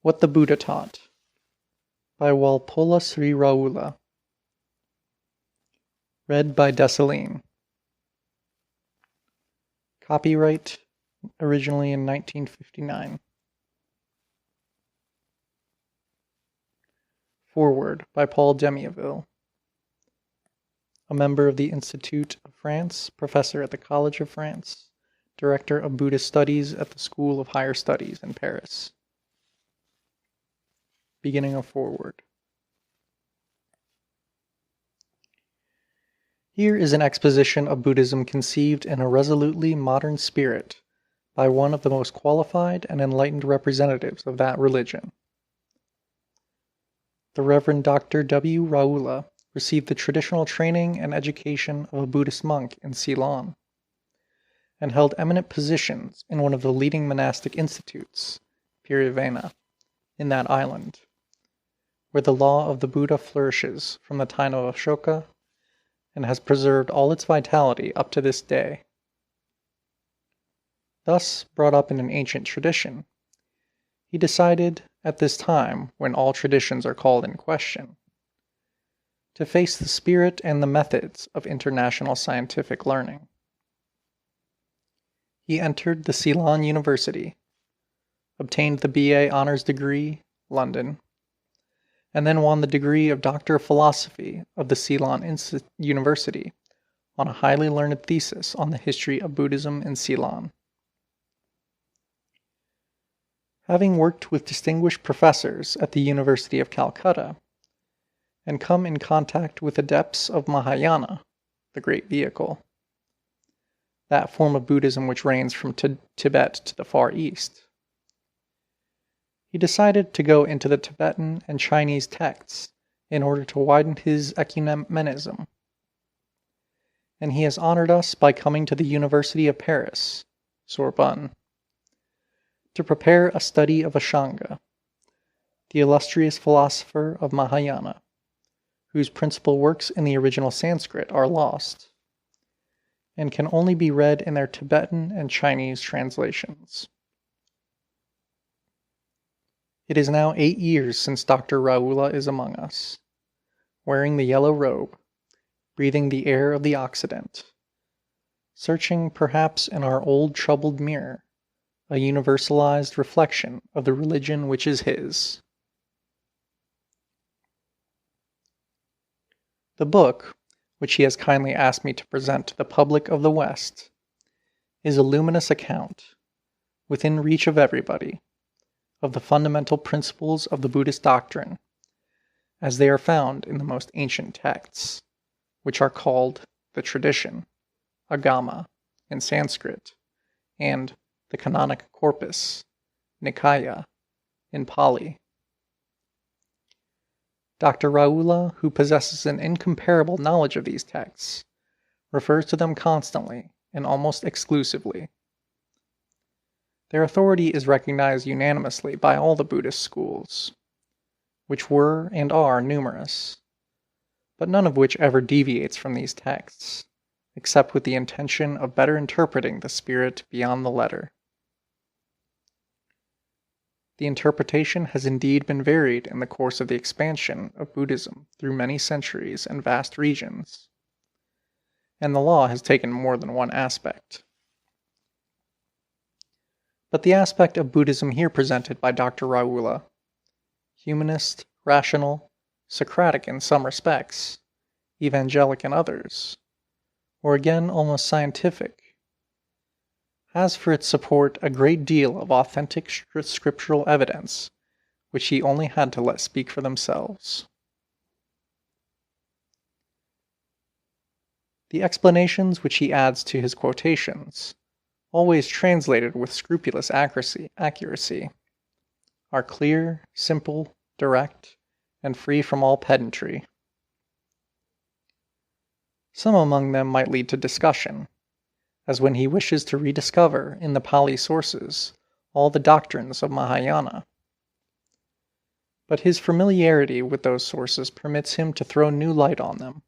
What the Buddha Taught by Walpola Rahula. Read by Dessalines. Copyright originally in 1959. Foreword by Paul Demieville, a member of the Institute of France, professor at the College of France, director of Buddhist Studies at the School of Higher Studies in Paris. Beginning of foreword. Here is an exposition of Buddhism conceived in a resolutely modern spirit by one of the most qualified and enlightened representatives of that religion. The Reverend Dr. W. Rahula received the traditional training and education of a Buddhist monk in Ceylon, and held eminent positions in one of the leading monastic institutes, Bhavana, in that island, where the law of the Buddha flourishes from the time of Ashoka and has preserved all its vitality up to this day. Thus brought up in an ancient tradition, he decided, at this time when all traditions are called in question, to face the spirit and the methods of international scientific learning. He entered the Ceylon University, obtained the BA Honours degree, London, and then won the degree of Doctor of Philosophy of the Ceylon University on a highly learned thesis on the history of Buddhism in Ceylon. Having worked with distinguished professors at the University of Calcutta, and come in contact with adepts of Mahayana, the Great Vehicle, that form of Buddhism which reigns from Tibet to the Far East, he decided to go into the Tibetan and Chinese texts in order to widen his ecumenism. And he has honored us by coming to the University of Paris, Sorbonne, to prepare a study of Ashtanga, the illustrious philosopher of Mahayana, whose principal works in the original Sanskrit are lost, and can only be read in their Tibetan and Chinese translations. It is now 8 years since Dr. Rahula is among us, wearing the yellow robe, breathing the air of the Occident, searching perhaps in our old troubled mirror, a universalized reflection of the religion which is his. The book, which he has kindly asked me to present to the public of the West, is a luminous account, within reach of everybody, of the fundamental principles of the Buddhist doctrine, as they are found in the most ancient texts, which are called the tradition, Agama, in Sanskrit, and the canonic corpus, Nikaya, in Pali. Dr. Rahula, who possesses an incomparable knowledge of these texts, refers to them constantly and almost exclusively. Their authority is recognized unanimously by all the Buddhist schools, which were and are numerous, but none of which ever deviates from these texts, except with the intention of better interpreting the spirit beyond the letter. The interpretation has indeed been varied in the course of the expansion of Buddhism through many centuries and vast regions, and the law has taken more than one aspect. But the aspect of Buddhism here presented by Dr. Rahula, humanist, rational, Socratic in some respects, evangelic in others, or again almost scientific, has for its support a great deal of authentic scriptural evidence, which he only had to let speak for themselves. The explanations which he adds to his quotations, always translated with scrupulous accuracy, are clear, simple, direct, and free from all pedantry. Some among them might lead to discussion, as when he wishes to rediscover in the Pali sources all the doctrines of Mahayana. But his familiarity with those sources permits him to throw new light on them.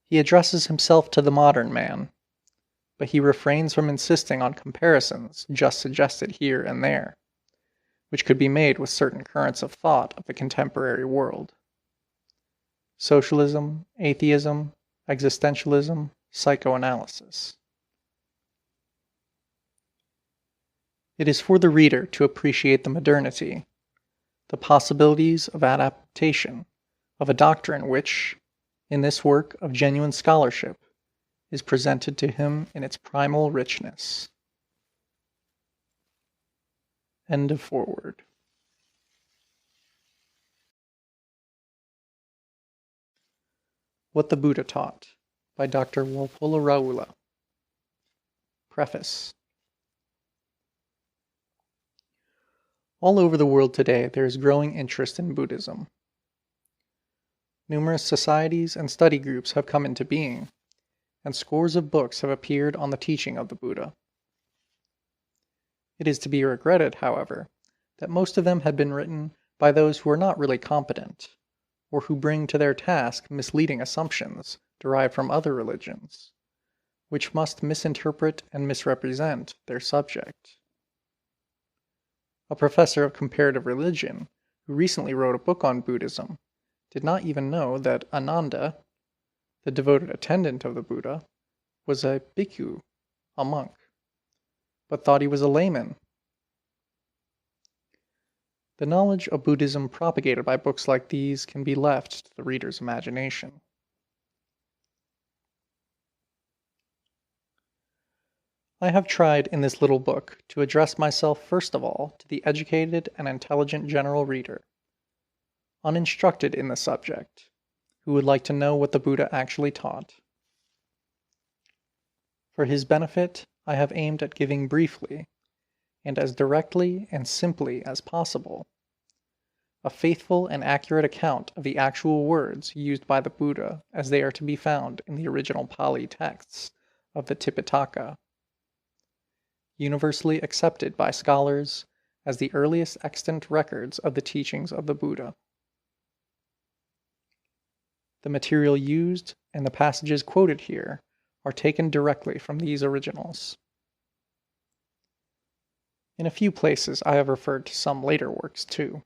He addresses himself to the modern man, but he refrains from insisting on comparisons just suggested here and there, which could be made with certain currents of thought of the contemporary world. Socialism, atheism, existentialism, psychoanalysis. It is for the reader to appreciate the modernity, the possibilities of adaptation of a doctrine which, in this work of genuine scholarship, is presented to him in its primal richness. End of foreword. What the Buddha Taught by Dr. Walpola Rahula. Preface. All over the world today there is growing interest in Buddhism. Numerous societies and study groups have come into being, and scores of books have appeared on the teaching of the Buddha. It is to be regretted, however, that most of them had been written by those who are not really competent, or who bring to their task misleading assumptions derived from other religions, which must misinterpret and misrepresent their subject. A professor of comparative religion, who recently wrote a book on Buddhism, did not even know that Anatta, the devoted attendant of the Buddha, was a bhikkhu, a monk, but thought he was a layman. The knowledge of Buddhism propagated by books like these can be left to the reader's imagination. I have tried in this little book to address myself first of all to the educated and intelligent general reader, uninstructed in the subject, who would like to know what the Buddha actually taught. For his benefit, I have aimed at giving briefly, and as directly and simply as possible, a faithful and accurate account of the actual words used by the Buddha as they are to be found in the original Pali texts of the Tipitaka, universally accepted by scholars as the earliest extant records of the teachings of the Buddha. The material used and the passages quoted here are taken directly from these originals. In a few places I have referred to some later works too.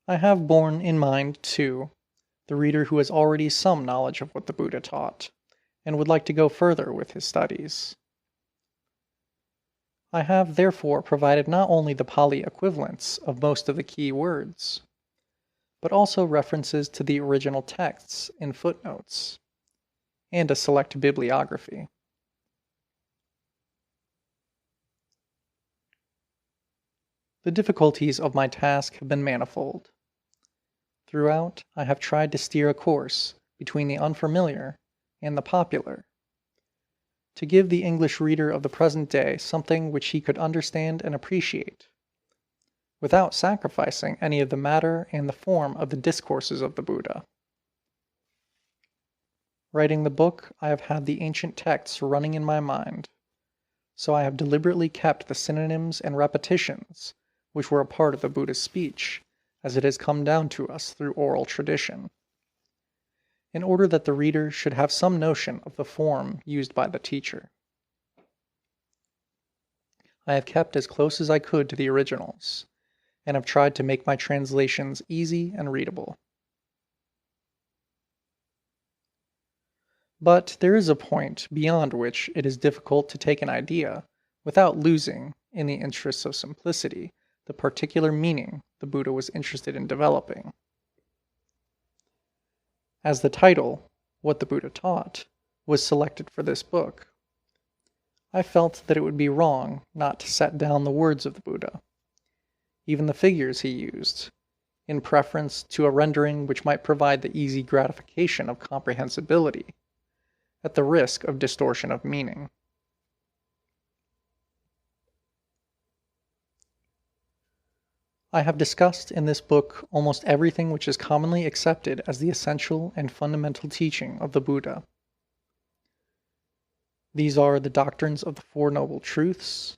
I have borne in mind, too, the reader who has already some knowledge of what the Buddha taught, and would like to go further with his studies. I have therefore provided not only the Pali equivalents of most of the key words, but also references to the original texts in footnotes, and a select bibliography. The difficulties of my task have been manifold. Throughout, I have tried to steer a course between the unfamiliar and the popular, to give the English reader of the present day something which he could understand and appreciate, without sacrificing any of the matter and the form of the discourses of the Buddha. Writing the book, I have had the ancient texts running in my mind, so I have deliberately kept the synonyms and repetitions which were a part of the Buddha's speech, as it has come down to us through oral tradition, in order that the reader should have some notion of the form used by the teacher. I have kept as close as I could to the originals, and have tried to make my translations easy and readable. But there is a point beyond which it is difficult to take an idea without losing, in the interests of simplicity, the particular meaning the Buddha was interested in developing. As the title, What the Buddha Taught, was selected for this book, I felt that it would be wrong not to set down the words of the Buddha, even the figures he used, in preference to a rendering which might provide the easy gratification of comprehensibility, at the risk of distortion of meaning. I have discussed in this book almost everything which is commonly accepted as the essential and fundamental teaching of the Buddha. These are the doctrines of the Four Noble Truths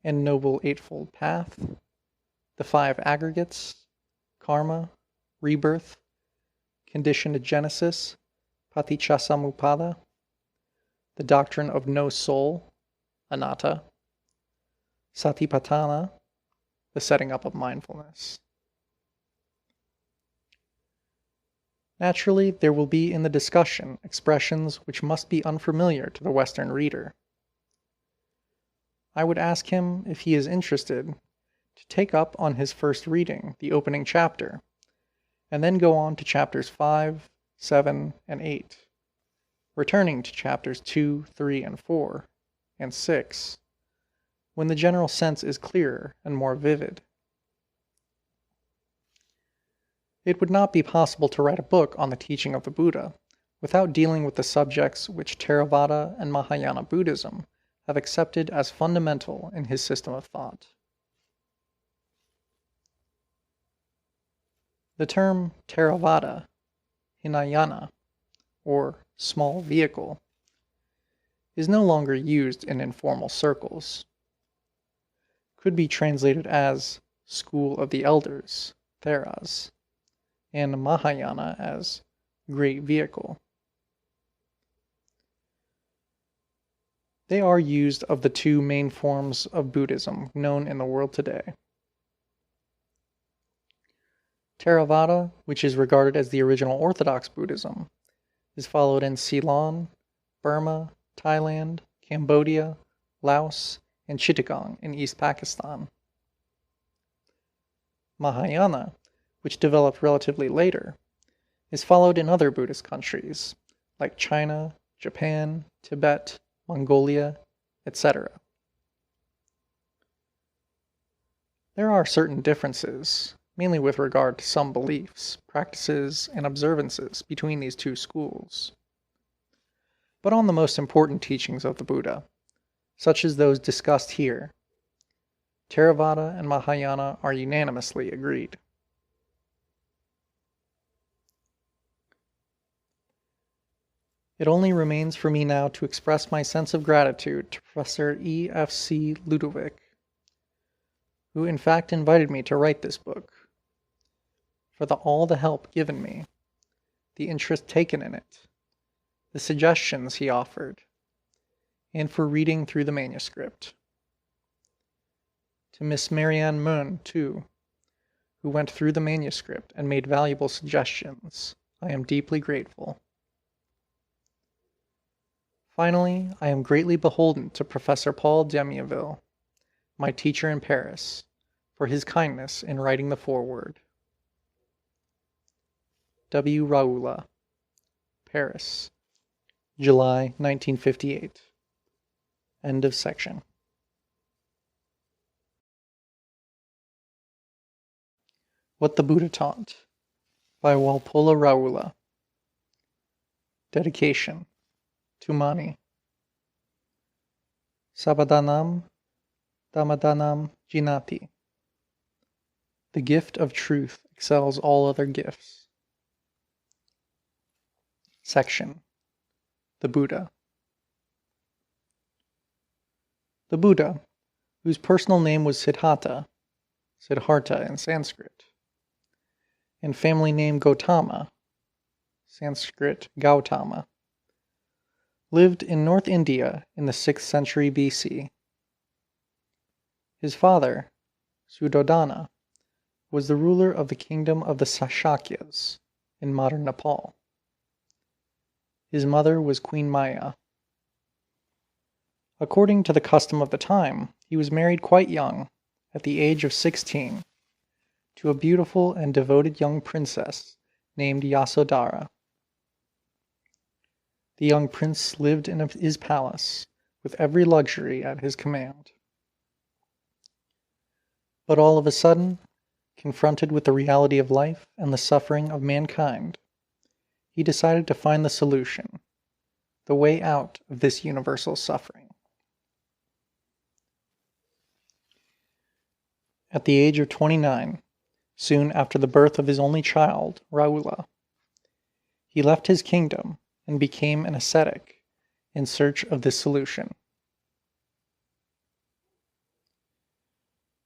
and Noble Eightfold Path, the Five Aggregates, Karma, Rebirth, Conditioned Genesis, Paticcasamuppada, the Doctrine of No Soul, Anatta, Satipatthana, the setting up of mindfulness. Naturally, there will be in the discussion expressions which must be unfamiliar to the Western reader. I would ask him, if he is interested, to take up on his first reading the opening chapter, and then go on to chapters 5, 7, and 8, returning to chapters 2, 3, and 4, and 6, when the general sense is clearer and more vivid. It would not be possible to write a book on the teaching of the Buddha without dealing with the subjects which Theravada and Mahayana Buddhism have accepted as fundamental in his system of thought. The term Theravada, Hinayana, or small vehicle, is no longer used in informal circles. Could be translated as school of the elders, Theras, and Mahayana as great vehicle. They are used of the two main forms of Buddhism known in the world today. Theravada, which is regarded as the original Orthodox Buddhism, is followed in Ceylon, Burma, Thailand, Cambodia, Laos, and Chittagong in East Pakistan. Mahayana, which developed relatively later, is followed in other Buddhist countries, like China, Japan, Tibet, Mongolia, etc. There are certain differences, mainly with regard to some beliefs, practices, and observances between these two schools. But on the most important teachings of the Buddha, such as those discussed here, Theravada and Mahayana are unanimously agreed. It only remains for me now to express my sense of gratitude to Professor E.F.C. Ludovic, who in fact invited me to write this book, for all the help given me, the interest taken in it, the suggestions he offered, and for reading through the manuscript. To Miss Marianne Moon, too, who went through the manuscript and made valuable suggestions, I am deeply grateful. Finally, I am greatly beholden to Professor Paul Demieville, my teacher in Paris, for his kindness in writing the foreword. W. Rahula, Paris, July 1958. End of section. What the Buddha Taught by Walpola Rahula. Dedication to Mani. Sabadhanam Dhammadanam Jinati. The gift of truth excels all other gifts. Section. The Buddha. The Buddha, whose personal name was Siddhartha in Sanskrit, and family name Gautama, Sanskrit Gautama, lived in North India in the 6th century BC. His father, Suddhodana, was the ruler of the kingdom of the Shakyas in modern Nepal. His mother was Queen Maya. According to the custom of the time, he was married quite young, at the age of 16, to a beautiful and devoted young princess named Yasodhara. The young prince lived in his palace, with every luxury at his command. But all of a sudden, confronted with the reality of life and the suffering of mankind, he decided to find the solution, the way out of this universal suffering. At the age of 29, soon after the birth of his only child, Rahula, he left his kingdom and became an ascetic in search of this solution.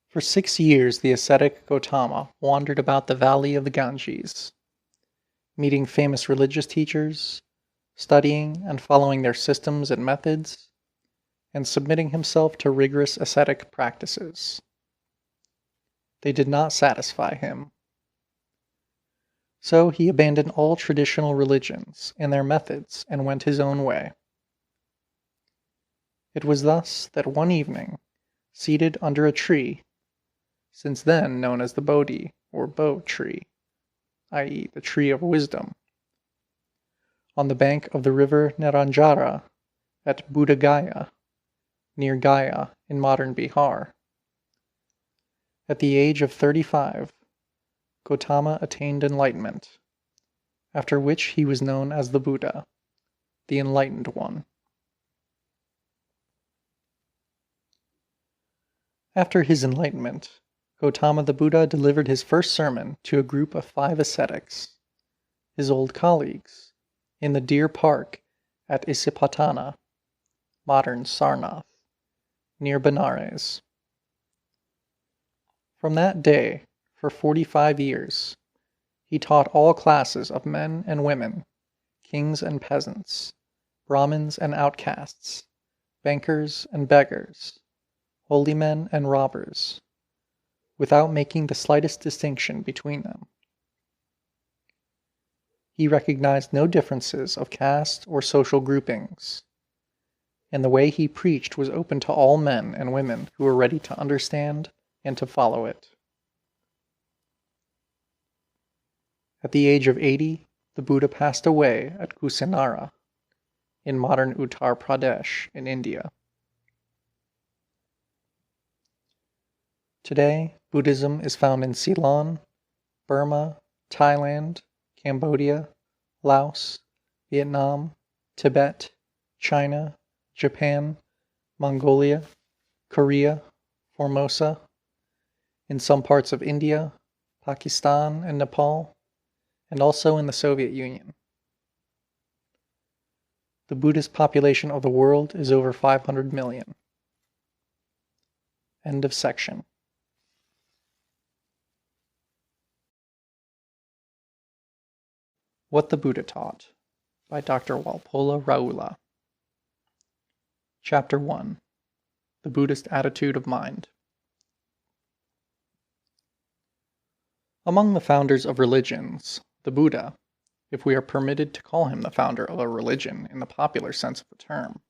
For 6 years the ascetic Gautama wandered about the valley of the Ganges, meeting famous religious teachers, studying and following their systems and methods, and submitting himself to rigorous ascetic practices. They did not satisfy him. So he abandoned all traditional religions and their methods and went his own way. It was thus that one evening, seated under a tree, since then known as the Bodhi or Bo tree, i.e. the tree of wisdom, on the bank of the river Neranjara at Buddha Gaya, near Gaya in modern Bihar. At the age of 35, Gautama attained enlightenment, after which he was known as the Buddha, the Enlightened One. After his enlightenment, Gautama the Buddha delivered his first sermon to a group of 5 ascetics, his old colleagues, in the Deer Park at Isipatana, modern Sarnath, near Benares. From that day, for 45 years, he taught all classes of men and women, kings and peasants, Brahmins and outcasts, bankers and beggars, holy men and robbers, without making the slightest distinction between them. He recognized no differences of caste or social groupings, and the way he preached was open to all men and women who were ready to understand and to follow it. At the age of 80, the Buddha passed away at Kusinara, in modern Uttar Pradesh in India. Today, Buddhism is found in Ceylon, Burma, Thailand, Cambodia, Laos, Vietnam, Tibet, China, Japan, Mongolia, Korea, Formosa, in some parts of India, Pakistan, and Nepal, and also in the Soviet Union. The Buddhist population of the world is over 500 million. End of section. What the Buddha Taught by Dr. Walpola Rahula. Chapter 1. The Buddhist Attitude of Mind. Among the founders of religions, the Buddha, if we are permitted to call him the founder of a religion in the popular sense of the term,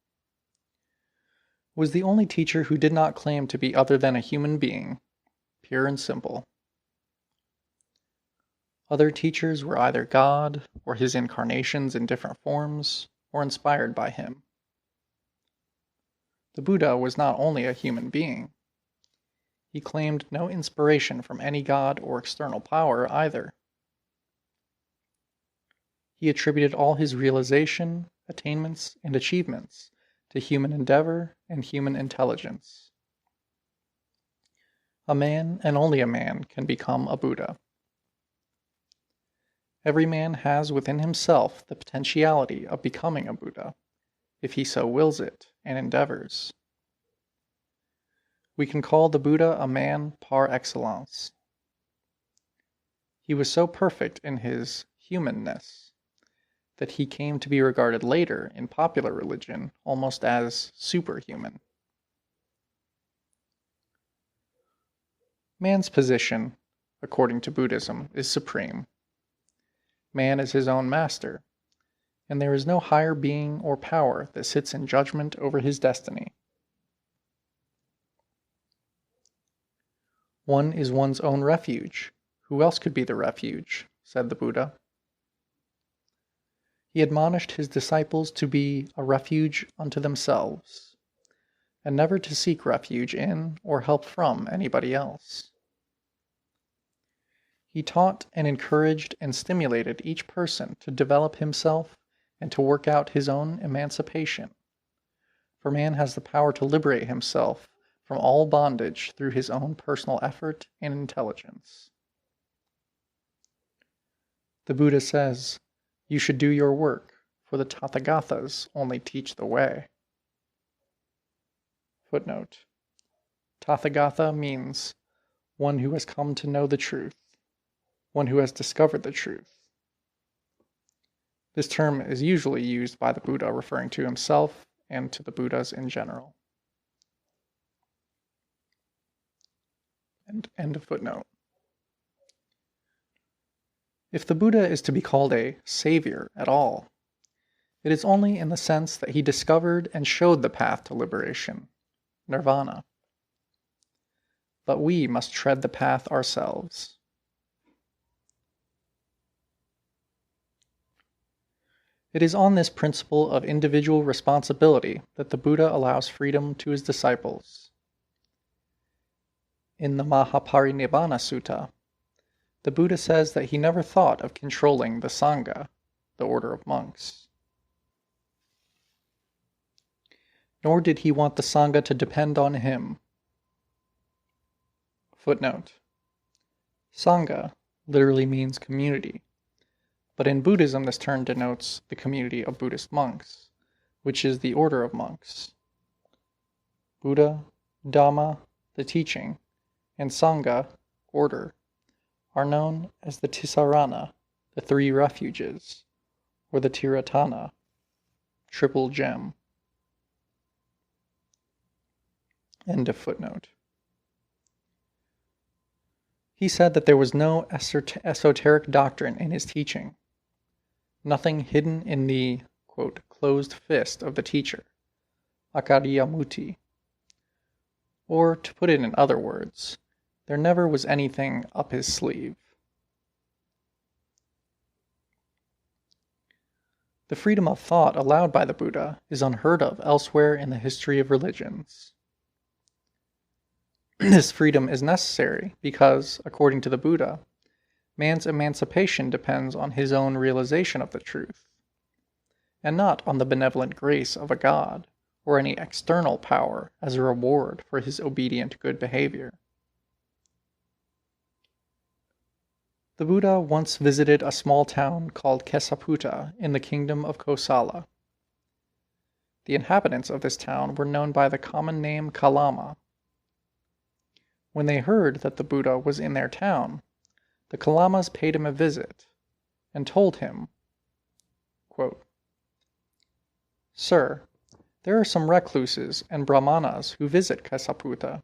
was the only teacher who did not claim to be other than a human being, pure and simple. Other teachers were either God, or his incarnations in different forms, or inspired by him. The Buddha was not only a human being. He claimed no inspiration from any god or external power either. He attributed all his realization, attainments, and achievements to human endeavor and human intelligence. A man, and only a man, can become a Buddha. Every man has within himself the potentiality of becoming a Buddha, if he so wills it and endeavors. We can call the Buddha a man par excellence. He was so perfect in his humanness that he came to be regarded later in popular religion almost as superhuman. Man's position, according to Buddhism, is supreme. Man is his own master, and there is no higher being or power that sits in judgment over his destiny. One is one's own refuge. Who else could be the refuge? Said the Buddha. He admonished his disciples to be a refuge unto themselves, and never to seek refuge in or help from anybody else. He taught and encouraged and stimulated each person to develop himself and to work out his own emancipation, for man has the power to liberate himself from all bondage through his own personal effort and intelligence. The Buddha says, "You should do your work, for the Tathagatas only teach the way." Footnote: Tathagata means one who has come to know the truth, one who has discovered the truth. This term is usually used by the Buddha referring to himself and to the Buddhas in general. End of footnote. If the Buddha is to be called a savior at all, it is only in the sense that he discovered and showed the path to liberation, nirvana. But we must tread the path ourselves. It is on this principle of individual responsibility that the Buddha allows freedom to his disciples. In the Mahaparinibbana Sutta, the Buddha says that he never thought of controlling the Sangha, the order of monks. Nor did he want the Sangha to depend on him. Footnote. Sangha literally means community, but in Buddhism this term denotes the community of Buddhist monks, which is the order of monks. Buddha, Dhamma, the teaching, and Sangha, order, are known as the Tisarana, the three refuges, or the Tiratana, triple gem. End of footnote. He said that there was no esoteric doctrine in his teaching, nothing hidden in the, quote, closed fist of the teacher, Akariyamuti. Or, to put it in other words, there never was anything up his sleeve. The freedom of thought allowed by the Buddha is unheard of elsewhere in the history of religions. This freedom is necessary because, according to the Buddha, man's emancipation depends on his own realization of the truth, and not on the benevolent grace of a god or any external power as a reward for his obedient good behavior. The Buddha once visited a small town called Kesaputta in the kingdom of Kosala. The inhabitants of this town were known by the common name Kalama. When they heard that the Buddha was in their town, the Kalamas paid him a visit and told him, quote, "Sir, there are some recluses and brahmanas who visit Kesaputta.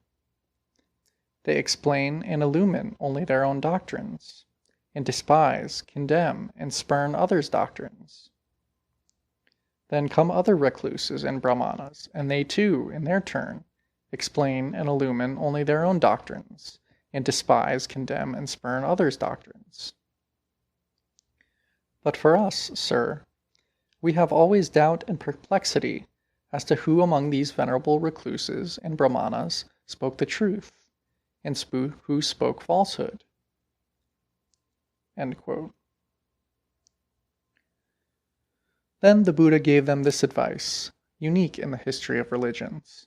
They explain and illumine only their own doctrines, and despise, condemn, and spurn others' doctrines. Then come other recluses and brahmanas, and they too, in their turn, explain and illumine only their own doctrines, and despise, condemn, and spurn others' doctrines. But for us, sir, we have always doubt and perplexity as to who among these venerable recluses and brahmanas spoke the truth, and who spoke falsehood." End quote. Then the Buddha gave them this advice, unique in the history of religions.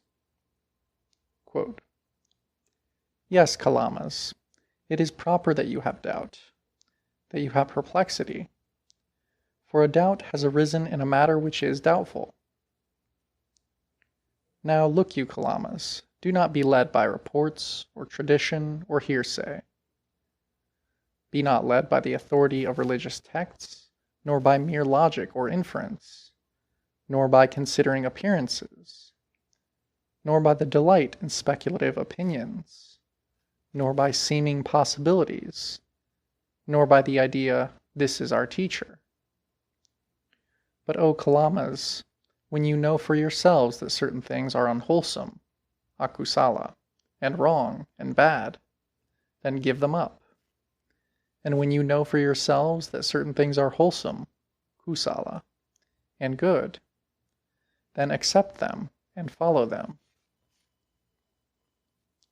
Quote, "Yes, Kalamas, it is proper that you have doubt, that you have perplexity, for a doubt has arisen in a matter which is doubtful. Now look you, Kalamas, do not be led by reports, or tradition, or hearsay. Be not led by the authority of religious texts, nor by mere logic or inference, nor by considering appearances, nor by the delight in speculative opinions, nor by seeming possibilities, nor by the idea, 'this is our teacher.' But, O Kalamas, when you know for yourselves that certain things are unwholesome, akusala, and wrong and bad, then give them up. And when you know for yourselves that certain things are wholesome, kusala, and good, then accept them and follow them."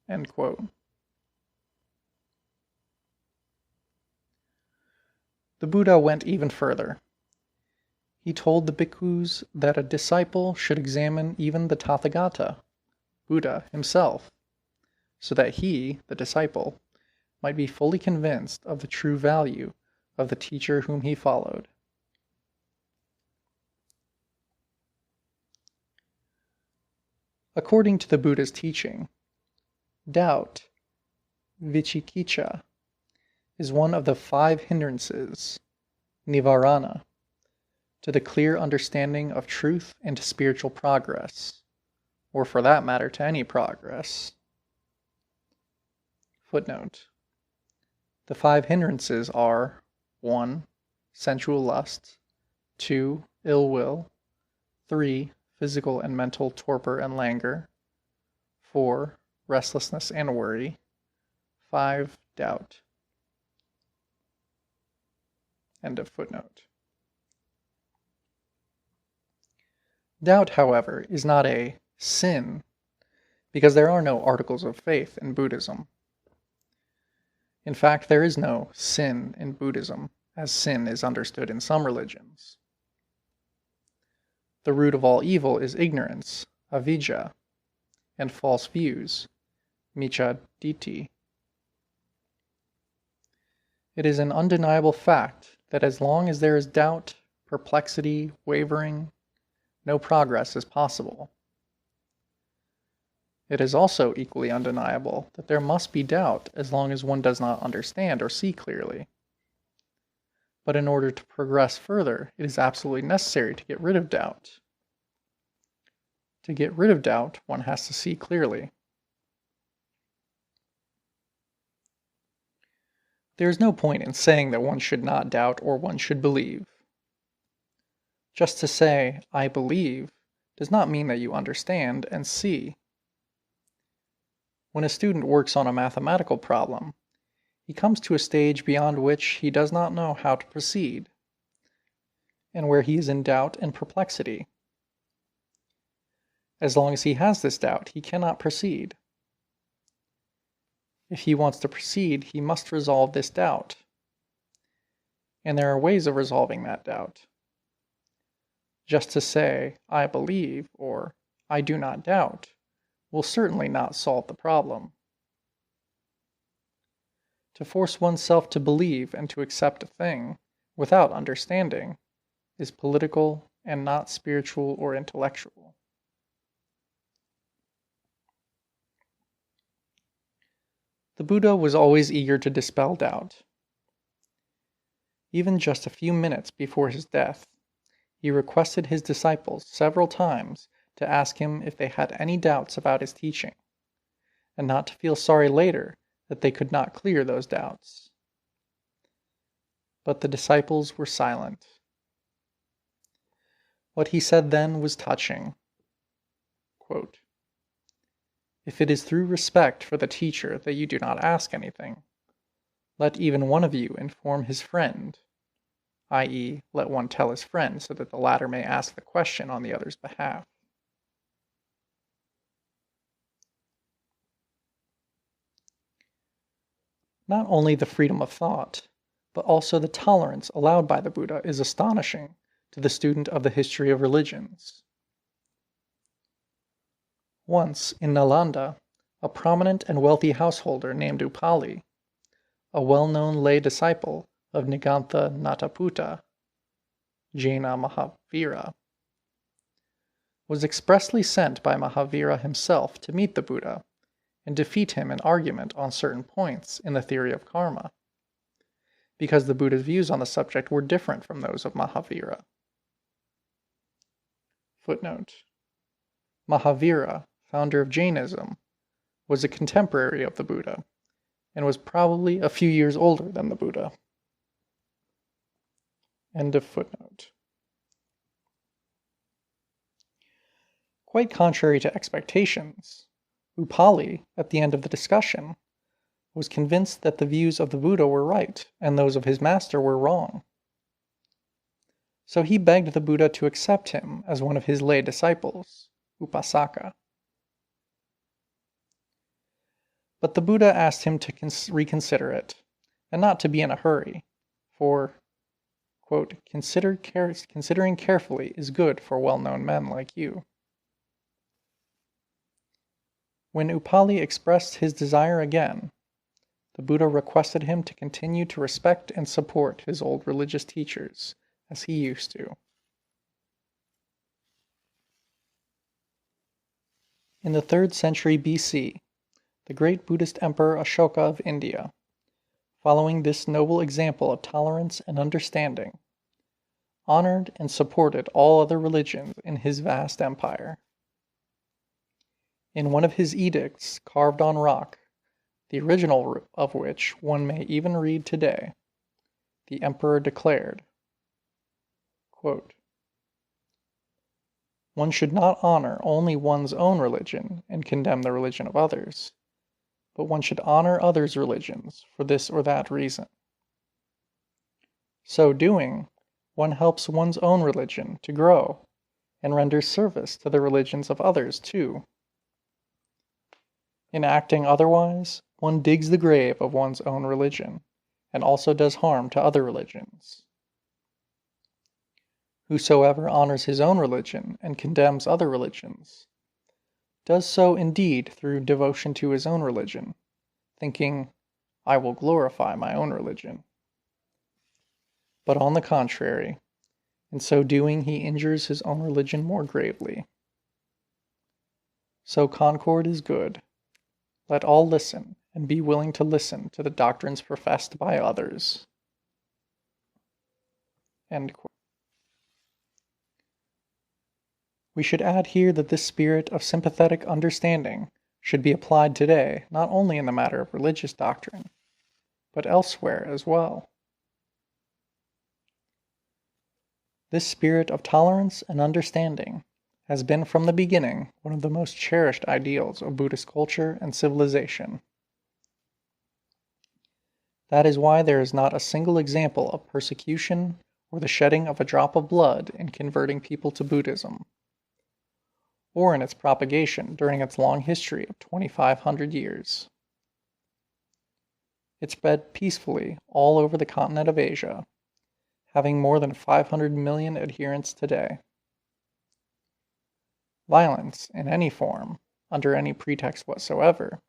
End quote. The Buddha went even further. He told the bhikkhus that a disciple should examine even the Tathagata, Buddha himself, so that he, the disciple, might be fully convinced of the true value of the teacher whom he followed. According to the Buddha's teaching, doubt, vichikicha, is one of the 5 hindrances, nivarana, to the clear understanding of truth and to spiritual progress, or for that matter to any progress. Footnote. The 5 hindrances are 1. Sensual lust, 2. Ill will, 3. Physical and mental torpor and languor, 4. Restlessness and worry, 5. Doubt. End of footnote. Doubt, however, is not a sin, because there are no articles of faith in Buddhism. In fact, there is no sin in Buddhism, as sin is understood in some religions. The root of all evil is ignorance, avijja, and false views, micca ditthi. It is an undeniable fact that as long as there is doubt, perplexity, wavering, no progress is possible. It is also equally undeniable that there must be doubt as long as one does not understand or see clearly. But in order to progress further, it is absolutely necessary to get rid of doubt. To get rid of doubt, one has to see clearly. There is no point in saying that one should not doubt or one should believe. Just to say, I believe, does not mean that you understand and see. When a student works on a mathematical problem, he comes to a stage beyond which he does not know how to proceed, and where he is in doubt and perplexity. As long as he has this doubt, he cannot proceed. If he wants to proceed, he must resolve this doubt. And there are ways of resolving that doubt. Just to say, I believe, or I do not doubt, will certainly not solve the problem. To force oneself to believe and to accept a thing without understanding is political and not spiritual or intellectual. The Buddha was always eager to dispel doubt. Even just a few minutes before his death, he requested his disciples several times to ask him if they had any doubts about his teaching, and not to feel sorry later that they could not clear those doubts. But the disciples were silent. What he said then was touching. Quote, "If it is through respect for the teacher that you do not ask anything, let even one of you inform his friend, i.e., let one tell his friend so that the latter may ask the question on the other's behalf." Not only the freedom of thought, but also the tolerance allowed by the Buddha is astonishing to the student of the history of religions. Once, in Nalanda, a prominent and wealthy householder named Upali, a well-known lay disciple of Nigantha Nataputta, Jaina Mahavira, was expressly sent by Mahavira himself to meet the Buddha and defeat him in argument on certain points in the theory of karma, because the Buddha's views on the subject were different from those of Mahavira. Footnote. Mahavira, founder of Jainism, was a contemporary of the Buddha, and was probably a few years older than the Buddha. End of footnote. Quite contrary to expectations, Upali, at the end of the discussion, was convinced that the views of the Buddha were right and those of his master were wrong. So he begged the Buddha to accept him as one of his lay disciples, Upasaka. But the Buddha asked him to reconsider it, and not to be in a hurry, for, quote, considering carefully is good for well-known men like you. When Upali expressed his desire again, the Buddha requested him to continue to respect and support his old religious teachers, as he used to. In the 3rd century BC, the great Buddhist Emperor Ashoka of India, following this noble example of tolerance and understanding, honored and supported all other religions in his vast empire. In one of his edicts carved on rock, the original of which one may even read today. The emperor declared, quote, "One should not honor only one's own religion and condemn the religion of others, but one should honor others' religions for this or that reason. So doing, one helps one's own religion to grow and renders service to the religions of others too. In acting otherwise, one digs the grave of one's own religion and also does harm to other religions. Whosoever honors his own religion and condemns other religions does so indeed through devotion to his own religion, thinking, 'I will glorify my own religion.' But on the contrary, in so doing he injures his own religion more gravely. So concord is good. Let all listen and be willing to listen to the doctrines professed by others." End quote. We should add here that this spirit of sympathetic understanding should be applied today not only in the matter of religious doctrine, but elsewhere as well. This spirit of tolerance and understanding has been from the beginning one of the most cherished ideals of Buddhist culture and civilization. That is why there is not a single example of persecution or the shedding of a drop of blood in converting people to Buddhism, or in its propagation during its long history of 2,500 years. It spread peacefully all over the continent of Asia, having more than 500 million adherents today. Violence, in any form, under any pretext whatsoever,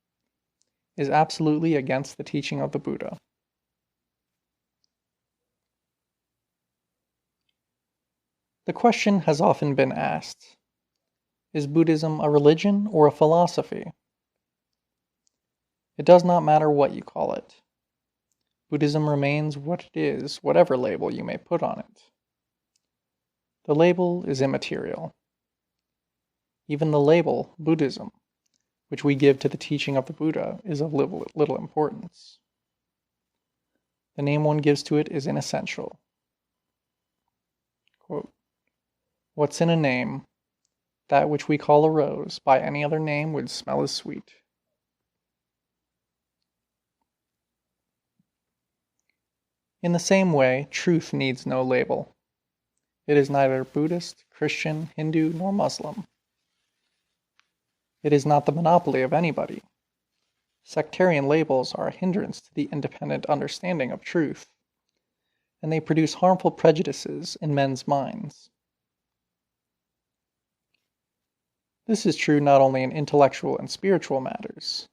is absolutely against the teaching of the Buddha. The question has often been asked, is Buddhism a religion or a philosophy? It does not matter what you call it. Buddhism remains what it is, whatever label you may put on it. The label is immaterial. Even the label, Buddhism, which we give to the teaching of the Buddha, is of little importance. The name one gives to it is inessential. Quote, "What's in a name? That which we call a rose, by any other name would smell as sweet." In the same way, truth needs no label. It is neither Buddhist, Christian, Hindu, nor Muslim. It is not the monopoly of anybody. Sectarian labels are a hindrance to the independent understanding of truth, and they produce harmful prejudices in men's minds. This is true not only in intellectual and spiritual matters,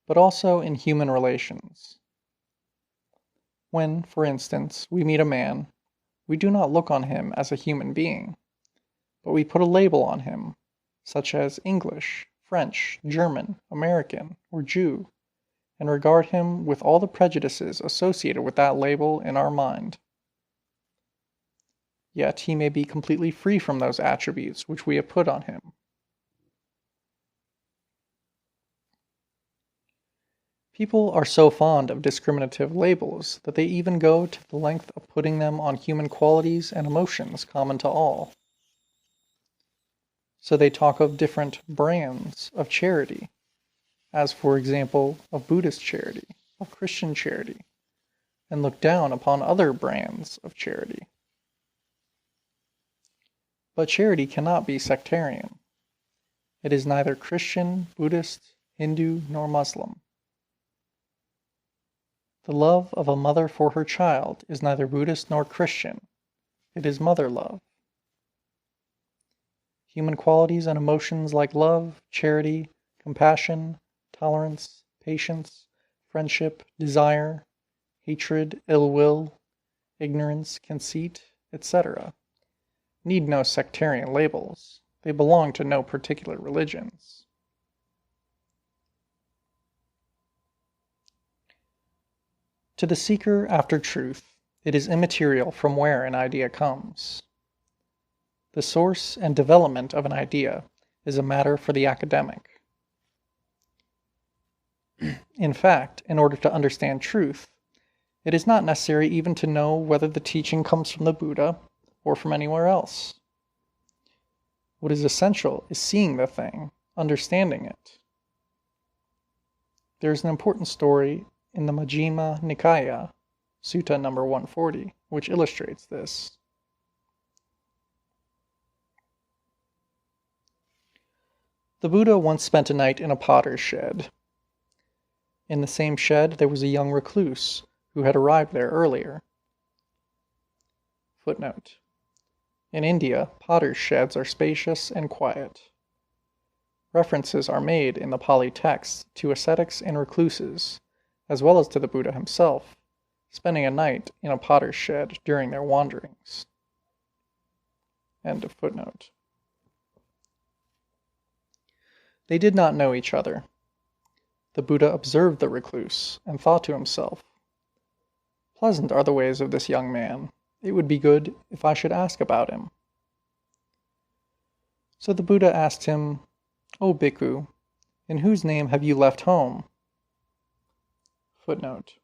but also in human relations. When, for instance, we meet a man, we do not look on him as a human being, but we put a label on him, such as English, French, German, American, or Jew, and regard him with all the prejudices associated with that label in our mind. Yet he may be completely free from those attributes which we have put on him. People are so fond of discriminative labels that they even go to the length of putting them on human qualities and emotions common to all. So they talk of different brands of charity, as for example of Buddhist charity, of Christian charity, and look down upon other brands of charity. But charity cannot be sectarian. It is neither Christian, Buddhist, Hindu, nor Muslim. The love of a mother for her child is neither Buddhist nor Christian. It is mother love. Human qualities and emotions like love, charity, compassion, tolerance, patience, friendship, desire, hatred, ill will, ignorance, conceit, etc., need no sectarian labels. They belong to no particular religions. To the seeker after truth, it is immaterial from where an idea comes. The source and development of an idea is a matter for the academic. In fact, in order to understand truth, it is not necessary even to know whether the teaching comes from the Buddha or from anywhere else. What is essential is seeing the thing, understanding it. There is an important story in the Majjhima Nikaya, Sutta number 140, which illustrates this. The Buddha once spent a night in a potter's shed. In the same shed there was a young recluse who had arrived there earlier. Footnote. In India, potter's sheds are spacious and quiet. References are made in the Pali texts to ascetics and recluses, as well as to the Buddha himself, spending a night in a potter's shed during their wanderings. End of footnote. They did not know each other. The Buddha observed the recluse and thought to himself, "Pleasant are the ways of this young man. It would be good if I should ask about him." So the Buddha asked him, "O bhikkhu, in whose name have you left home?" Footnote.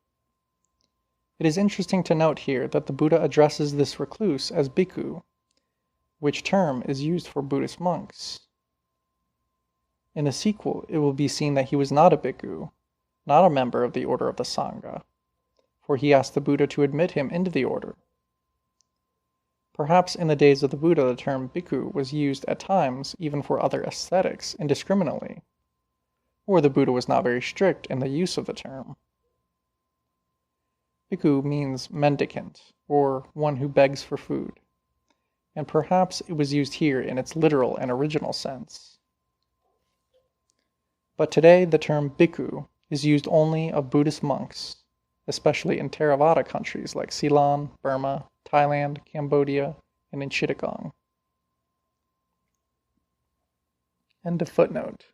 It is interesting to note here that the Buddha addresses this recluse as bhikkhu, which term is used for Buddhist monks. In the sequel, it will be seen that he was not a bhikkhu, not a member of the order of the Sangha, for he asked the Buddha to admit him into the order. Perhaps in the days of the Buddha the term bhikkhu was used at times even for other ascetics indiscriminately, or the Buddha was not very strict in the use of the term. Bhikkhu means mendicant, or one who begs for food, and perhaps it was used here in its literal and original sense. But today the term bhikkhu is used only of Buddhist monks, especially in Theravada countries like Ceylon, Burma, Thailand, Cambodia, and in Chittagong. End of footnote.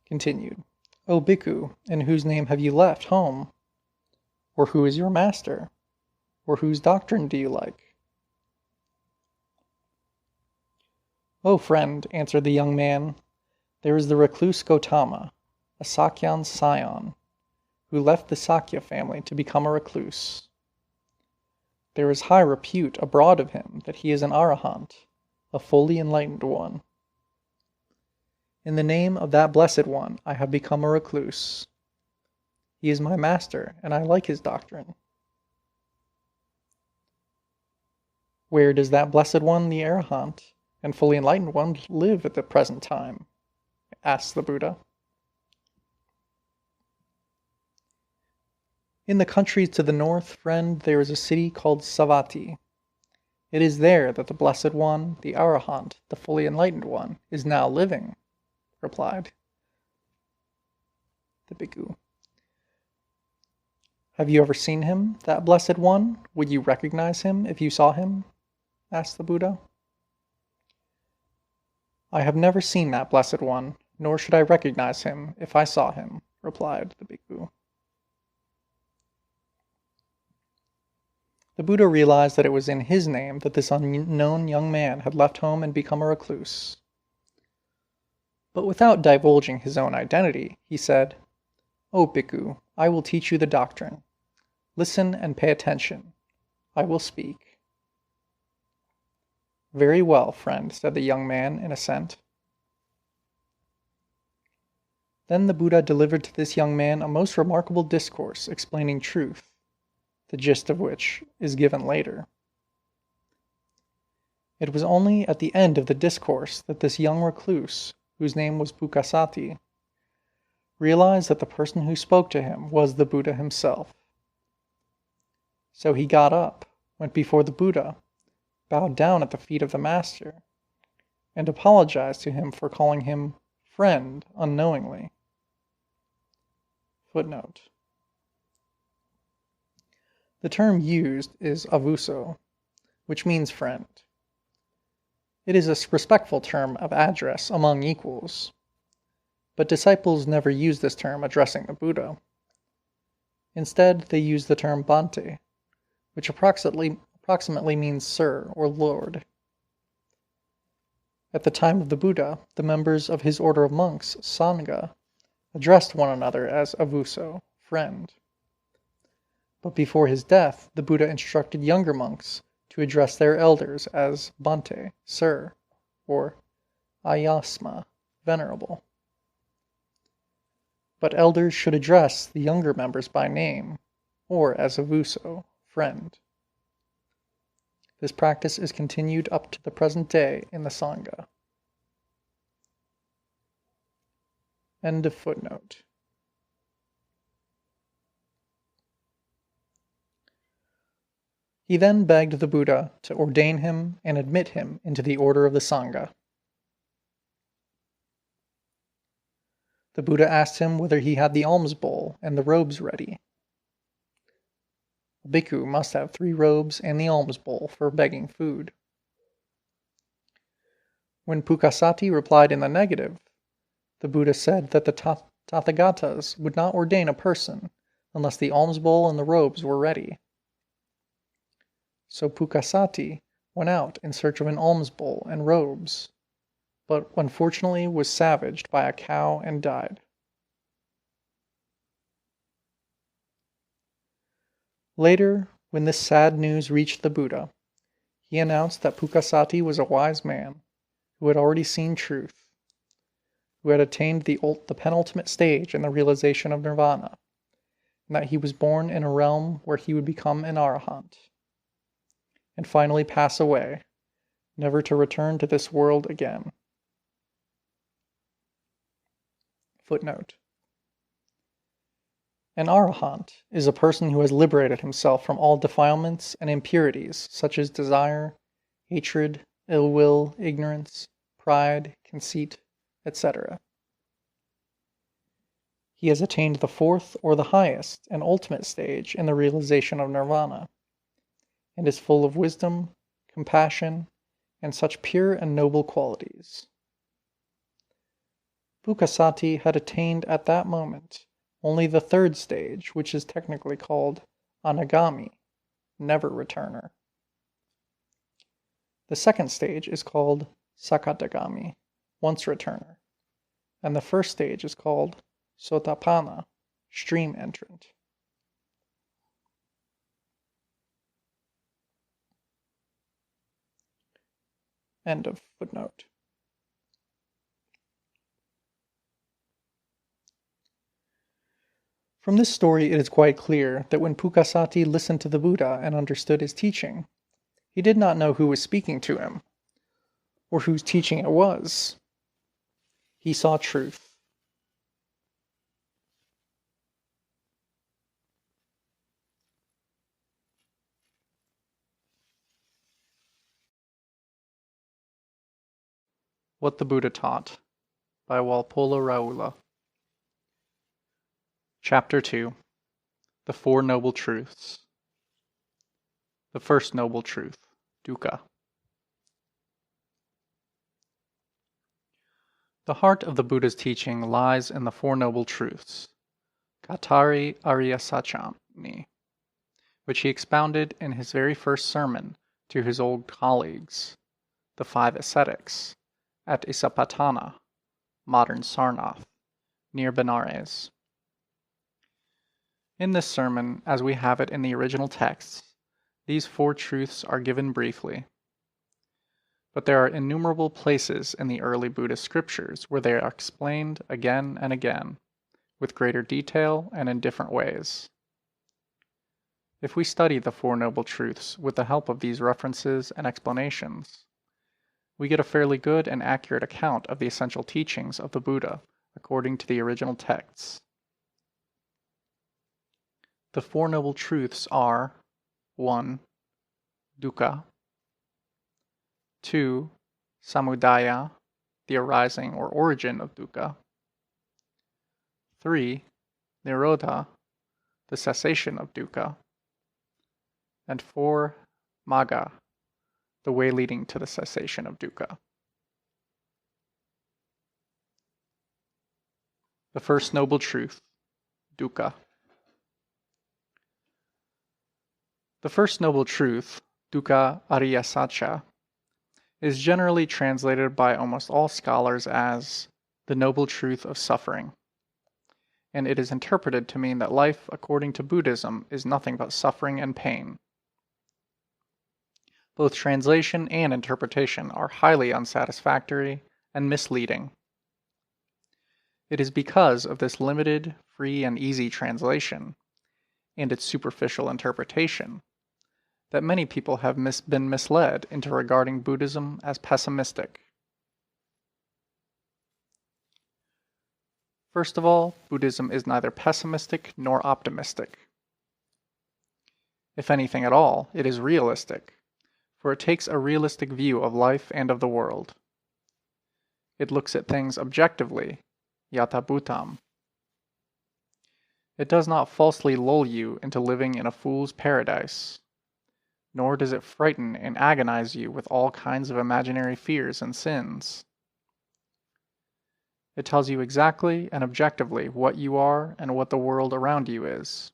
Continued. O bhikkhu, in whose name have you left home? Or who is your master? Or whose doctrine do you like? "O friend," answered the young man, "there is the recluse Gautama, a Sakyan's scion, who left the Sakya family to become a recluse. There is high repute abroad of him that he is an arahant, a fully enlightened one. In the name of that blessed one I have become a recluse. He is my master, and I like his doctrine." "Where does that blessed one, the arahant, and fully enlightened one, live at the present time?" asked the Buddha. "In the countries to the north, friend, there is a city called Savatthi. It is there that the blessed one, the arahant, the fully enlightened one, is now living," replied the bhikkhu. "Have you ever seen him, that blessed one? Would you recognize him if you saw him?" asked the Buddha. "I have never seen that blessed one, nor should I recognize him if I saw him," replied the bhikkhu. The Buddha realized that it was in his name that this unknown young man had left home and become a recluse. But without divulging his own identity, he said, "O bhikkhu, I will teach you the doctrine. Listen and pay attention. I will speak." "Very well, friend," said the young man in assent. Then the Buddha delivered to this young man a most remarkable discourse explaining truth, the gist of which is given later. It was only at the end of the discourse that this young recluse, whose name was Bukasati, realized that the person who spoke to him was the Buddha himself. So he got up, went before the Buddha, bowed down at the feet of the master, and apologized to him for calling him friend unknowingly. Footnote. The term used is avuso, which means friend. It is a respectful term of address among equals, but disciples never use this term addressing the Buddha. Instead, they use the term Bhante, which approximately means sir or lord. At the time of the Buddha, the members of his order of monks, Sangha, addressed one another as avuso, friend. But before his death, the Buddha instructed younger monks to address their elders as Bhante, sir, or Ayasma, venerable. But elders should address the younger members by name, or as avuso, friend. This practice is continued up to the present day in the Sangha. End of footnote. He then begged the Buddha to ordain him and admit him into the order of the Sangha. The Buddha asked him whether he had the alms bowl and the robes ready. A bhikkhu must have 3 robes and the alms bowl for begging food. When Pukasati replied in the negative, the Buddha said that the Tathagatas would not ordain a person unless the alms bowl and the robes were ready. So Pukasati went out in search of an alms bowl and robes, but unfortunately was savaged by a cow and died. Later, when this sad news reached the Buddha, he announced that Pukasati was a wise man who had already seen truth, who had attained the penultimate stage in the realization of nirvana, and that he was born in a realm where he would become an arahant, and finally pass away, never to return to this world again. Footnote. An arahant is a person who has liberated himself from all defilements and impurities such as desire, hatred, ill will, ignorance, pride, conceit, etc. He has attained the 4th or the highest and ultimate stage in the realization of nirvana, and is full of wisdom, compassion, and such pure and noble qualities. Pukasati had attained at that moment only the 3rd stage, which is technically called anagami, never returner. The 2nd stage is called sakadagami, once returner, and the 1st stage is called sotapanna, stream entrant. End of footnote. From this story it is quite clear that when Pukasati listened to the Buddha and understood his teaching, he did not know who was speaking to him, or whose teaching it was. He saw truth. What the Buddha Taught by Walpola Rahula. Chapter 2. The Four Noble Truths. The first noble truth, Dukkha. The heart of the Buddha's teaching lies in the Four Noble Truths, Katari Ariyasachani, which he expounded in his very first sermon to his old colleagues, the 5 ascetics, at Isapatana, modern Sarnath, near Benares. In this sermon, as we have it in the original texts, these 4 truths are given briefly. But there are innumerable places in the early Buddhist scriptures where they are explained again and again, with greater detail and in different ways. If we study the Four Noble Truths with the help of these references and explanations, we get a fairly good and accurate account of the essential teachings of the Buddha according to the original texts. The Four Noble Truths are 1. Dukkha, 2. Samudaya, the arising or origin of dukkha, 3. Nirodha, the cessation of dukkha, and 4. Magga, the way leading to the cessation of dukkha. The first noble truth, dukkha. The first noble truth, dukkha ariyasacca, is generally translated by almost all scholars as the noble truth of suffering. and it is interpreted to mean that life, according to Buddhism, is nothing but suffering and pain. Both translation and interpretation are highly unsatisfactory and misleading. It is because of this limited, free, and easy translation, and its superficial interpretation, that many people have been misled into regarding Buddhism as pessimistic. First of all, Buddhism is neither pessimistic nor optimistic. If anything at all, it is realistic, for it takes a realistic view of life and of the world. It looks at things objectively, yata bhutam. It does not falsely lull you into living in a fool's paradise, nor does it frighten and agonize you with all kinds of imaginary fears and sins. It tells you exactly and objectively what you are and what the world around you is,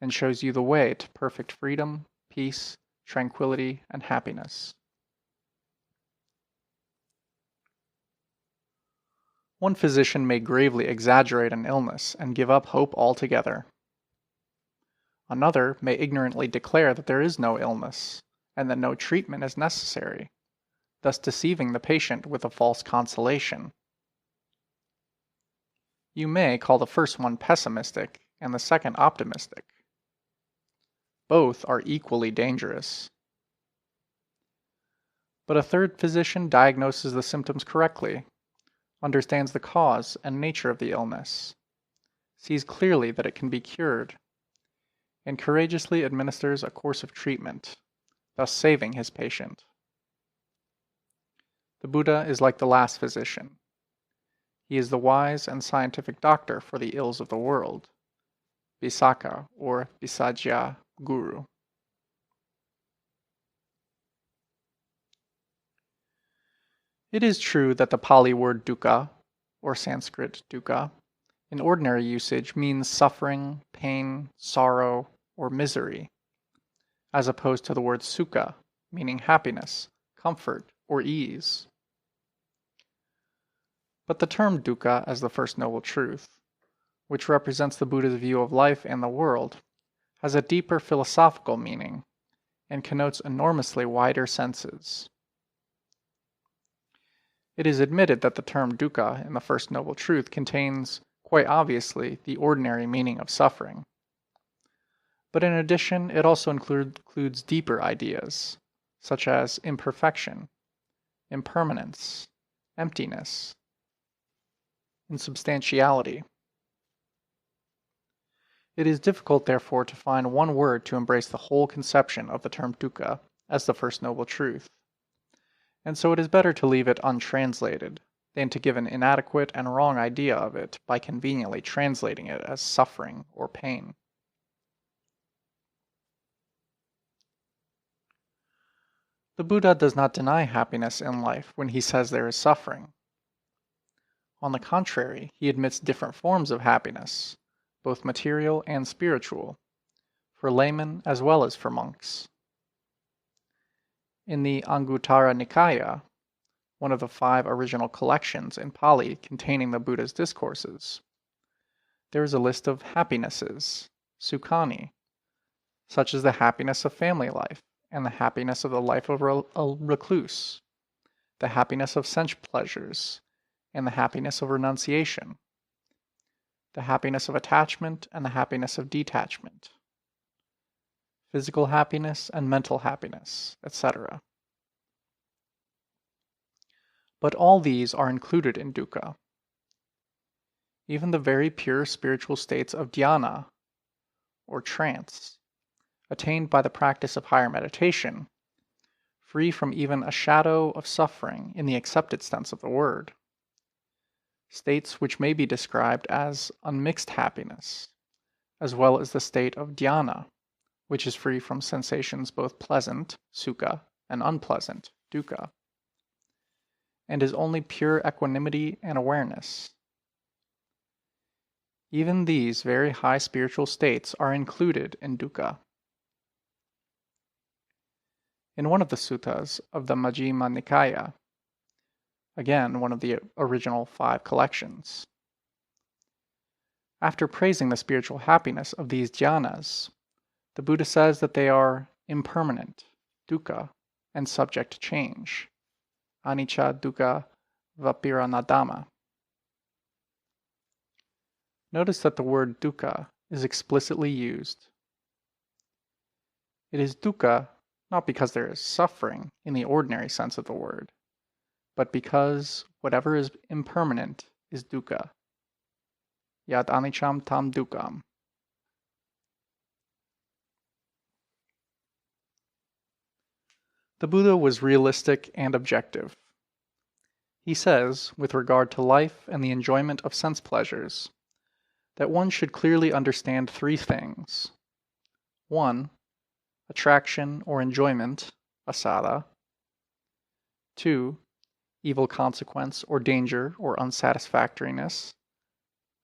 and shows you the way to perfect freedom, peace, tranquility, and happiness. One physician may gravely exaggerate an illness and give up hope altogether. Another may ignorantly declare that there is no illness, and that no treatment is necessary, thus deceiving the patient with a false consolation. You may call the first one pessimistic and the second optimistic. Both are equally dangerous. But a third physician diagnoses the symptoms correctly, understands the cause and nature of the illness, sees clearly that it can be cured, and courageously administers a course of treatment, thus saving his patient. The Buddha is like the last physician. He is the wise and scientific doctor for the ills of the world, Visakha or Visajya Guru. It is true that the Pali word dukkha, or Sanskrit dukkha, in ordinary usage means suffering, pain, sorrow, or misery, as opposed to the word sukha, meaning happiness, comfort, or ease. But the term dukkha as the First Noble Truth, which represents the Buddha's view of life and the world, has a deeper philosophical meaning and connotes enormously wider senses. It is admitted that the term dukkha in the First Noble Truth contains, quite obviously, the ordinary meaning of suffering. But in addition, it also includes deeper ideas, such as imperfection, impermanence, emptiness, insubstantiality. It is difficult, therefore, to find one word to embrace the whole conception of the term dukkha as the First Noble Truth, and so it is better to leave it untranslated than to give an inadequate and wrong idea of it by conveniently translating it as suffering or pain. The Buddha does not deny happiness in life when he says there is suffering. On the contrary, he admits different forms of happiness, both material and spiritual, for laymen as well as for monks. In the Anguttara Nikaya, one of the 5 original collections in Pali containing the Buddha's discourses, there is a list of happinesses, sukhani, such as the happiness of family life and the happiness of the life of a recluse, the happiness of sense pleasures, and the happiness of renunciation, the happiness of attachment and the happiness of detachment, physical happiness and mental happiness, etc. But all these are included in dukkha. Even the very pure spiritual states of dhyana, or trance, attained by the practice of higher meditation, free from even a shadow of suffering in the accepted sense of the word, states which may be described as unmixed happiness, as well as the state of dhyana, which is free from sensations both pleasant, sukha, and unpleasant, dukkha, and is only pure equanimity and awareness. Even these very high spiritual states are included in dukkha. In one of the suttas of the Majjhima Nikaya, again one of the original 5 collections, After praising the spiritual happiness of these jhanas, the Buddha says that they are impermanent, dukkha, and subject to change, anicca, dukkha, viparinadama. Notice that the word dukkha is explicitly used. It is dukkha not because there is suffering in the ordinary sense of the word, but because whatever is impermanent is dukkha. Yad anicam tam dukkham. The Buddha was realistic and objective. He says, with regard to life and the enjoyment of sense pleasures, that one should clearly understand three things. 1. Attraction or enjoyment, asada. 2. Evil consequence or danger or unsatisfactoriness,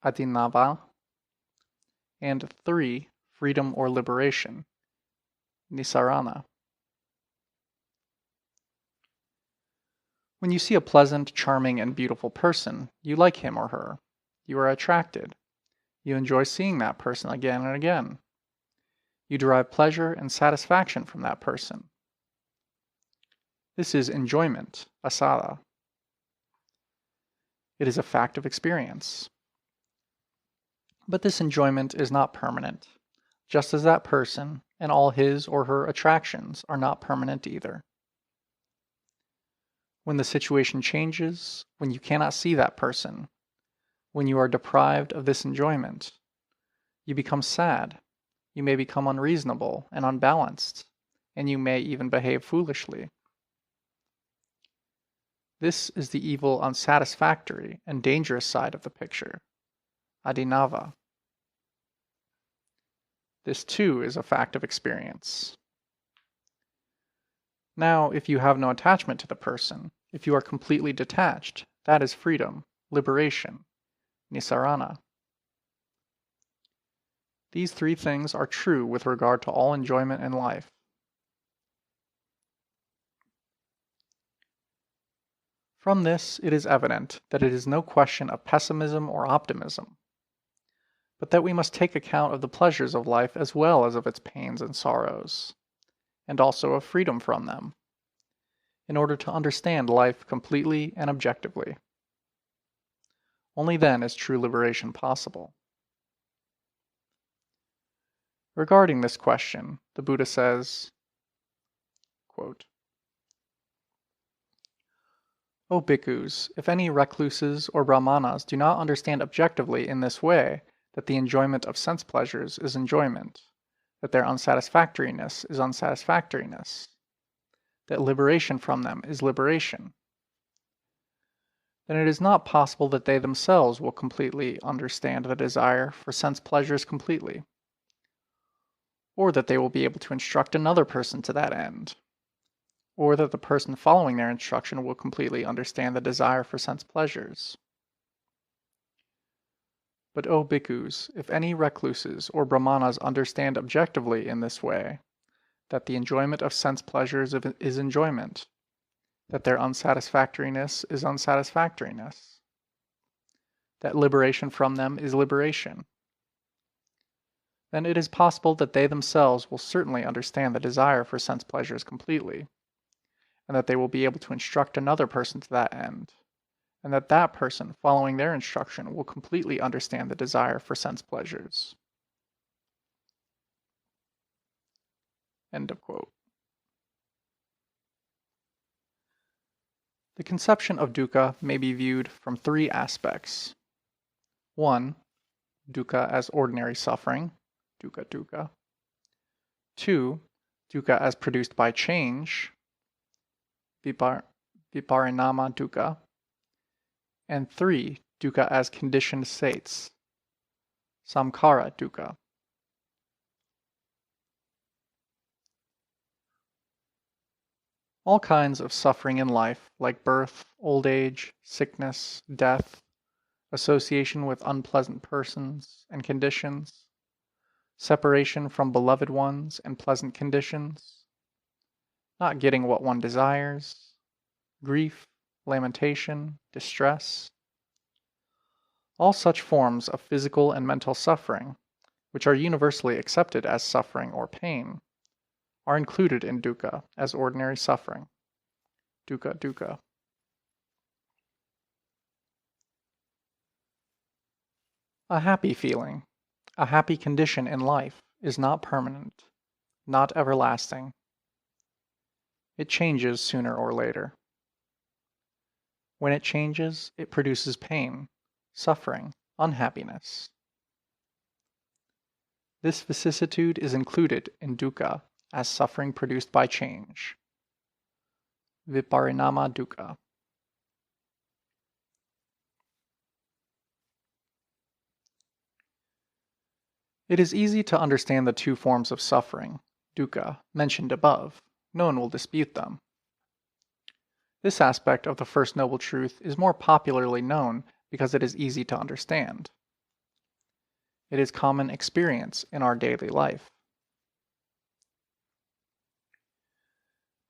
adinava. And 3. Freedom or liberation, nisarana. When you see a pleasant, charming, and beautiful person, you like him or her. You are attracted. You enjoy seeing that person again and again. You derive pleasure and satisfaction from that person. This is enjoyment, asada. It is a fact of experience. But this enjoyment is not permanent, just as that person and all his or her attractions are not permanent either. When the situation changes, when you cannot see that person, when you are deprived of this enjoyment, you become sad, you may become unreasonable and unbalanced, and you may even behave foolishly. This is the evil, unsatisfactory, and dangerous side of the picture, adinava. This too is a fact of experience. Now, if you have no attachment to the person, if you are completely detached, that is freedom, liberation, nisarana. These three things are true with regard to all enjoyment in life. From this, it is evident that it is no question of pessimism or optimism, but that we must take account of the pleasures of life as well as of its pains and sorrows, and also of freedom from them, in order to understand life completely and objectively. Only then is true liberation possible. Regarding this question, the Buddha says, quote, O bhikkhus, if any recluses or brahmanas do not understand objectively in this way that the enjoyment of sense pleasures is enjoyment, that their unsatisfactoriness is unsatisfactoriness, that liberation from them is liberation, then it is not possible that they themselves will completely understand the desire for sense pleasures completely, or that they will be able to instruct another person to that end, or that the person following their instruction will completely understand the desire for sense pleasures. But O bhikkhus, if any recluses or brahmanas understand objectively in this way, that the enjoyment of sense pleasures is enjoyment, that their unsatisfactoriness is unsatisfactoriness, that liberation from them is liberation, then it is possible that they themselves will certainly understand the desire for sense pleasures completely, and that they will be able to instruct another person to that end, and that that person, following their instruction, will completely understand the desire for sense pleasures. End of quote. The conception of dukkha may be viewed from three aspects. 1. Dukkha as ordinary suffering, dukkha dukkha. 2. Dukkha as produced by change, viparinama dukkha. And 3. Dukkha as conditioned states, samkhara dukkha. All kinds of suffering in life, like birth, old age, sickness, death, association with unpleasant persons and conditions, separation from beloved ones and pleasant conditions, not getting what one desires, grief, lamentation, distress. All such forms of physical and mental suffering, which are universally accepted as suffering or pain, are included in dukkha as ordinary suffering. Dukkha, dukkha. A happy feeling, a happy condition in life, is not permanent, not everlasting. It changes sooner or later. When it changes, it produces pain, suffering, unhappiness. This vicissitude is included in dukkha as suffering produced by change. Viparinama dukkha. It is easy to understand the two forms of suffering, dukkha, mentioned above. No one will dispute them. This aspect of the First Noble Truth is more popularly known because it is easy to understand. It is common experience in our daily life.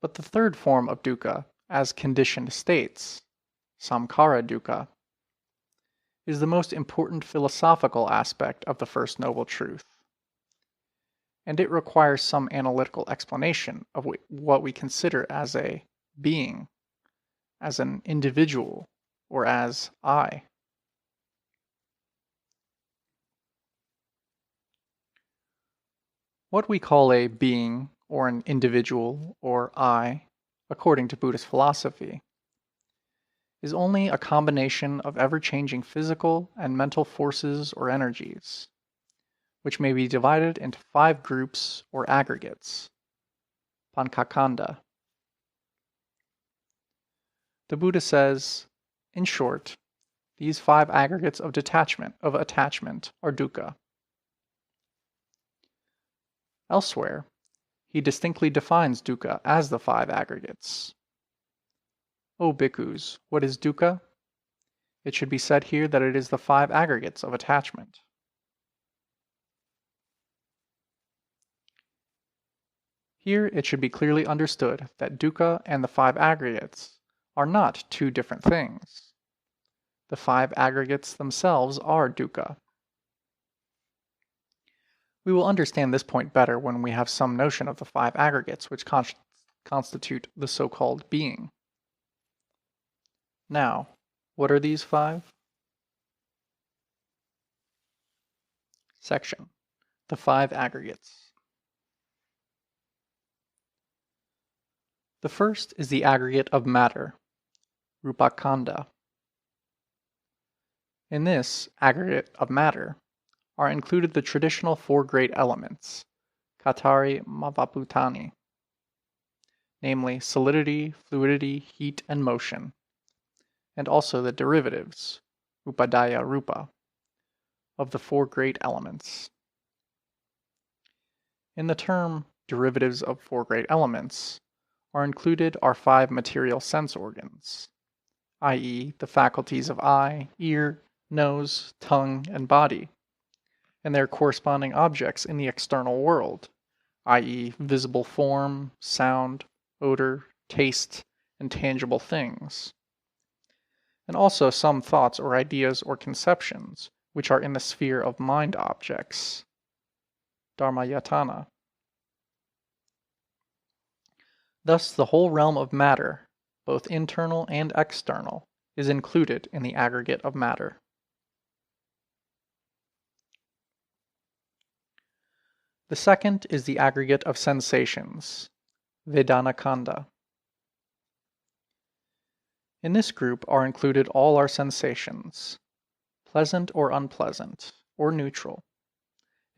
But the third form of dukkha, as conditioned states, samkhara dukkha, is the most important philosophical aspect of the First Noble Truth, and it requires some analytical explanation of what we consider as a being, as an individual, or as I. What we call a being, or an individual, or I, according to Buddhist philosophy, is only a combination of ever-changing physical and mental forces or energies, which may be divided into 5 groups or aggregates, pancakanda. The Buddha says, in short, these 5 aggregates of attachment are dukkha. Elsewhere, he distinctly defines dukkha as the 5 aggregates. O bhikkhus, what is dukkha? It should be said here that it is the 5 aggregates of attachment. Here it should be clearly understood that dukkha and the 5 aggregates are not 2 different things. The 5 aggregates themselves are dukkha. We will understand this point better when we have some notion of the 5 aggregates which constitute the so-called being. Now, what are these 5? Section: the 5 aggregates. The first is the aggregate of matter, rupakanda. In this aggregate of matter are included the traditional 4 great elements, Katari Mavaputani, namely solidity, fluidity, heat, and motion, and also the derivatives, upadaya rupa, of the 4 great elements. In the term derivatives of 4 great elements are included our 5 material sense organs, i.e. the faculties of eye, ear, nose, tongue, and body, and their corresponding objects in the external world, i.e. visible form, sound, odor, taste, and tangible things, and also some thoughts or ideas or conceptions which are in the sphere of mind objects, dharmayatana. Thus the whole realm of matter, both internal and external, is included in the aggregate of matter. The second is the aggregate of sensations, Vedanakanda. In this group are included all our sensations, pleasant or unpleasant, or neutral,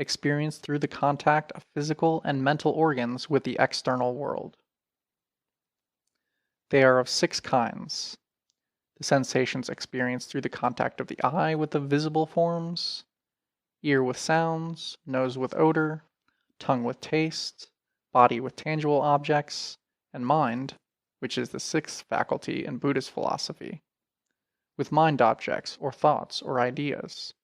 experienced through the contact of physical and mental organs with the external world. They are of 6 kinds. The sensations experienced through the contact of the eye with the visible forms, ear with sounds, nose with odor, tongue with taste, body with tangible objects, and mind, which is the 6th faculty in Buddhist philosophy, with mind objects or thoughts or ideas.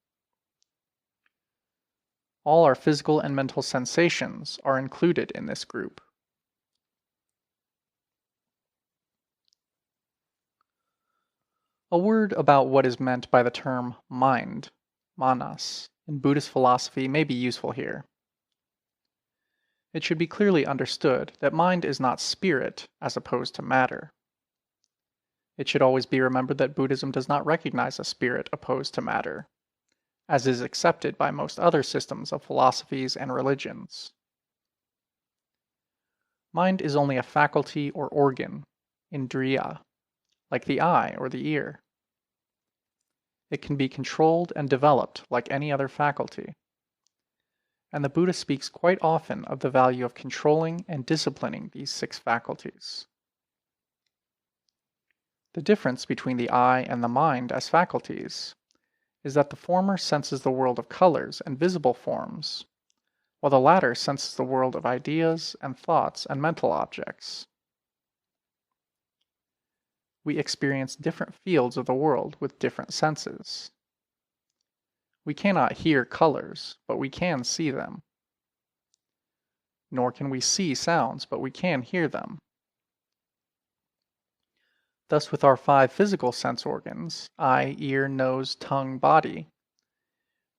All our physical and mental sensations are included in this group. A word about what is meant by the term mind, manas, in Buddhist philosophy may be useful here. It should be clearly understood that mind is not spirit as opposed to matter. It should always be remembered that Buddhism does not recognize a spirit opposed to matter, as is accepted by most other systems of philosophies and religions. Mind is only a faculty or organ, indriya, like the eye or the ear. It can be controlled and developed like any other faculty. And the Buddha speaks quite often of the value of controlling and disciplining these 6 faculties. The difference between the eye and the mind as faculties is that the former senses the world of colors and visible forms, while the latter senses the world of ideas and thoughts and mental objects. We experience different fields of the world with different senses. We cannot hear colors, but we can see them. Nor can we see sounds, but we can hear them. Thus, with our 5 physical sense organs, eye, ear, nose, tongue, body,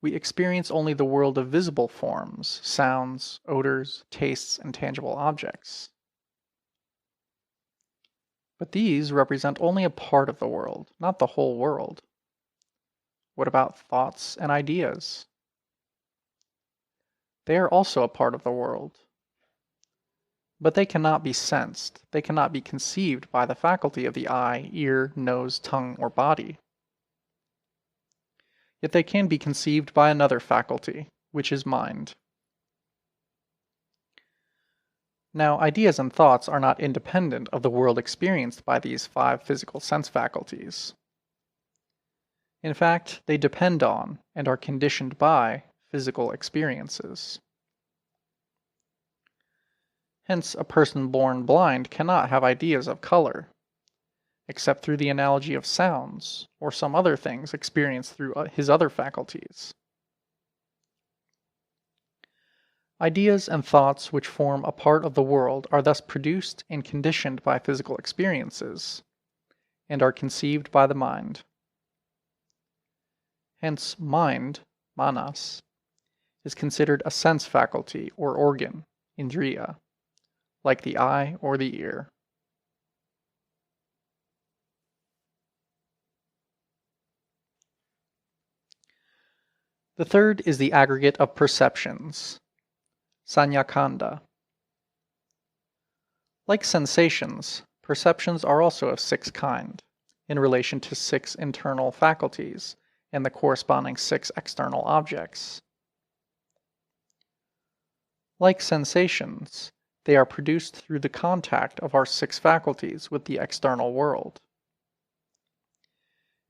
we experience only the world of visible forms, sounds, odors, tastes, and tangible objects. But these represent only a part of the world, not the whole world. What about thoughts and ideas? They are also a part of the world. But they cannot be sensed, they cannot be conceived by the faculty of the eye, ear, nose, tongue, or body. Yet they can be conceived by another faculty, which is mind. Now, ideas and thoughts are not independent of the world experienced by these 5 physical sense faculties. In fact, they depend on and are conditioned by physical experiences. Hence, a person born blind cannot have ideas of color, except through the analogy of sounds or some other things experienced through his other faculties. Ideas and thoughts which form a part of the world are thus produced and conditioned by physical experiences, and are conceived by the mind. Hence, mind, manas, is considered a sense faculty or organ, indriya, like the eye or the ear. The third is the aggregate of perceptions, sanyakanda. Like sensations, perceptions are also of 6 kinds, in relation to 6 internal faculties and the corresponding 6 external objects. Like sensations, they are produced through the contact of our 6 faculties with the external world.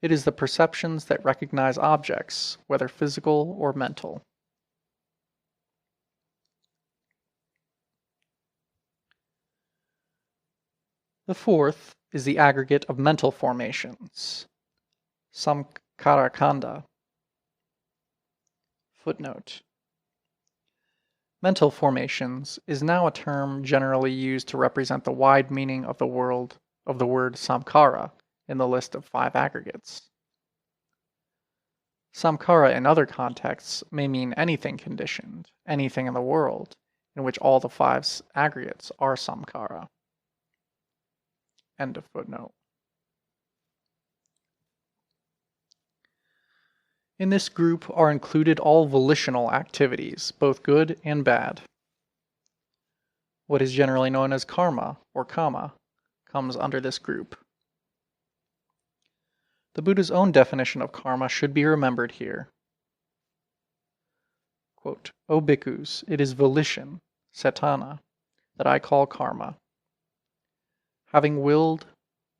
It is the perceptions that recognize objects, whether physical or mental. The fourth is the aggregate of mental formations, samkarakanda. Footnote. Mental formations is now a term generally used to represent the wide meaning of the word samkara in the list of 5 aggregates. Samkara in other contexts may mean anything conditioned, anything in the world, in which all the 5 aggregates are samkara. End of footnote. In this group are included all volitional activities, both good and bad. What is generally known as karma, or kama, comes under this group. The Buddha's own definition of karma should be remembered here. Quote, "O bhikkhus, it is volition, cetana, that I call karma. Having willed,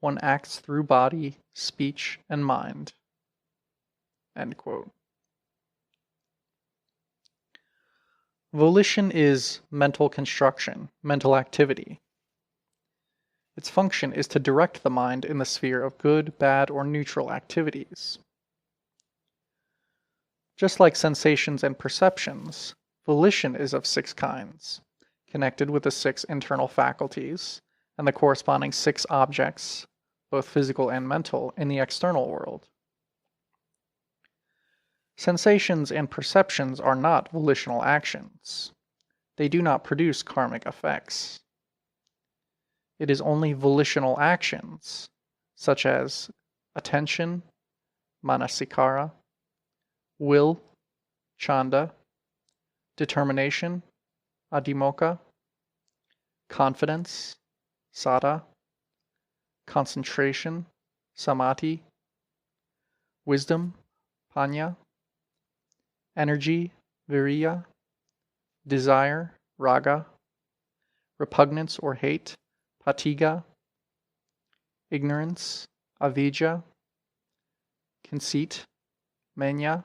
one acts through body, speech, and mind." End quote. Volition is mental construction, mental activity. Its function is to direct the mind in the sphere of good, bad, or neutral activities. Just like sensations and perceptions, volition is of 6 kinds, connected with the 6 internal faculties and the corresponding 6 objects, both physical and mental, in the external world. Sensations and perceptions are not volitional actions. They do not produce karmic effects. It is only volitional actions, such as attention, manasikara, will, chanda, determination, adhimokkha, confidence, saddha, concentration, samadhi, wisdom, panya, energy, viriya, desire, raga, repugnance or hate, patiga, ignorance, avijja, conceit, manya,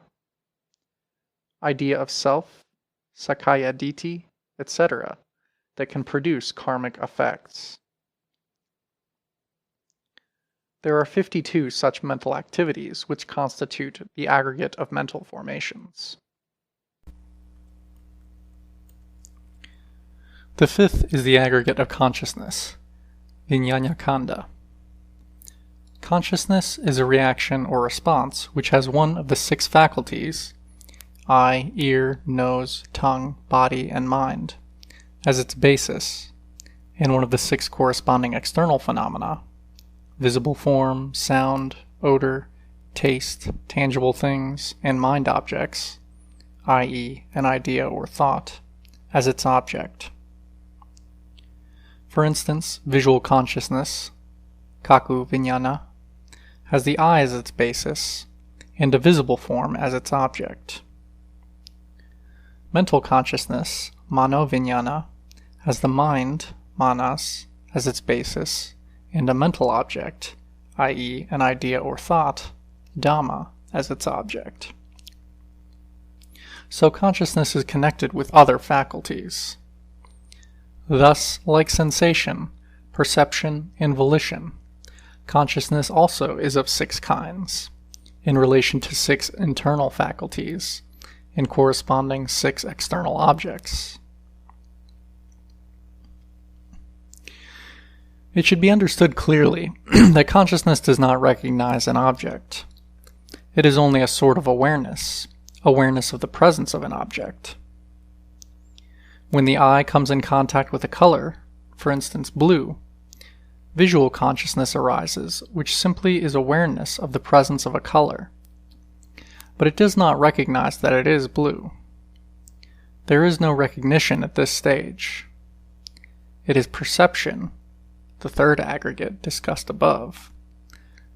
idea of self, sakkaya ditthi, etc., that can produce karmic effects. There are 52 such mental activities which constitute the aggregate of mental formations. The fifth is the aggregate of consciousness, vijnana khandha. Consciousness is a reaction or response which has one of the 6 faculties, eye, ear, nose, tongue, body, and mind, as its basis, and one of the 6 corresponding external phenomena, visible form, sound, odor, taste, tangible things, and mind objects, i.e., an idea or thought, as its object. For instance, visual consciousness, cakkhu vijnana, has the eye as its basis, and a visible form as its object. Mental consciousness, mano vijnana, has the mind, manas, as its basis, and a mental object, i.e., an idea or thought, dhamma, as its object. So consciousness is connected with other faculties. Thus, like sensation, perception, and volition, consciousness also is of 6 kinds, in relation to 6 internal faculties, and corresponding 6 external objects. It should be understood clearly that consciousness does not recognize an object. It is only a sort of awareness of the presence of an object. When the eye comes in contact with a color, for instance blue, visual consciousness arises, which simply is awareness of the presence of a color. But it does not recognize that it is blue. There is no recognition at this stage. It is perception, the third aggregate discussed above,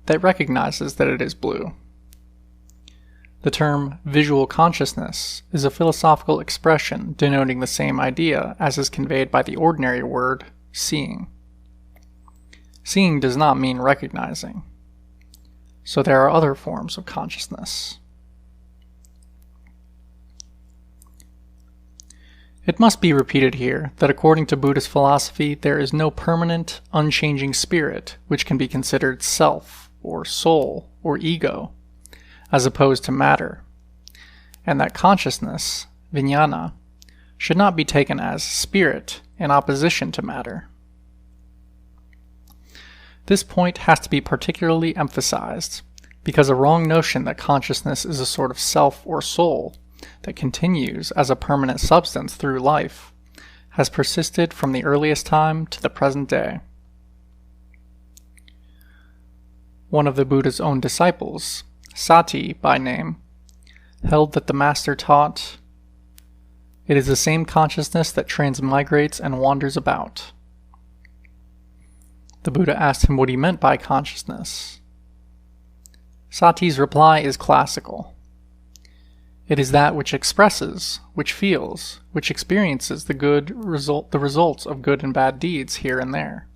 that recognizes that it is blue. The term visual consciousness is a philosophical expression denoting the same idea as is conveyed by the ordinary word seeing. Seeing does not mean recognizing. So there are other forms of consciousness. It must be repeated here that according to Buddhist philosophy, there is no permanent, unchanging spirit which can be considered self, or soul, or ego, as opposed to matter, and that consciousness, vijnana, should not be taken as spirit in opposition to matter. This point has to be particularly emphasized, because a wrong notion that consciousness is a sort of self or soul that continues as a permanent substance through life has persisted from the earliest time to the present day. One of the Buddha's own disciples, Sati by name, held that the master taught, "It is the same consciousness that transmigrates and wanders about." The Buddha asked him what he meant by consciousness. Sati's reply is classical. It is that which expresses, which feels, which experiences the results of good and bad deeds here and there.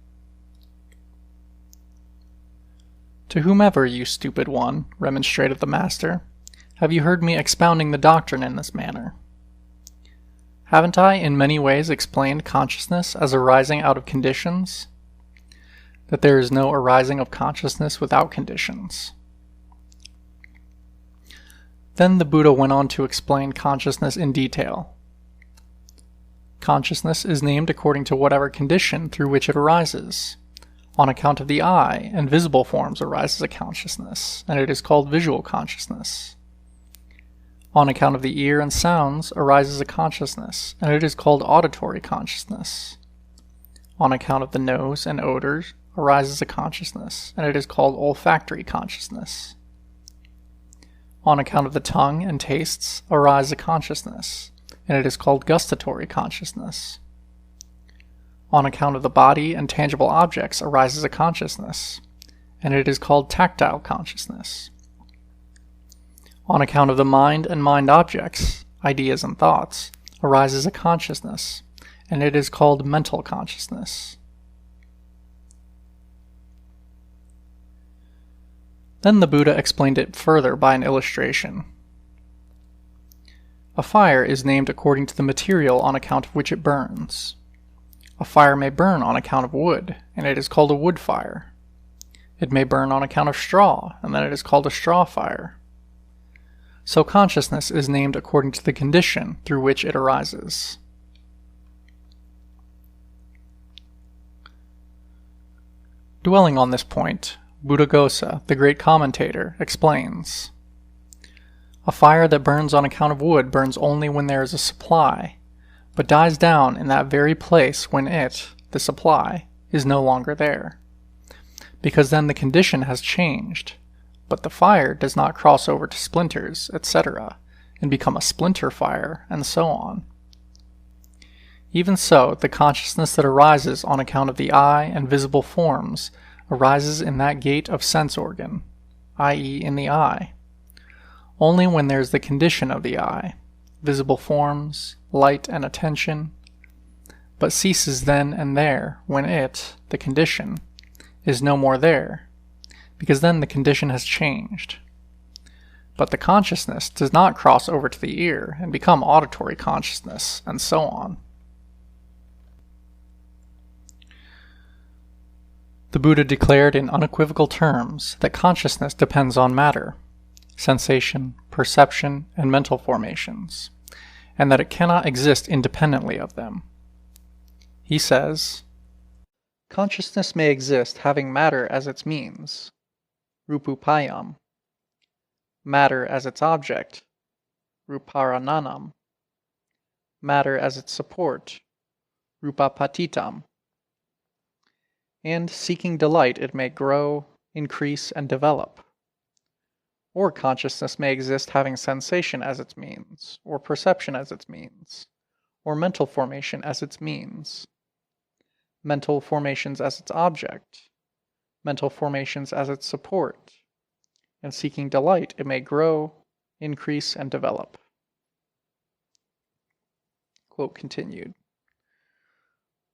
"To whomever, you stupid one," remonstrated the master, "have you heard me expounding the doctrine in this manner? Haven't I in many ways explained consciousness as arising out of conditions? That there is no arising of consciousness without conditions." Then the Buddha went on to explain consciousness in detail. Consciousness is named according to whatever condition through which it arises, On account of the eye and visible forms arises a consciousness, and it is called visual consciousness. On account of the ear and sounds arises a consciousness, and it is called auditory consciousness. On account of the nose and odors arises a consciousness, and it is called olfactory consciousness. On account of the tongue and tastes arises a consciousness, and it is called gustatory consciousness. On account of the body and tangible objects arises a consciousness, and it is called tactile consciousness. On account of the mind and mind objects, ideas and thoughts, arises a consciousness, and it is called mental consciousness. Then the Buddha explained it further by an illustration. A fire is named according to the material on account of which it burns. A fire may burn on account of wood, and it is called a wood fire. It may burn on account of straw, and then it is called a straw fire. So consciousness is named according to the condition through which it arises. Dwelling on this point, Buddhaghosa, the great commentator, explains, "A fire that burns on account of wood burns only when there is a supply, but dies down in that very place when it, the supply, is no longer there. Because then the condition has changed, but the fire does not cross over to splinters, etc., and become a splinter fire, and so on. Even so, the consciousness that arises on account of the eye and visible forms arises in that gate of sense organ, i.e. in the eye, only when there is the condition of the eye, visible forms, light and attention, but ceases then and there when it, the condition, is no more there, because then the condition has changed. But the consciousness does not cross over to the ear and become auditory consciousness, and so on." The Buddha declared in unequivocal terms that consciousness depends on matter, sensation, perception, and mental formations, and that it cannot exist independently of them. He says, "Consciousness may exist having matter as its means, rupupayam, matter as its object, ruparananam, matter as its support, rupapatitam, and seeking delight it may grow, increase, and develop. Or consciousness may exist having sensation as its means, or perception as its means, or mental formation as its means, mental formations as its object, mental formations as its support, and seeking delight it may grow, increase, and develop." Quote continued.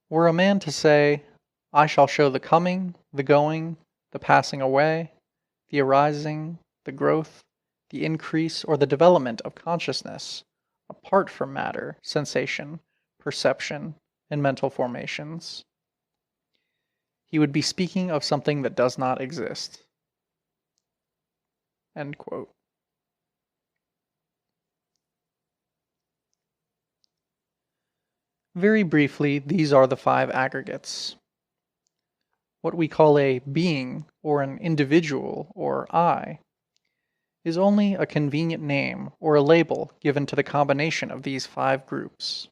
"Were a man to say, 'I shall show the coming, the going, the passing away, the arising, the growth, the increase, or the development of consciousness, apart from matter, sensation, perception, and mental formations,' he would be speaking of something that does not exist." End quote. Very briefly, these are the 5 aggregates. What we call a being, or an individual, or I, is only a convenient name or a label given to the combination of these 5 groups.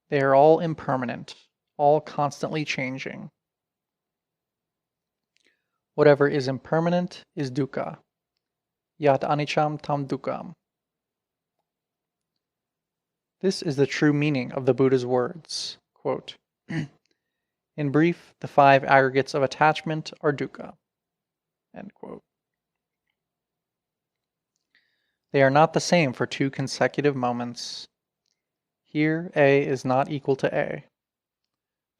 They are all impermanent, all constantly changing. Whatever is impermanent is dukkha. Yat anicam tam dukkham. This is the true meaning of the Buddha's words. Quote, "In brief, the 5 aggregates of attachment are dukkha." End quote. They are not the same for 2 consecutive moments. Here, A is not equal to A.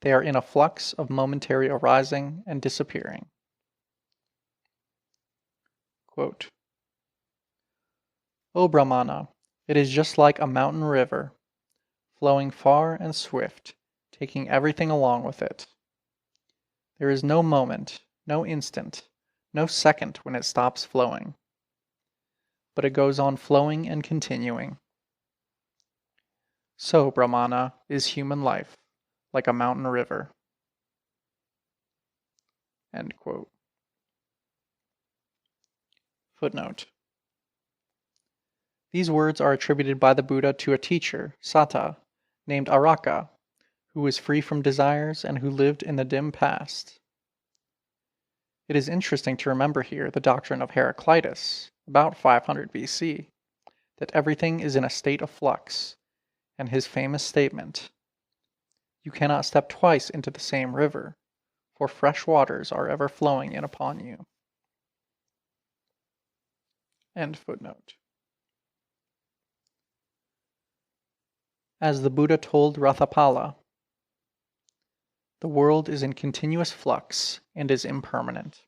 They are in a flux of momentary arising and disappearing. Quote, "O Brahmana, it is just like a mountain river, flowing far and swift, taking everything along with it. There is no moment, no instant, no second when it stops flowing, but it goes on flowing and continuing. So, Brahmana, is human life, like a mountain river." End quote. Footnote. These words are attributed by the Buddha to a teacher, Satta, named Araka, who was free from desires and who lived in the dim past. It is interesting to remember here the doctrine of Heraclitus, about 500 BC, that everything is in a state of flux, and his famous statement, "You cannot step twice into the same river, for fresh waters are ever flowing in upon you." End footnote. As the Buddha told Rathapala, the world is in continuous flux and is impermanent.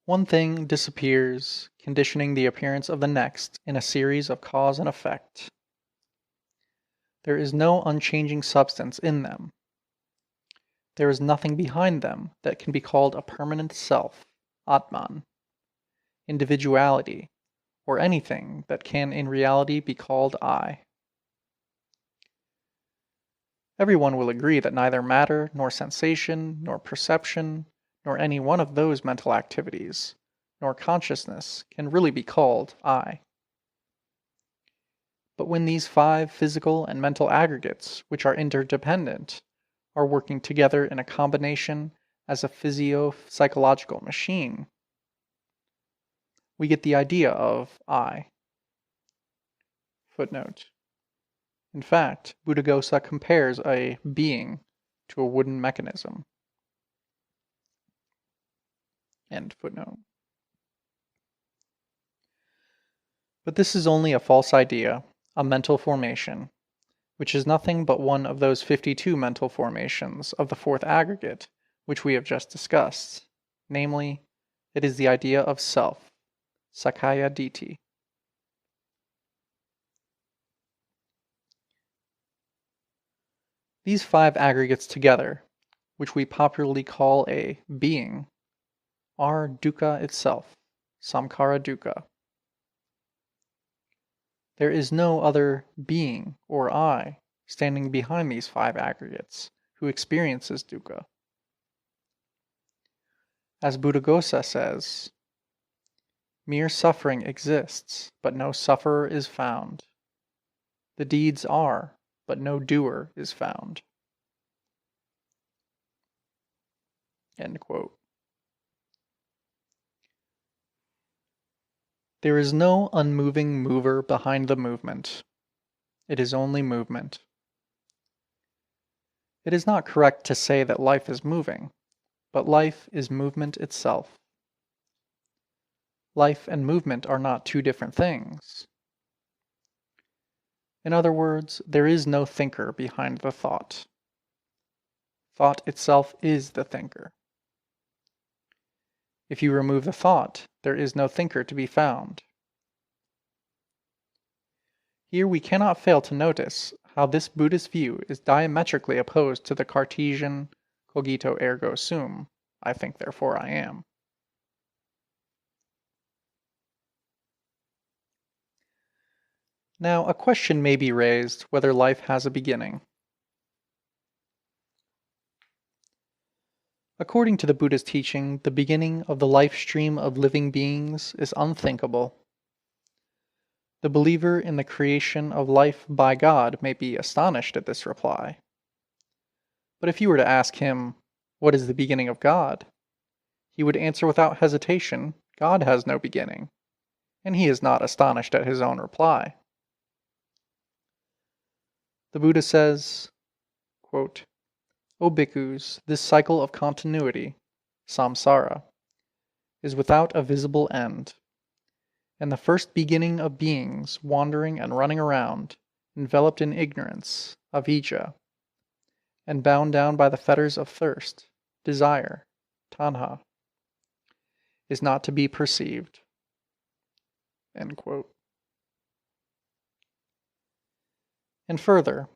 One thing disappears, conditioning the appearance of the next in a series of cause and effect. There is no unchanging substance in them. There is nothing behind them that can be called a permanent self, Atman, individuality, or anything that can in reality be called I. Everyone will agree that neither matter, nor sensation, nor perception, nor any one of those mental activities, nor consciousness can really be called I. But when these 5 physical and mental aggregates, which are interdependent, are working together in a combination as a physio-psychological machine, we get the idea of I. Footnote. In fact, Buddhaghosa compares a being to a wooden mechanism. End footnote. But this is only a false idea, a mental formation, which is nothing but one of those 52 mental formations of the 4th aggregate which we have just discussed, namely, it is the idea of self, Sakkaya Ditthi. These 5 aggregates together, which we popularly call a being, are dukkha itself, samkhara dukkha. There is no other being or I standing behind these 5 aggregates who experiences dukkha. As Buddhaghosa says, mere suffering exists, but no sufferer is found. The deeds are, but no doer is found. End quote. There is no unmoving mover behind the movement. It is only movement. It is not correct to say that life is moving, but life is movement itself. Life and movement are not 2 different things. In other words, there is no thinker behind the thought. Thought itself is the thinker. If you remove the thought, there is no thinker to be found. Here we cannot fail to notice how this Buddhist view is diametrically opposed to the Cartesian cogito ergo sum, I think therefore I am. Now, a question may be raised whether life has a beginning. According to the Buddha's teaching, the beginning of the life stream of living beings is unthinkable. The believer in the creation of life by God may be astonished at this reply. But if you were to ask him, "What is the beginning of God?" he would answer without hesitation, "God has no beginning," and he is not astonished at his own reply. The Buddha says, quote, "O bhikkhus, this cycle of continuity, samsara, is without a visible end, and the first beginning of beings wandering and running around, enveloped in ignorance, avijja, and bound down by the fetters of thirst, desire, tanha, is not to be perceived." End quote. And further,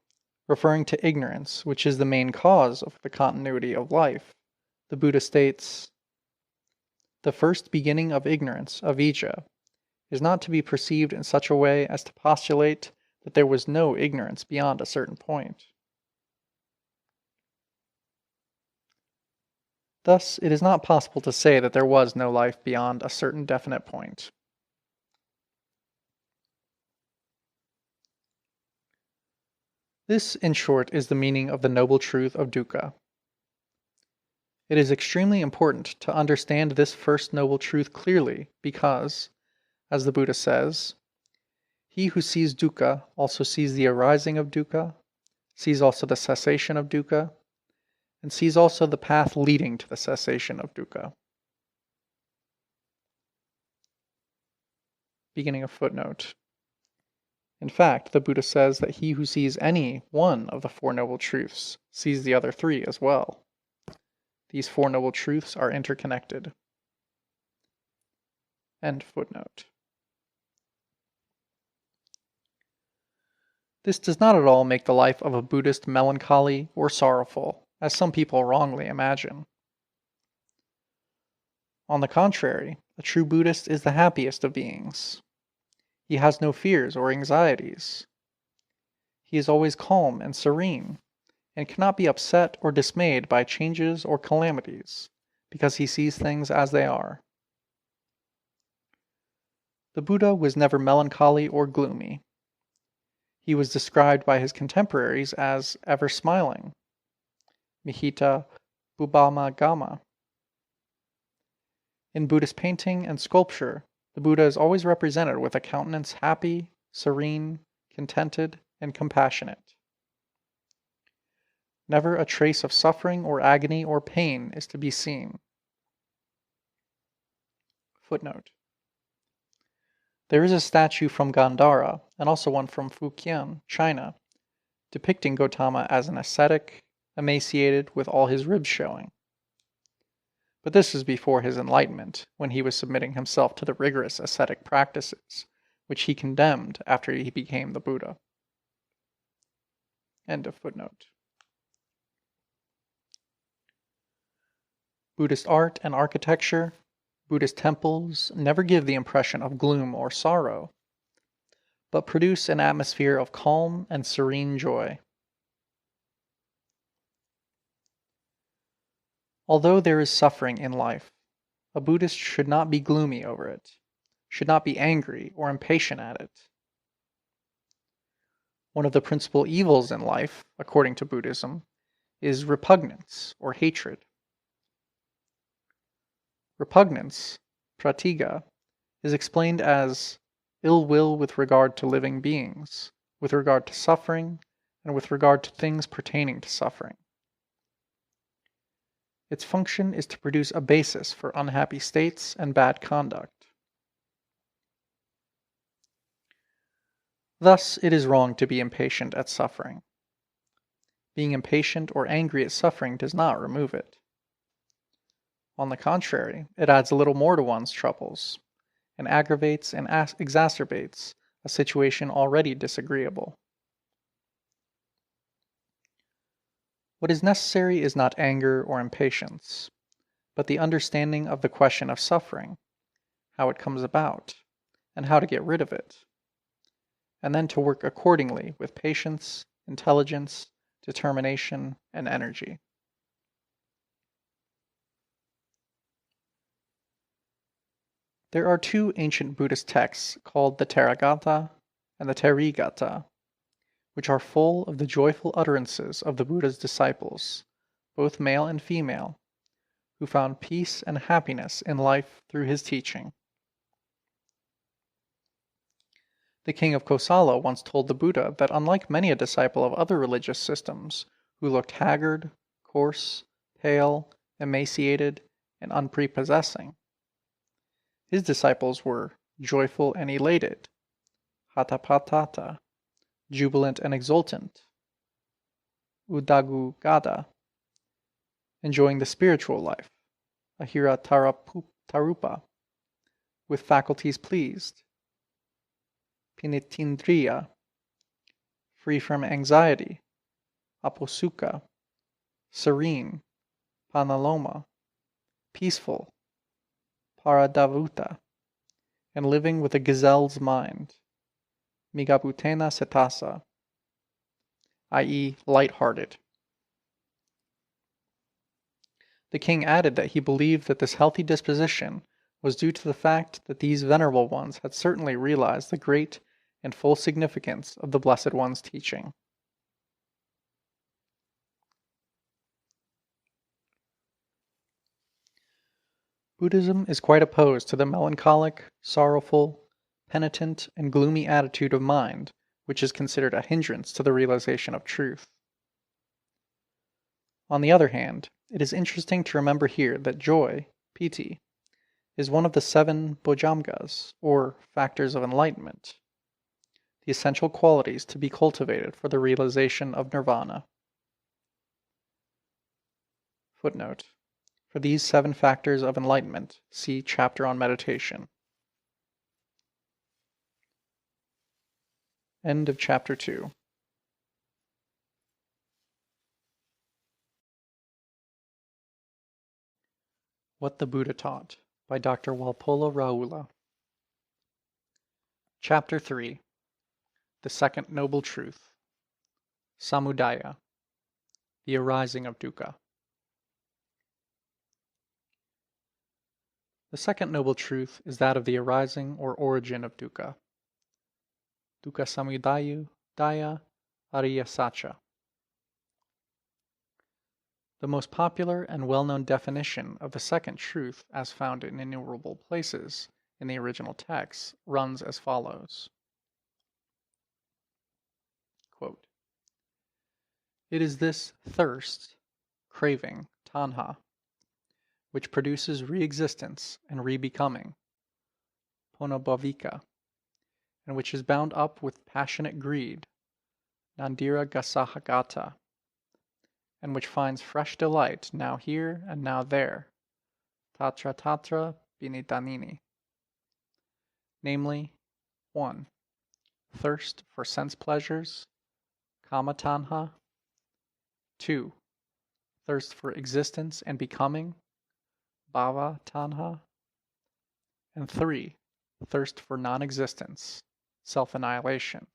referring to ignorance, which is the main cause of the continuity of life, the Buddha states, "The first beginning of ignorance, avijja, is not to be perceived in such a way as to postulate that there was no ignorance beyond a certain point. Thus, it is not possible to say that there was no life beyond a certain definite point. This, in short, is the meaning of the noble truth of dukkha. It is extremely important to understand this first noble truth clearly because, as the Buddha says, he who sees dukkha also sees the arising of dukkha, sees also the cessation of dukkha, and sees also the path leading to the cessation of dukkha. Beginning of footnote. In fact, the Buddha says that he who sees any one of the Four Noble Truths sees the other three as well. These Four Noble Truths are interconnected. End footnote. This does not at all make the life of a Buddhist melancholy or sorrowful, as some people wrongly imagine. On the contrary, a true Buddhist is the happiest of beings. He has no fears or anxieties. He is always calm and serene, and cannot be upset or dismayed by changes or calamities, because he sees things as they are. The Buddha was never melancholy or gloomy. He was described by his contemporaries as ever smiling, Mihita Bubama. In Buddhist painting and sculpture, the Buddha is always represented with a countenance happy, serene, contented, and compassionate. Never a trace of suffering or agony or pain is to be seen. Footnote. There is a statue from Gandhara, and also one from Fujian, China, depicting Gautama as an ascetic, emaciated, with all his ribs showing. But this is before his enlightenment, when he was submitting himself to the rigorous ascetic practices, which he condemned after he became the Buddha. End of footnote. Buddhist art and architecture, Buddhist temples never give the impression of gloom or sorrow, but produce an atmosphere of calm and serene joy. Although there is suffering in life, a Buddhist should not be gloomy over it, should not be angry or impatient at it. One of the principal evils in life, according to Buddhism, is repugnance or hatred. Repugnance, pratiga, is explained as ill will with regard to living beings, with regard to suffering, and with regard to things pertaining to suffering. Its function is to produce a basis for unhappy states and bad conduct. Thus, it is wrong to be impatient at suffering. Being impatient or angry at suffering does not remove it. On the contrary, it adds a little more to one's troubles, and aggravates and exacerbates a situation already disagreeable. What is necessary is not anger or impatience, but the understanding of the question of suffering, how it comes about, and how to get rid of it, and then to work accordingly with patience, intelligence, determination, and energy. There are two ancient Buddhist texts called the Therigatha and the Therigatha, which are full of the joyful utterances of the Buddha's disciples, both male and female, who found peace and happiness in life through his teaching. The king of Kosala once told the Buddha that unlike many a disciple of other religious systems, who looked haggard, coarse, pale, emaciated, and unprepossessing, his disciples were joyful and elated, hatapatata, jubilant and exultant, udagugada, enjoying the spiritual life, ahira tarupa, with faculties pleased, pinitindriya, free from anxiety, aposukha, serene, panaloma, peaceful, paradavuta, and living with a gazelle's mind, migabhutena setasa, i.e., light-hearted. The king added that he believed that this healthy disposition was due to the fact that these venerable ones had certainly realized the great and full significance of the Blessed One's teaching. Buddhism is quite opposed to the melancholic, sorrowful, penitent, and gloomy attitude of mind, which is considered a hindrance to the realization of truth. On the other hand, it is interesting to remember here that joy, piti, is one of the 7 bojjhangas, or factors of enlightenment, the essential qualities to be cultivated for the realization of nirvana. Footnote: for these 7 factors of enlightenment, see chapter on meditation. End of chapter 2. What the Buddha Taught by Dr. Walpola Rahula. Chapter 3. The Second Noble Truth. Samudaya. The Arising of Dukkha. The second noble truth is that of the arising or origin of dukkha. Dukkha samudayu daya ariya sacha. The most popular and well-known definition of the second truth, as found in innumerable places in the original text, runs as follows. Quote, it is this thirst, craving, tanha, which produces re-existence and re-becoming, ponobhavika, and which is bound up with passionate greed, nandira gasahagata, and which finds fresh delight now here and now there, tatra tatra binidanini. Namely, 1. Thirst for sense pleasures, kama tanha. 2. Thirst for existence and becoming, bhava tanha. And 3. Thirst for non-existence, self-annihilation,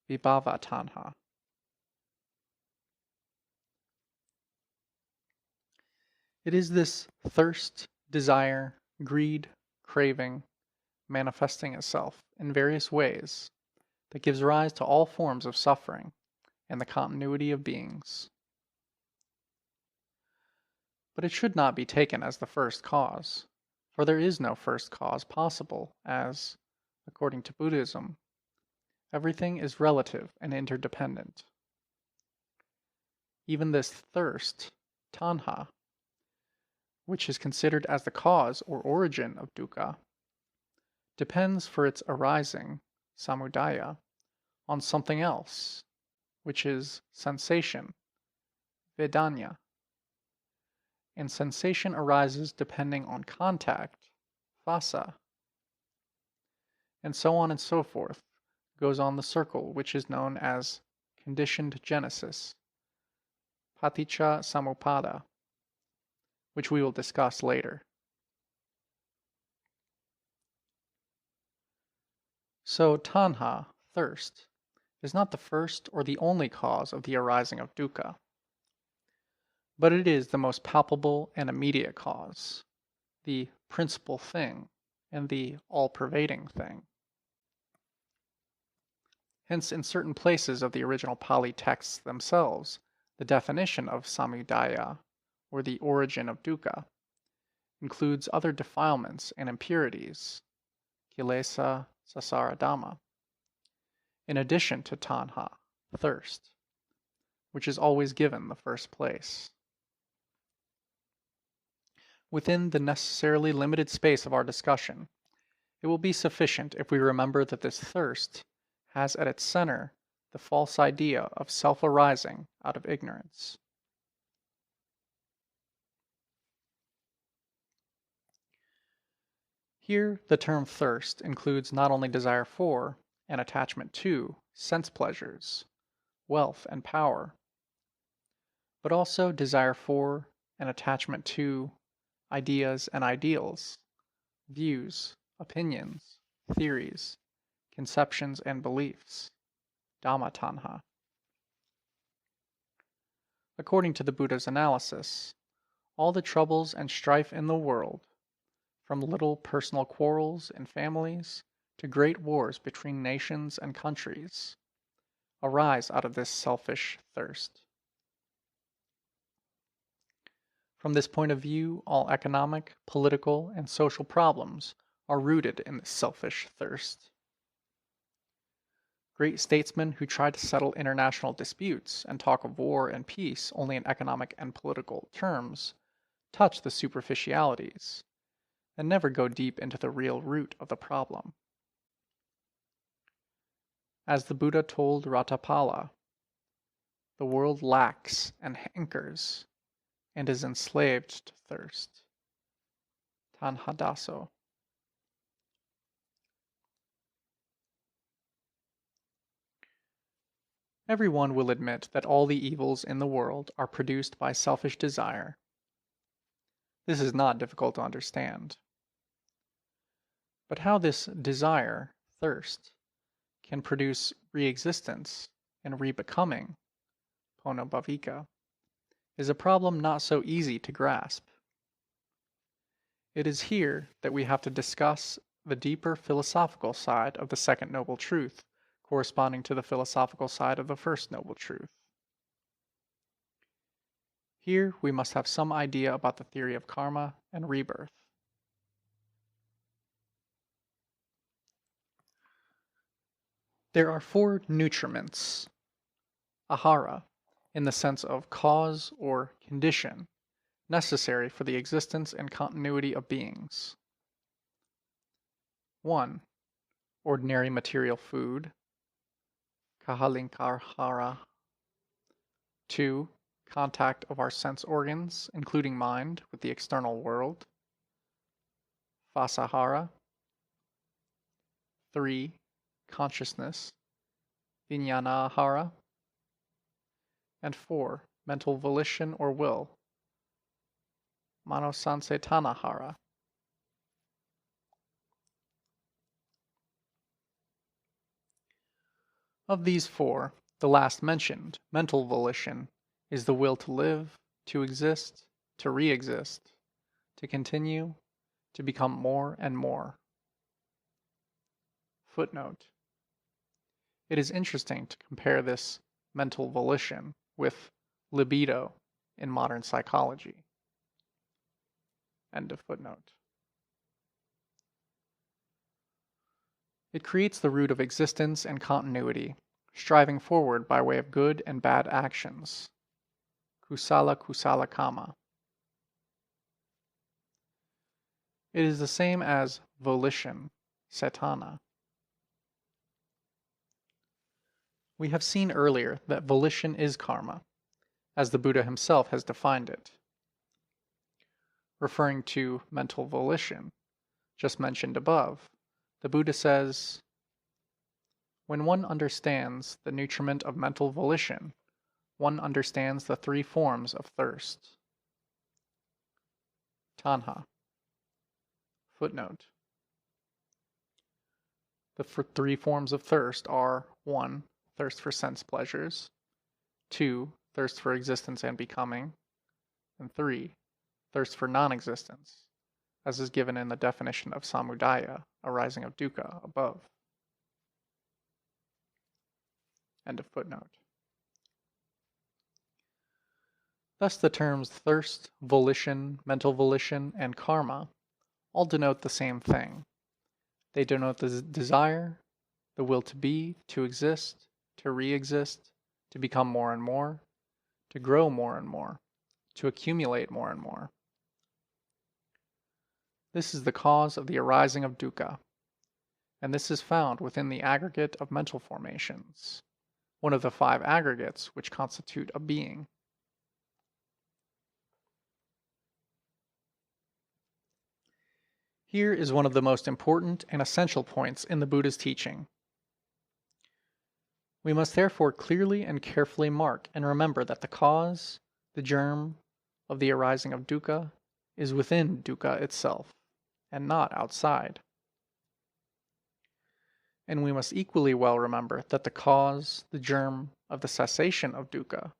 vibhava tanha. It is this thirst, desire, greed, craving, manifesting itself in various ways that gives rise to all forms of suffering and the continuity of beings. But it should not be taken as the first cause, for there is no first cause possible, as, according to Buddhism, everything is relative and interdependent. Even this thirst, tanha, which is considered as the cause or origin of dukkha, depends for its arising, samudaya, on something else, which is sensation, vedana. And sensation arises depending on contact, phassa. And so on and so forth goes on the circle which is known as conditioned genesis, paticca samuppada, which we will discuss later. So tanha, thirst, is not the first or the only cause of the arising of dukkha, but it is the most palpable and immediate cause, the principal thing, and the all-pervading thing. Hence, in certain places of the original Pali texts themselves, the definition of samudaya, or the origin of dukkha, includes other defilements and impurities, kilesa sasara dhamma, in addition to tanha, thirst, which is always given the first place. Within the necessarily limited space of our discussion, it will be sufficient if we remember that this thirst has at its center the false idea of self-arising out of ignorance. Here, the term thirst includes not only desire for and attachment to sense pleasures, wealth, and power, but also desire for and attachment to ideas and ideals, views, opinions, theories, conceptions, and beliefs, Dhamma tanha. According to the Buddha's analysis, all the troubles and strife in the world, from little personal quarrels in families to great wars between nations and countries, arise out of this selfish thirst. From this point of view, all economic, political, and social problems are rooted in this selfish thirst. Great statesmen who try to settle international disputes and talk of war and peace only in economic and political terms touch the superficialities and never go deep into the real root of the problem. As the Buddha told Ratapala, the world lacks and hankers and is enslaved to thirst. Tanhadaso. Everyone will admit that all the evils in the world are produced by selfish desire. This is not difficult to understand. But how this desire, thirst, can produce re-existence and re-becoming, Ponobhavika, is a problem not so easy to grasp. It is here that we have to discuss the deeper philosophical side of the second noble truth, corresponding to the philosophical side of the first noble truth. Here we must have some idea about the theory of karma and rebirth. There are four nutriments, ahara, in the sense of cause or condition, necessary for the existence and continuity of beings. 1. Ordinary material food, kahalinkarhara. 2. Contact of our sense organs, including mind, with the external world, vasahara. 3. Consciousness, vijnanahara. And 4. Mental volition or will, manosansetanahara. Of these four, the last mentioned, mental volition, is the will to live, to exist, to re-exist, to continue, to become more and more. Footnote. It is interesting to compare this mental volition with libido in modern psychology. End of footnote. It creates the root of existence and continuity, striving forward by way of good and bad actions. Kusala kusala kama. It is the same as volition, cetana. We have seen earlier that volition is karma, as the Buddha himself has defined it. Referring to mental volition, just mentioned above, the Buddha says, when one understands the nutriment of mental volition, one understands the three forms of thirst. Tanha. Footnote. The three forms of thirst are 1. Thirst for sense pleasures, 2. Thirst for existence and becoming, and 3. Thirst for non-existence, as is given in the definition of Samudaya, arising of Dukkha, above. End of footnote. Thus the terms thirst, volition, mental volition, and karma all denote the same thing. They denote the desire, the will to be, to exist, to re-exist, to become more and more, to grow more and more, to accumulate more and more. This is the cause of the arising of dukkha, and this is found within the aggregate of mental formations, one of the 5 aggregates which constitute a being. Here is one of the most important and essential points in the Buddha's teaching. We must therefore clearly and carefully mark and remember that the cause, the germ, of the arising of dukkha is within dukkha itself, and not outside. And we must equally well remember that the cause, the germ, of the cessation of dukkha,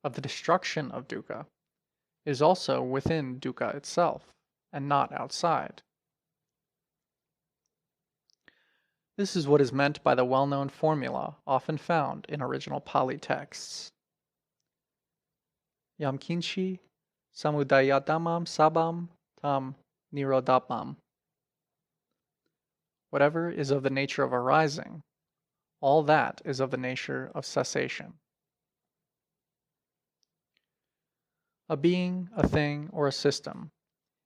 of the destruction of dukkha, is also within dukkha itself, and not outside. This is what is meant by the well-known formula often found in original Pali texts. Yam kinchi samudayadamam sabam tam nirodapam. Whatever is of the nature of arising, all that is of the nature of cessation. A being, a thing, or a system,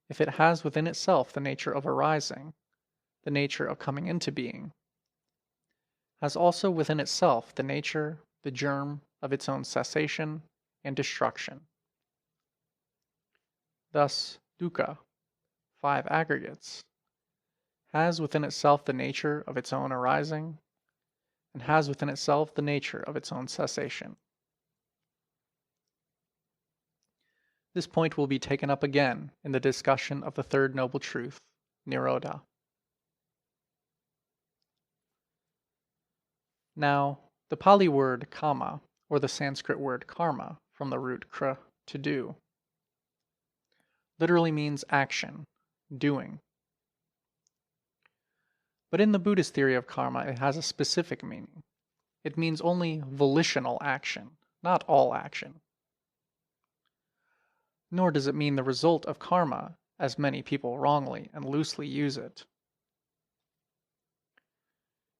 if it has within itself the nature of arising, the nature of coming into being, has also within itself the nature, the germ, of its own cessation and destruction. Thus, dukkha, 5 aggregates, has within itself the nature of its own arising, and has within itself the nature of its own cessation. This point will be taken up again in the discussion of the third noble truth, Nirodha. Now, the Pali word kama, or the Sanskrit word karma, from the root kra, to do, literally means action, doing. But in the Buddhist theory of karma, it has a specific meaning. It means only volitional action, not all action. Nor does it mean the result of karma, as many people wrongly and loosely use it.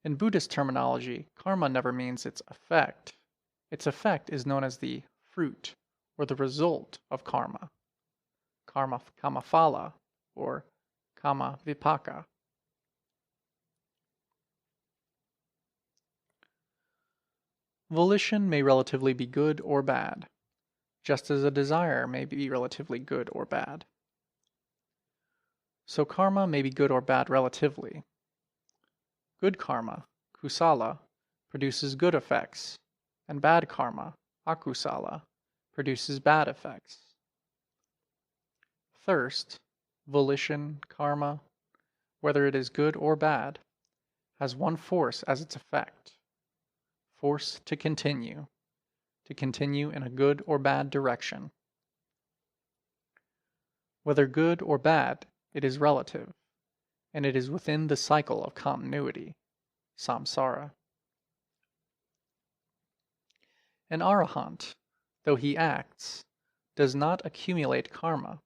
In Buddhist terminology, karma never means its effect. Its effect is known as the fruit, or the result of karma, kamaphala, or kama vipaka. Volition may relatively be good or bad, just as a desire may be relatively good or bad. So karma may be good or bad relatively. Good karma, kusala, produces good effects, and bad karma, akusala, produces bad effects. Thirst, volition, karma, whether it is good or bad, has one force as its effect: force to continue in a good or bad direction. Whether good or bad, it is relative, and it is within the cycle of continuity, samsara. An arahant, though he acts, does not accumulate karma,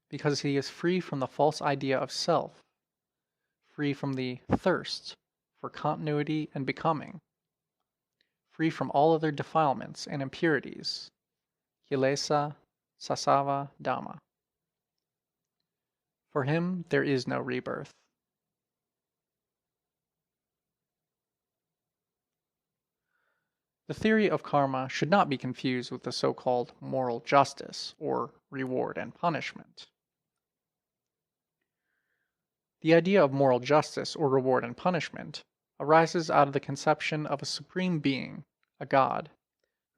because he is free from the false idea of self, free from the thirst for continuity and becoming, free from all other defilements and impurities, kilesa, sasava, dhamma. For him there is no rebirth. The theory of karma should not be confused with the so-called moral justice, or reward and punishment. The idea of moral justice or reward and punishment arises out of the conception of a supreme being, a god,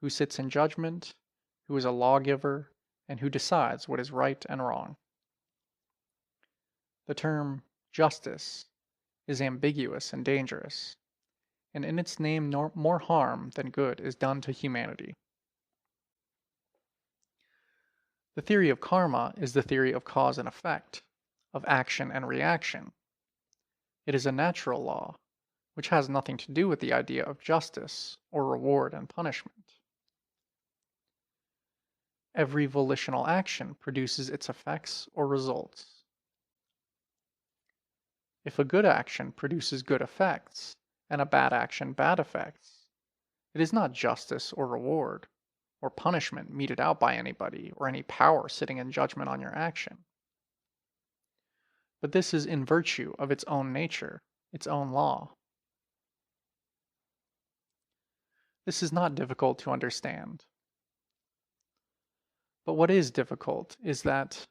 who sits in judgment, who is a lawgiver, and who decides what is right and wrong. The term justice is ambiguous and dangerous, and in its name more harm than good is done to humanity. The theory of karma is the theory of cause and effect, of action and reaction. It is a natural law, which has nothing to do with the idea of justice or reward and punishment. Every volitional action produces its effects or results. If a good action produces good effects, and a bad action bad effects, it is not justice or reward, or punishment meted out by anybody, or any power sitting in judgment on your action. But this is in virtue of its own nature, its own law. This is not difficult to understand. But what is difficult is that,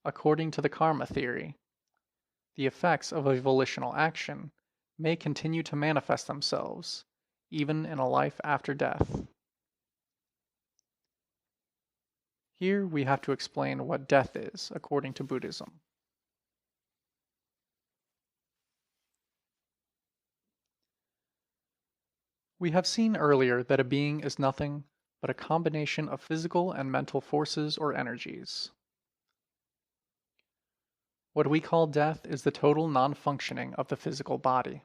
according to the karma theory, the effects of a volitional action may continue to manifest themselves, even in a life after death. Here we have to explain what death is, according to Buddhism. We have seen earlier that a being is nothing but a combination of physical and mental forces or energies. What we call death is the total non-functioning of the physical body.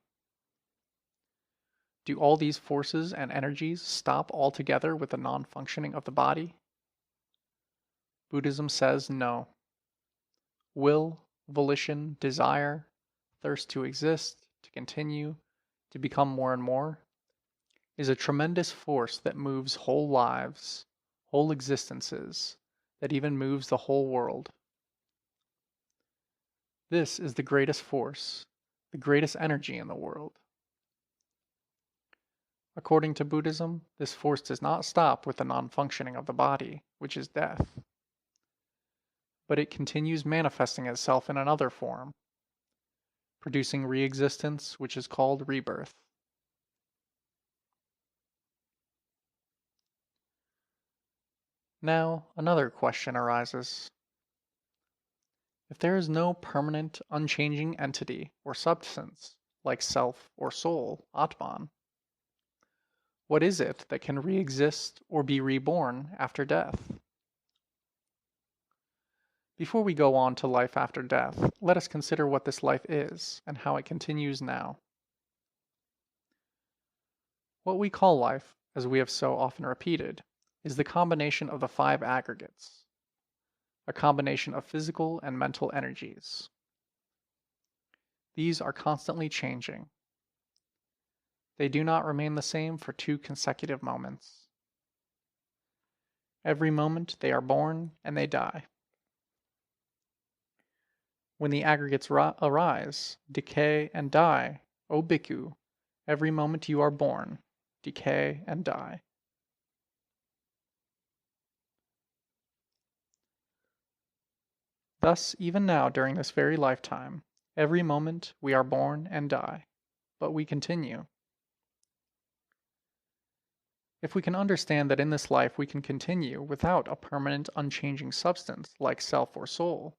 Do all these forces and energies stop altogether with the non-functioning of the body? Buddhism says no. Will, volition, desire, thirst to exist, to continue, to become more and more, is a tremendous force that moves whole lives, whole existences, that even moves the whole world. This is the greatest force, the greatest energy in the world. According to Buddhism, this force does not stop with the non-functioning of the body, which is death, but it continues manifesting itself in another form, producing re-existence, which is called rebirth. Now, another question arises. If there is no permanent, unchanging entity or substance, like self or soul, Atman, what is it that can re-exist or be reborn after death? Before we go on to life after death, let us consider what this life is and how it continues now. What we call life, as we have so often repeated, is the combination of the 5 aggregates, a combination of physical and mental energies. These are constantly changing. They do not remain the same for 2 consecutive moments. Every moment they are born and they die. When the aggregates arise, decay, and die, O bhikkhu, every moment you are born, decay, and die. Thus, even now during this very lifetime, every moment we are born and die, but we continue. If we can understand that in this life we can continue without a permanent unchanging substance like self or soul,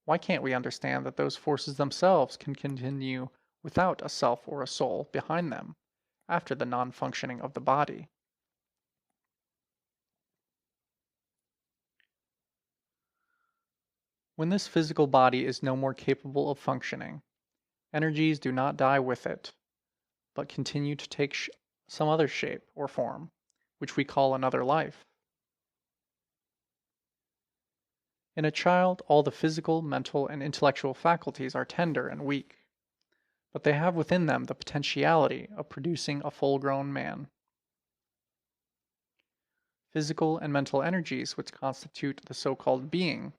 why can't we understand that those forces themselves can continue without a self or a soul behind them after the non-functioning of the body? When this physical body is no more capable of functioning, energies do not die with it, but continue to take some other shape or form, which we call another life. In a child, all the physical, mental, and intellectual faculties are tender and weak, but they have within them the potentiality of producing a full-grown man. Physical and mental energies, which constitute the so-called being,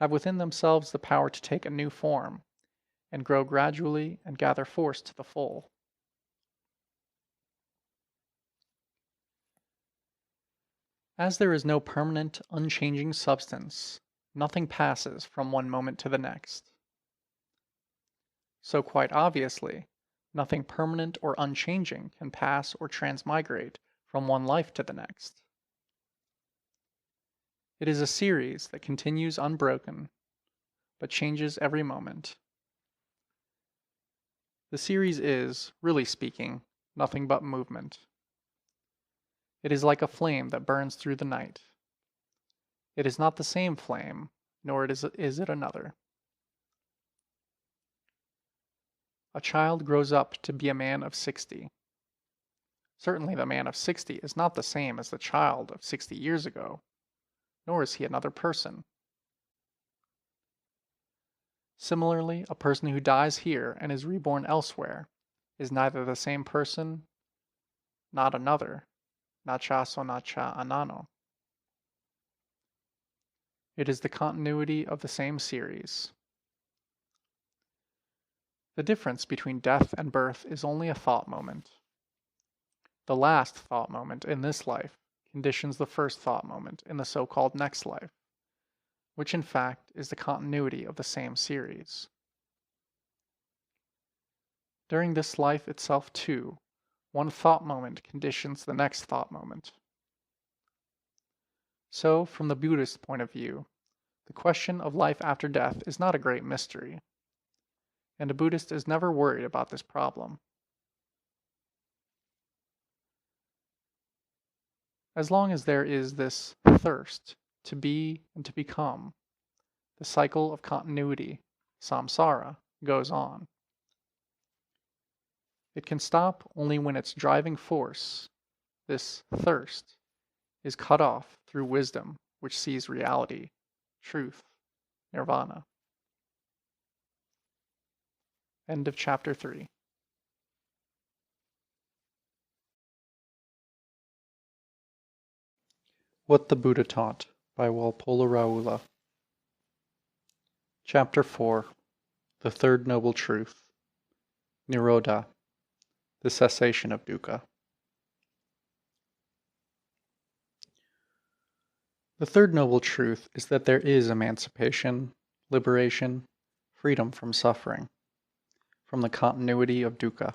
have within themselves the power to take a new form, and grow gradually and gather force to the full. As there is no permanent, unchanging substance, nothing passes from one moment to the next. So quite obviously, nothing permanent or unchanging can pass or transmigrate from one life to the next. It is a series that continues unbroken, but changes every moment. The series is, really speaking, nothing but movement. It is like a flame that burns through the night. It is not the same flame, nor is it another. A child grows up to be a man of 60. Certainly the man of 60 is not the same as the child of 60 years ago, nor is he another person. Similarly, a person who dies here and is reborn elsewhere is neither the same person, not another, nacha so nacha anano. It is the continuity of the same series. The difference between death and birth is only a thought moment. The last thought moment in this life conditions the first thought moment in the so-called next life, which in fact is the continuity of the same series. During this life itself too, one thought moment conditions the next thought moment. So, from the Buddhist point of view, the question of life after death is not a great mystery, and a Buddhist is never worried about this problem. As long as there is this thirst to be and to become, the cycle of continuity, samsara, goes on. It can stop only when its driving force, this thirst, is cut off through wisdom which sees reality, truth, nirvana. End of chapter 3. What the Buddha Taught by Walpola Rahula. Chapter 4. The Third Noble Truth. Nirodha. The Cessation of Dukkha. The third noble truth is that there is emancipation, liberation, freedom from suffering, from the continuity of dukkha.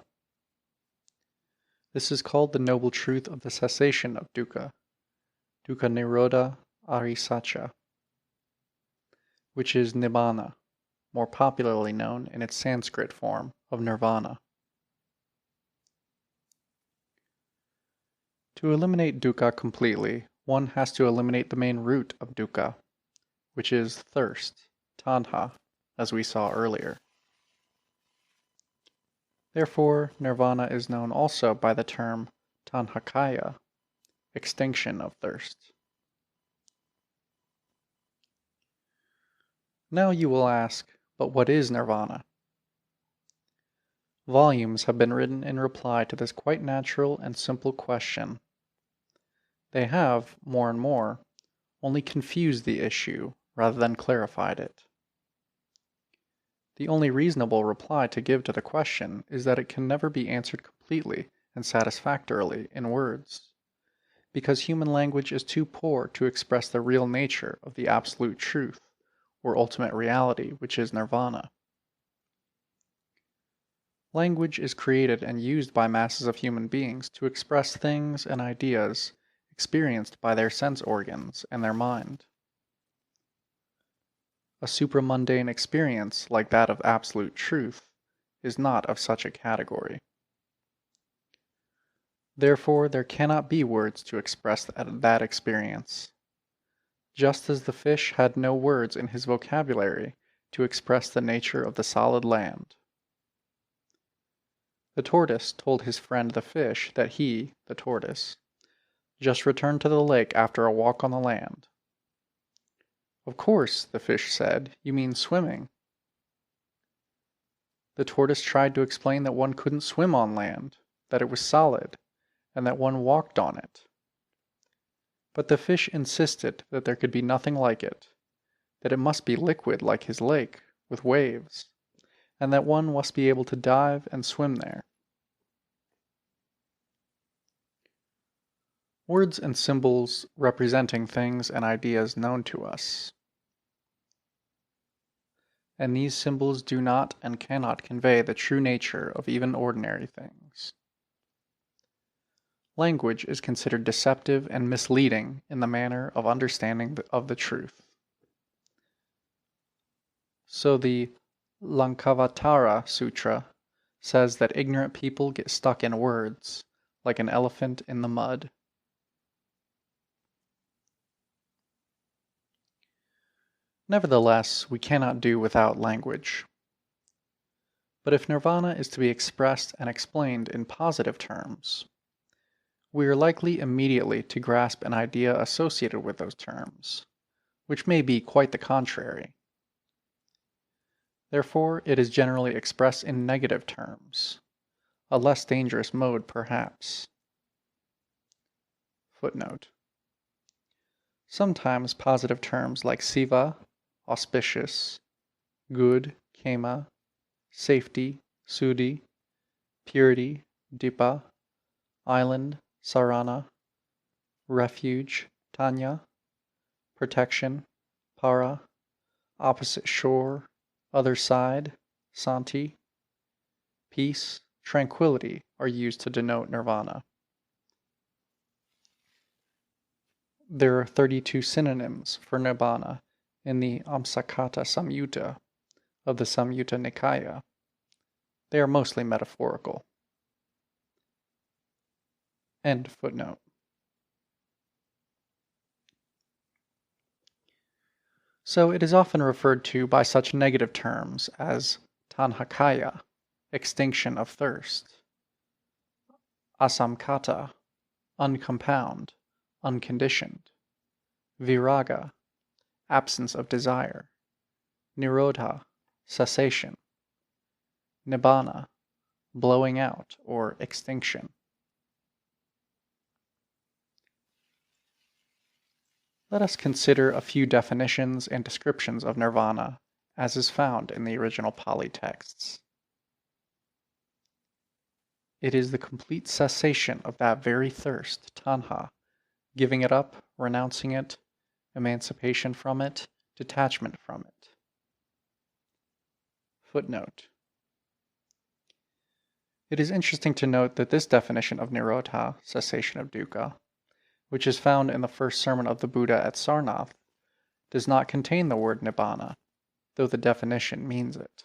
This is called the noble truth of the cessation of dukkha, dukkha nirodha arisacca, which is nibbana, more popularly known in its Sanskrit form of nirvana. To eliminate dukkha completely, one has to eliminate the main root of dukkha, which is thirst, tanha, as we saw earlier. Therefore, nirvana is known also by the term tanhakaya, extinction of thirst. Now you will ask, but what is nirvana? Volumes have been written in reply to this quite natural and simple question. They have, more and more, only confused the issue rather than clarified it. The only reasonable reply to give to the question is that it can never be answered completely and satisfactorily in words, because human language is too poor to express the real nature of the absolute truth, or ultimate reality, which is nirvana. Language is created and used by masses of human beings to express things and ideas experienced by their sense organs and their mind. A supramundane experience like that of absolute truth is not of such a category. Therefore, there cannot be words to express that experience, just as the fish had no words in his vocabulary to express the nature of the solid land. The tortoise told his friend the fish that he, the tortoise, just returned to the lake after a walk on the land. Of course, the fish said, you mean swimming. The tortoise tried to explain that one couldn't swim on land, that it was solid, and that one walked on it. But the fish insisted that there could be nothing like it, that it must be liquid like his lake, with waves, and that one must be able to dive and swim there. Words and symbols representing things and ideas known to us. And these symbols do not and cannot convey the true nature of even ordinary things. Language is considered deceptive and misleading in the manner of understanding of the truth. So the Lankavatara Sutra says that ignorant people get stuck in words, like an elephant in the mud. Nevertheless, we cannot do without language. But if nirvana is to be expressed and explained in positive terms, we are likely immediately to grasp an idea associated with those terms, which may be quite the contrary. Therefore, it is generally expressed in negative terms, a less dangerous mode perhaps. Footnote. Sometimes positive terms like siva, auspicious, good, kema, safety, suddhi, purity, dipa, island, sarana, refuge, tanya, protection, para, opposite shore, other side, santi, peace, tranquility are used to denote nirvana. There are 32 synonyms for nibbana in the Amsakata Samyutta of the Samyutta Nikaya. They are mostly metaphorical. End footnote. So it is often referred to by such negative terms as tanhakaya, extinction of thirst, asamkata, uncompound, unconditioned, viraga, absence of desire, nirodha, cessation, nibbana, blowing out or extinction. Let us consider a few definitions and descriptions of nirvana as is found in the original Pali texts. It is the complete cessation of that very thirst, tanha, giving it up, renouncing it, emancipation from it, detachment from it. Footnote. It is interesting to note that this definition of Nirodha, cessation of dukkha, which is found in the first sermon of the Buddha at Sarnath, does not contain the word nibbana, though the definition means it.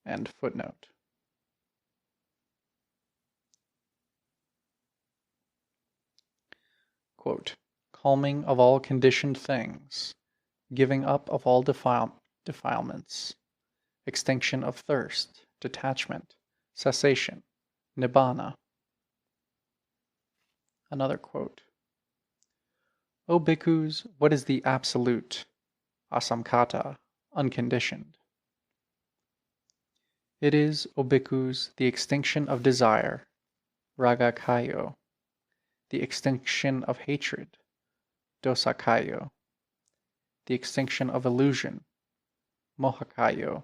End footnote. Quote, calming of all conditioned things, giving up of all defilements, extinction of thirst, detachment, cessation, nibbana. Another quote. O bhikkhus, what is the absolute, asamkata, unconditioned? It is, O bhikkhus, the extinction of desire, ragakayo, the extinction of hatred, dosakayo, the extinction of illusion, mohakayo.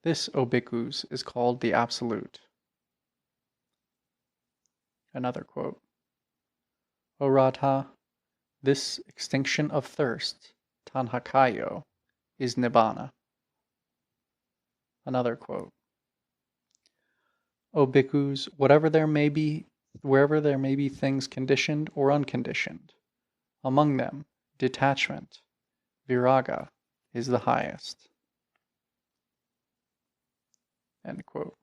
This, O bhikkhus, is called the absolute. Another quote. O Radha, this extinction of thirst, tanhakayo, is nibbana. Another quote. O bhikkhus, wherever there may be things conditioned or unconditioned, among them detachment, viraga, is the highest. End quote.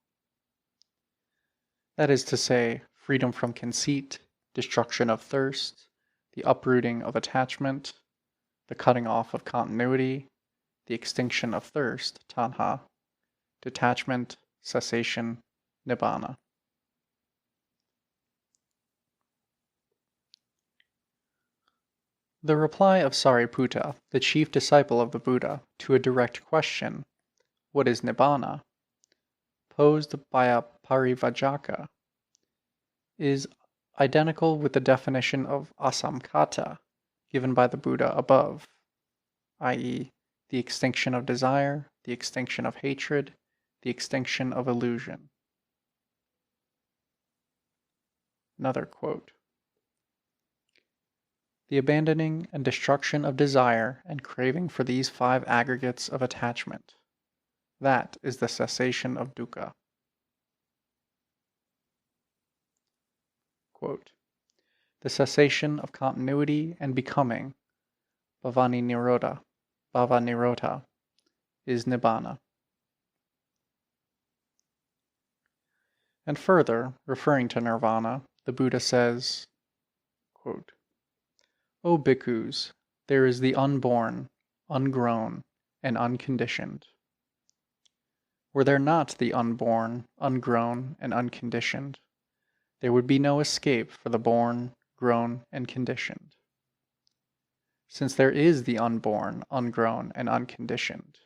That is to say, freedom from conceit, destruction of thirst, the uprooting of attachment, the cutting off of continuity, the extinction of thirst, tanha, detachment, cessation, nibbana. The reply of Sariputta, the chief disciple of the Buddha, to a direct question, what is nibbana, posed by a parivajaka, is identical with the definition of asamkata given by the Buddha above, i.e., the extinction of desire, the extinction of hatred, the extinction of illusion. Another quote. The abandoning and destruction of desire and craving for these 5 aggregates of attachment. That is the cessation of dukkha. Quote, the cessation of continuity and becoming, Bhava Nirodha, is nibbana. And further, referring to nirvana, the Buddha says, quote, O bhikkhus, there is the unborn, ungrown, and unconditioned. Were there not the unborn, ungrown, and unconditioned, there would be no escape for the born, grown, and conditioned. Since there is the unborn, ungrown, and unconditioned,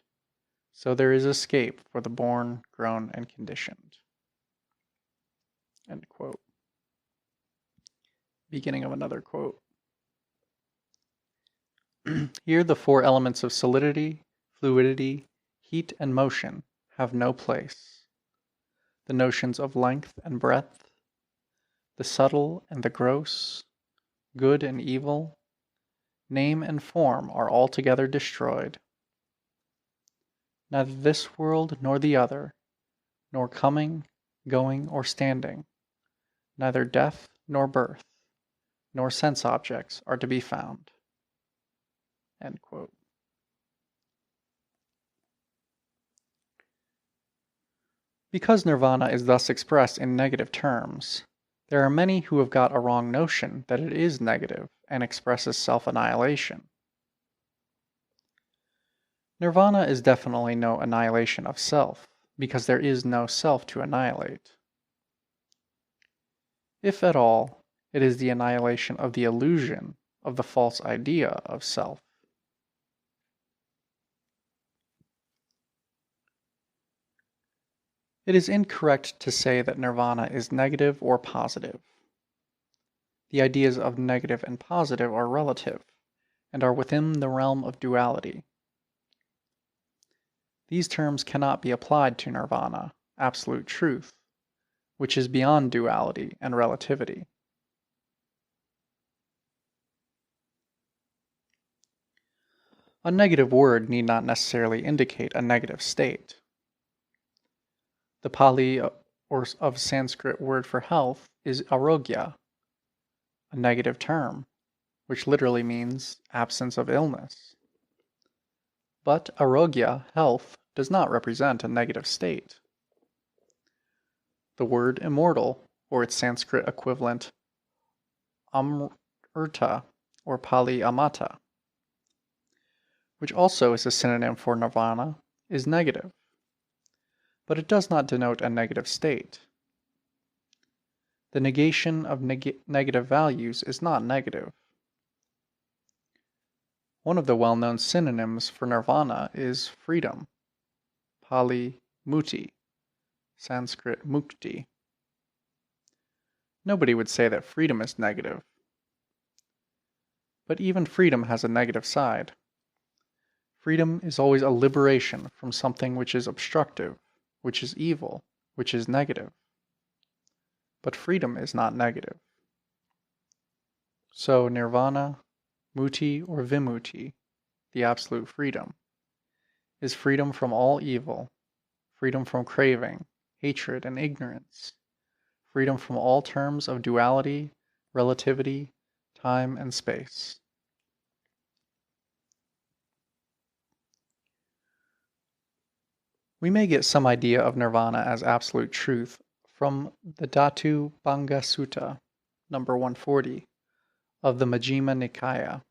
so there is escape for the born, grown, and conditioned. End quote. Beginning of another quote. Here the 4 elements of solidity, fluidity, heat, and motion have no place. The notions of length and breadth, the subtle and the gross, good and evil, name and form are altogether destroyed. Neither this world nor the other, nor coming, going, or standing, neither death nor birth, nor sense objects are to be found. End quote. Because nirvana is thus expressed in negative terms, there are many who have got a wrong notion that it is negative and expresses self-annihilation. Nirvana is definitely no annihilation of self, because there is no self to annihilate. If at all, it is the annihilation of the illusion of the false idea of self. It is incorrect to say that nirvana is negative or positive. The ideas of negative and positive are relative, and are within the realm of duality. These terms cannot be applied to nirvana, absolute truth, which is beyond duality and relativity. A negative word need not necessarily indicate a negative state. The Pali or of Sanskrit word for health is arogya, a negative term, which literally means absence of illness. But arogya, health, does not represent a negative state. The word immortal, or its Sanskrit equivalent amrta, or Pali amata, which also is a synonym for nirvana, is negative. But it does not denote a negative state. The negation of negative values is not negative. One of the well-known synonyms for nirvana is freedom, Pali muti, Sanskrit mukti. Nobody would say that freedom is negative. But even freedom has a negative side. Freedom is always a liberation from something which is obstructive, which is evil, which is negative. But freedom is not negative. So nirvana, muti or vimutti, the absolute freedom, is freedom from all evil, freedom from craving, hatred, and ignorance, freedom from all terms of duality, relativity, time, and space. We may get some idea of nirvana as absolute truth from the Dhatu Bhanga Sutta, number 140, of the Majjhima Nikaya.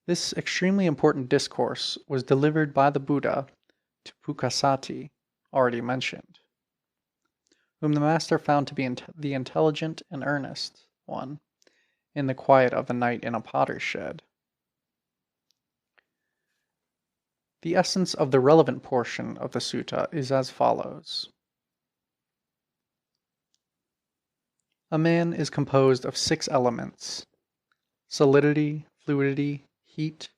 This extremely important discourse was delivered by the Buddha to Pukasati, already mentioned, whom the Master found to be the intelligent and earnest one, in the quiet of the night in a potter's shed. The essence of the relevant portion of the sutta is as follows. A man is composed of 6 elements: solidity, fluidity, heat,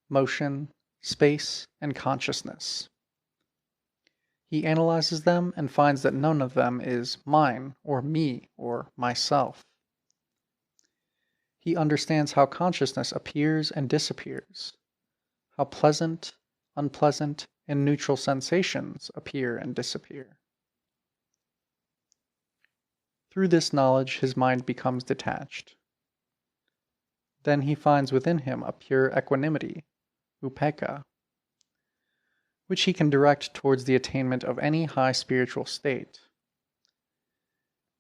motion, space, and consciousness. He analyzes them and finds that none of them is mine, or me, or myself. He understands how consciousness appears and disappears, how pleasant, unpleasant, and neutral sensations appear and disappear. Through this knowledge, his mind becomes detached. Then he finds within him a pure equanimity, upekkha, which he can direct towards the attainment of any high spiritual state.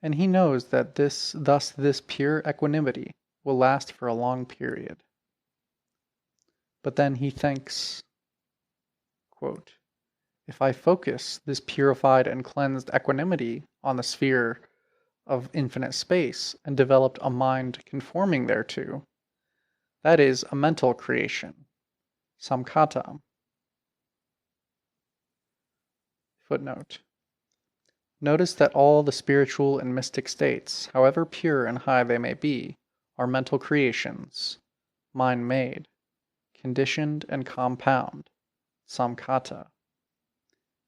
And he knows that thus this pure equanimity will last for a long period. But then he thinks, quote, if I focus this purified and cleansed equanimity on the sphere of infinite space and developed a mind conforming thereto, that is a mental creation, samkhata. Footnote. Notice that all the spiritual and mystic states, however pure and high they may be, are mental creations, mind-made, conditioned and compound, samkhata.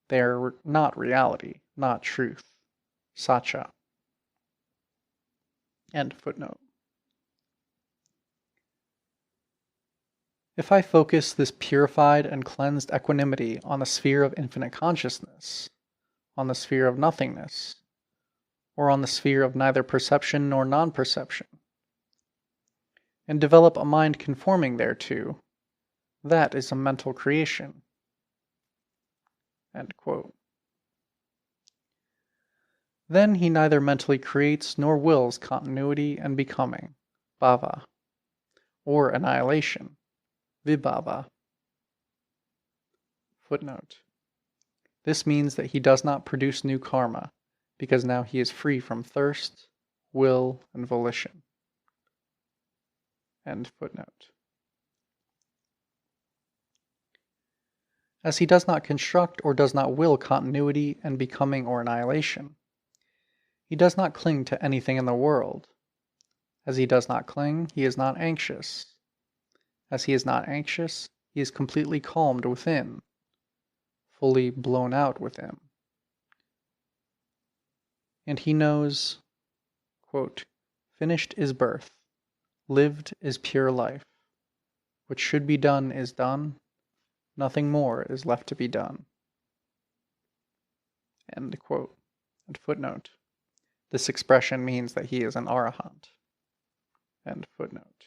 They are not reality, not truth, satcha. End footnote. If I focus this purified and cleansed equanimity on the sphere of infinite consciousness, on the sphere of nothingness, or on the sphere of neither perception nor non-perception, and develop a mind conforming thereto, that is a mental creation. End quote. Then he neither mentally creates nor wills continuity and becoming, bhava, or annihilation, vibhava. Footnote. This means that he does not produce new karma, because now he is free from thirst, will, and volition. End footnote. As he does not construct or does not will continuity and becoming or annihilation, he does not cling to anything in the world. As he does not cling, he is not anxious. As he is not anxious, he is completely calmed within, fully blown out within. And he knows, quote, finished is birth, lived is pure life. What should be done is done, nothing more is left to be done. End quote. And footnote. This expression means that he is an arahant. End footnote.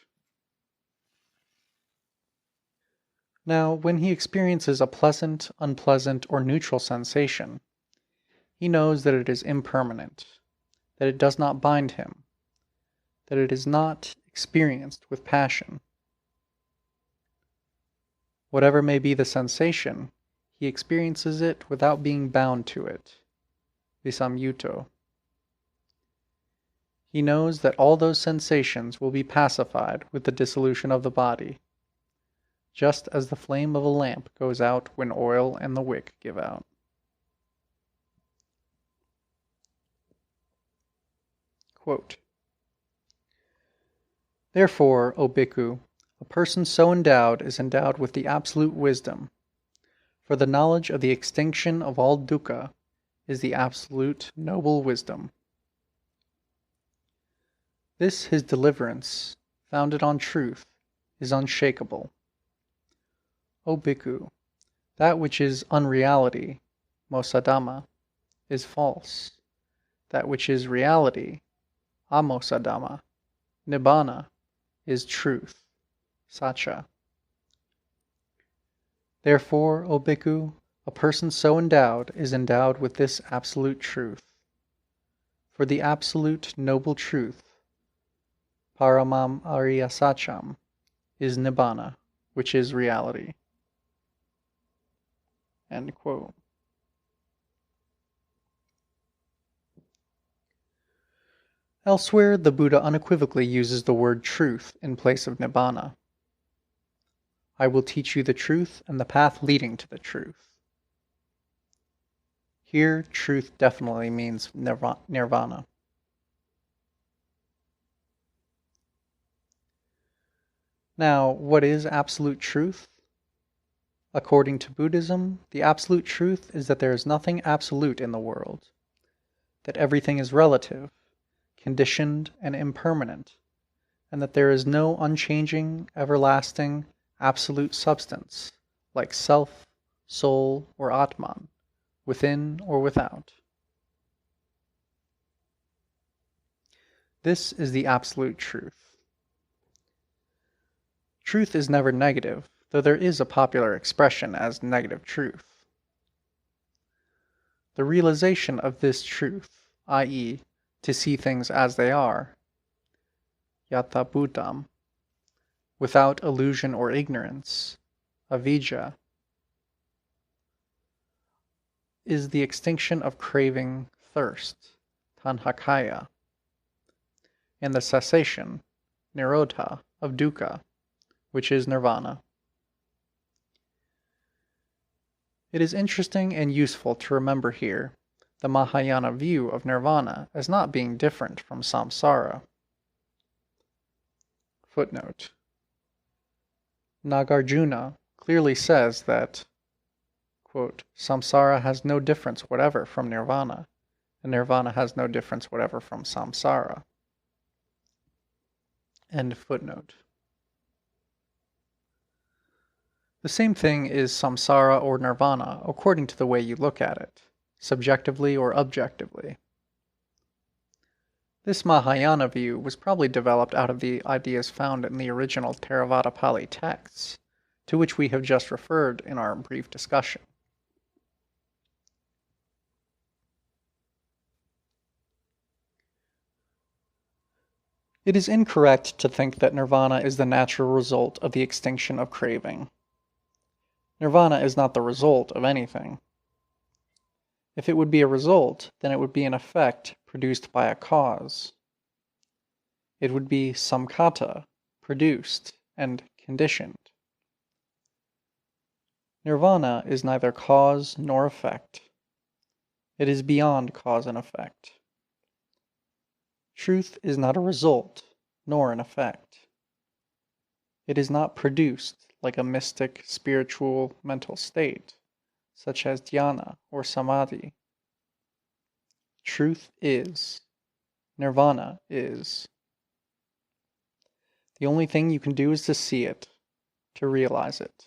Now, when he experiences a pleasant, unpleasant, or neutral sensation, he knows that it is impermanent, that it does not bind him, that it is not experienced with passion. Whatever may be the sensation, he experiences it without being bound to it, visamyuto. He knows that all those sensations will be pacified with the dissolution of the body, just as the flame of a lamp goes out when oil and the wick give out. Quote, therefore, O bhikkhu, a person so endowed is endowed with the absolute wisdom, for the knowledge of the extinction of all dukkha is the absolute noble wisdom. This his deliverance, founded on truth, is unshakable. O bhikkhu, that which is unreality, mosadhamma, is false. That which is reality, amosadhamma, nibbana, is truth, satcha. Therefore, O bhikkhu, a person so endowed is endowed with this absolute truth. For the absolute noble truth, paramam arya satcham, is nibbana, which is reality. End quote. Elsewhere, the Buddha unequivocally uses the word truth in place of nibbana. I will teach you the truth and the path leading to the truth. Here, truth definitely means nirvana. Now, what is absolute truth? According to Buddhism, the absolute truth is that there is nothing absolute in the world, that everything is relative, conditioned, and impermanent, and that there is no unchanging, everlasting, absolute substance, like self, soul, or Atman, within or without. This is the absolute truth. Truth is never negative, though there is a popular expression as negative truth. The realization of this truth, i.e., to see things as they are, yatha bhutam, without illusion or ignorance, avijja, is the extinction of craving, thirst, tanhakaya, and the cessation, Nirodha, of dukkha, which is nirvana. It is interesting and useful to remember here the Mahayana view of nirvana as not being different from samsara. Footnote. Nagarjuna clearly says that, quote, samsara has no difference whatever from nirvana, and nirvana has no difference whatever from samsara. End footnote. The same thing is samsara or nirvana according to the way you look at it, subjectively or objectively. This Mahayana view was probably developed out of the ideas found in the original Theravada Pali texts, to which we have just referred in our brief discussion. It is incorrect to think that nirvana is the natural result of the extinction of craving. Nirvana is not the result of anything. If it would be a result, then it would be an effect produced by a cause. It would be samkhata, produced and conditioned. Nirvana is neither cause nor effect. It is beyond cause and effect. Truth is not a result, nor an effect. It is not produced like a mystic, spiritual, mental state, such as dhyana or samadhi. Truth is. Nirvana is. The only thing you can do is to see it, to realize it.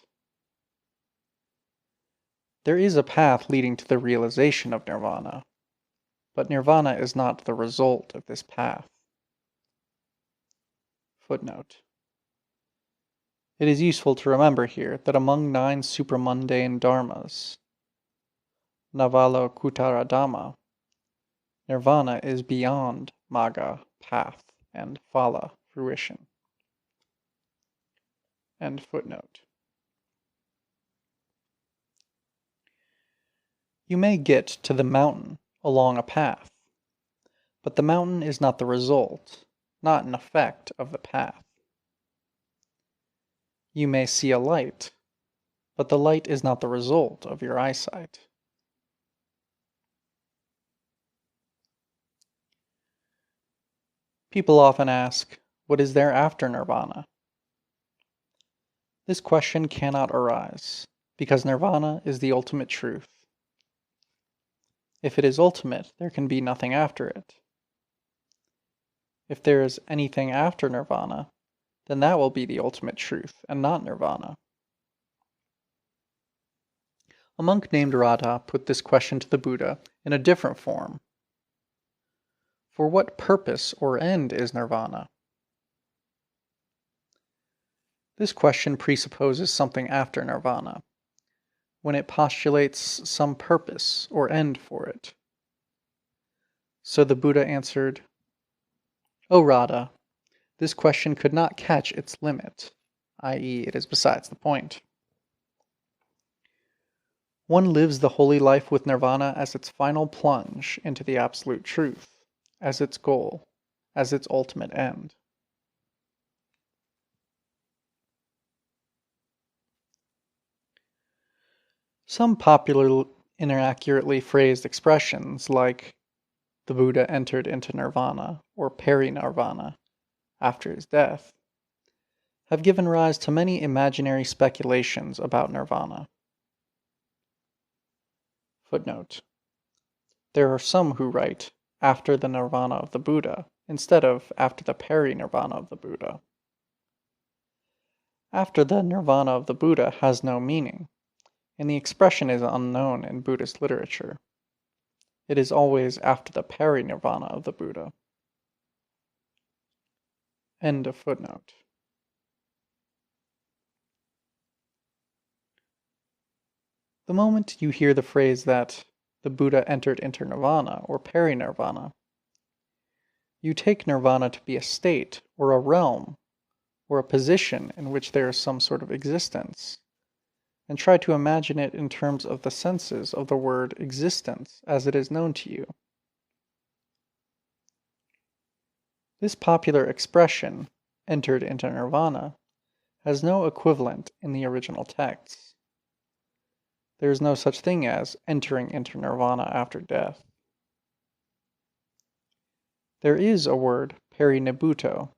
There is a path leading to the realization of nirvana, but nirvana is not the result of this path. Footnote. It is useful to remember here that among 9 supramundane dharmas, Navalokutara Dhamma, nirvana is beyond Magga, path, and Phala, fruition. End footnote. You may get to the mountain along a path, but the mountain is not the result, not an effect of the path. You may see a light, but the light is not the result of your eyesight. People often ask, what is there after nirvana? This question cannot arise, because nirvana is the ultimate truth. If it is ultimate, there can be nothing after it. If there is anything after nirvana, then that will be the ultimate truth, and not nirvana. A monk named Radha put this question to the Buddha in a different form. For what purpose or end is nirvana? This question presupposes something after nirvana, when it postulates some purpose or end for it. So the Buddha answered, O Radha, this question could not catch its limit, i.e., it is besides the point. One lives the holy life with nirvana as its final plunge into the absolute truth, as its goal, as its ultimate end. Some popular inaccurately phrased expressions like the Buddha entered into nirvana or peri-nirvana after his death have given rise to many imaginary speculations about nirvana. Footnote. There are some who write after the nirvana of the Buddha instead of after the peri-nirvana of the Buddha. After the nirvana of the Buddha has no meaning, and the expression is unknown in Buddhist literature. It is always after the peri-nirvana of the Buddha. End of footnote. The moment you hear the phrase that the Buddha entered into nirvana or peri-nirvana, you take nirvana to be a state or a realm or a position in which there is some sort of existence, and try to imagine it in terms of the senses of the word existence as it is known to you. This popular expression, entered into nirvana, has no equivalent in the original texts. There is no such thing as entering into nirvana after death. There is a word, perinibbuto,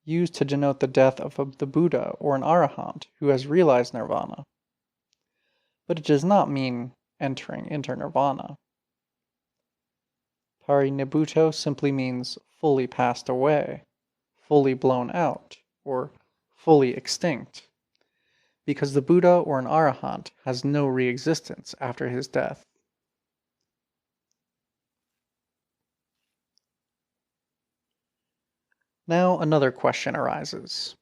used to denote the death of the Buddha or an arahant who has realized nirvana, but it does not mean entering into nirvana. Perinibbuto simply means fully passed away, fully blown out, or fully extinct, because the Buddha or an arahant has no re-existence after his death. Now another question arises.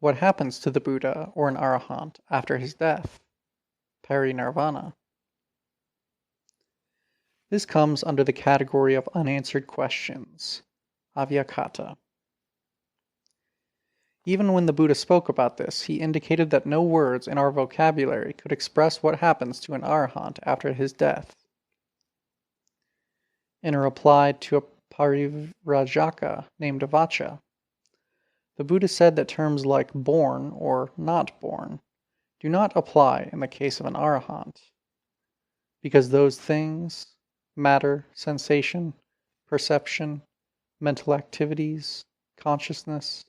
What happens to the Buddha or an arahant after his death? Peri-nirvana. This comes under the category of unanswered questions, avyakata. Even when the Buddha spoke about this, he indicated that no words in our vocabulary could express what happens to an arahant after his death. In a reply to a parivrajaka named Vacha, the Buddha said that terms like born or not born do not apply in the case of an arahant, because those things, matter, sensation, perception, mental activities, consciousness,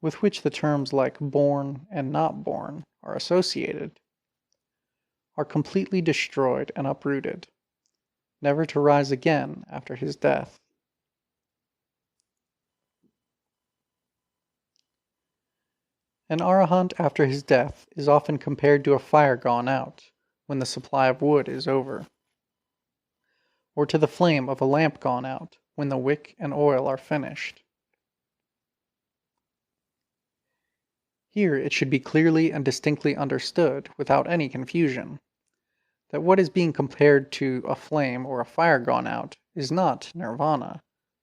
with which the terms like born and not born are associated, are completely destroyed and uprooted, never to rise again after his death. An arahant after his death is often compared to a fire gone out when the supply of wood is over, or to the flame of a lamp gone out when the wick and oil are finished. Here it should be clearly and distinctly understood, without any confusion, that what is being compared to a flame or a fire gone out is not nirvana,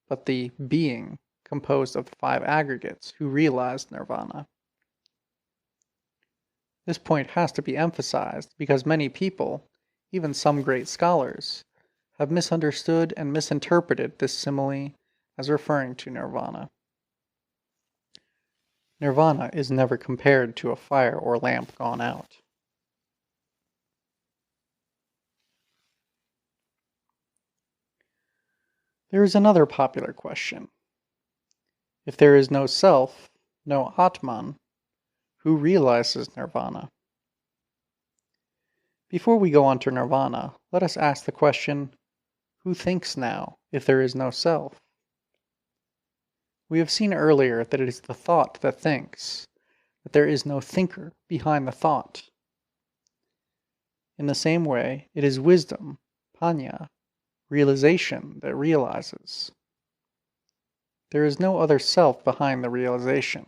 but the being composed of the five aggregates who realized nirvana. This point has to be emphasized because many people, even some great scholars, have misunderstood and misinterpreted this simile as referring to nirvana. Nirvana is never compared to a fire or lamp gone out. There is another popular question. If there is no self, no Atman, who realizes nirvana? Before we go on to nirvana, let us ask the question, who thinks now if there is no self? We have seen earlier that it is the thought that thinks, that there is no thinker behind the thought. In the same way, it is wisdom, panya, realization that realizes. There is no other self behind the realization.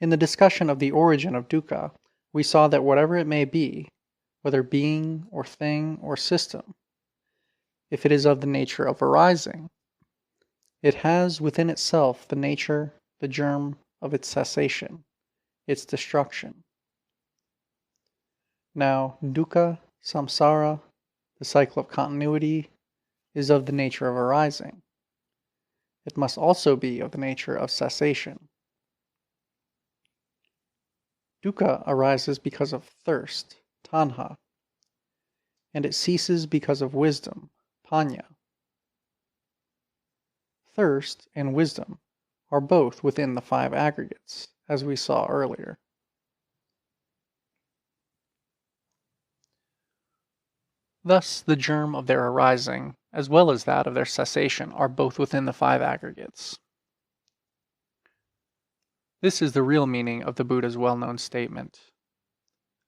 In the discussion of the origin of dukkha, we saw that whatever it may be, whether being or thing or system, if it is of the nature of arising, it has within itself the nature, the germ of its cessation, its destruction. Now, dukkha, samsara, the cycle of continuity, is of the nature of arising. It must also be of the nature of cessation. Dukkha arises because of thirst, tanha, and it ceases because of wisdom, panya. Thirst and wisdom are both within the five aggregates, as we saw earlier. Thus, the germ of their arising, as well as that of their cessation, are both within the five aggregates. This is the real meaning of the Buddha's well-known statement.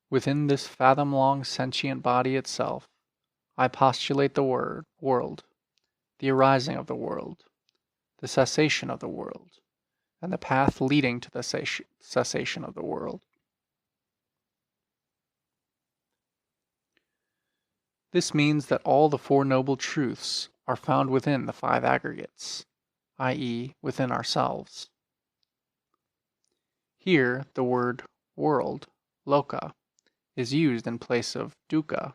Within this fathom-long sentient body itself, I postulate the world, the arising of the world, the cessation of the world, and the path leading to the cessation of the world. This means that all the Four Noble Truths are found within the five aggregates, i.e., within ourselves. Here, the word world, loka, is used in place of dukkha.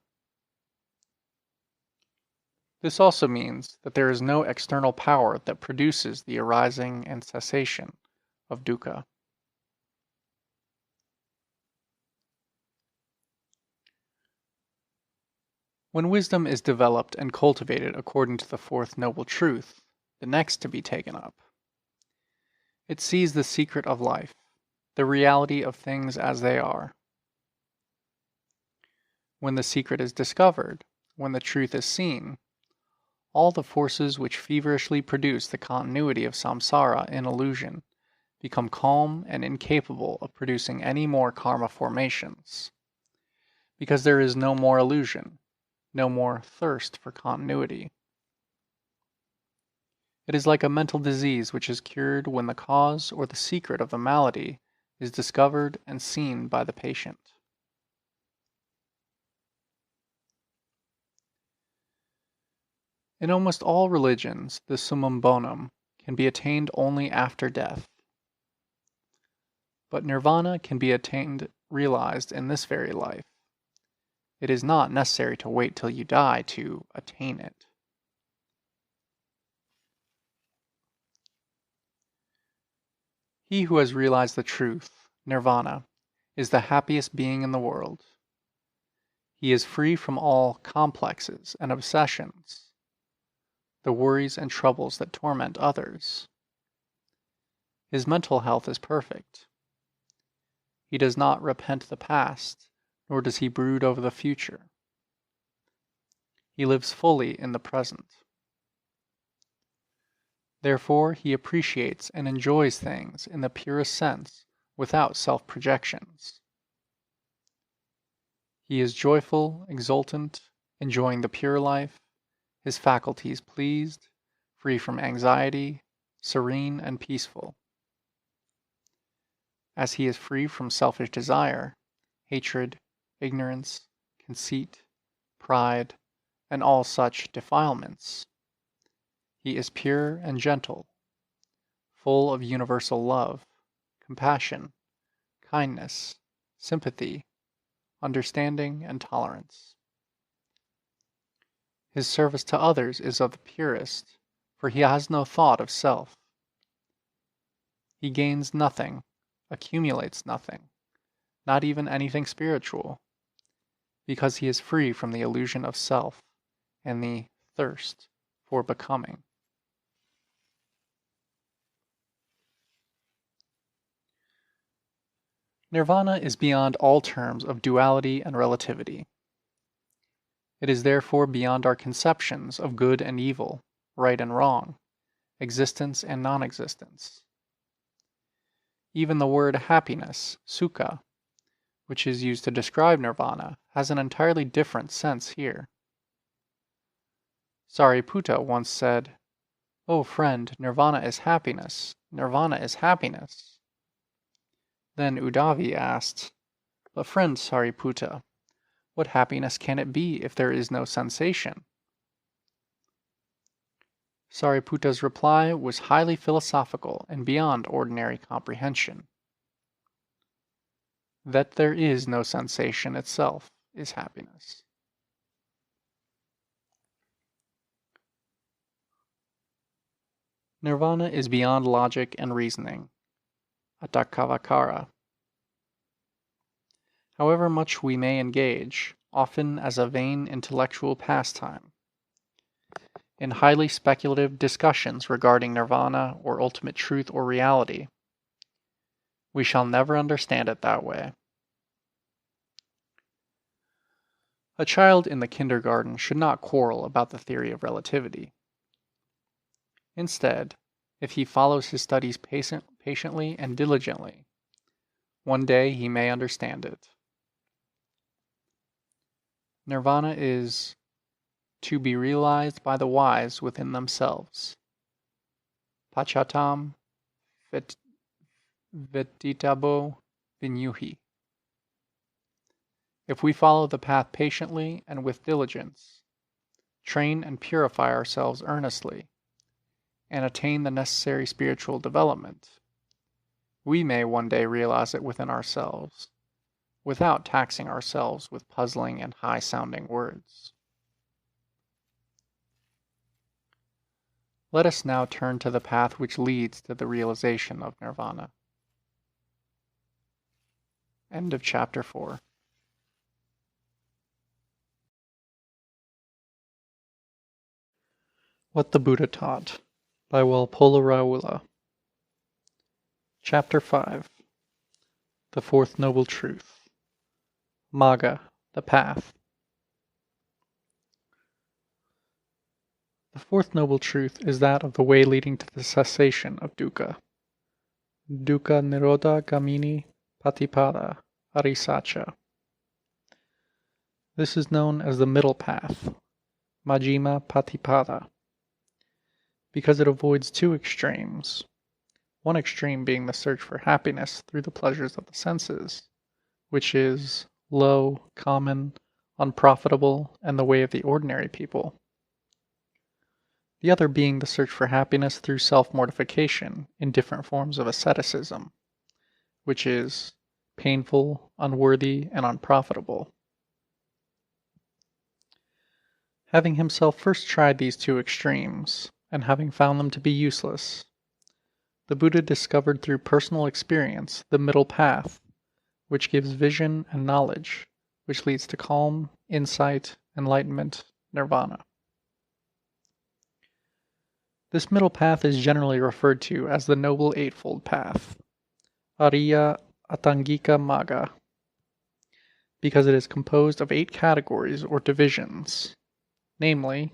This also means that there is no external power that produces the arising and cessation of dukkha. When wisdom is developed and cultivated according to the fourth noble truth, the next to be taken up, it sees the secret of life, the reality of things as they are. When the secret is discovered, when the truth is seen, all the forces which feverishly produce the continuity of samsara in illusion become calm and incapable of producing any more karma formations, because there is no more illusion, no more thirst for continuity. It is like a mental disease which is cured when the cause or the secret of the malady is discovered and seen by the patient. In almost all religions, the summum bonum can be attained only after death. But nirvana can be realized in this very life. It is not necessary to wait till you die to attain it. He who has realized the truth, nirvana, is the happiest being in the world. He is free from all complexes and obsessions, the worries and troubles that torment others. His mental health is perfect. He does not repent the past, nor does he brood over the future. He lives fully in the present. Therefore, he appreciates and enjoys things in the purest sense without self-projections. He is joyful, exultant, enjoying the pure life, his faculties pleased, free from anxiety, serene and peaceful. As he is free from selfish desire, hatred, ignorance, conceit, pride, and all such defilements, he is pure and gentle, full of universal love, compassion, kindness, sympathy, understanding, and tolerance. His service to others is of the purest, for he has no thought of self. He gains nothing, accumulates nothing, not even anything spiritual, because he is free from the illusion of self and the thirst for becoming. Nirvana is beyond all terms of duality and relativity. It is therefore beyond our conceptions of good and evil, right and wrong, existence and non-existence. Even the word happiness, sukha, which is used to describe nirvana, has an entirely different sense here. Sariputta once said, "O friend, nirvana is happiness. Nirvana is happiness." Then Uddhavi asked, "But friend Sariputta, what happiness can it be if there is no sensation?" Sariputta's reply was highly philosophical and beyond ordinary comprehension. That there is no sensation itself is happiness. Nirvana is beyond logic and reasoning, atakavakara. However much we may engage, often as a vain intellectual pastime, in highly speculative discussions regarding nirvana or ultimate truth or reality, we shall never understand it that way. A child in the kindergarten should not quarrel about the theory of relativity. Instead, if he follows his studies patiently and diligently, one day he may understand it. Nirvana is to be realized by the wise within themselves. Pachatam veditabo vinyuhi. If we follow the path patiently and with diligence, train and purify ourselves earnestly, and attain the necessary spiritual development, we may one day realize it within ourselves, without taxing ourselves with puzzling and high-sounding words. Let us now turn to the path which leads to the realization of nirvana. End of chapter 4. What the Buddha Taught by Walpola Rahula. Chapter 5. The Fourth Noble Truth. Magga, the Path. The fourth noble truth is that of the way leading to the cessation of dukkha. Dukkha Nirodha Gamini Patipada Arisacha. This is known as the middle path, Majjhima Patipada, because it avoids two extremes, one extreme being the search for happiness through the pleasures of the senses, which is low, common, unprofitable, and the way of the ordinary people. the other being the search for happiness through self-mortification in different forms of asceticism, which is painful, unworthy, and unprofitable. Having himself first tried these two extremes, and having found them to be useless, the Buddha discovered through personal experience the middle path, which gives vision and knowledge, which leads to calm, insight, enlightenment, nirvana. This middle path is generally referred to as the Noble Eightfold Path, Ariya Atangika Magga, because it is composed of 8 categories or divisions, namely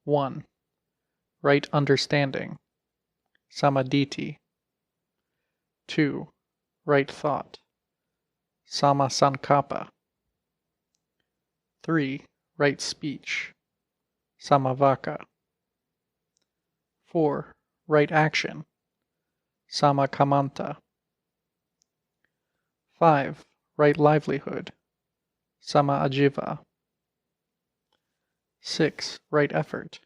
1. Right understanding, Samaditi. 2. Right thought, Sammasankappa. 3. Right speech, Samavaka. 4. Right action, Sammakamanta. 5. Right livelihood, Samaajiva. 6. Right effort,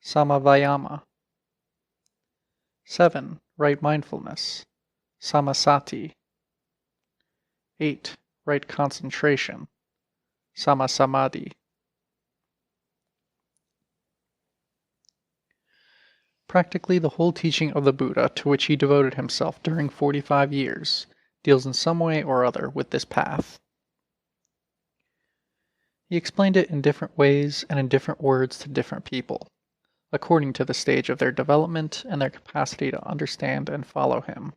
Samavayama. 7. Right mindfulness, Samasati. 8. Right concentration, Sammasamadhi. Practically the whole teaching of the Buddha, to which he devoted himself during 45 years, deals in some way or other with this path. He explained it in different ways and in different words to different people, according to the stage of their development and their capacity to understand and follow him.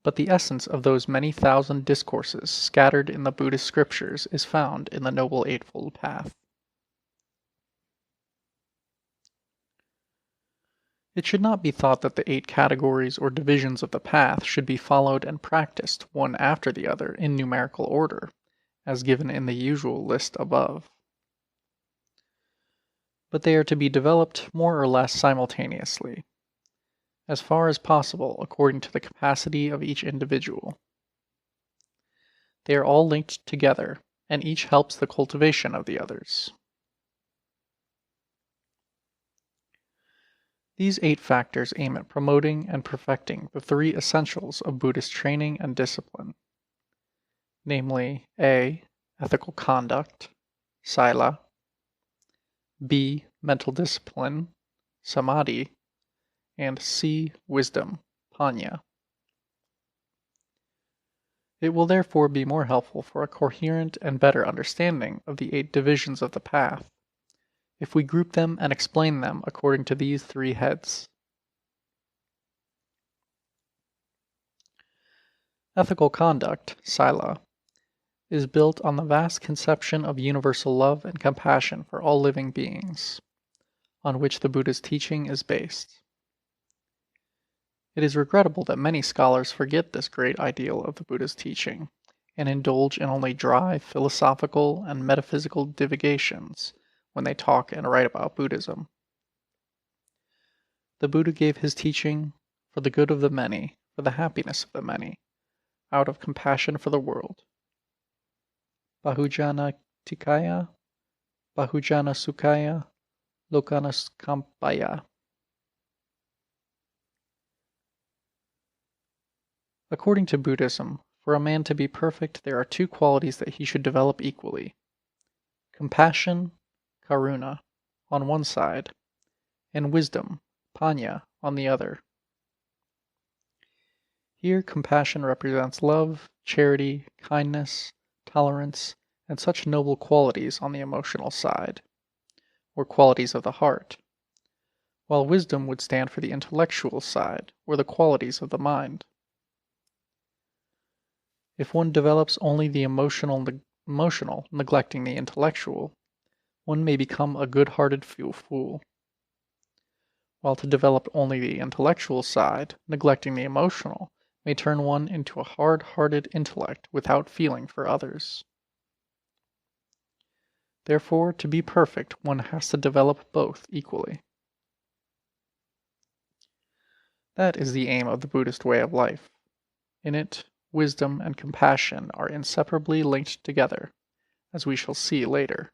But the essence of those many thousand discourses scattered in the Buddhist scriptures is found in the Noble Eightfold Path. It should not be thought that the 8 categories or divisions of the path should be followed and practiced one after the other in numerical order, as given in the usual list above. But they are to be developed more or less simultaneously, as far as possible according to the capacity of each individual. They are all linked together, and each helps the cultivation of the others. These 8 factors aim at promoting and perfecting the 3 essentials of Buddhist training and discipline, namely A. Ethical conduct, Sila, B. Mental discipline, Samadhi, and C. Wisdom, Panya. It will therefore be more helpful for a coherent and better understanding of the 8 divisions of the path if we group them and explain them according to these 3 heads. Ethical conduct, Sila, is built on the vast conception of universal love and compassion for all living beings, on which the Buddha's teaching is based. It is regrettable that many scholars forget this great ideal of the Buddha's teaching and indulge in only dry philosophical and metaphysical divagations when they talk and write about Buddhism. The Buddha gave his teaching for the good of the many, for the happiness of the many, out of compassion for the world. Bahujana Tikaya, Bahujana Sukhaya, Lokanaskampaya. According to Buddhism, for a man to be perfect, there are 2 qualities that he should develop equally: compassion, karuna, on one side, and wisdom, panya, on the other. Here compassion represents love, charity, kindness, tolerance, and such noble qualities on the emotional side, or qualities of the heart, while wisdom would stand for the intellectual side, or the qualities of the mind. If one develops only the emotional, neglecting the intellectual, one may become a good-hearted fool, while to develop only the intellectual side, neglecting the emotional, may turn one into a hard-hearted intellect without feeling for others. Therefore, to be perfect, one has to develop both equally. That is the aim of the Buddhist way of life. In it, wisdom and compassion are inseparably linked together, as we shall see later.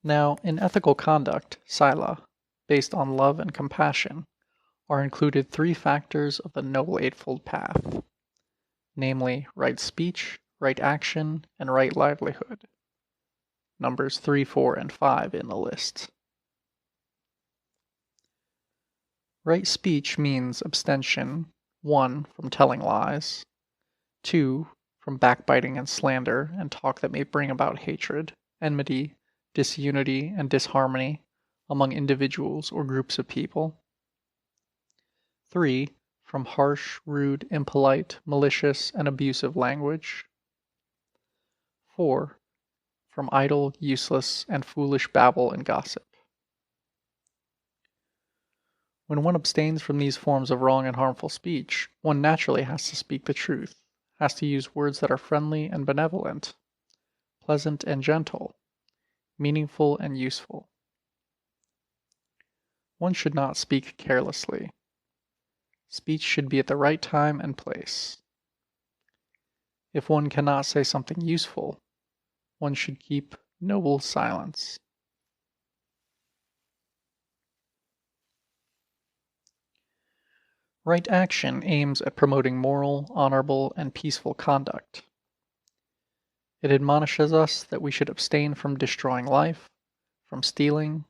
Now, in ethical conduct, Sila, based on love and compassion, are included three factors of the Noble Eightfold Path, namely right speech, right action, and right livelihood. Numbers 3, 4, and 5 in the list. Right speech means abstention, 1. From telling lies, 2. From backbiting and slander and talk that may bring about hatred, enmity, disunity, and disharmony among individuals or groups of people, 3. From harsh, rude, impolite, malicious, and abusive language, 4. From idle, useless, and foolish babble and gossip. When one abstains from these forms of wrong and harmful speech, one naturally has to speak the truth, has to use words that are friendly and benevolent, pleasant and gentle, meaningful and useful. One should not speak carelessly. Speech should be at the right time and place. If one cannot say something useful, one should keep noble silence. Right action aims at promoting moral, honorable, and peaceful conduct. It admonishes us that we should abstain from destroying life, from stealing,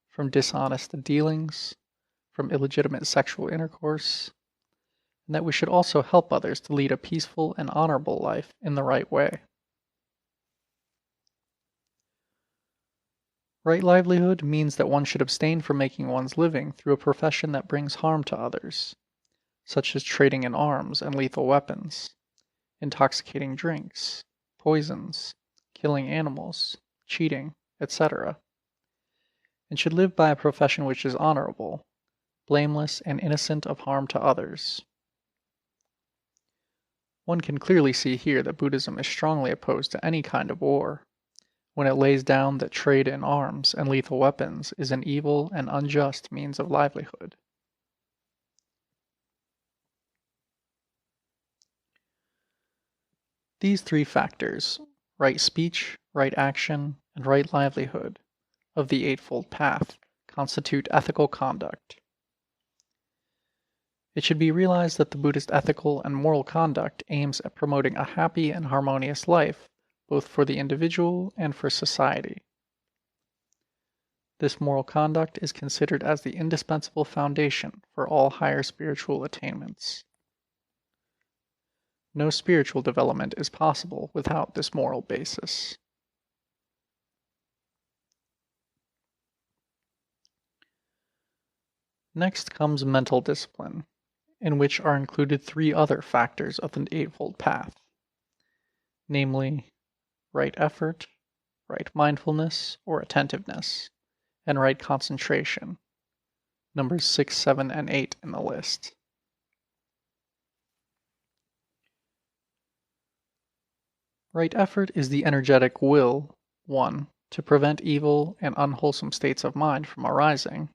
from dishonest dealings, from illegitimate sexual intercourse, and that we should also help others to lead a peaceful and honorable life in the right way. Right livelihood means that one should abstain from making one's living through a profession that brings harm to others, such as trading in arms and lethal weapons, intoxicating drinks, poisons, killing animals, cheating, etc., and should live by a profession which is honorable, blameless, and innocent of harm to others. One can clearly see here that Buddhism is strongly opposed to any kind of war, when it lays down that trade in arms and lethal weapons is an evil and unjust means of livelihood. These three factors, right speech, right action, and right livelihood, of the Eightfold Path constitute ethical conduct. It should be realized that the Buddhist ethical and moral conduct aims at promoting a happy and harmonious life, both for the individual and for society. This moral conduct is considered as the indispensable foundation for all higher spiritual attainments. No spiritual development is possible without this moral basis. Next comes mental discipline, in which are included three other factors of the Eightfold Path, namely right effort, right mindfulness or attentiveness, and right concentration, numbers 6, 7, and 8 in the list. Right effort is the energetic will, 1. To prevent evil and unwholesome states of mind from arising,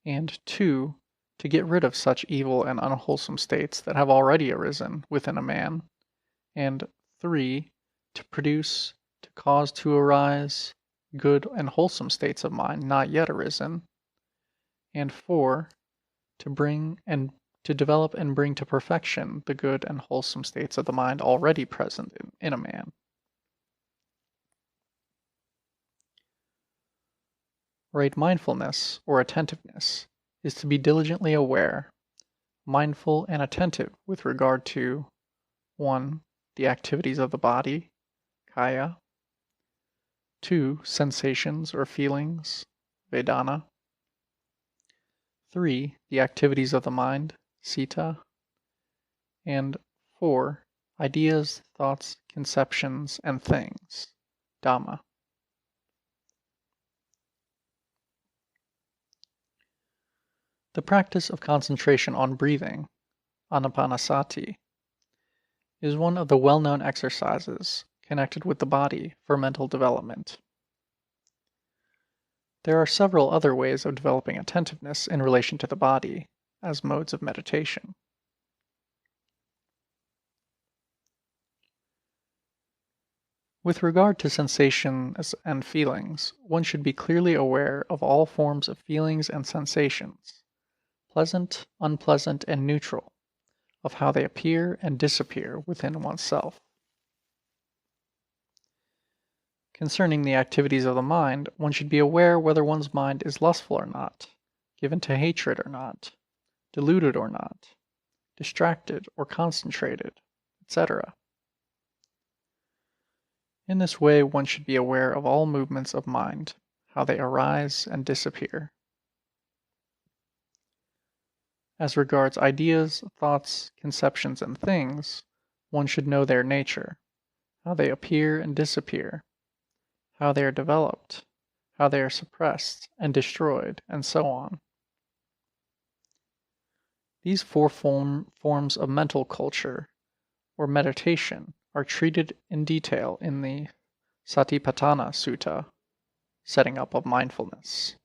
and 2. To get rid of such evil and unwholesome states that have already arisen within a man, and 3. To produce, to cause to arise, good and wholesome states of mind not yet arisen, and 4. To develop and bring to perfection the good and wholesome states of the mind already present in a man. Right mindfulness, or attentiveness, is to be diligently aware, mindful and attentive with regard to 1. The activities of the body, kaya, 2. Sensations or feelings, vedana, 3. The activities of the mind, citta, and 4. Ideas, thoughts, conceptions, and things, dhamma. The practice of concentration on breathing, anapanasati, is one of the well-known exercises connected with the body for mental development. There are several other ways of developing attentiveness in relation to the body as modes of meditation. With regard to sensations and feelings, one should be clearly aware of all forms of feelings and sensations, pleasant, unpleasant, and neutral, of how they appear and disappear within oneself. Concerning the activities of the mind, one should be aware whether one's mind is lustful or not, given to hatred or not, deluded or not, distracted or concentrated, etc. In this way, one should be aware of all movements of mind, how they arise and disappear. As regards ideas, thoughts, conceptions, and things, one should know their nature, how they appear and disappear, how they are developed, how they are suppressed and destroyed, and so on. These four forms of mental culture, or meditation, are treated in detail in the Satipatthana Sutta, setting up of mindfulness.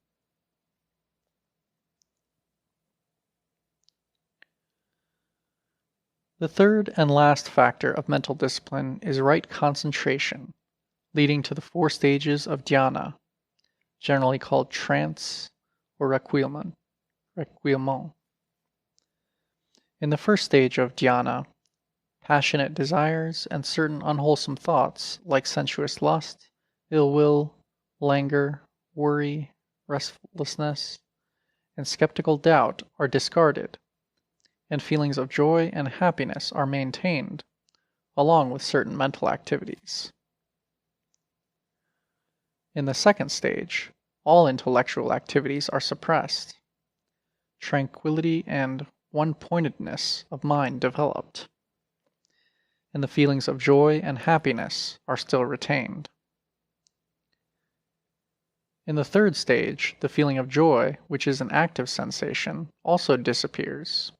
The third and last factor of mental discipline is right concentration, leading to the 4 stages of dhyana, generally called trance or requiem. In the first stage of dhyana, passionate desires and certain unwholesome thoughts like sensuous lust, ill will, languor, worry, restlessness, and skeptical doubt are discarded, and feelings of joy and happiness are maintained, along with certain mental activities. In the second stage, all intellectual activities are suppressed, tranquility and one-pointedness of mind developed, and the feelings of joy and happiness are still retained. In the third stage, the feeling of joy, which is an active sensation, also disappears,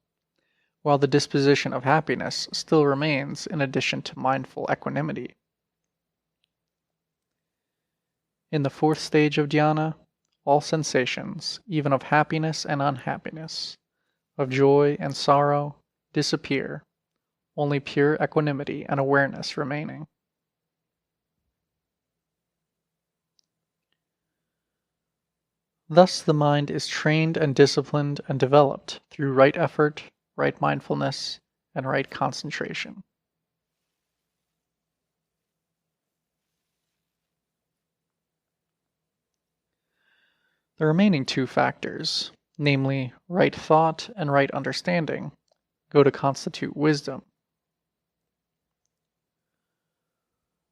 while the disposition of happiness still remains in addition to mindful equanimity. In the fourth stage of dhyana, all sensations, even of happiness and unhappiness, of joy and sorrow, disappear, only pure equanimity and awareness remaining. Thus the mind is trained and disciplined and developed through right effort, right mindfulness, and right concentration. The remaining 2 factors, namely right thought and right understanding, go to constitute wisdom.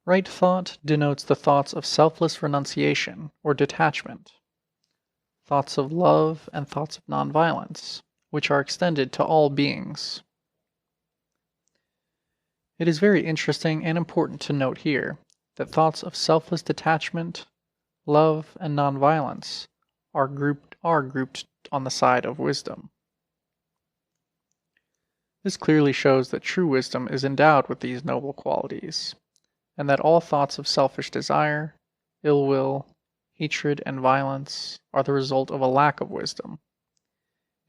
Right thought denotes the thoughts of selfless renunciation or detachment, thoughts of love and thoughts of nonviolence, which are extended to all beings. It is very interesting and important to note here that thoughts of selfless detachment, love, and nonviolence are grouped on the side of wisdom. This clearly shows that true wisdom is endowed with these noble qualities, and that all thoughts of selfish desire, ill will, hatred, and violence are the result of a lack of wisdom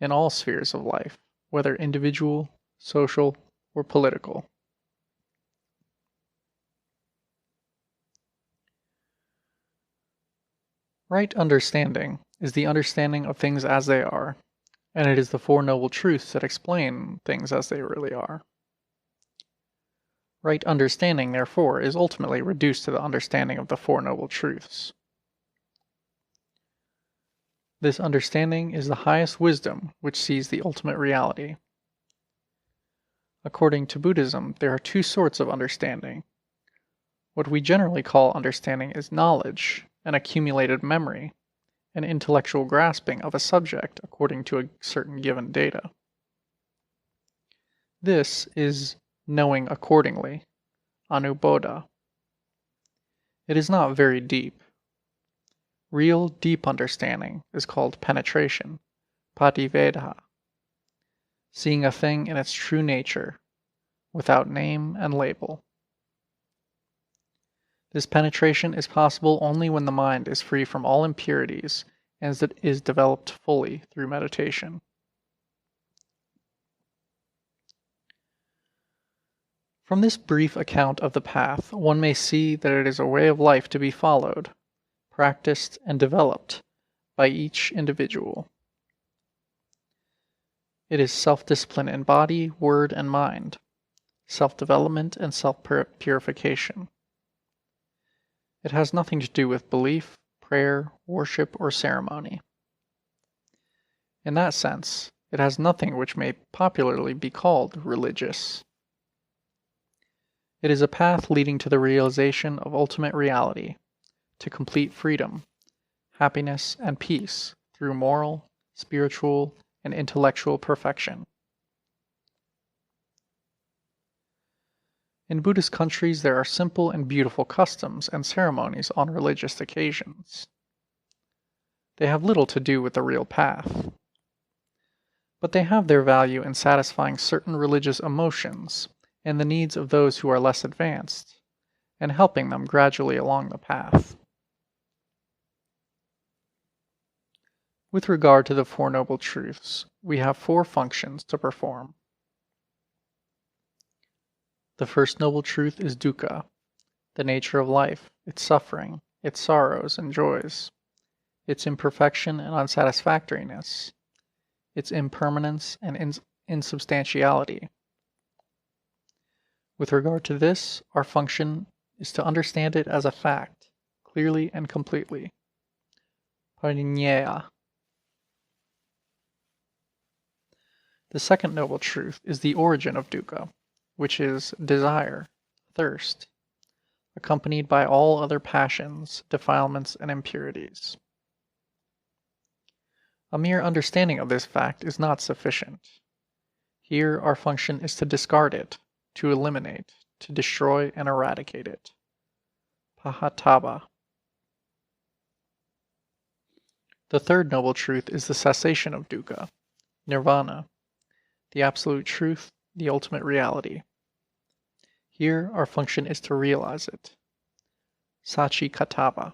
in all spheres of life, whether individual, social, or political. Right understanding is the understanding of things as they are, and it is the 4 noble truths that explain things as they really are. Right understanding, therefore, is ultimately reduced to the understanding of the 4 noble truths. This understanding is the highest wisdom which sees the ultimate reality. According to Buddhism, there are 2 sorts of understanding. What we generally call understanding is knowledge, an accumulated memory, an intellectual grasping of a subject according to a certain given data. This is knowing accordingly, AudioBuddha. It is not very deep. Real deep understanding is called penetration, Pativeda, seeing a thing in its true nature, without name and label. This penetration is possible only when the mind is free from all impurities and is developed fully through meditation. From this brief account of the path, one may see that it is a way of life to be followed, practiced, and developed by each individual. It is self-discipline in body, word, and mind, self-development and self-purification. It has nothing to do with belief, prayer, worship, or ceremony. In that sense, it has nothing which may popularly be called religious. It is a path leading to the realization of ultimate reality, to complete freedom, happiness, and peace through moral, spiritual, and intellectual perfection. In Buddhist countries, there are simple and beautiful customs and ceremonies on religious occasions. They have little to do with the real path, but they have their value in satisfying certain religious emotions and the needs of those who are less advanced, and helping them gradually along the path. With regard to the Four Noble Truths, we have four functions to perform. The first noble truth is dukkha, the nature of life, its suffering, its sorrows and joys, its imperfection and unsatisfactoriness, its impermanence and insubstantiality. With regard to this, our function is to understand it as a fact, clearly and completely. Parinyeya. The second noble truth is the origin of dukkha, which is desire, thirst, accompanied by all other passions, defilements, and impurities. A mere understanding of this fact is not sufficient. Here our function is to discard it, to eliminate, to destroy and eradicate it. Pahataba. The third noble truth is the cessation of dukkha, nirvana, the absolute truth, the ultimate reality. Here our function is to realize it. Sachikatava.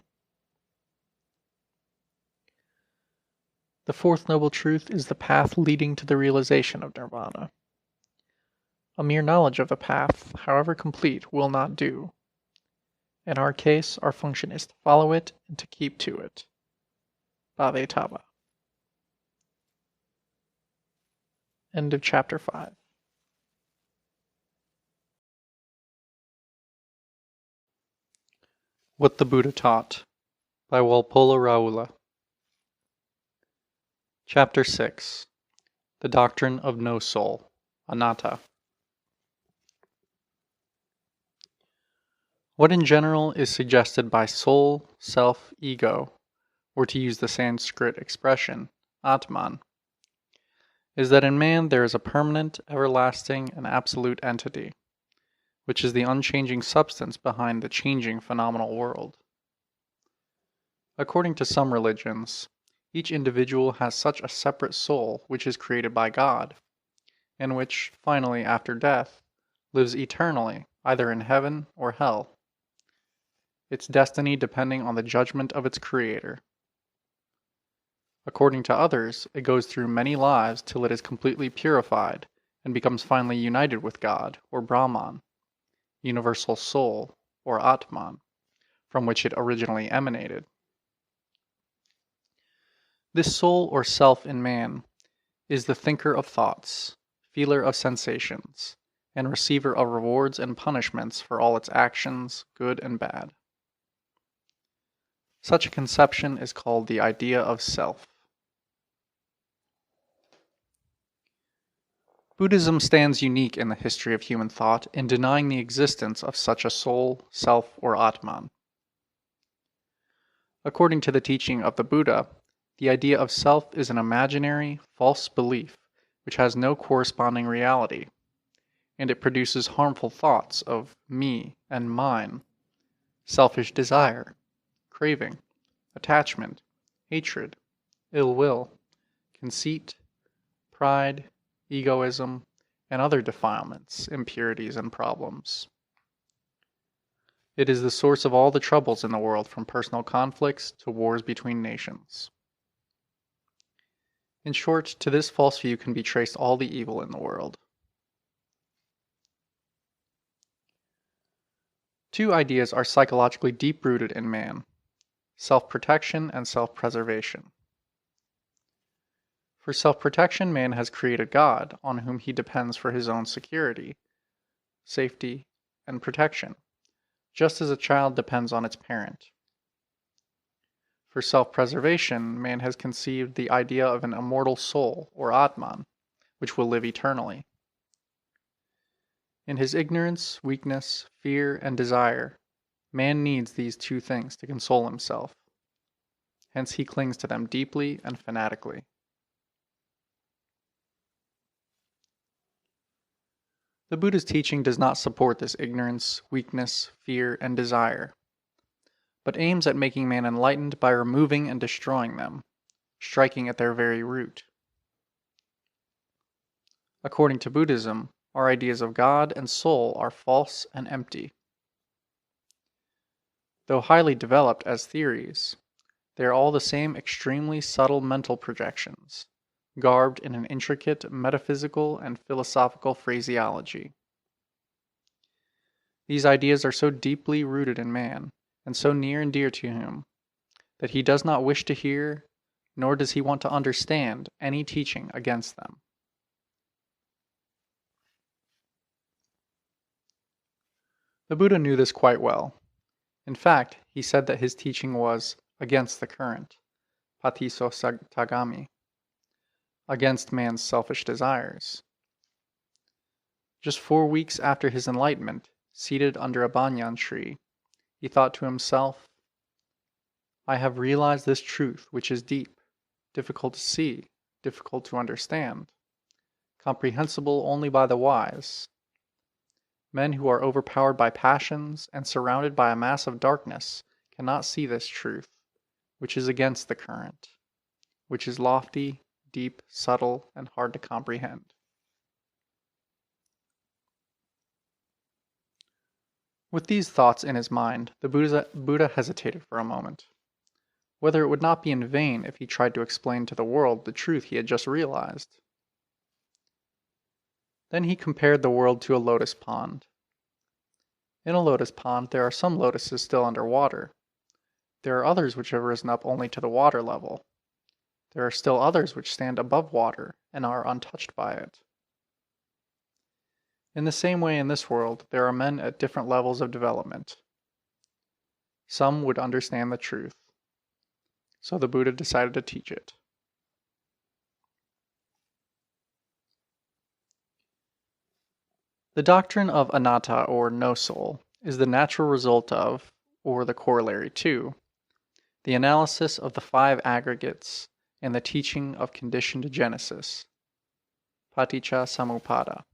The fourth noble truth is the path leading to the realization of nirvana. A mere knowledge of the path, however complete, will not do. In our case, our function is to follow it and to keep to it. Bhavetava. End of chapter 5. What the Buddha Taught by Walpola Rahula. Chapter 6. The Doctrine of No Soul, Anatta. What in general is suggested by soul, self, ego, or to use the Sanskrit expression, Atman, is that in man there is a permanent, everlasting, and absolute entity, which is the unchanging substance behind the changing phenomenal world. According to some religions, each individual has such a separate soul which is created by God, and which, finally after death, lives eternally, either in heaven or hell, its destiny depending on the judgment of its creator. According to others, it goes through many lives till it is completely purified and becomes finally united with God, or Brahman, universal soul, or Atman, from which it originally emanated. This soul or self in man is the thinker of thoughts, feeler of sensations, and receiver of rewards and punishments for all its actions, good and bad. Such a conception is called the idea of self. Buddhism stands unique in the history of human thought in denying the existence of such a soul, self, or Atman. According to the teaching of the Buddha, the idea of self is an imaginary, false belief which has no corresponding reality, and it produces harmful thoughts of me and mine, selfish desire, craving, attachment, hatred, ill will, conceit, pride, egoism, and other defilements, impurities, and problems. It is the source of all the troubles in the world, from personal conflicts to wars between nations. In short, to this false view can be traced all the evil in the world. Two ideas are psychologically deep-rooted in man: self-protection and self-preservation. For self-protection, man has created God, on whom he depends for his own security, safety, and protection, just as a child depends on its parent. For self-preservation, man has conceived the idea of an immortal soul, or Atman, which will live eternally. In his ignorance, weakness, fear, and desire, man needs these two things to console himself. Hence he clings to them deeply and fanatically. The Buddha's teaching does not support this ignorance, weakness, fear, and desire, but aims at making man enlightened by removing and destroying them, striking at their very root. According to Buddhism, our ideas of God and soul are false and empty. Though highly developed as theories, they are all the same extremely subtle mental projections, garbed in an intricate metaphysical and philosophical phraseology. These ideas are so deeply rooted in man, and so near and dear to him, that he does not wish to hear, nor does he want to understand, any teaching against them. The Buddha knew this quite well. In fact, he said that his teaching was against the current, patiso tagami, against man's selfish desires. Just 4 weeks after his enlightenment, seated under a banyan tree, he thought to himself, "I have realized this truth which is deep, difficult to see, difficult to understand, comprehensible only by the wise. Men who are overpowered by passions and surrounded by a mass of darkness cannot see this truth, which is against the current, which is lofty, deep, subtle, and hard to comprehend." With these thoughts in his mind, the Buddha hesitated for a moment, whether it would not be in vain if he tried to explain to the world the truth he had just realized. Then he compared the world to a lotus pond. In a lotus pond, there are some lotuses still under water. There are others which have risen up only to the water level. There are still others which stand above water and are untouched by it. In the same way, in this world, there are men at different levels of development. Some would understand the truth, so the Buddha decided to teach it. The doctrine of Anatta, or no soul, is the natural result of, or the corollary to, the analysis of the 5 aggregates and the teaching of conditioned genesis, paticca samuppada.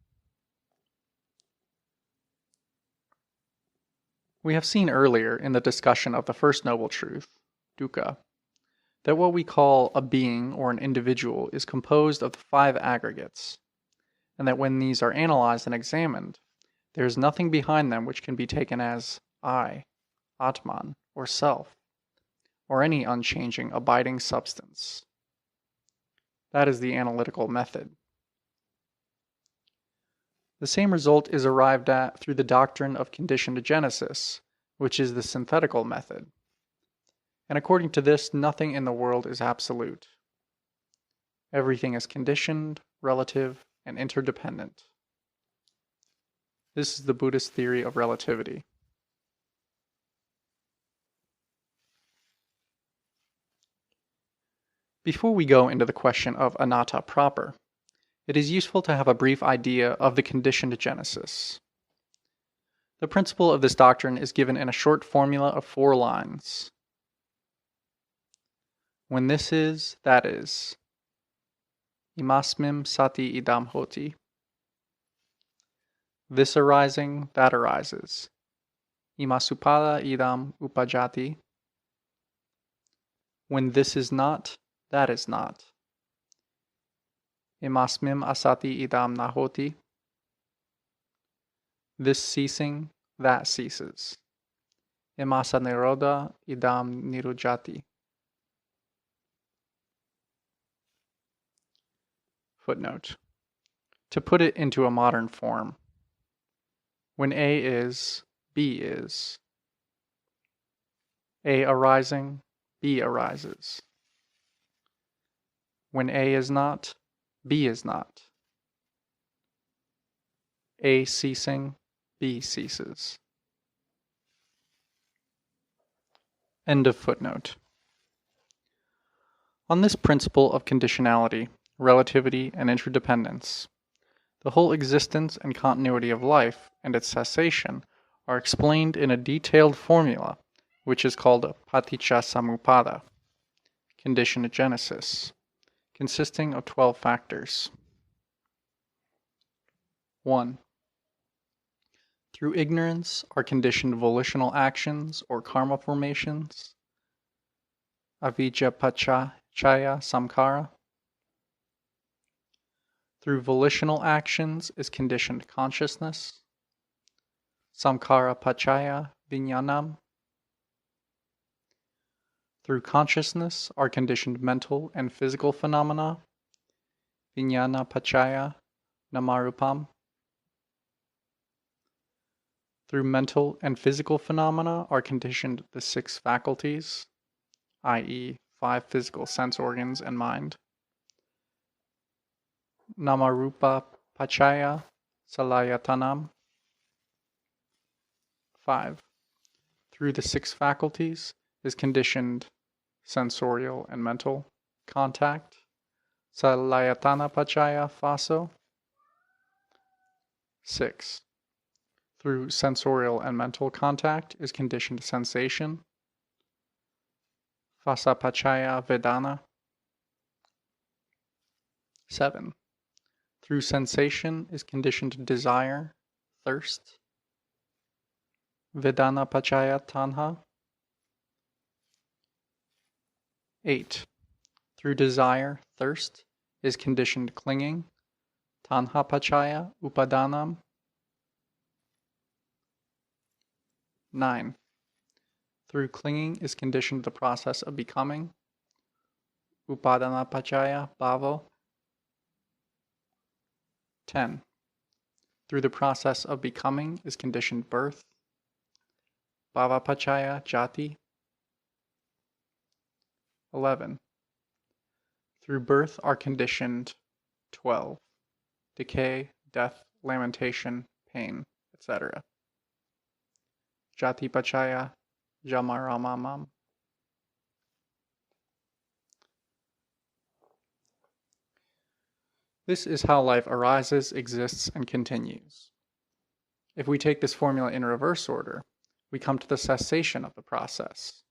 We have seen earlier in the discussion of the first noble truth, Dukkha, that what we call a being or an individual is composed of the 5 aggregates, and that when these are analyzed and examined, there is nothing behind them which can be taken as I, Atman, or self, or any unchanging, abiding substance. That is the analytical method. The same result is arrived at through the doctrine of conditioned genesis, which is the synthetical method. And according to this, nothing in the world is absolute. Everything is conditioned, relative, and interdependent. This is the Buddhist theory of relativity. Before we go into the question of anatta proper, it is useful to have a brief idea of the conditioned genesis. The principle of this doctrine is given in a short formula of 4 lines. When this is, that is. Imasmim sati idam hoti. This arising, that arises. Imasupada idam upajati. When this is not, that is not. Imasmim asati idam nahoti. This ceasing, that ceases. Imasa nirodha idam nirujati. Footnote. To put it into a modern form, when A is, B is. A arising, B arises. When A is not, B is not. A ceasing, B ceases. End of footnote. On this principle of conditionality, relativity, and interdependence, the whole existence and continuity of life and its cessation are explained in a detailed formula, which is called Paticca conditioned genesis, consisting of 12 factors. 1. Through ignorance are conditioned volitional actions or karma formations, avijja pachaya samkara. Through volitional actions is conditioned consciousness, samkara pachaya vijnanam. Through consciousness are conditioned mental and physical phenomena, vijnana pachaya namarupam. Through mental and physical phenomena are conditioned the 6 faculties, i.e., 5 physical sense organs and mind. Namarupa pachaya salayatanam. 5. Through the 6 faculties is conditioned sensorial and mental contact, salayatana pachaya phaso. 6. Through sensorial and mental contact is conditioned sensation, phasa pachaya vedana. 7. Through sensation is conditioned desire, thirst, vedana pachaya tanha. 8. Through desire, thirst is conditioned clinging, tanha pachaya upadanam. 9. Through clinging is conditioned the process of becoming, upadana pachaya bhavo. 10. Through the process of becoming is conditioned birth, bhava pachaya jati. 11. Through birth are conditioned 12. Decay, death, lamentation, pain, etc. Jati pachaya jamaramamam. This is how life arises, exists, and continues. If we take this formula in reverse order, we come to the cessation of the process.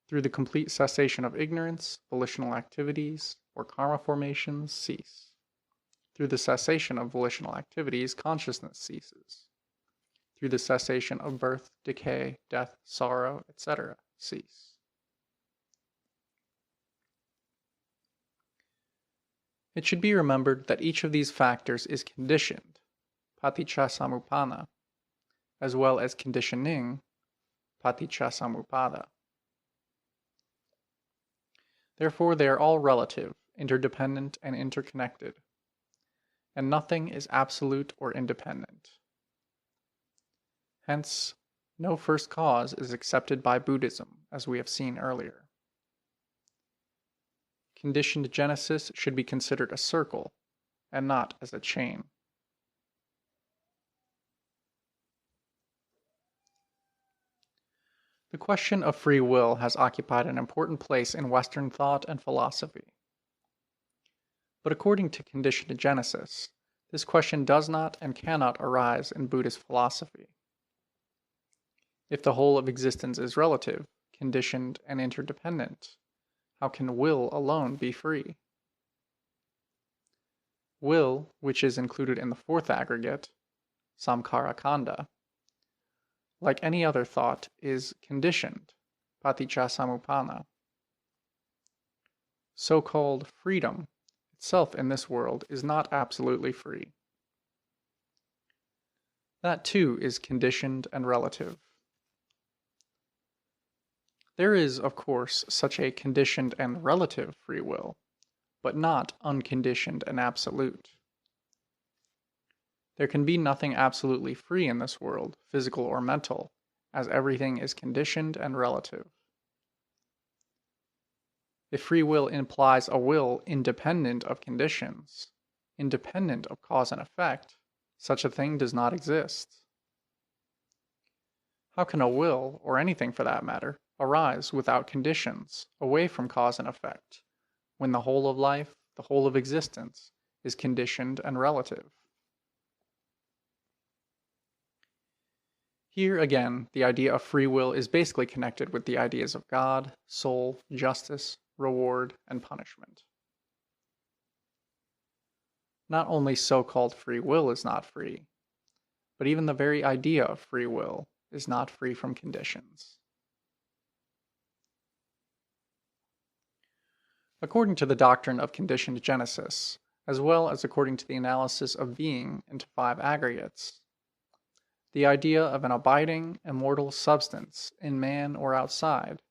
Through the complete cessation of ignorance, volitional activities, or karma formations cease. Through the cessation of volitional activities, consciousness ceases. Through the cessation of birth, decay, death, sorrow, etc., cease. It should be remembered that each of these factors is conditioned, paticca as well as conditioning, paticca. Therefore, they are all relative, interdependent, and interconnected, and nothing is absolute or independent. Hence, no first cause is accepted by Buddhism, as we have seen earlier. Conditioned genesis should be considered a circle, and not as a chain. The question of free will has occupied an important place in Western thought and philosophy. But according to conditioned genesis, this question does not and cannot arise in Buddhist philosophy. If the whole of existence is relative, conditioned, and interdependent, how can will alone be free? Will, which is included in the 4th aggregate, samkara khandha, like any other thought, is conditioned, paticca. So-called freedom itself in this world is not absolutely free. That too is conditioned and relative. There is, of course, such a conditioned and relative free will, but not unconditioned and absolute. There can be nothing absolutely free in this world, physical or mental, as everything is conditioned and relative. If free will implies a will independent of conditions, independent of cause and effect, such a thing does not exist. How can a will, or anything for that matter, arise without conditions, away from cause and effect, when the whole of life, the whole of existence, is conditioned and relative? Here again, the idea of free will is basically connected with the ideas of God, soul, justice, reward, and punishment. Not only so-called free will is not free, but even the very idea of free will is not free from conditions. According to the doctrine of conditioned genesis, as well as according to the analysis of being into 5 aggregates, the idea of an abiding, immortal substance in man or outside,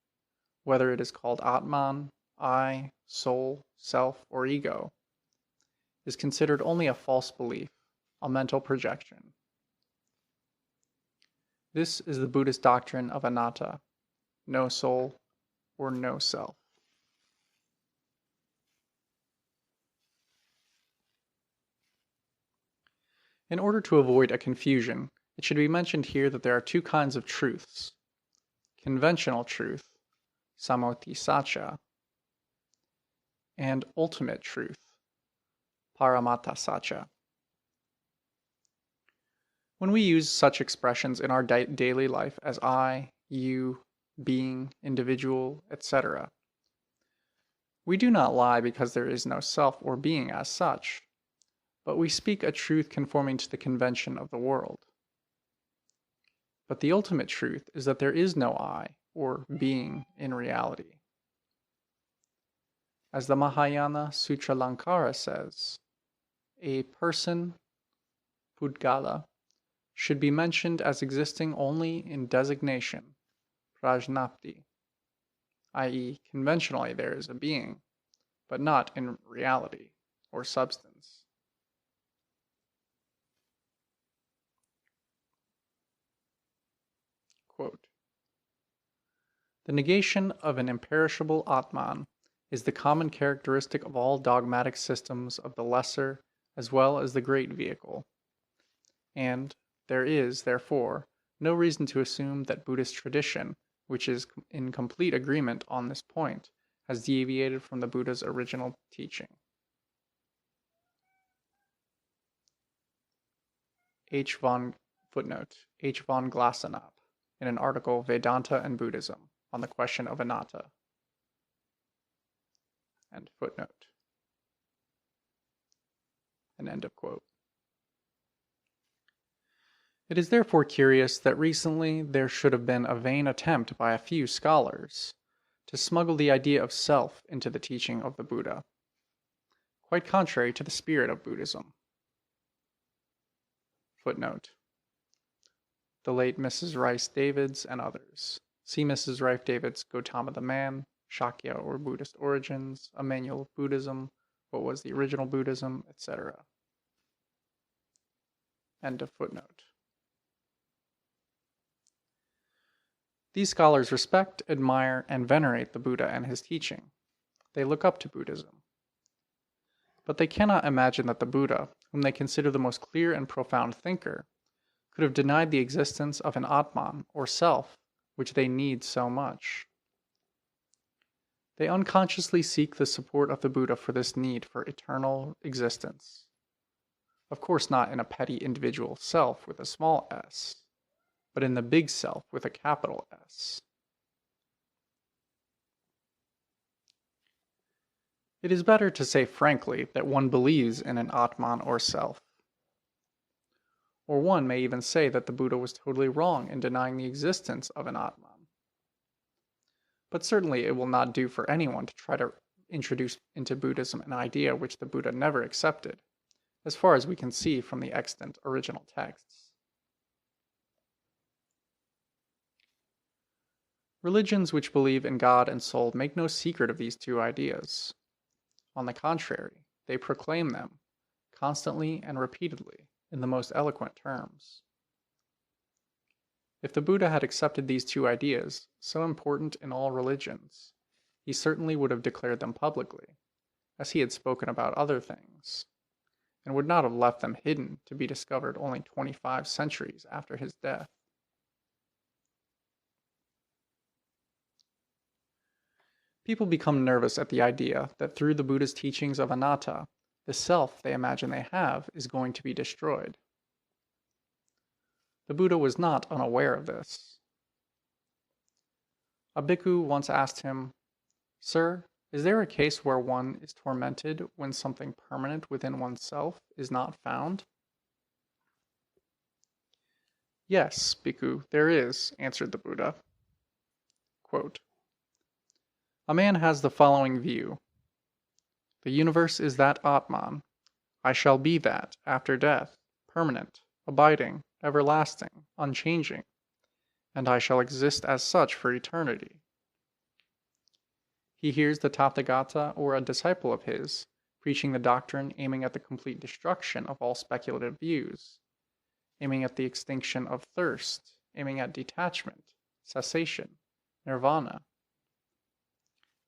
whether it is called Atman, I, soul, self, or ego, is considered only a false belief, a mental projection. This is the Buddhist doctrine of Anatta, no soul or no self. In order to avoid a confusion, it should be mentioned here that there are 2 kinds of truths: conventional truth, samoti-sacca, and ultimate truth, paramatta-sacca. When we use such expressions in our daily life as I, you, being, individual, etc., we do not lie because there is no self or being as such, but we speak a truth conforming to the convention of the world. But the ultimate truth is that there is no I, or being, in reality. As the Mahayana Sutralankara says, a person, Pudgala, should be mentioned as existing only in designation, prajnapti, i.e., conventionally there is a being, but not in reality, or substance. Quote, the negation of an imperishable Atman is the common characteristic of all dogmatic systems of the lesser as well as the great vehicle, and there is, therefore, no reason to assume that Buddhist tradition, which is in complete agreement on this point, has deviated from the Buddha's original teaching. Footnote, H. von Glasenapp, in an article Vedanta and Buddhism on the question of Anatta. End footnote. An end of quote. It is therefore curious that recently there should have been a vain attempt by a few scholars to smuggle the idea of self into the teaching of the Buddha, quite contrary to the spirit of Buddhism. Footnote. The late Mrs. Rice Davids and others. See Mrs. Rice Davids' Gautama the Man, Shakya or Buddhist Origins, A Manual of Buddhism, What Was the Original Buddhism, etc. End of footnote. These scholars respect, admire, and venerate the Buddha and his teaching. They look up to Buddhism. But they cannot imagine that the Buddha, whom they consider the most clear and profound thinker, could have denied the existence of an Atman, or self, which they need so much. They unconsciously seek the support of the Buddha for this need for eternal existence. Of course not in a petty individual self with a small s, but in the big self with a capital S. It is better to say frankly that one believes in an Atman or self. Or one may even say that the Buddha was totally wrong in denying the existence of an Atman. But certainly it will not do for anyone to try to introduce into Buddhism an idea which the Buddha never accepted, as far as we can see from the extant original texts. Religions which believe in God and soul make no secret of these 2 ideas. On the contrary, they proclaim them, constantly and repeatedly, in the most eloquent terms. If the Buddha had accepted these two ideas, so important in all religions, he certainly would have declared them publicly, as he had spoken about other things, and would not have left them hidden to be discovered only 25 centuries after his death. People become nervous at the idea that through the Buddha's teachings of anatta, the self they imagine they have is going to be destroyed. The Buddha was not unaware of this. A bhikkhu once asked him, "Sir, is there a case where one is tormented when something permanent within oneself is not found?" "Yes, bhikkhu, there is," answered the Buddha. Quote, "A man has the following view. The universe is that Atman. I shall be that after death, permanent, abiding, everlasting, unchanging, and I shall exist as such for eternity." He hears the Tathagata or a disciple of his preaching the doctrine aiming at the complete destruction of all speculative views, aiming at the extinction of thirst, aiming at detachment, cessation, nirvana.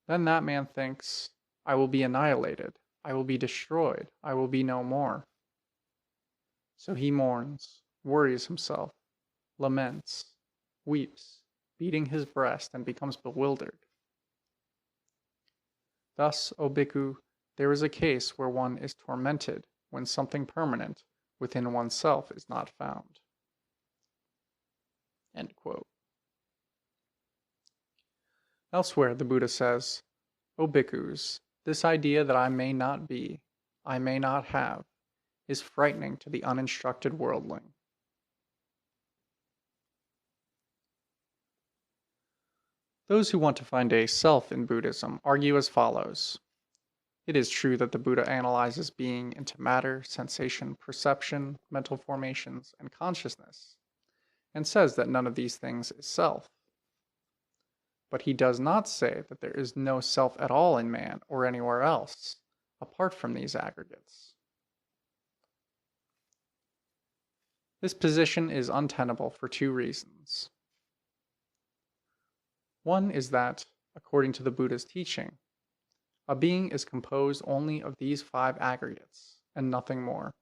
Then that man thinks, "I will be annihilated, I will be destroyed, I will be no more." So he mourns, worries himself, laments, weeps, beating his breast, and becomes bewildered. Thus, O bhikkhu, there is a case where one is tormented when something permanent within oneself is not found. End quote. Elsewhere, the Buddha says, "O bhikkhus, this idea that I may not be, I may not have, is frightening to the uninstructed worldling." Those who want to find a self in Buddhism argue as follows. It is true that the Buddha analyzes being into matter, sensation, perception, mental formations, and consciousness, and says that none of these things is self. But he does not say that there is no self at all in man or anywhere else, apart from these aggregates. This position is untenable for two reasons. One is that, according to the Buddha's teaching, a being is composed only of these 5 aggregates, and nothing more.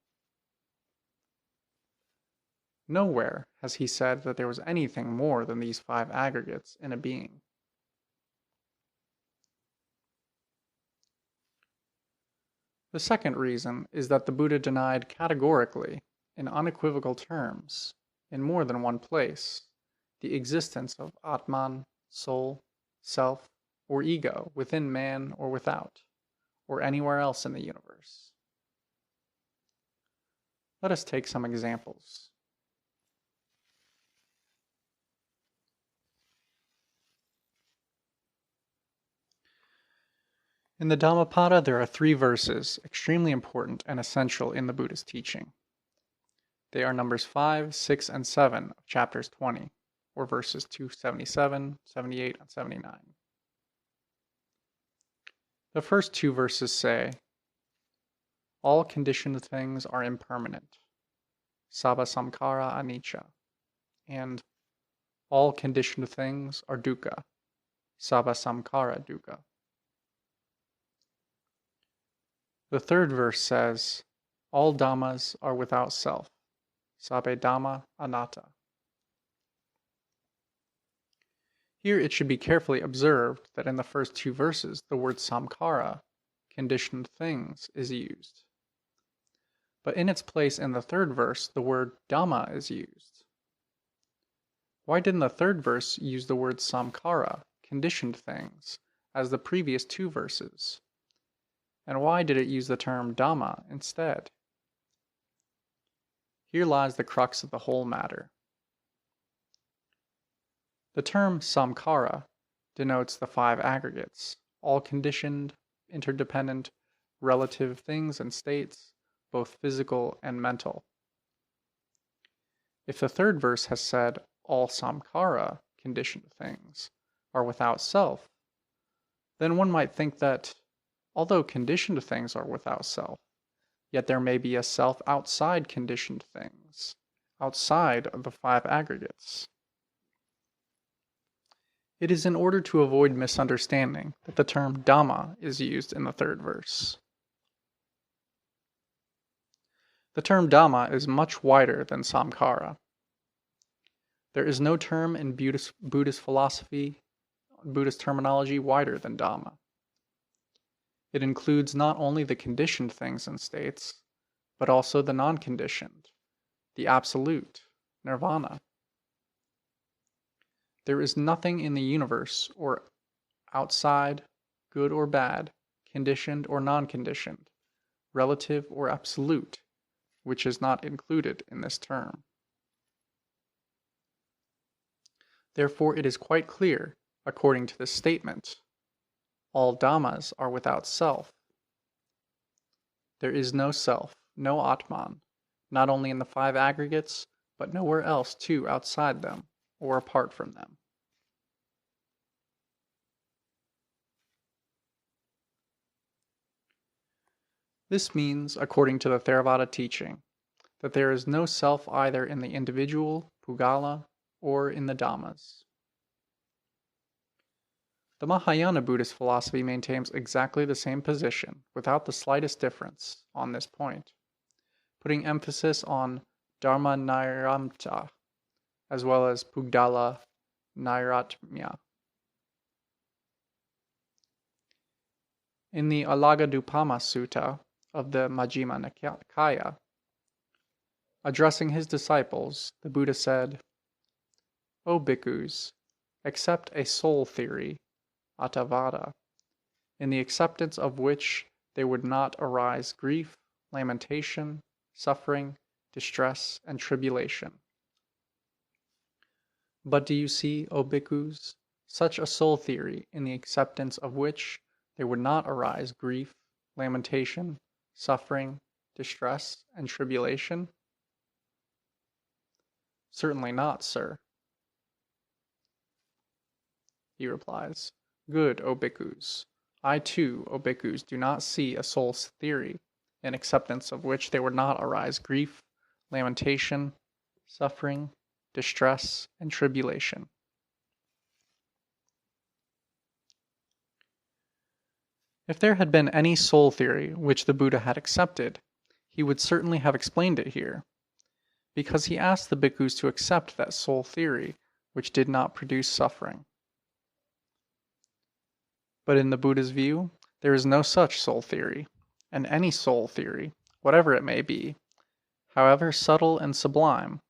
Nowhere has he said that there was anything more than these 5 aggregates in a being. The second reason is that the Buddha denied categorically, in unequivocal terms, in more than one place, the existence of Atman, soul, self, or ego within man or without, or anywhere else in the universe. Let us take some examples. In the Dhammapada, there are 3 verses extremely important and essential in the Buddha's teaching. They are numbers 5, 6, and 7 of chapters 20, or verses 277, 78, and 79. The first 2 verses say, "All conditioned things are impermanent, sabba samkara anicca," and "All conditioned things are dukkha, sabba samkara dukkha." The third verse says, "All dhammas are without self, sabbe dhamma anatta." Here it should be carefully observed that in the first 2 verses the word samkara, conditioned things, is used. But in its place in the third verse the word dhamma is used. Why didn't the third verse use the word samkara, conditioned things, as the previous 2 verses? And why did it use the term dhamma instead? Here lies the crux of the whole matter. The term samkara denotes the 5 aggregates, all conditioned, interdependent, relative things and states, both physical and mental. If the third verse has said all samkara, conditioned things, are without self, then one might think that, although conditioned things are without self, yet there may be a self outside conditioned things, outside of the five aggregates. It is in order to avoid misunderstanding that the term Dhamma is used in the third verse. The term Dhamma is much wider than Samkhara. There is no term in Buddhist philosophy, Buddhist terminology wider than Dhamma. It includes not only the conditioned things and states, but also the non-conditioned, the absolute, nirvana. There is nothing in the universe or outside, good or bad, conditioned or non-conditioned, relative or absolute, which is not included in this term. Therefore, it is quite clear, according to this statement, all Dhammas are without self. There is no self, no Atman, not only in the five aggregates, but nowhere else too outside them, or apart from them. This means, according to the Theravada teaching, that there is no self either in the individual, Pugala, or in the Dhammas. The Mahayana Buddhist philosophy maintains exactly the same position, without the slightest difference, on this point, putting emphasis on Dharma Nairamta, as well as Pugdala Nairatmya. In the Alagadupama Sutta of the Majjhima Nikaya, addressing his disciples, the Buddha said, "O bhikkhus, accept a soul theory, Attavada, in the acceptance of which there would not arise grief, lamentation, suffering, distress, and tribulation. But do you see, O bhikkhus, such a soul theory in the acceptance of which there would not arise grief, lamentation, suffering, distress, and tribulation?" "Certainly not, sir." He replies, "Good, O bhikkhus. I too, O bhikkhus, do not see a soul theory, in acceptance of which there would not arise grief, lamentation, suffering, distress, and tribulation." If there had been any soul theory which the Buddha had accepted, he would certainly have explained it here, because he asked the bhikkhus to accept that soul theory which did not produce suffering. But in the Buddha's view, there is no such soul theory, and any soul theory, whatever it may be, however subtle and sublime,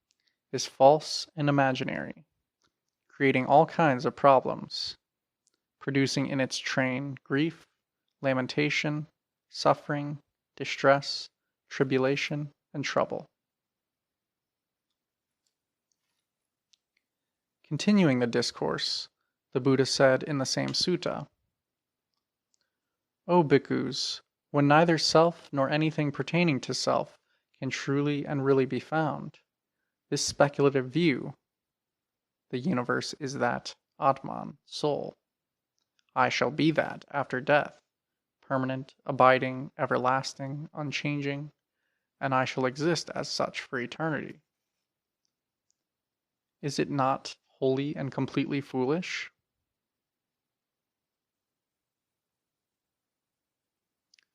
is false and imaginary, creating all kinds of problems, producing in its train grief, lamentation, suffering, distress, tribulation, and trouble. Continuing the discourse, the Buddha said in the same sutta, "O bhikkhus, when neither self nor anything pertaining to self can truly and really be found, this speculative view, the universe is that Atman, soul, I shall be that after death, permanent, abiding, everlasting, unchanging, and I shall exist as such for eternity. Is it not wholly and completely foolish?"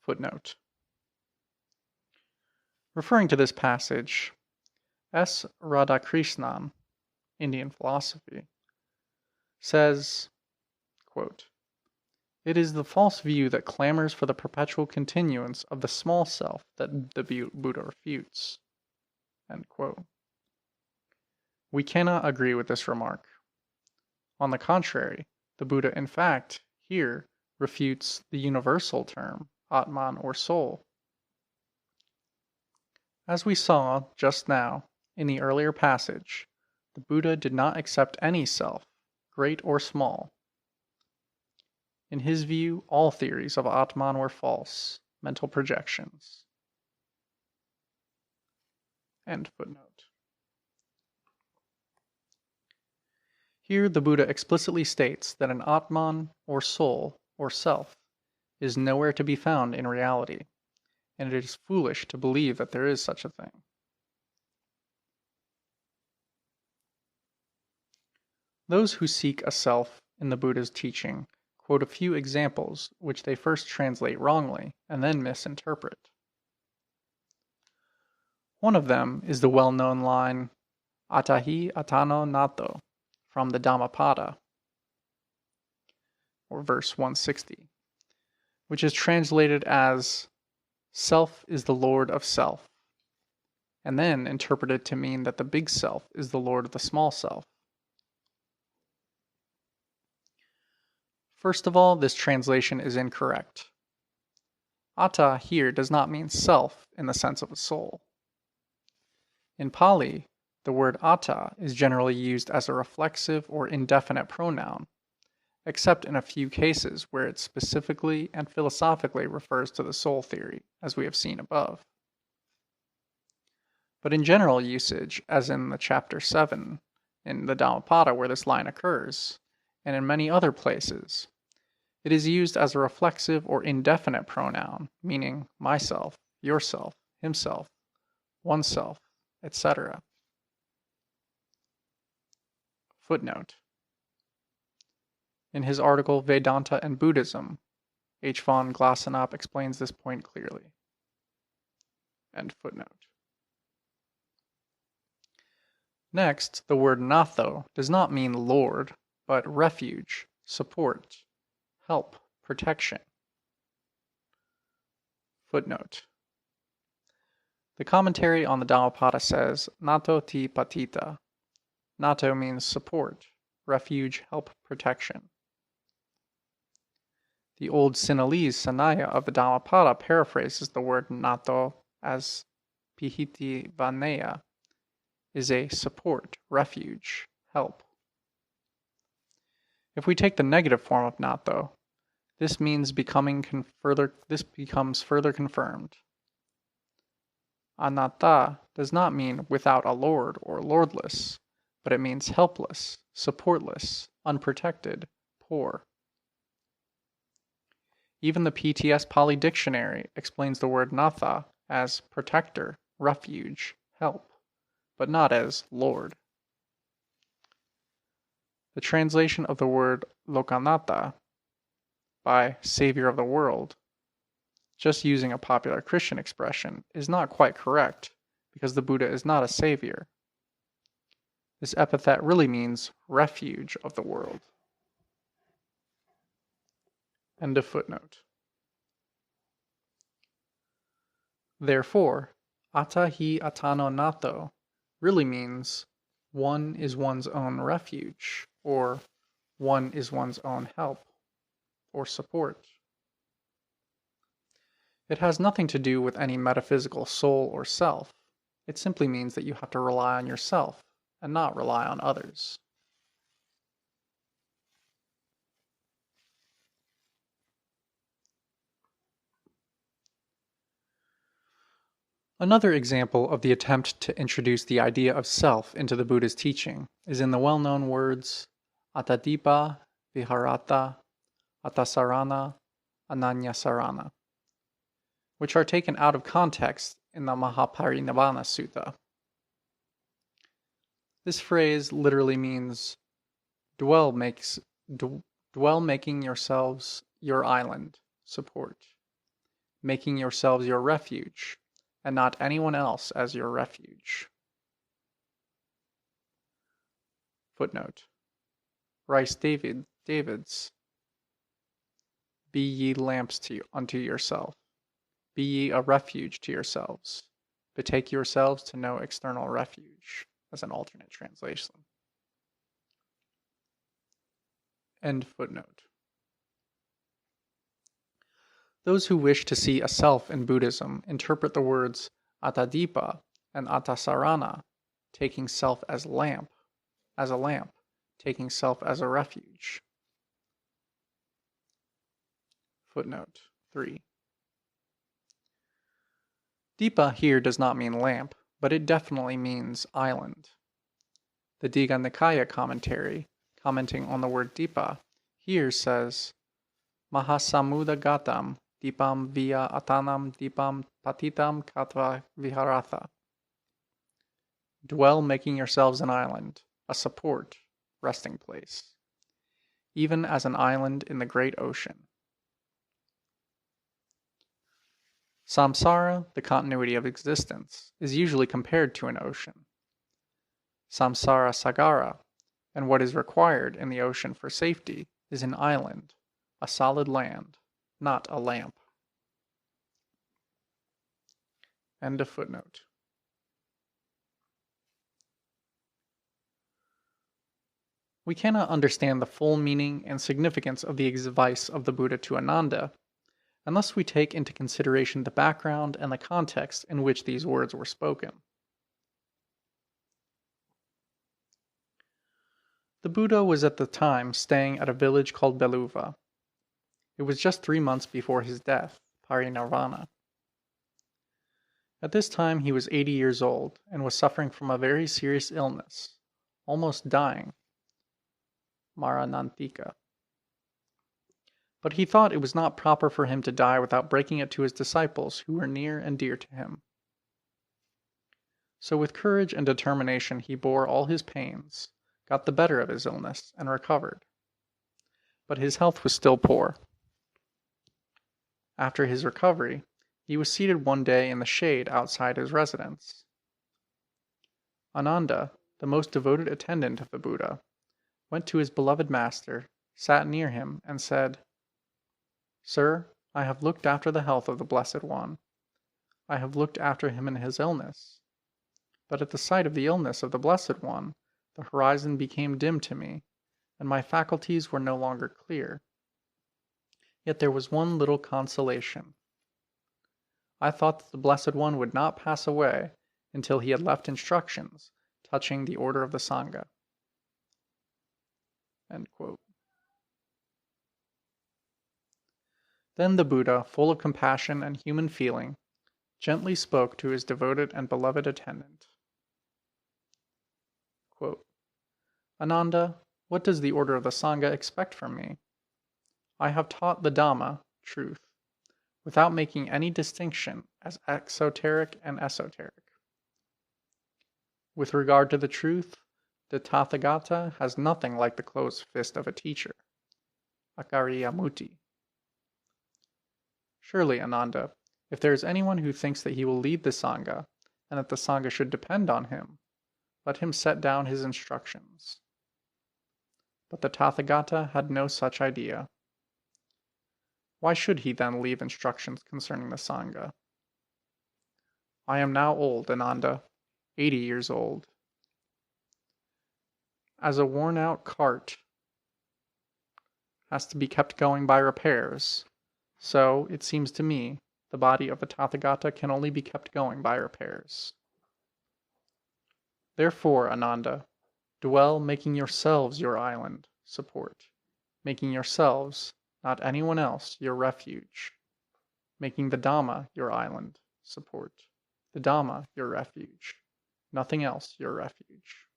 Footnote. Referring to this passage, S. Radhakrishnan, Indian philosophy, says, quote, "It is the false view that clamors for the perpetual continuance of the small self that the Buddha refutes." End quote. We cannot agree with this remark. On the contrary, the Buddha in fact here refutes the universal term, Atman or soul. As we saw just now in the earlier passage, the Buddha did not accept any self, great or small. In his view, all theories of Atman were false, mental projections. End footnote. Here the Buddha explicitly states that an Atman or soul or self is nowhere to be found in reality, and it is foolish to believe that there is such a thing. Those who seek a self in the Buddha's teaching quote a few examples which they first translate wrongly and then misinterpret. One of them is the well-known line, Atahi atano natto, from the Dhammapada, or verse 160, which is translated as, self is the lord of self, and then interpreted to mean that the big self is the lord of the small self. First of all, this translation is incorrect. Atta here does not mean self in the sense of a soul. In Pali, the word atta is generally used as a reflexive or indefinite pronoun, except in a few cases where it specifically and philosophically refers to the soul theory, as we have seen above. But in general usage, as in the chapter 7 in the Dhammapada where this line occurs, and in many other places, it is used as a reflexive or indefinite pronoun, meaning myself, yourself, himself, oneself, etc. Footnote. In his article Vedanta and Buddhism, H. von Glassenop explains this point clearly. End footnote. Next, the word natho does not mean lord, but refuge, support, help, protection. Footnote. The commentary on the Dhammapada says, Natto ti patita. Natto means support, refuge, help, protection. The old Sinhalese Sanaya of the Dhammapada paraphrases the word natto as pihiti vaneya, is a support, refuge, help. If we take the negative form of natto, this becomes further confirmed. Anatta does not mean without a lord or lordless, but it means helpless, supportless, unprotected, poor. Even the PTS Pali Dictionary explains the word natha as protector, refuge, help, but not as lord. The translation of the word Lokanatta by Savior of the World, just using a popular Christian expression, is not quite correct because the Buddha is not a savior. This epithet really means refuge of the world. End of footnote. Therefore, Atahi atano natto really means one is one's own refuge, or one is one's own help or support. It has nothing to do with any metaphysical soul or self. It simply means that you have to rely on yourself and not rely on others. Another example of the attempt to introduce the idea of self into the Buddha's teaching is in the well-known words Attadipa, Viharata, Attasarana, Ananyasarana, which are taken out of context in the Mahaparinibbana Sutta. This phrase literally means dwell making yourselves your island, support, making yourselves your refuge, and not anyone else as your refuge. Footnote. Rice Davids. Be ye lamps unto yourself. Be ye a refuge to yourselves. Betake yourselves to no external refuge, as an alternate translation. End footnote. Those who wish to see a self in Buddhism interpret the words Attadipa and Attasarana, taking self as a lamp, taking self as a refuge. Footnote 3. Dipa here does not mean lamp, but it definitely means island. The Digha Nikaya commentary, commenting on the word Dipa, here says, Mahasamudagatam dipam via atanam dipam patitam katva viharatha. Dwell making yourselves an island, a support, resting place, even as an island in the great ocean. Samsara, the continuity of existence, is usually compared to an ocean. Samsara sagara, and what is required in the ocean for safety, is an island, a solid land, not a lamp. End of footnote. We cannot understand the full meaning and significance of the advice of the Buddha to Ananda unless we take into consideration the background and the context in which these words were spoken. The Buddha was at the time staying at a village called Beluva. It was just 3 months before his death, parinirvana. At this time he was 80 years old and was suffering from a very serious illness, almost dying, Maranantika. But he thought it was not proper for him to die without breaking it to his disciples who were near and dear to him. So with courage and determination he bore all his pains, got the better of his illness, and recovered. But his health was still poor. After his recovery, he was seated one day in the shade outside his residence. Ananda, the most devoted attendant of the Buddha, went to his beloved master, sat near him, and said, "Sir, I have looked after the health of the Blessed One. I have looked after him in his illness. But at the sight of the illness of the Blessed One, the horizon became dim to me, and my faculties were no longer clear. Yet there was one little consolation. I thought that the Blessed One would not pass away until he had left instructions touching the order of the Sangha." End quote. Then the Buddha, full of compassion and human feeling, gently spoke to his devoted and beloved attendant. Quote, "Ananda, what does the order of the Sangha expect from me? I have taught the Dhamma, truth, without making any distinction as exoteric and esoteric. With regard to the truth, the Tathagata has nothing like the closed fist of a teacher, Akariyamuti. Surely, Ananda, if there is anyone who thinks that he will lead the Sangha, and that the Sangha should depend on him, let him set down his instructions." But the Tathagata had no such idea. Why should he then leave instructions concerning the Sangha? I am now old, Ananda, 80 years old. As a worn-out cart has to be kept going by repairs, so, it seems to me, the body of the Tathagata can only be kept going by repairs. Therefore, Ananda, dwell making yourselves your island, support, making yourselves, not anyone else, your refuge, making the Dhamma your island, support, the Dhamma your refuge, nothing else your refuge.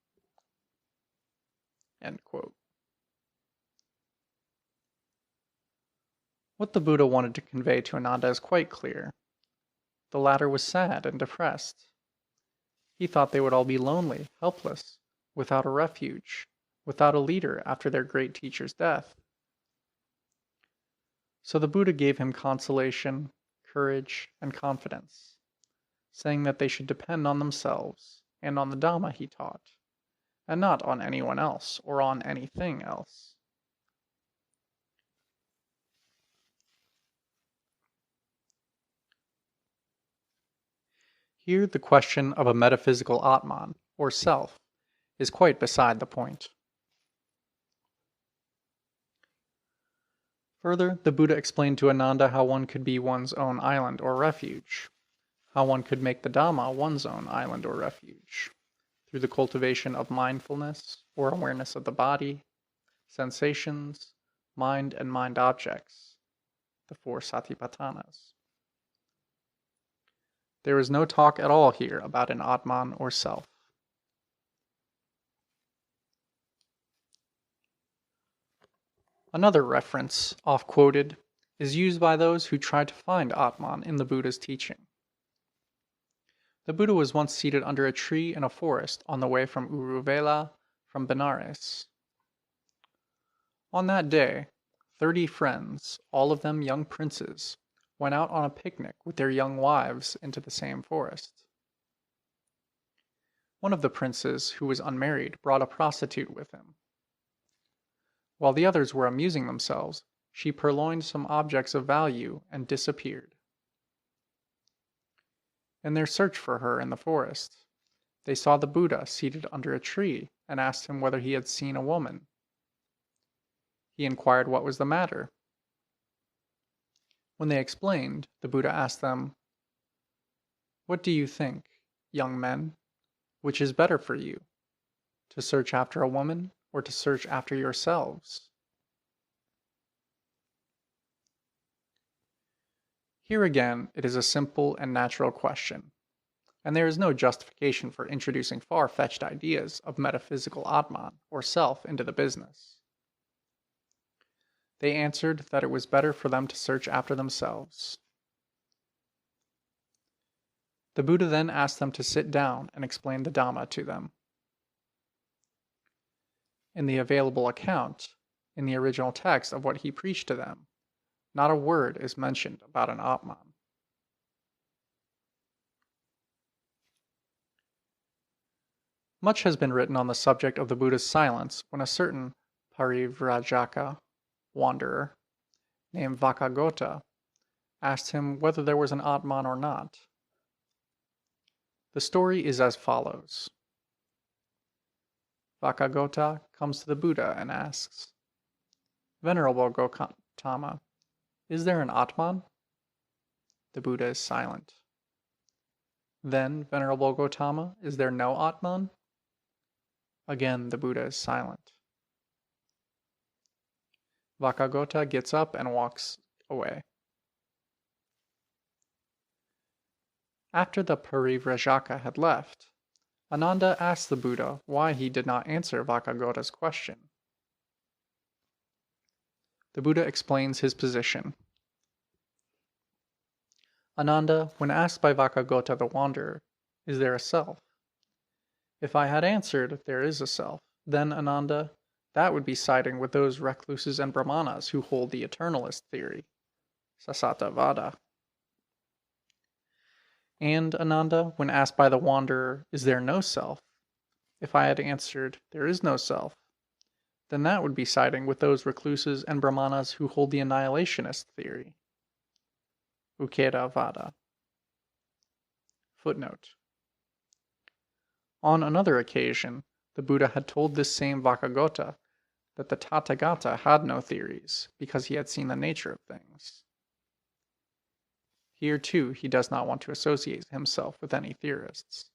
End quote. What the Buddha wanted to convey to Ananda is quite clear. The latter was sad and depressed. He thought they would all be lonely, helpless, without a refuge, without a leader after their great teacher's death. So the Buddha gave him consolation, courage, and confidence, saying that they should depend on themselves and on the Dhamma he taught, and not on anyone else or on anything else. Here the question of a metaphysical Atman, or self, is quite beside the point. Further, the Buddha explained to Ananda how one could be one's own island or refuge, how one could make the Dhamma one's own island or refuge, through the cultivation of mindfulness or awareness of the body, sensations, mind and mind objects, the 4 satipatthanas. There is no talk at all here about an Atman or self. Another reference, oft quoted, is used by those who try to find Atman in the Buddha's teaching. The Buddha was once seated under a tree in a forest on the way from Uruvela from Benares. On that day, 30 friends, all of them young princes, went out on a picnic with their young wives into the same forest. One of the princes, who was unmarried, brought a prostitute with him. While the others were amusing themselves, she purloined some objects of value and disappeared. In their search for her in the forest, they saw the Buddha seated under a tree and asked him whether he had seen a woman. He inquired what was the matter. When they explained, the Buddha asked them, "What do you think, young men? Which is better for you, to search after a woman or to search after yourselves?" Here again, it is a simple and natural question, and there is no justification for introducing far-fetched ideas of metaphysical Atman or self into the business. They answered that it was better for them to search after themselves. The Buddha then asked them to sit down and explain the Dhamma to them. In the available account, in the original text of what he preached to them, not a word is mentioned about an Atman. Much has been written on the subject of the Buddha's silence when a certain parivrajaka, wanderer, named Vakagota, asked him whether there was an Atman or not. The story is as follows. Vakagota comes to the Buddha and asks, "Venerable Gautama, is there an Atman?" The Buddha is silent. "Then, Venerable Gautama, is there no Atman?" Again the Buddha is silent. Vakagota gets up and walks away. After the parivrajaka had left, Ananda asked the Buddha why he did not answer Vakagota's question. The Buddha explains his position. "Ananda, when asked by Vakagota the wanderer, 'Is there a self?' If I had answered, 'There is a self,' then, Ananda, that would be siding with those recluses and brahmanas who hold the eternalist theory, Sasatavada. And, Ananda, when asked by the wanderer, 'Is there no self?' If I had answered, 'There is no self,' then that would be siding with those recluses and brahmanas who hold the annihilationist theory, Ukeda-vada. Footnote. On another occasion, the Buddha had told this same Vakagota that the Tathagata had no theories because he had seen the nature of things. Here too he does not want to associate himself with any theorists.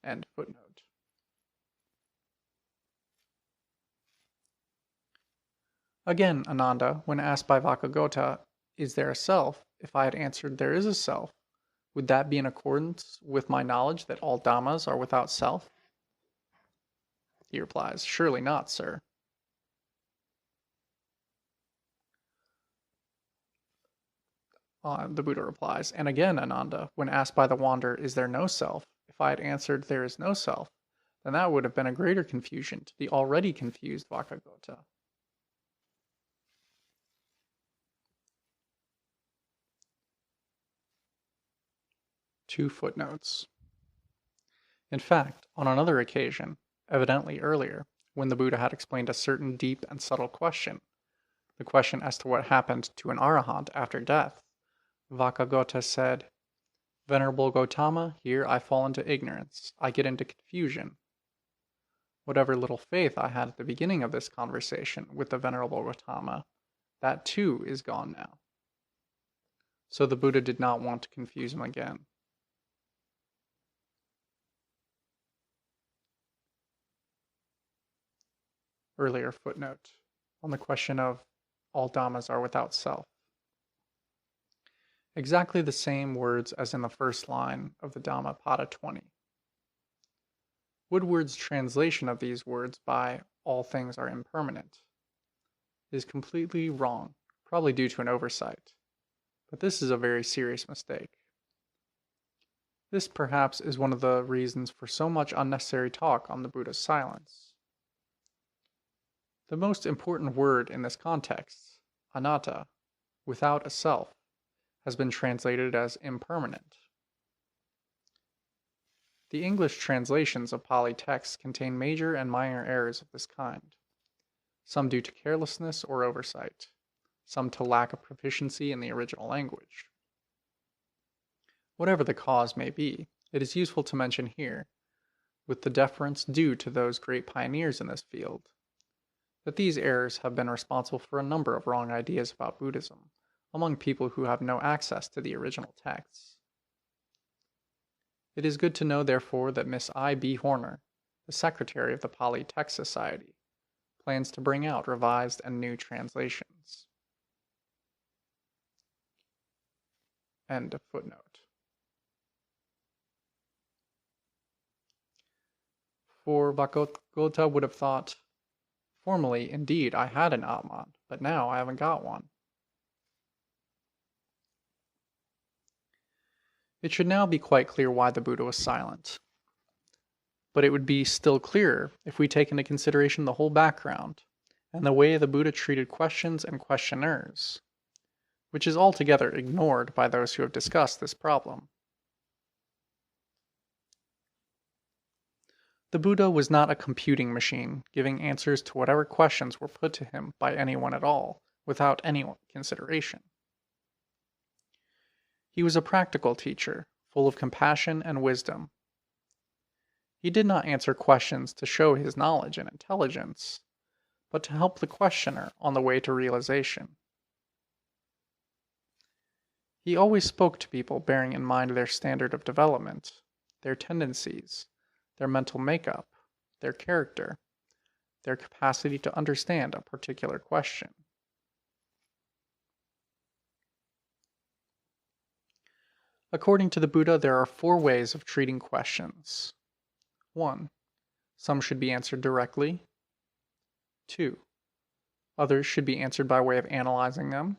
End footnote. Again, Ananda, when asked by Vakagota, 'Is there a self?' If I had answered, 'There is a self,' would that be in accordance with my knowledge that all Dhammas are without self?" He replies, "Surely not, sir." The Buddha replies, "And again, Ananda, when asked by the wanderer, 'Is there no self?' If I had answered, 'There is no self,' then that would have been a greater confusion to the already confused Vakagota." Two footnotes. In fact, on another occasion, evidently earlier, when the Buddha had explained a certain deep and subtle question, the question as to what happened to an arahant after death, Vakagota said, "Venerable Gautama, here I fall into ignorance. I get into confusion. Whatever little faith I had at the beginning of this conversation with the Venerable Gautama, that too is gone now." So the Buddha did not want to confuse him again. Earlier footnote on the question of all Dhammas are without self. Exactly the same words as in the first line of the Dhammapada 20. Woodward's translation of these words by "all things are impermanent" is completely wrong probably due to an oversight, but this is a very serious mistake. This perhaps is one of the reasons for so much unnecessary talk on the Buddha's silence. The most important word in this context, anatta, without a self, has been translated as impermanent. The English translations of Pali texts contain major and minor errors of this kind, some due to carelessness or oversight, some to lack of proficiency in the original language. Whatever the cause may be, it is useful to mention here, with the deference due to those great pioneers in this field, that these errors have been responsible for a number of wrong ideas about Buddhism among people who have no access to the original texts. It is good to know, therefore, that Miss I. B. Horner, the secretary of the Pali Text Society, plans to bring out revised and new translations. End of footnote. For Vakagota would have thought, formerly, indeed, I had an Atman, but now I haven't got one. It should now be quite clear why the Buddha was silent. But it would be still clearer if we take into consideration the whole background and the way the Buddha treated questions and questioners, which is altogether ignored by those who have discussed this problem. The Buddha was not a computing machine giving answers to whatever questions were put to him by anyone at all, without any consideration. He was a practical teacher, full of compassion and wisdom. He did not answer questions to show his knowledge and intelligence, but to help the questioner on the way to realization. He always spoke to people bearing in mind their standard of development, their tendencies, their mental makeup, their character, their capacity to understand a particular question. According to the Buddha, there are 4 ways of treating questions. 1. Some should be answered directly. 2. Others should be answered by way of analyzing them.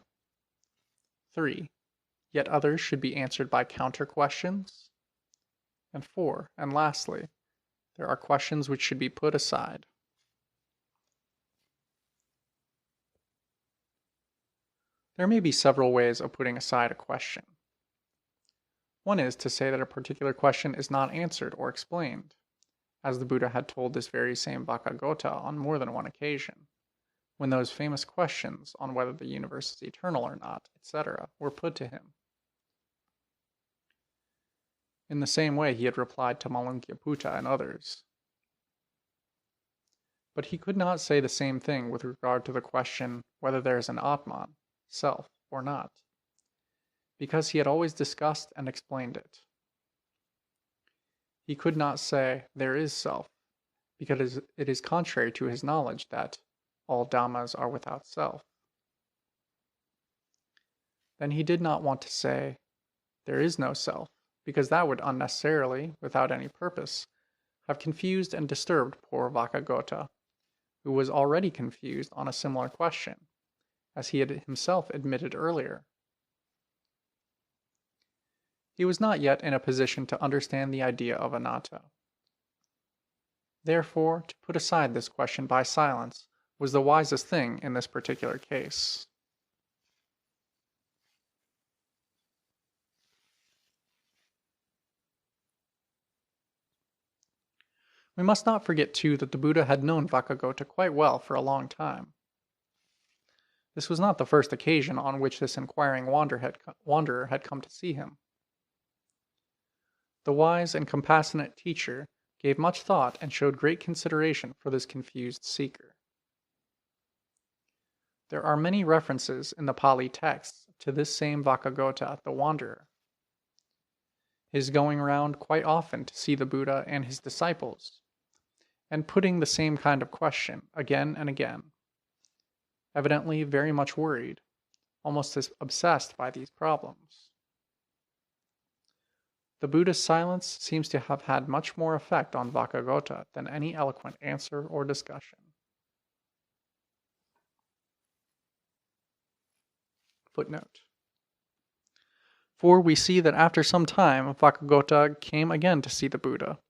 3. Yet others should be answered by counter-questions. And 4. And lastly, there are questions which should be put aside. There may be several ways of putting aside a question. One is to say that a particular question is not answered or explained, as the Buddha had told this very same Vakagota on more than one occasion, when those famous questions on whether the universe is eternal or not, etc., were put to him. In the same way he had replied to Malunkyaputta and others. But he could not say the same thing with regard to the question whether there is an Atman, self, or not, because he had always discussed and explained it. He could not say, there is self, because it is contrary to his knowledge that all Dhammas are without self. Then he did not want to say, there is no self, because that would unnecessarily, without any purpose, have confused and disturbed poor Vakagota, who was already confused on a similar question, as he had himself admitted earlier. He was not yet in a position to understand the idea of anatta. Therefore, to put aside this question by silence was the wisest thing in this particular case. We must not forget, too, that the Buddha had known Vakagota quite well for a long time. This was not the first occasion on which this inquiring wanderer had come to see him. The wise and compassionate teacher gave much thought and showed great consideration for this confused seeker. There are many references in the Pali texts to this same Vakagota, the wanderer. His going round quite often to see the Buddha and his disciples, and putting the same kind of question again and again, evidently very much worried, almost as obsessed by these problems. The Buddha's silence seems to have had much more effect on Vakagota than any eloquent answer or discussion. Footnote. For we see that after some time, Vakagota came again to see the Buddha,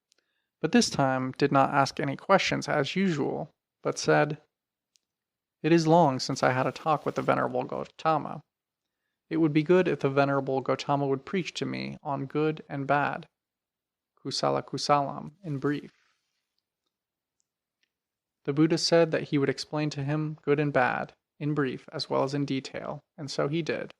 but this time did not ask any questions as usual, but said, "It is long since I had a talk with the Venerable Gautama. It would be good if the Venerable Gautama would preach to me on good and bad, kusala kusalam, in brief." The Buddha said that he would explain to him good and bad, in brief as well as in detail, and so he did.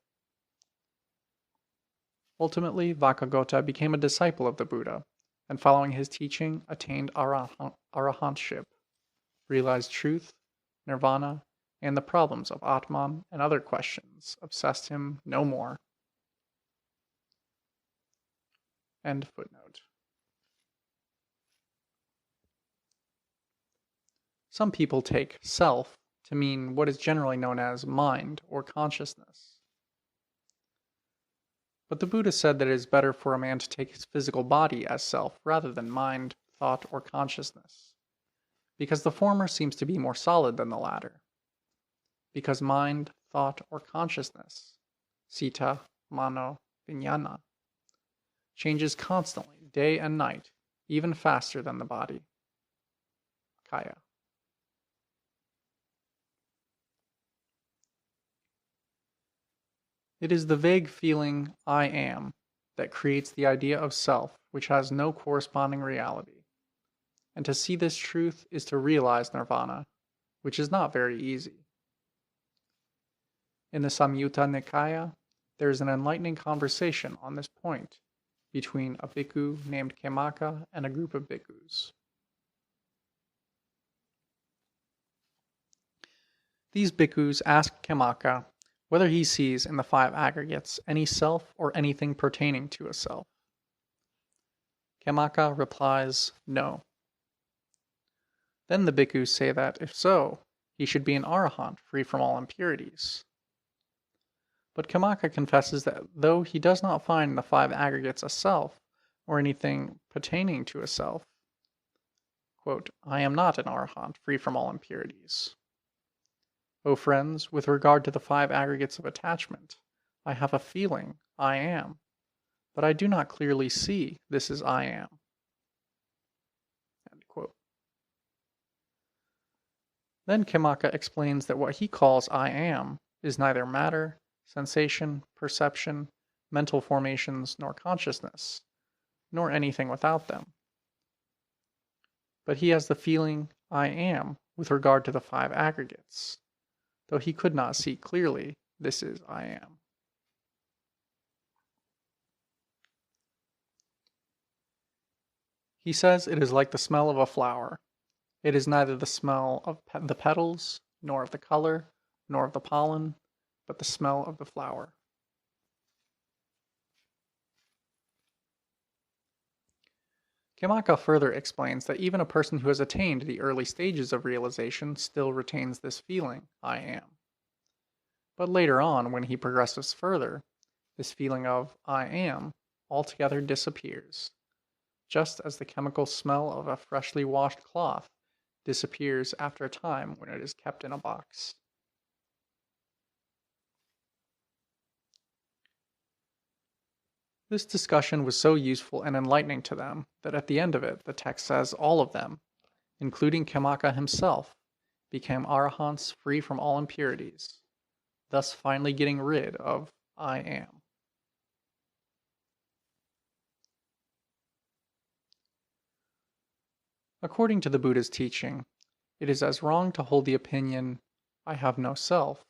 Ultimately, Vakagota became a disciple of the Buddha, and following his teaching, attained arahantship, realized truth, nirvana, and the problems of Atman and other questions obsessed him no more. End footnote. Some people take self to mean what is generally known as mind or consciousness. But the Buddha said that it is better for a man to take his physical body as self rather than mind, thought, or consciousness, because the former seems to be more solid than the latter. Because mind, thought, or consciousness, sita, mano, vijnana, changes constantly, day and night, even faster than the body, kaya. It is the vague feeling, I am, that creates the idea of self, which has no corresponding reality. And to see this truth is to realize nirvana, which is not very easy. In the Samyutta Nikaya, there is an enlightening conversation on this point between a bhikkhu named Khemaka and a group of bhikkhus. These bhikkhus ask Khemaka whether he sees in the five aggregates any self or anything pertaining to a self. Khemaka replies, no. Then the bhikkhus say that, if so, he should be an arahant free from all impurities. But Khemaka confesses that though he does not find in the five aggregates a self or anything pertaining to a self, quote, I am not an arahant free from all impurities. O friends, with regard to the five aggregates of attachment, I have a feeling, I am, but I do not clearly see this is I am. End quote. Then Khemaka explains that what he calls I am is neither matter, sensation, perception, mental formations, nor consciousness, nor anything without them. But he has the feeling I am with regard to the five aggregates, though he could not see clearly this is I am. He says it is like the smell of a flower. It is neither the smell of the petals, nor of the color, nor of the pollen, but the smell of the flower. Khemaka further explains that even a person who has attained the early stages of realization still retains this feeling, I am. But later on, when he progresses further, this feeling of I am altogether disappears, just as the chemical smell of a freshly washed cloth disappears after a time when it is kept in a box. This discussion was so useful and enlightening to them that at the end of it, the text says all of them, including Khemaka himself, became arahants free from all impurities, thus finally getting rid of I am. According to the Buddha's teaching, it is as wrong to hold the opinion, I have no self,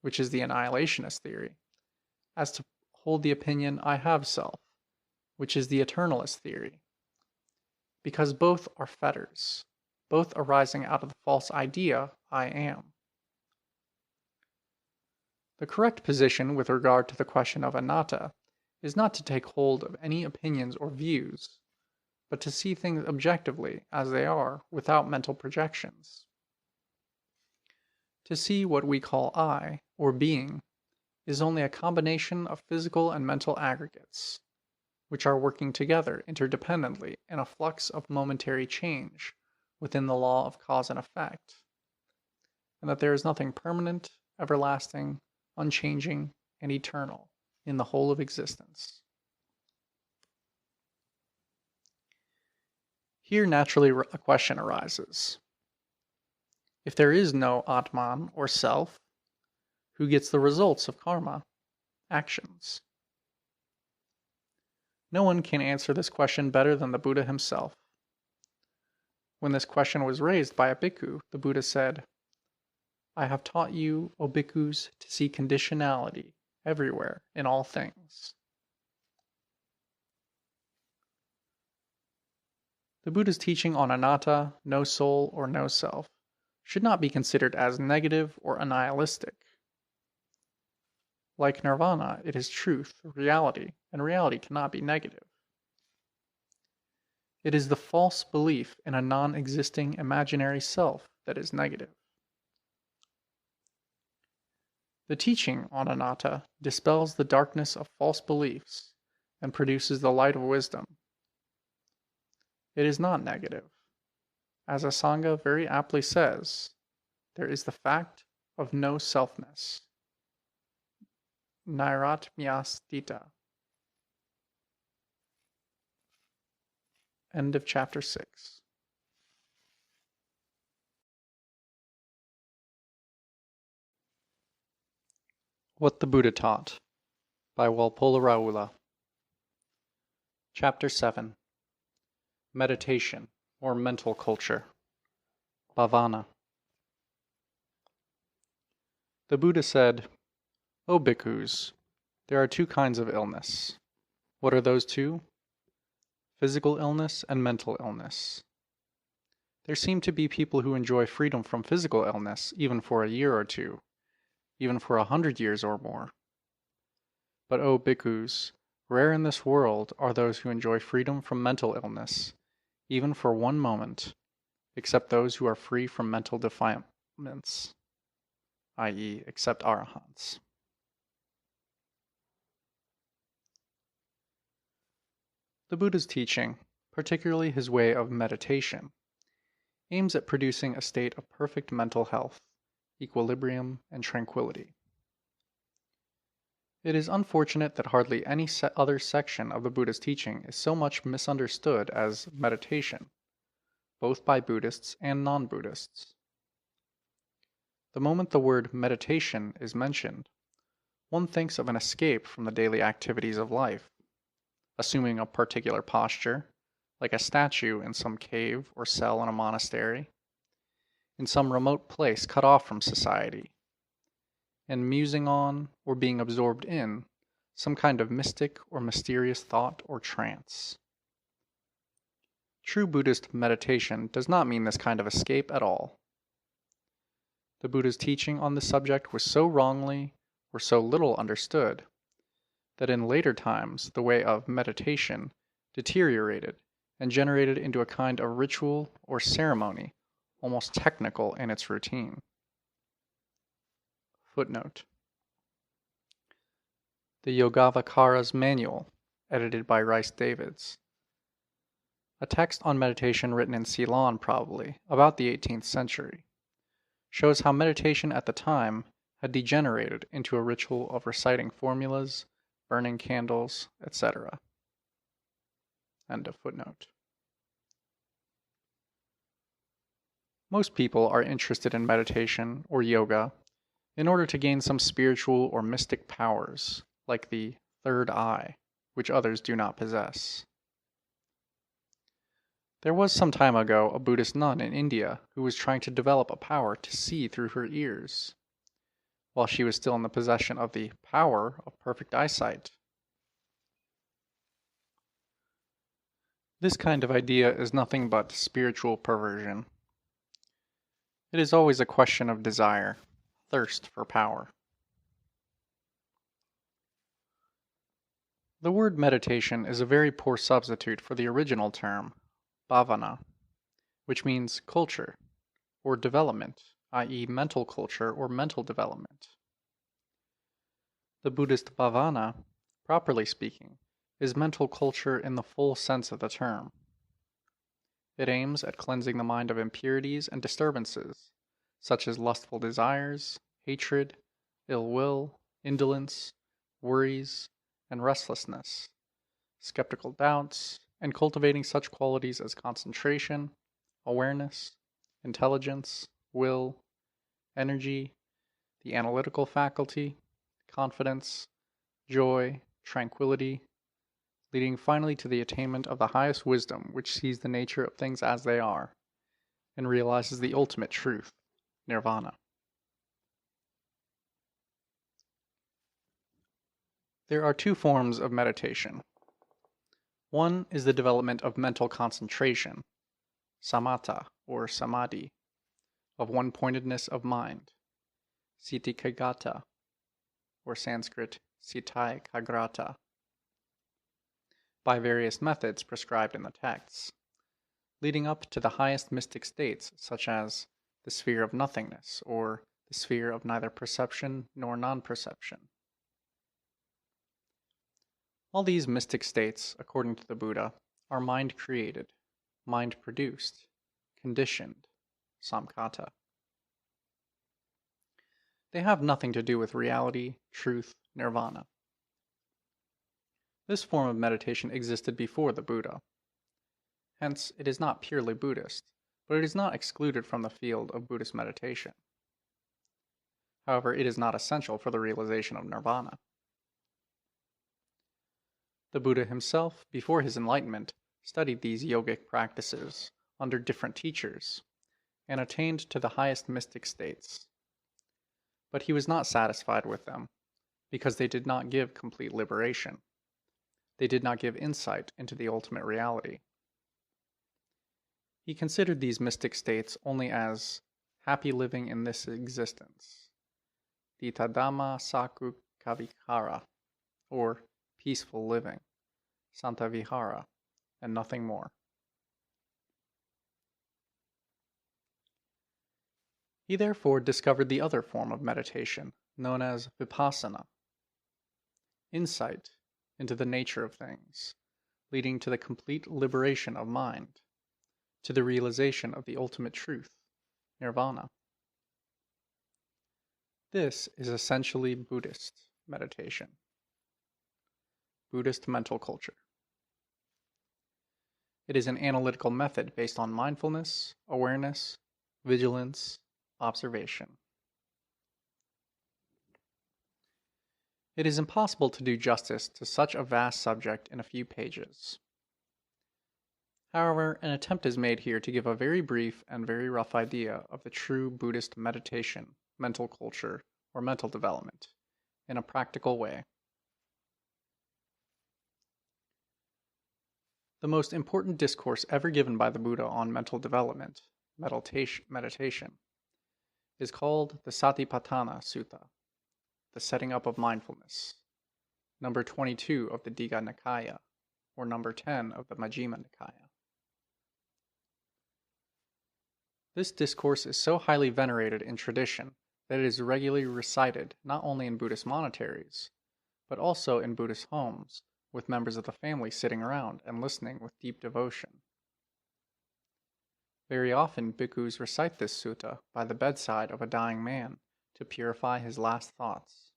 which is the annihilationist theory, as to hold the opinion, I have self, which is the eternalist theory, because both are fetters, both arising out of the false idea, I am. The correct position with regard to the question of anatta is not to take hold of any opinions or views, but to see things objectively as they are without mental projections. To see what we call I, or being, is only a combination of physical and mental aggregates, which are working together interdependently in a flux of momentary change within the law of cause and effect, and that there is nothing permanent, everlasting, unchanging, and eternal in the whole of existence. Here naturally a question arises. If there is no Atman or self, who gets the results of karma, actions? No one can answer this question better than the Buddha himself. When this question was raised by a bhikkhu, the Buddha said, "I have taught you, O bhikkhus, to see conditionality everywhere in all things." The Buddha's teaching on anatta, no soul or no self, should not be considered as negative or nihilistic. Like nirvana, it is truth, reality, and reality cannot be negative. It is the false belief in a non-existing imaginary self that is negative. The teaching on anatta dispels the darkness of false beliefs and produces the light of wisdom. It is not negative. As Asanga very aptly says, there is the fact of no selfness. Nairatmyastita. End of chapter 6. What the Buddha Taught by Walpola Rahula. Chapter 7. Meditation or mental culture. Bhavana. The Buddha said, "O bhikkhus, there are two kinds of illness. What are those two? Physical illness and mental illness. There seem to be people who enjoy freedom from physical illness even for a year or two, even for 100 years or more. But O bhikkhus, rare in this world are those who enjoy freedom from mental illness, even for one moment, except those who are free from mental defilements, i.e., except arahants." The Buddha's teaching, particularly his way of meditation, aims at producing a state of perfect mental health, equilibrium, and tranquility. It is unfortunate that hardly any other section of the Buddha's teaching is so much misunderstood as meditation, both by Buddhists and non-Buddhists. The moment the word meditation is mentioned, one thinks of an escape from the daily activities of life, assuming a particular posture, like a statue in some cave or cell in a monastery, in some remote place cut off from society, and musing on, or being absorbed in, some kind of mystic or mysterious thought or trance. True Buddhist meditation does not mean this kind of escape at all. The Buddha's teaching on this subject was so wrongly, or so little understood, that in later times the way of meditation deteriorated and generated into a kind of ritual or ceremony, almost technical in its routine. Footnote. The Yogavatara's Manual, edited by Rice Davids. A text on meditation written in Ceylon probably, about the 18th century, shows how meditation at the time had degenerated into a ritual of reciting formulas, burning candles, etc. End of footnote. Most people are interested in meditation or yoga in order to gain some spiritual or mystic powers, like the third eye, which others do not possess. There was some time ago a Buddhist nun in India who was trying to develop a power to see through her ears, while she was still in the possession of the power of perfect eyesight. This kind of idea is nothing but spiritual perversion. It is always a question of desire, thirst for power. The word meditation is a very poor substitute for the original term, Bhavana, which means culture, or development, i.e. mental culture or mental development. The Buddhist Bhavana, properly speaking, is mental culture in the full sense of the term. It aims at cleansing the mind of impurities and disturbances, such as lustful desires, hatred, ill will, indolence, worries, and restlessness, skeptical doubts, and cultivating such qualities as concentration, awareness, intelligence, will, energy, the analytical faculty, confidence, joy, tranquility, leading finally to the attainment of the highest wisdom which sees the nature of things as they are, and realizes the ultimate truth, nirvana. There are two forms of meditation. One is the development of mental concentration, samatha or samadhi, of one-pointedness of mind, siddhikagata, or Sanskrit sitai kagrata, by various methods prescribed in the texts, leading up to the highest mystic states such as the sphere of nothingness or the sphere of neither perception nor non-perception. All these mystic states, according to the Buddha, are mind-created, mind-produced, conditioned, samkhata. They have nothing to do with reality, truth, nirvana. This form of meditation existed before the Buddha. Hence, it is not purely Buddhist, but it is not excluded from the field of Buddhist meditation. However, it is not essential for the realization of nirvana. The Buddha himself, before his enlightenment, studied these yogic practices under different teachers and attained to the highest mystic states. But he was not satisfied with them because they did not give complete liberation. They did not give insight into the ultimate reality. He considered these mystic states only as happy living in this existence, ditthadhamma sakku kavikara, or peaceful living, santavihara, and nothing more. He therefore discovered the other form of meditation, known as vipassana, insight into the nature of things, leading to the complete liberation of mind, to the realization of the ultimate truth, nirvana. This is essentially Buddhist meditation, Buddhist mental culture. It is an analytical method based on mindfulness, awareness, vigilance, observation. It is impossible to do justice to such a vast subject in a few pages. However, an attempt is made here to give a very brief and very rough idea of the true Buddhist meditation, mental culture, or mental development, in a practical way. The most important discourse ever given by the Buddha on mental development, meditation, is called the Satipatthana Sutta, the setting up of mindfulness, number 22 of the Digha Nikaya, or number 10 of the Majjhima Nikaya. This discourse is so highly venerated in tradition that it is regularly recited not only in Buddhist monasteries, but also in Buddhist homes, with members of the family sitting around and listening with deep devotion. Very often, bhikkhus recite this sutta by the bedside of a dying man to purify his last thoughts.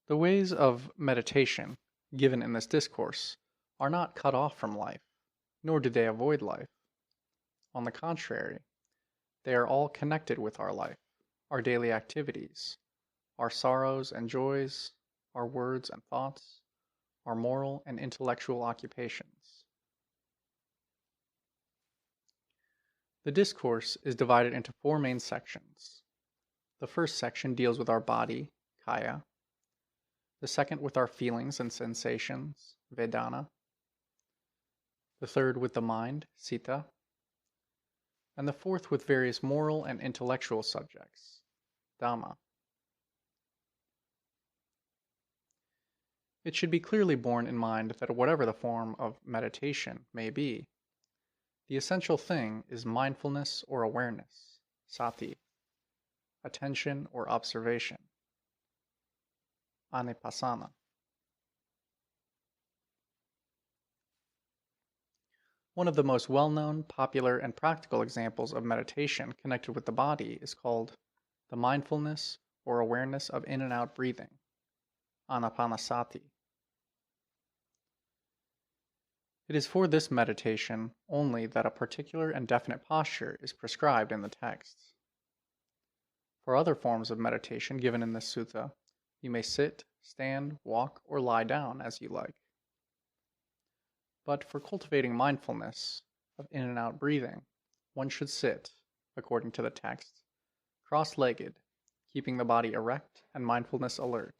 The ways of meditation given in this discourse are not cut off from life, nor do they avoid life. On the contrary, they are all connected with our life, our daily activities, our sorrows and joys, our words and thoughts, our moral and intellectual occupations. The discourse is divided into four main sections. The first section deals with our body, kaya, the second with our feelings and sensations, vedana, the third with the mind, citta, and the fourth with various moral and intellectual subjects, dhamma. It should be clearly borne in mind that whatever the form of meditation may be, the essential thing is mindfulness or awareness, sati, attention or observation, anapassana. One of the most well-known, popular, and practical examples of meditation connected with the body is called the mindfulness or awareness of in and out breathing, anapanasati. It is for this meditation only that a particular and definite posture is prescribed in the texts. For other forms of meditation given in this sutta, you may sit, stand, walk, or lie down as you like. But for cultivating mindfulness of in and out breathing, one should sit, according to the text, cross-legged, keeping the body erect and mindfulness alert.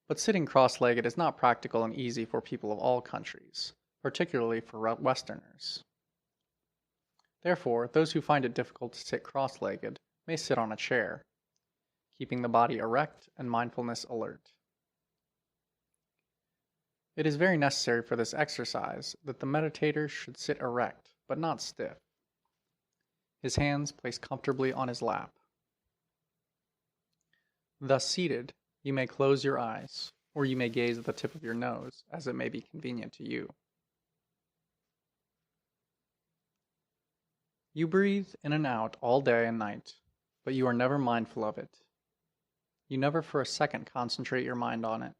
But sitting cross-legged is not practical and easy for people of all countries, particularly for Westerners. Therefore, those who find it difficult to sit cross-legged may sit on a chair, keeping the body erect and mindfulness alert. It is very necessary for this exercise that the meditator should sit erect, but not stiff. His hands placed comfortably on his lap. Thus seated, you may close your eyes, or you may gaze at the tip of your nose, as it may be convenient to you. You breathe in and out all day and night, but you are never mindful of it. You never for a second concentrate your mind on it.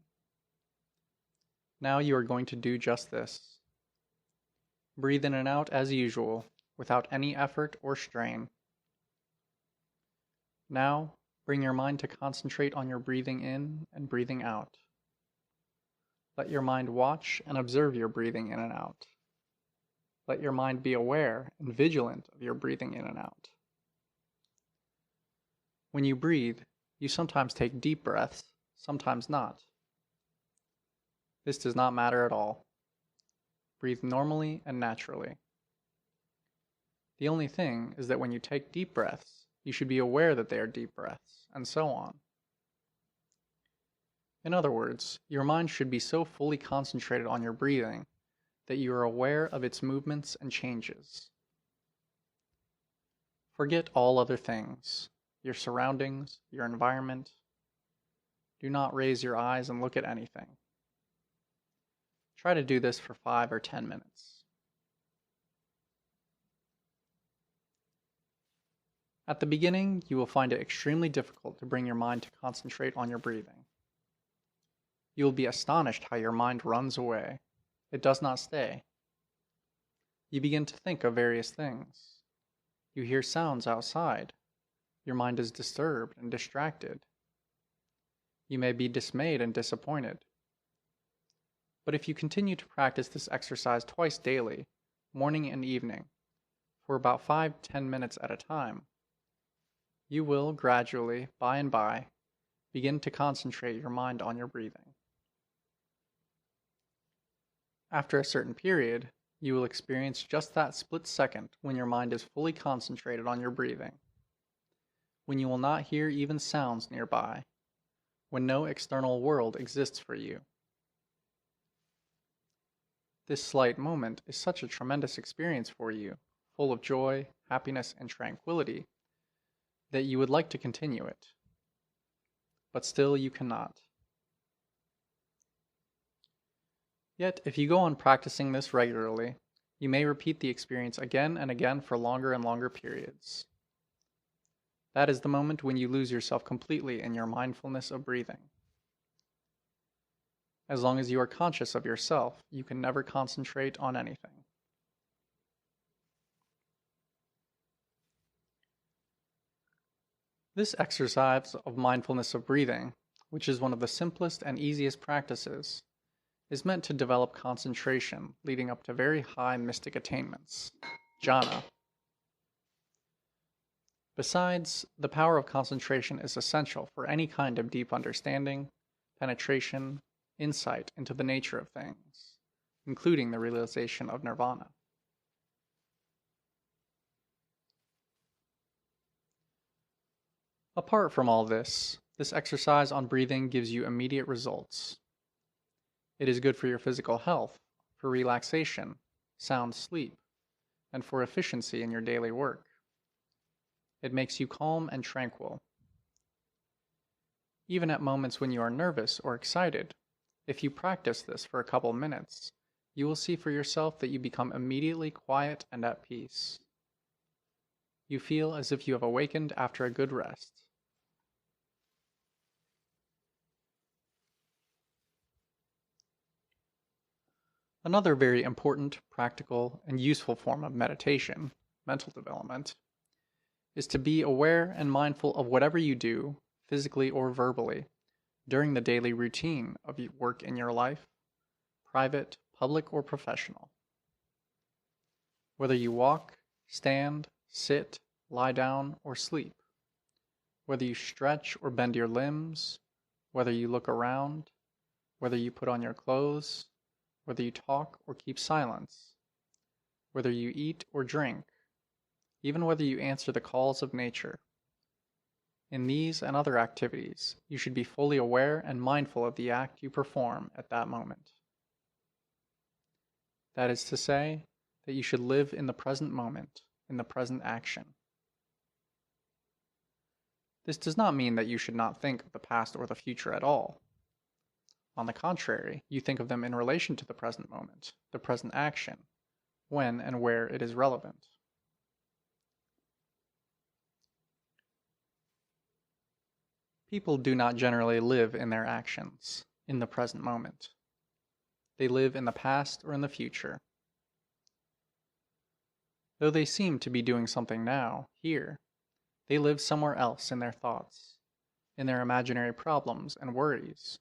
Now you are going to do just this. Breathe in and out as usual, without any effort or strain. Now, bring your mind to concentrate on your breathing in and breathing out. Let your mind watch and observe your breathing in and out. Let your mind be aware and vigilant of your breathing in and out. When you breathe, you sometimes take deep breaths, sometimes not. This does not matter at all. Breathe normally and naturally. The only thing is that when you take deep breaths, you should be aware that they are deep breaths, and so on. In other words, your mind should be so fully concentrated on your breathing that you are aware of its movements and changes. Forget all other things, your surroundings, your environment. Do not raise your eyes and look at anything. Try to do this for 5 or 10 minutes. At the beginning, you will find it extremely difficult to bring your mind to concentrate on your breathing. You will be astonished how your mind runs away. It does not stay. You begin to think of various things. You hear sounds outside. Your mind is disturbed and distracted. You may be dismayed and disappointed. But if you continue to practice this exercise twice daily, morning and evening, for about 5-10 minutes at a time, you will gradually, by and by, begin to concentrate your mind on your breathing. After a certain period, you will experience just that split second when your mind is fully concentrated on your breathing, when you will not hear even sounds nearby, when no external world exists for you. This slight moment is such a tremendous experience for you, full of joy, happiness, and tranquility, that you would like to continue it. But still you cannot. Yet, if you go on practicing this regularly, you may repeat the experience again and again for longer and longer periods. That is the moment when you lose yourself completely in your mindfulness of breathing. As long as you are conscious of yourself, you can never concentrate on anything. This exercise of mindfulness of breathing, which is one of the simplest and easiest practices, is meant to develop concentration leading up to very high mystic attainments, jhana. Besides, the power of concentration is essential for any kind of deep understanding, penetration, insight into the nature of things, including the realization of nirvana. Apart from all this, this exercise on breathing gives you immediate results. It is good for your physical health, for relaxation, sound sleep, and for efficiency in your daily work. It makes you calm and tranquil. Even at moments when you are nervous or excited, if you practice this for a couple minutes, you will see for yourself that you become immediately quiet and at peace. You feel as if you have awakened after a good rest. Another very important, practical, and useful form of meditation, mental development, is to be aware and mindful of whatever you do, physically or verbally, during the daily routine of work in your life, private, public, or professional. Whether you walk, stand, sit, lie down, or sleep, whether you stretch or bend your limbs, whether you look around, whether you put on your clothes, whether you talk or keep silence, whether you eat or drink, even whether you answer the calls of nature. In these and other activities, you should be fully aware and mindful of the act you perform at that moment. That is to say, that you should live in the present moment, in the present action. This does not mean that you should not think of the past or the future at all. On the contrary, you think of them in relation to the present moment, the present action, when and where it is relevant. People do not generally live in their actions, in the present moment. They live in the past or in the future. Though they seem to be doing something now, here, they live somewhere else in their thoughts, in their imaginary problems and worries,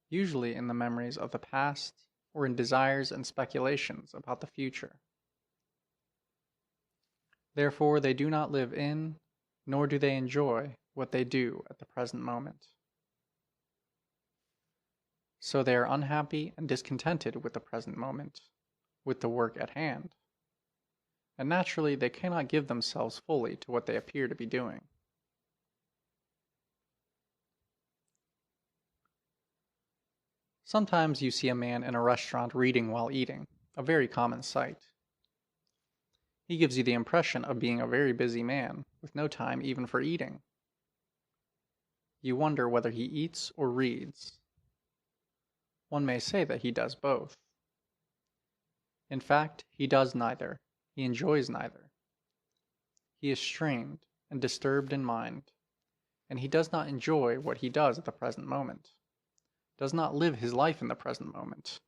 usually in the memories of the past or in desires and speculations about the future. Therefore, they do not live in, nor do they enjoy what they do at the present moment. So they are unhappy and discontented with the present moment, with the work at hand. And naturally, they cannot give themselves fully to what they appear to be doing. Sometimes you see a man in a restaurant reading while eating, a very common sight. He gives you the impression of being a very busy man, with no time even for eating. You wonder whether he eats or reads. One may say that he does both. In fact, he does neither. He enjoys neither. He is strained and disturbed in mind, and he does not enjoy what he does at the present moment, does not live his life in the present moment,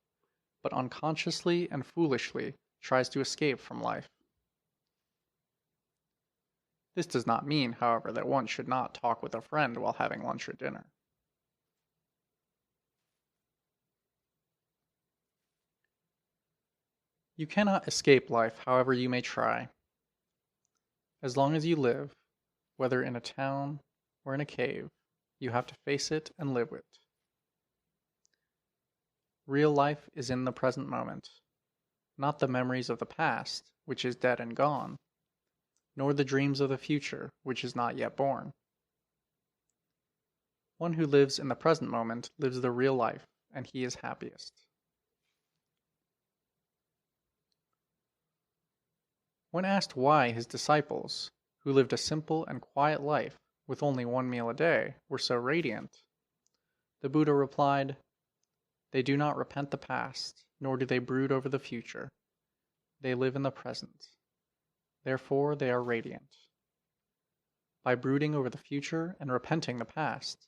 but unconsciously and foolishly tries to escape from life. This does not mean, however, that one should not talk with a friend while having lunch or dinner. You cannot escape life however you may try. As long as you live, whether in a town or in a cave, you have to face it and live with it. Real life is in the present moment, not the memories of the past, which is dead and gone, nor the dreams of the future, which is not yet born. One who lives in the present moment lives the real life, and he is happiest. When asked why his disciples, who lived a simple and quiet life with only one meal a day, were so radiant, the Buddha replied, "They do not repent the past, nor do they brood over the future. They live in the present. Therefore they are radiant. By brooding over the future and repenting the past,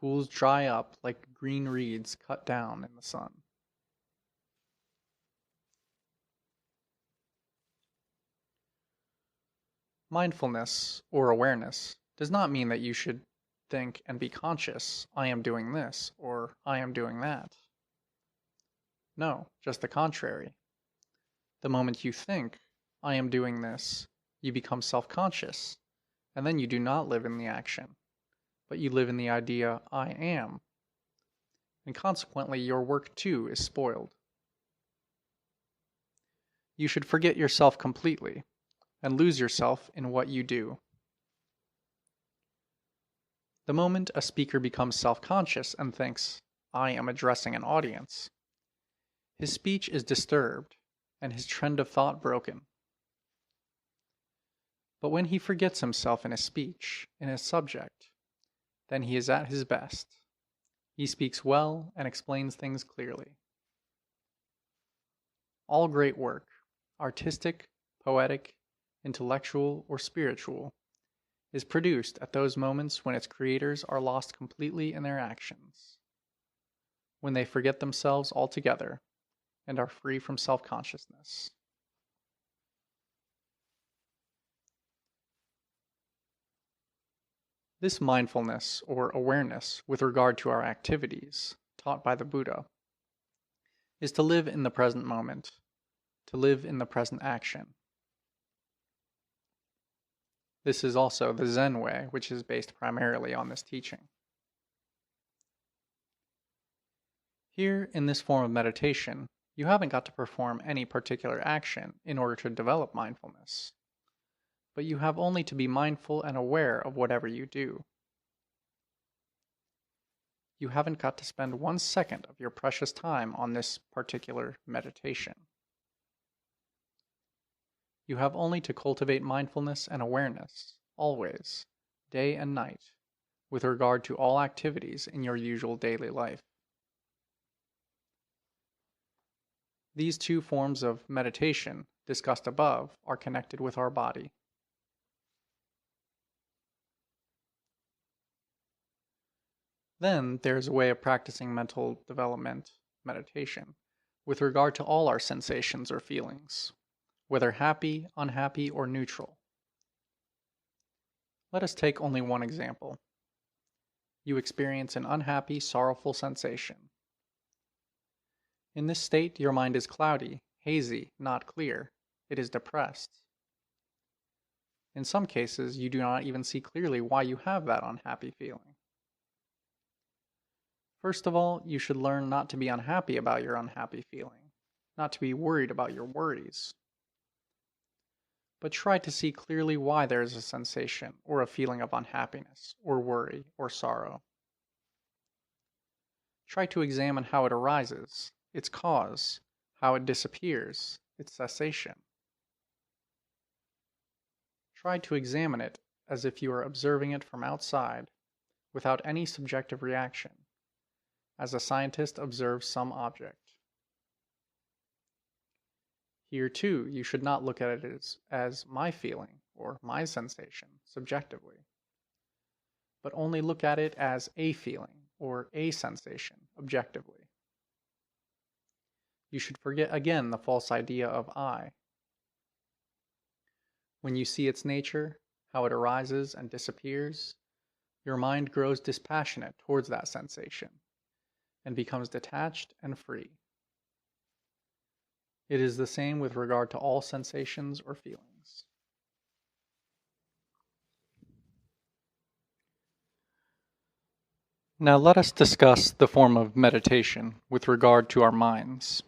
fools dry up like green reeds cut down in the sun." Mindfulness, or awareness, does not mean that you should think and be conscious, "I am doing this," or "I am doing that." No, just the contrary. The moment you think, "I am doing this," you become self-conscious, and then you do not live in the action, but you live in the idea, "I am." And consequently, your work too is spoiled. You should forget yourself completely, and lose yourself in what you do. The moment a speaker becomes self-conscious and thinks, "I am addressing an audience," his speech is disturbed and his trend of thought broken. But when he forgets himself in his speech, in his subject, then he is at his best. He speaks well and explains things clearly. All great work, artistic, poetic, intellectual, or spiritual, is produced at those moments when its creators are lost completely in their actions, when they forget themselves altogether and are free from self-consciousness. This mindfulness or awareness with regard to our activities, taught by the Buddha, is to live in the present moment, to live in the present action. This is also the Zen way, which is based primarily on this teaching. Here, in this form of meditation, you haven't got to perform any particular action in order to develop mindfulness, but you have only to be mindful and aware of whatever you do. You haven't got to spend 1 second of your precious time on this particular meditation. You have only to cultivate mindfulness and awareness, always, day and night, with regard to all activities in your usual daily life. These two forms of meditation discussed above are connected with our body. Then there is a way of practicing mental development meditation with regard to all our sensations or feelings, whether happy, unhappy, or neutral. Let us take only one example. You experience an unhappy, sorrowful sensation. In this state, your mind is cloudy, hazy, not clear. It is depressed. In some cases, you do not even see clearly why you have that unhappy feeling. First of all, you should learn not to be unhappy about your unhappy feeling, not to be worried about your worries. But try to see clearly why there is a sensation or a feeling of unhappiness, or worry, or sorrow. Try to examine how it arises, its cause, how it disappears, its cessation. Try to examine it as if you are observing it from outside, without any subjective reaction, as a scientist observes some object. Here too, you should not look at it as my feeling or my sensation subjectively, but only look at it as a feeling or a sensation objectively. You should forget again the false idea of I. When you see its nature, how it arises and disappears, your mind grows dispassionate towards that sensation and becomes detached and free. It is the same with regard to all sensations or feelings. Now let us discuss the form of meditation with regard to our minds.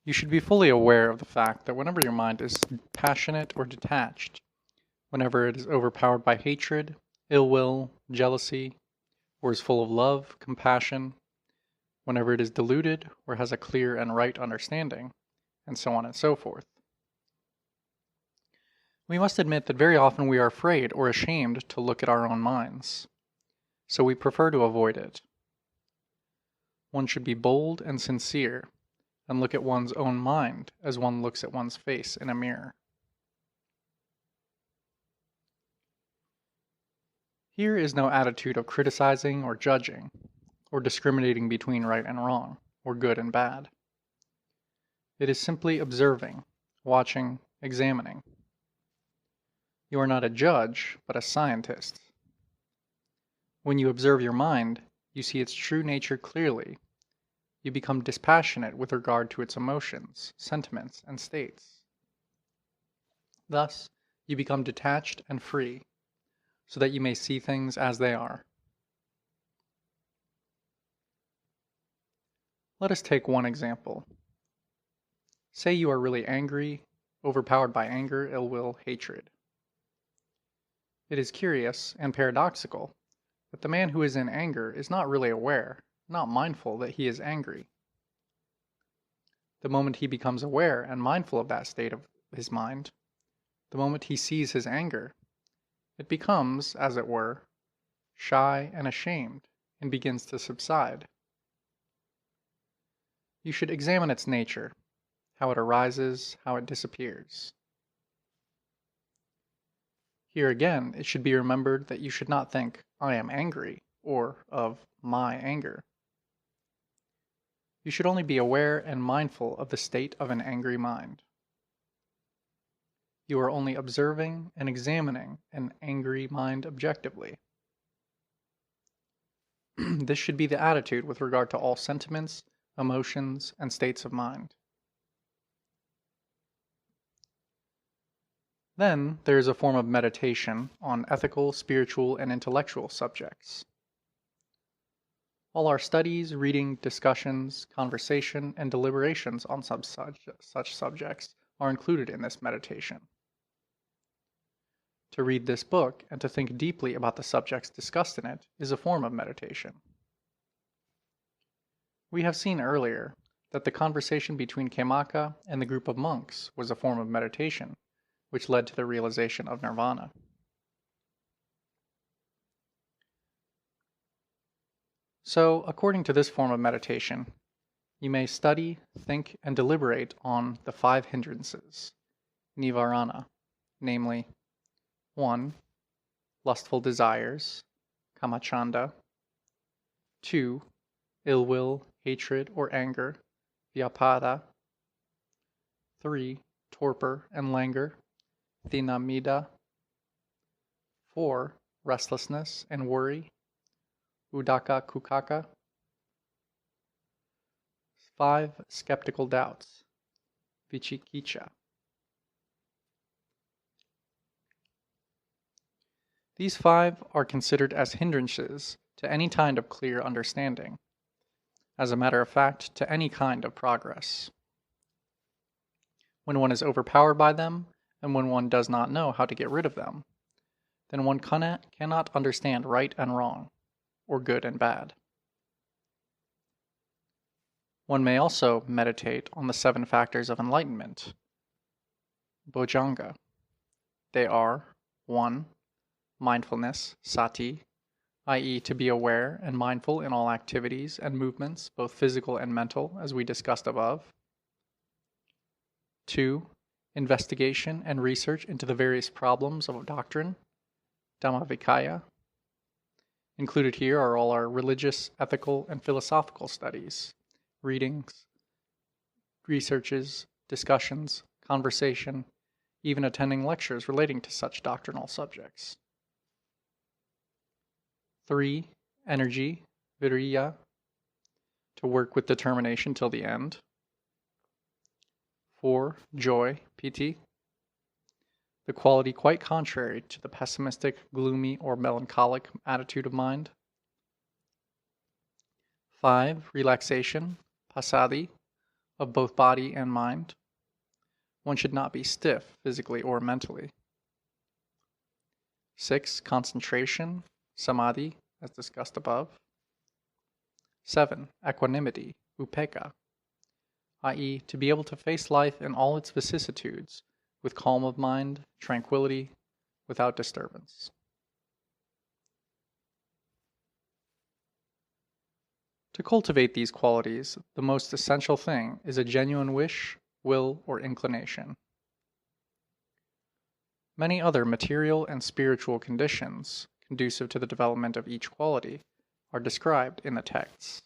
You should be fully aware of the fact that whenever your mind is passionate or detached, whenever it is overpowered by hatred, ill will, jealousy, or is full of love, compassion, whenever it is deluded or has a clear and right understanding, and so on and so forth. We must admit that very often we are afraid or ashamed to look at our own minds, so we prefer to avoid it. One should be bold and sincere, and look at one's own mind as one looks at one's face in a mirror. Here is no attitude of criticizing or judging, or discriminating between right and wrong, or good and bad. It is simply observing, watching, examining. You are not a judge, but a scientist. When you observe your mind, you see its true nature clearly. You become dispassionate with regard to its emotions, sentiments, and states. Thus, you become detached and free, so that you may see things as they are. Let us take one example. Say you are really angry, overpowered by anger, ill will, hatred. It is curious and paradoxical that the man who is in anger is not really aware, not mindful that he is angry. The moment he becomes aware and mindful of that state of his mind, the moment he sees his anger, it becomes, as it were, shy and ashamed, and begins to subside. You should examine its nature, how it arises, how it disappears. Here again, it should be remembered that you should not think, I am angry, or of my anger. You should only be aware and mindful of the state of an angry mind. You are only observing and examining an angry mind objectively. This should be the attitude with regard to all sentiments, emotions, and states of mind. Then there is a form of meditation on ethical, spiritual, and intellectual subjects. All our studies, reading, discussions, conversation, and deliberations on such subjects are included in this meditation. To read this book and to think deeply about the subjects discussed in it is a form of meditation. We have seen earlier that the conversation between Khemaka and the group of monks was a form of meditation, which led to the realization of nirvana. So, according to this form of meditation, you may study, think, and deliberate on the 5 hindrances, nivarana, namely 1. Lustful desires, kamachanda. 2. Ill will, hatred, or anger, vyapada. 3. Torpor and languor, thinamida. 4. Restlessness and worry, uddaka kukaka. 5. Skeptical doubts, vichikicha. These 5 are considered as hindrances to any kind of clear understanding, as a matter of fact, to any kind of progress. When one is overpowered by them, and when one does not know how to get rid of them, then one cannot understand right and wrong, or good and bad. One may also meditate on the 7 factors of enlightenment, bojjhanga. They are 1. Mindfulness, sati, i.e. to be aware and mindful in all activities and movements, both physical and mental, as we discussed above. 2. Investigation and research into the various problems of doctrine, Dhammapada. Included here are all our religious, ethical, and philosophical studies, readings, researches, discussions, conversation, even attending lectures relating to such doctrinal subjects. 3. Energy, viriya, to work with determination till the end. 4. Joy, piti, the quality quite contrary to the pessimistic, gloomy, or melancholic attitude of mind. 5. Relaxation, passaddhi, of both body and mind. One should not be stiff, physically or mentally. 6. Concentration, samadhi, as discussed above. 7. Equanimity, upekkha, i.e. to be able to face life in all its vicissitudes with calm of mind, tranquility, without disturbance. To cultivate these qualities, the most essential thing is a genuine wish, will, or inclination. Many other material and spiritual conditions conducive to the development of each quality are described in the texts.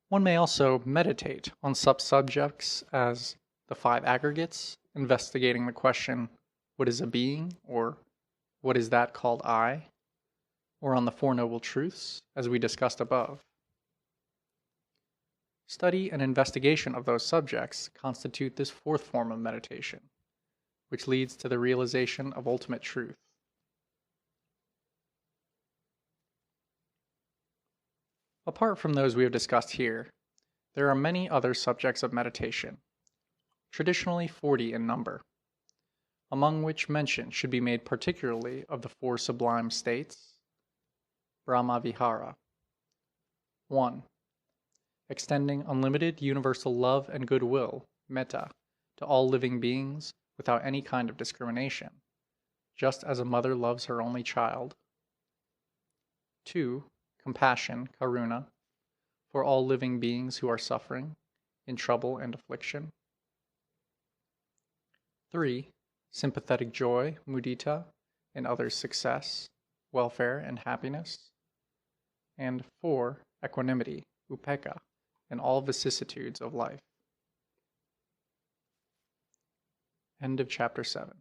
One may also meditate on sub-subjects as the 5 aggregates, investigating the question, what is a being, or what is that called I, or on the 4 Noble Truths, as we discussed above. Study and investigation of those subjects constitute this 4th form of meditation, which leads to the realization of ultimate truth. Apart from those we have discussed here, there are many other subjects of meditation, traditionally 40 in number, among which mention should be made particularly of the 4 sublime states, Brahmavihara. 1. Extending unlimited universal love and goodwill, metta, to all living beings without any kind of discrimination, just as a mother loves her only child. 2. Compassion, karuna, for all living beings who are suffering, in trouble and affliction. 3. Sympathetic joy, mudita, in others' success, welfare, and happiness. And 4. Equanimity, upekkha, in all vicissitudes of life. End of chapter 7.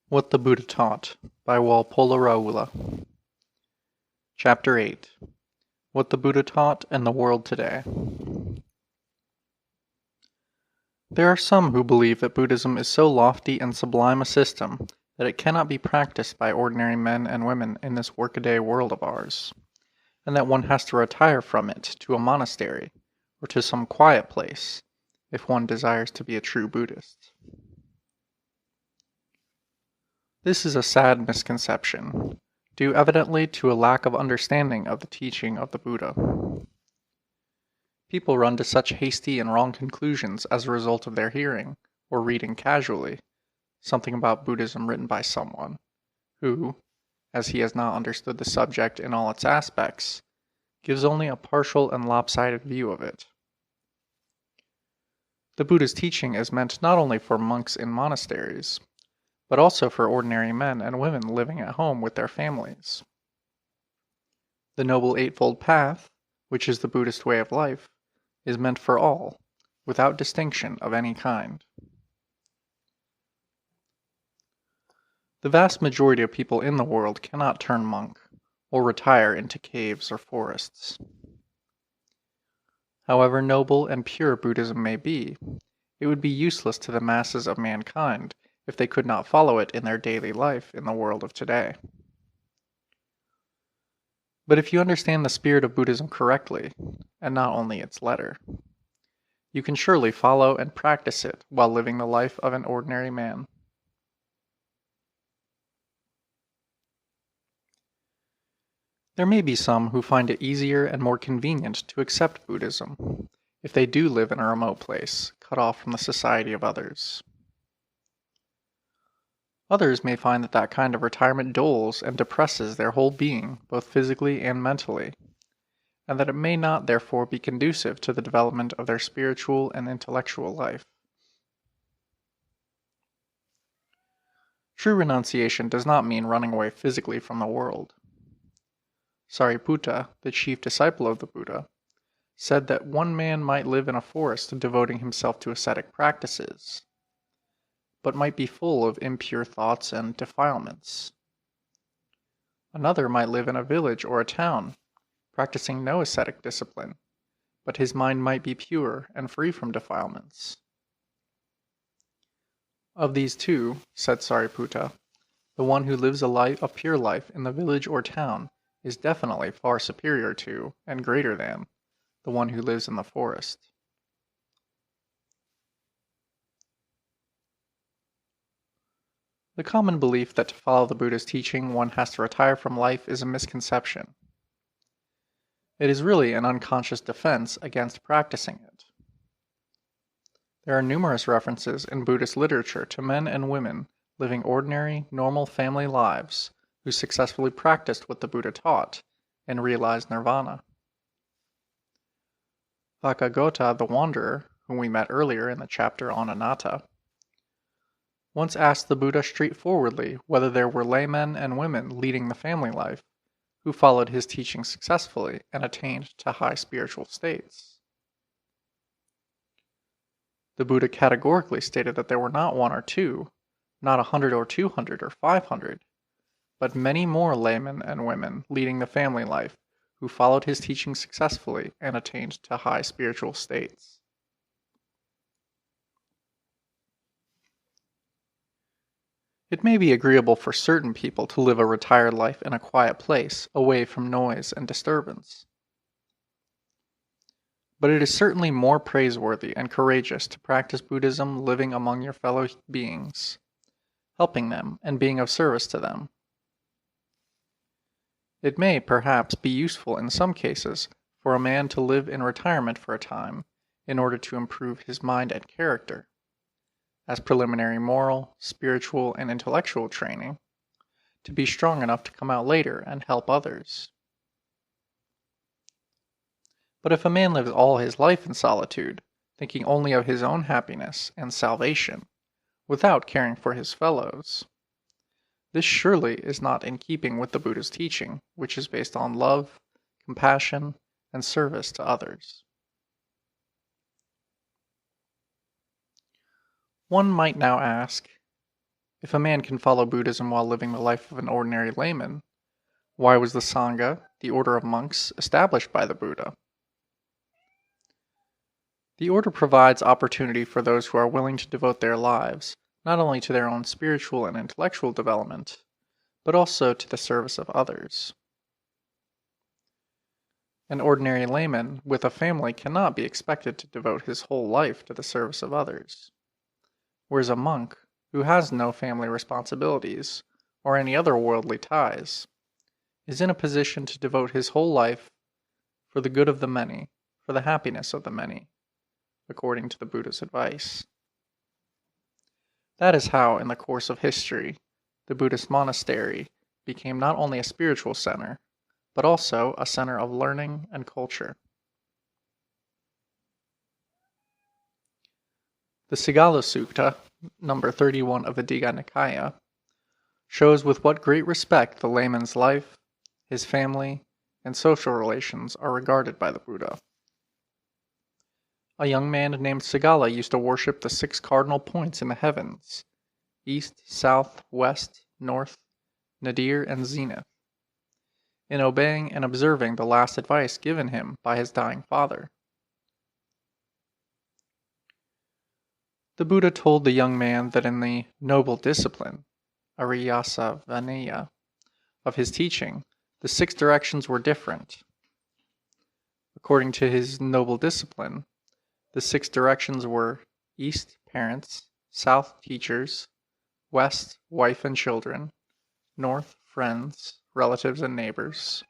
What the Buddha Taught by Walpola Rahula. Chapter 8. What the Buddha Taught and the World Today. There are some who believe that Buddhism is so lofty and sublime a system that it cannot be practiced by ordinary men and women in this workaday world of ours, and that one has to retire from it to a monastery or to some quiet place if one desires to be a true Buddhist. This is a sad misconception, due evidently to a lack of understanding of the teaching of the Buddha. People run to such hasty and wrong conclusions as a result of their hearing, or reading casually, something about Buddhism written by someone, who, as he has not understood the subject in all its aspects, gives only a partial and lopsided view of it. The Buddha's teaching is meant not only for monks in monasteries, but also for ordinary men and women living at home with their families. The Noble Eightfold Path, which is the Buddhist way of life, is meant for all, without distinction of any kind. The vast majority of people in the world cannot turn monk, or retire into caves or forests. However noble and pure Buddhism may be, it would be useless to the masses of mankind if they could not follow it in their daily life in the world of today. But if you understand the spirit of Buddhism correctly, and not only its letter, you can surely follow and practice it while living the life of an ordinary man. There may be some who find it easier and more convenient to accept Buddhism, if they do live in a remote place, cut off from the society of others. Others may find that that kind of retirement dulls and depresses their whole being, both physically and mentally, and that it may not therefore be conducive to the development of their spiritual and intellectual life. True renunciation does not mean running away physically from the world. Sariputta, the chief disciple of the Buddha, said that one man might live in a forest devoting himself to ascetic practices, but might be full of impure thoughts and defilements. Another might live in a village or a town, practicing no ascetic discipline, but his mind might be pure and free from defilements. Of these two, said Sariputta, the one who lives a pure life in the village or town is definitely far superior to, and greater than, the one who lives in the forest. The common belief that to follow the Buddha's teaching one has to retire from life is a misconception. It is really an unconscious defense against practicing it. There are numerous references in Buddhist literature to men and women living ordinary, normal family lives who successfully practiced what the Buddha taught and realized nirvana. Vakagota the Wanderer, whom we met earlier in the chapter on Anatta, once asked the Buddha straightforwardly whether there were laymen and women leading the family life who followed his teaching successfully and attained to high spiritual states. The Buddha categorically stated that there were not one or two, not 100 or 200 or 500, but many more laymen and women leading the family life who followed his teaching successfully and attained to high spiritual states. It may be agreeable for certain people to live a retired life in a quiet place, away from noise and disturbance. But it is certainly more praiseworthy and courageous to practice Buddhism living among your fellow beings, helping them and being of service to them. It may, perhaps, be useful in some cases for a man to live in retirement for a time in order to improve his mind and character, as preliminary moral, spiritual, and intellectual training, to be strong enough to come out later and help others. But if a man lives all his life in solitude, thinking only of his own happiness and salvation, without caring for his fellows, this surely is not in keeping with the Buddha's teaching, which is based on love, compassion, and service to others. One might now ask, if a man can follow Buddhism while living the life of an ordinary layman, why was the Sangha, the order of monks, established by the Buddha? The order provides opportunity for those who are willing to devote their lives not only to their own spiritual and intellectual development, but also to the service of others. An ordinary layman with a family cannot be expected to devote his whole life to the service of others, whereas a monk, who has no family responsibilities or any other worldly ties, is in a position to devote his whole life for the good of the many, for the happiness of the many, according to the Buddha's advice. That is how, in the course of history, the Buddhist monastery became not only a spiritual center, but also a center of learning and culture. The Sigala Sutta, number 31 of the Digha Nikaya, shows with what great respect the layman's life, his family, and social relations are regarded by the Buddha. A young man named Sigala used to worship the 6 cardinal points in the heavens: east, south, west, north, nadir, and zenith, in obeying and observing the last advice given him by his dying father. The Buddha told the young man that in the noble discipline, Ariyasa Vinaya, of his teaching, the 6 directions were different. According to his noble discipline, the 6 directions were east, parents; south, teachers; west, wife and children; north, friends, relatives and neighbors;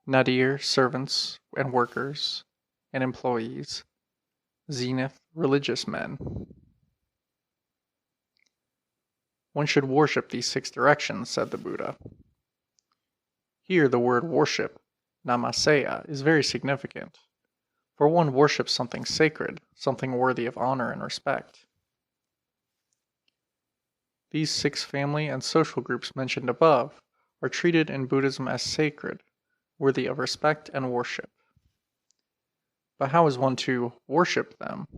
nadir, servants and workers and employees; zenith, religious men. One should worship these 6 directions, said the Buddha. Here the word worship, namaseya, is very significant, for one worships something sacred, something worthy of honor and respect. These 6 family and social groups mentioned above are treated in Buddhism as sacred, worthy of respect and worship. But how is one to worship them?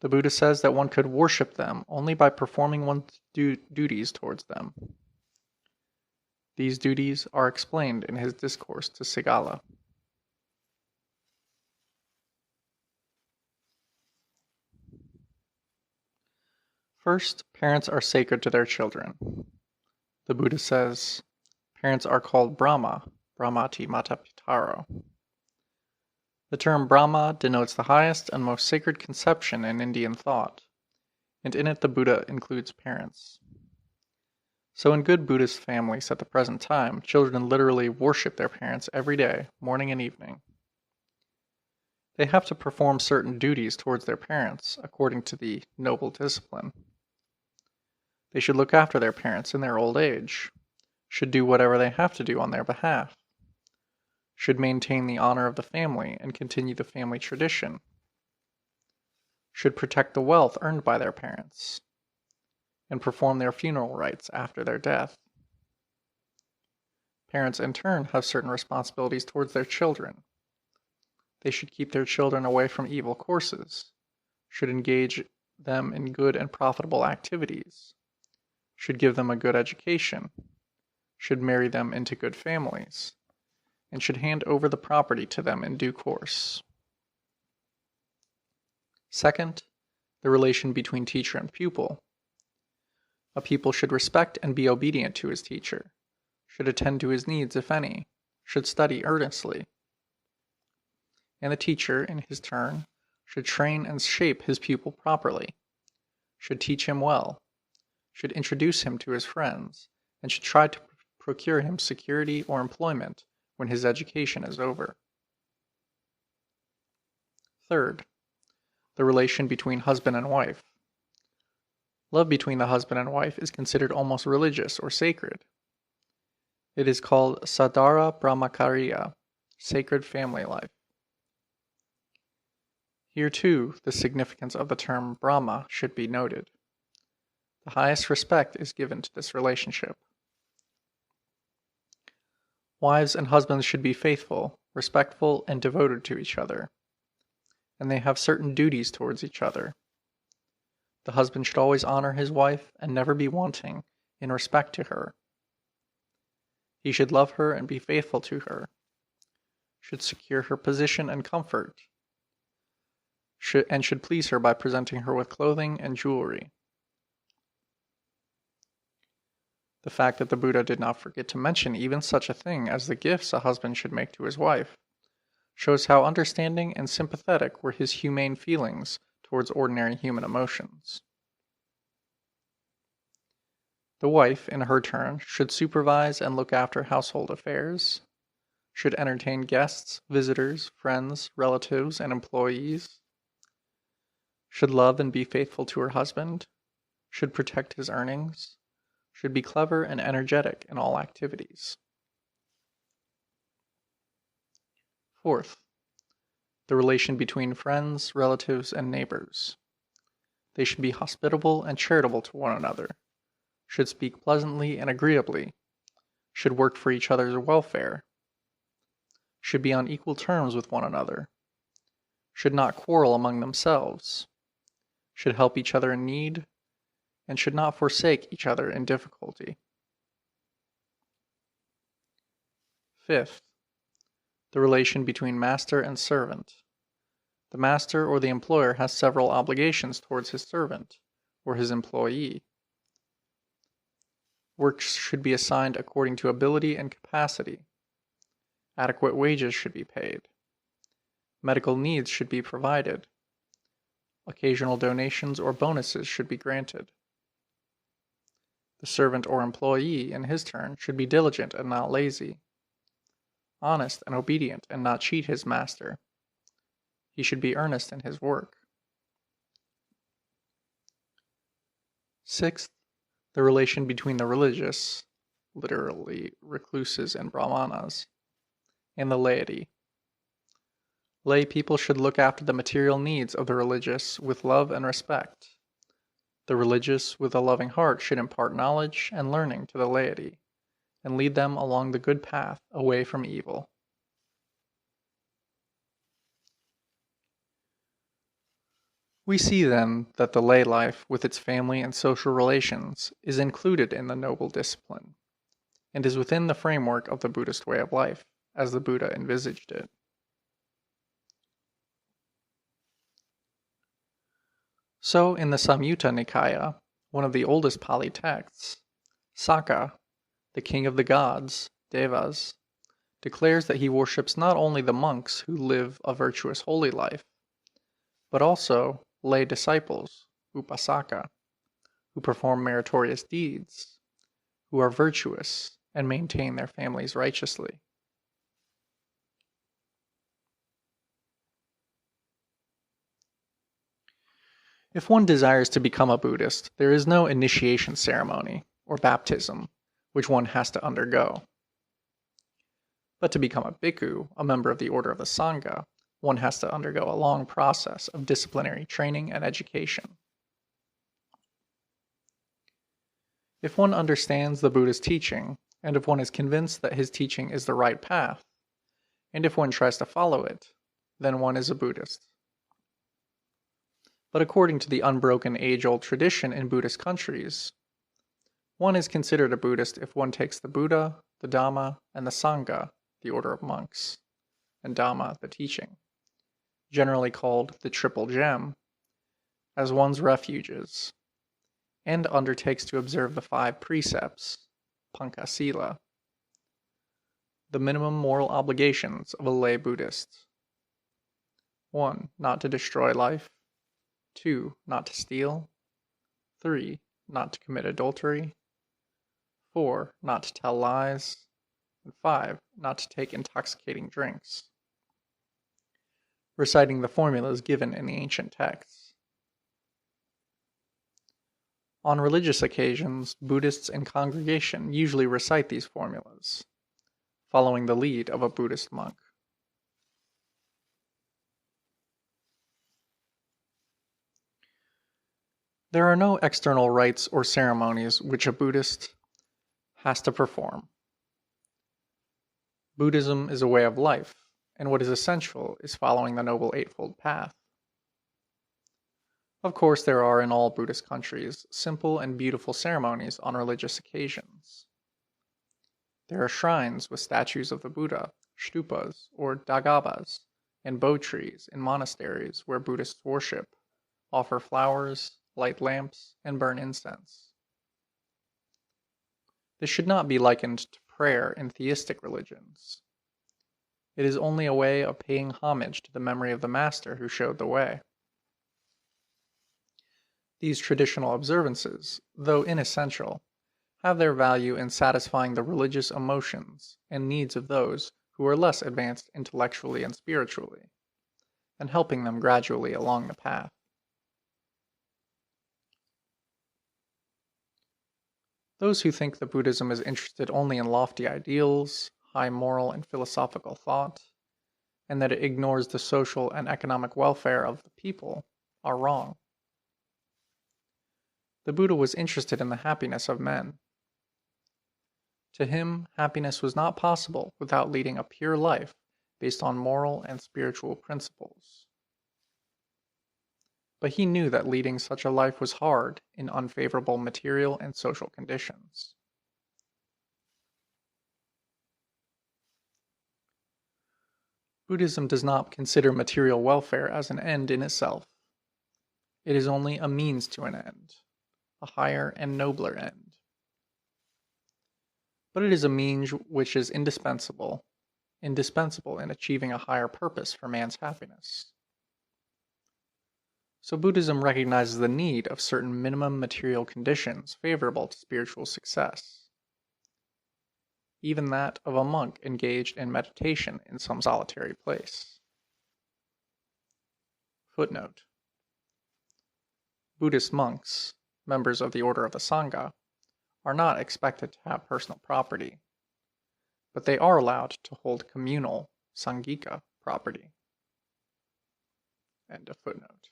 The Buddha says that one could worship them only by performing one's duties towards them. These duties are explained in his discourse to Sigala. First, parents are sacred to their children. The Buddha says, parents are called Brahma, Brahmati Mata Pitaro. The term Brahma denotes the highest and most sacred conception in Indian thought, and in it the Buddha includes parents. So in good Buddhist families at the present time, children literally worship their parents every day, morning and evening. They have to perform certain duties towards their parents, according to the noble discipline. They should look after their parents in their old age, should do whatever they have to do on their behalf, should maintain the honor of the family and continue the family tradition, should protect the wealth earned by their parents, and perform their funeral rites after their death. Parents, in turn, have certain responsibilities towards their children. They should keep their children away from evil courses, should engage them in good and profitable activities, should give them a good education, should marry them into good families, and should hand over the property to them in due course. Second, the relation between teacher and pupil. A pupil should respect and be obedient to his teacher, should attend to his needs if any, should study earnestly. And the teacher, in his turn, should train and shape his pupil properly, should teach him well, should introduce him to his friends, and should try to procure him security or employment when his education is over. Third, the relation between husband and wife. Love between the husband and wife is considered almost religious or sacred. It is called Sadhara Brahmacharya, sacred family life. Here too, the significance of the term Brahma should be noted. The highest respect is given to this relationship. Wives and husbands should be faithful, respectful, and devoted to each other, and they have certain duties towards each other. The husband should always honor his wife and never be wanting in respect to her. He should love her and be faithful to her, should secure her position and comfort, and should please her by presenting her with clothing and jewelry. The fact that the Buddha did not forget to mention even such a thing as the gifts a husband should make to his wife shows how understanding and sympathetic were his humane feelings towards ordinary human emotions. The wife, in her turn, should supervise and look after household affairs, should entertain guests, visitors, friends, relatives, and employees, should love and be faithful to her husband, should protect his earnings, should be clever and energetic in all activities. Fourth, the relation between friends, relatives, and neighbors. They should be hospitable and charitable to one another, should speak pleasantly and agreeably, should work for each other's welfare, should be on equal terms with one another, should not quarrel among themselves, should help each other in need, and should not forsake each other in difficulty. Fifth, the relation between master and servant. The master or the employer has several obligations towards his servant or his employee. Work should be assigned according to ability and capacity. Adequate wages should be paid. Medical needs should be provided. Occasional donations or bonuses should be granted. The servant or employee, in his turn, should be diligent and not lazy, honest and obedient and not cheat his master. He should be earnest in his work. Sixth, the relation between the religious, literally recluses and brahmanas, and the laity. Lay people should look after the material needs of the religious with love and respect. The religious with a loving heart should impart knowledge and learning to the laity, and lead them along the good path away from evil. We see then that the lay life, with its family and social relations, is included in the noble discipline, and is within the framework of the Buddhist way of life, as the Buddha envisaged it. So, in the Samyutta Nikaya, one of the oldest Pali texts, Sakka, the king of the gods, Devas, declares that he worships not only the monks who live a virtuous holy life, but also lay disciples, upasaka, who perform meritorious deeds, who are virtuous and maintain their families righteously. If one desires to become a Buddhist, there is no initiation ceremony or baptism which one has to undergo. But to become a bhikkhu, a member of the order of the Sangha, one has to undergo a long process of disciplinary training and education. If one understands the Buddha's teaching, and if one is convinced that his teaching is the right path, and if one tries to follow it, then one is a Buddhist. But according to the unbroken age-old tradition in Buddhist countries, one is considered a Buddhist if one takes the Buddha, the Dhamma, and the Sangha, the order of monks, and Dhamma, the teaching, generally called the Triple Gem, as one's refuges, and undertakes to observe the 5 precepts, Pankasila, the minimum moral obligations of a lay Buddhist. 1. Not to destroy life. 2. Not to steal. 3. Not to commit adultery. 4. Not to tell lies. And 5. Not to take intoxicating drinks. Reciting the formulas given in the ancient texts. On religious occasions, Buddhists in congregation usually recite these formulas, following the lead of a Buddhist monk. There are no external rites or ceremonies which a Buddhist has to perform. Buddhism is a way of life, and what is essential is following the Noble Eightfold Path. Of course, there are in all Buddhist countries simple and beautiful ceremonies on religious occasions. There are shrines with statues of the Buddha, stupas or dagabas, and bo trees in monasteries where Buddhists worship, offer flowers, light lamps, and burn incense. This should not be likened to prayer in theistic religions. It is only a way of paying homage to the memory of the Master who showed the way. These traditional observances, though inessential, have their value in satisfying the religious emotions and needs of those who are less advanced intellectually and spiritually, and helping them gradually along the path. Those who think that Buddhism is interested only in lofty ideals, high moral and philosophical thought, and that it ignores the social and economic welfare of the people, are wrong. The Buddha was interested in the happiness of men. To him, happiness was not possible without leading a pure life based on moral and spiritual principles. But he knew that leading such a life was hard in unfavorable material and social conditions. Buddhism does not consider material welfare as an end in itself. It is only a means to an end, a higher and nobler end. But it is a means which is indispensable in achieving a higher purpose for man's happiness. So Buddhism recognizes the need of certain minimum material conditions favorable to spiritual success, even that of a monk engaged in meditation in some solitary place. Footnote: Buddhist monks, members of the order of the Sangha, are not expected to have personal property, but they are allowed to hold communal Sangika property. End of footnote.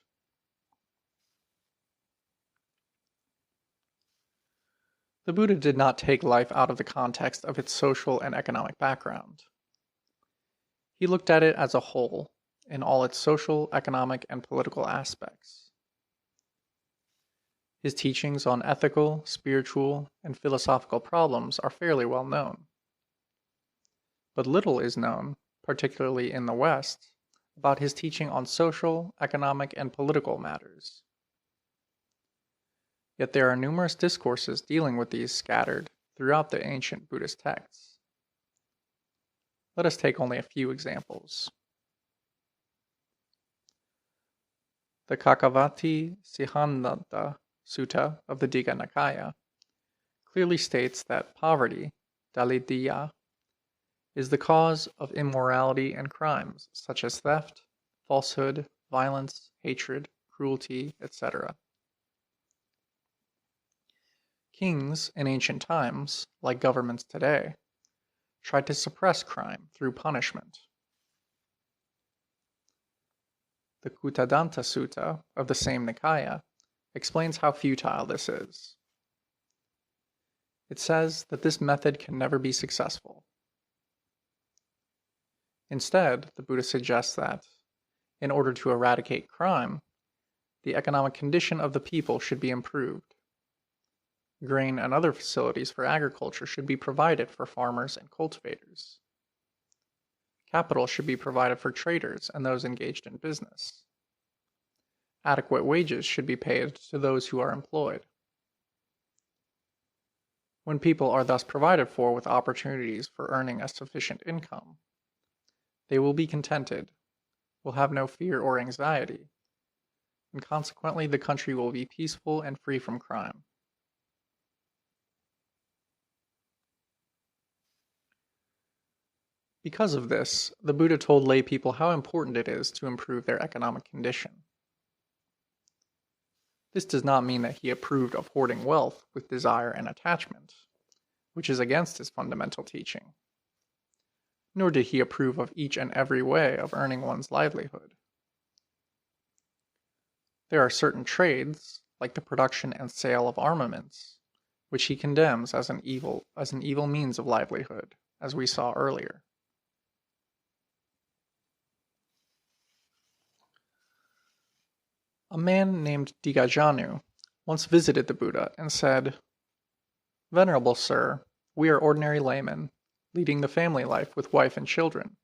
The Buddha did not take life out of the context of its social and economic background. He looked at it as a whole, in all its social, economic, and political aspects. His teachings on ethical, spiritual, and philosophical problems are fairly well known. But little is known, particularly in the West, about his teaching on social, economic, and political matters. Yet there are numerous discourses dealing with these scattered throughout the ancient Buddhist texts. Let us take only a few examples. The Kakavati Sihananda Sutta of the Digha Nikaya clearly states that poverty, dalidya, is the cause of immorality and crimes such as theft, falsehood, violence, hatred, cruelty, etc. Kings in ancient times, like governments today, tried to suppress crime through punishment. The Kuttadanta Sutta of the same Nikaya explains how futile this is. It says that this method can never be successful. Instead, the Buddha suggests that, in order to eradicate crime, the economic condition of the people should be improved. Grain and other facilities for agriculture should be provided for farmers and cultivators. Capital should be provided for traders and those engaged in business. Adequate wages should be paid to those who are employed. When people are thus provided for with opportunities for earning a sufficient income, they will be contented, will have no fear or anxiety, and consequently the country will be peaceful and free from crime. Because of this, the Buddha told lay people how important it is to improve their economic condition. This does not mean that he approved of hoarding wealth with desire and attachment, which is against his fundamental teaching. Nor did he approve of each and every way of earning one's livelihood. There are certain trades, like the production and sale of armaments, which he condemns as an evil means of livelihood, as we saw earlier. A man named Digajanu once visited the Buddha and said, "Venerable Sir, we are ordinary laymen, leading the family life with wife and children.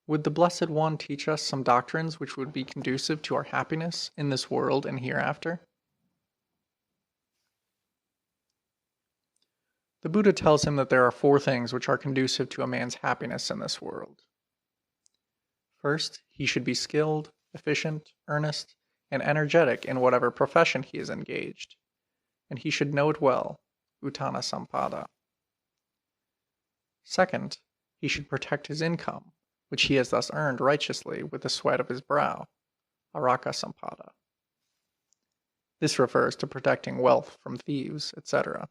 Would the Blessed One teach us some doctrines which would be conducive to our happiness in this world and hereafter?" The Buddha tells him that there are 4 things which are conducive to a man's happiness in this world. First, he should be skilled, efficient, earnest, and energetic in whatever profession he is engaged, and he should know it well, Uttana Sampada. Second, he should protect his income, which he has thus earned righteously with the sweat of his brow, Araka Sampada. This refers to protecting wealth from thieves, etc.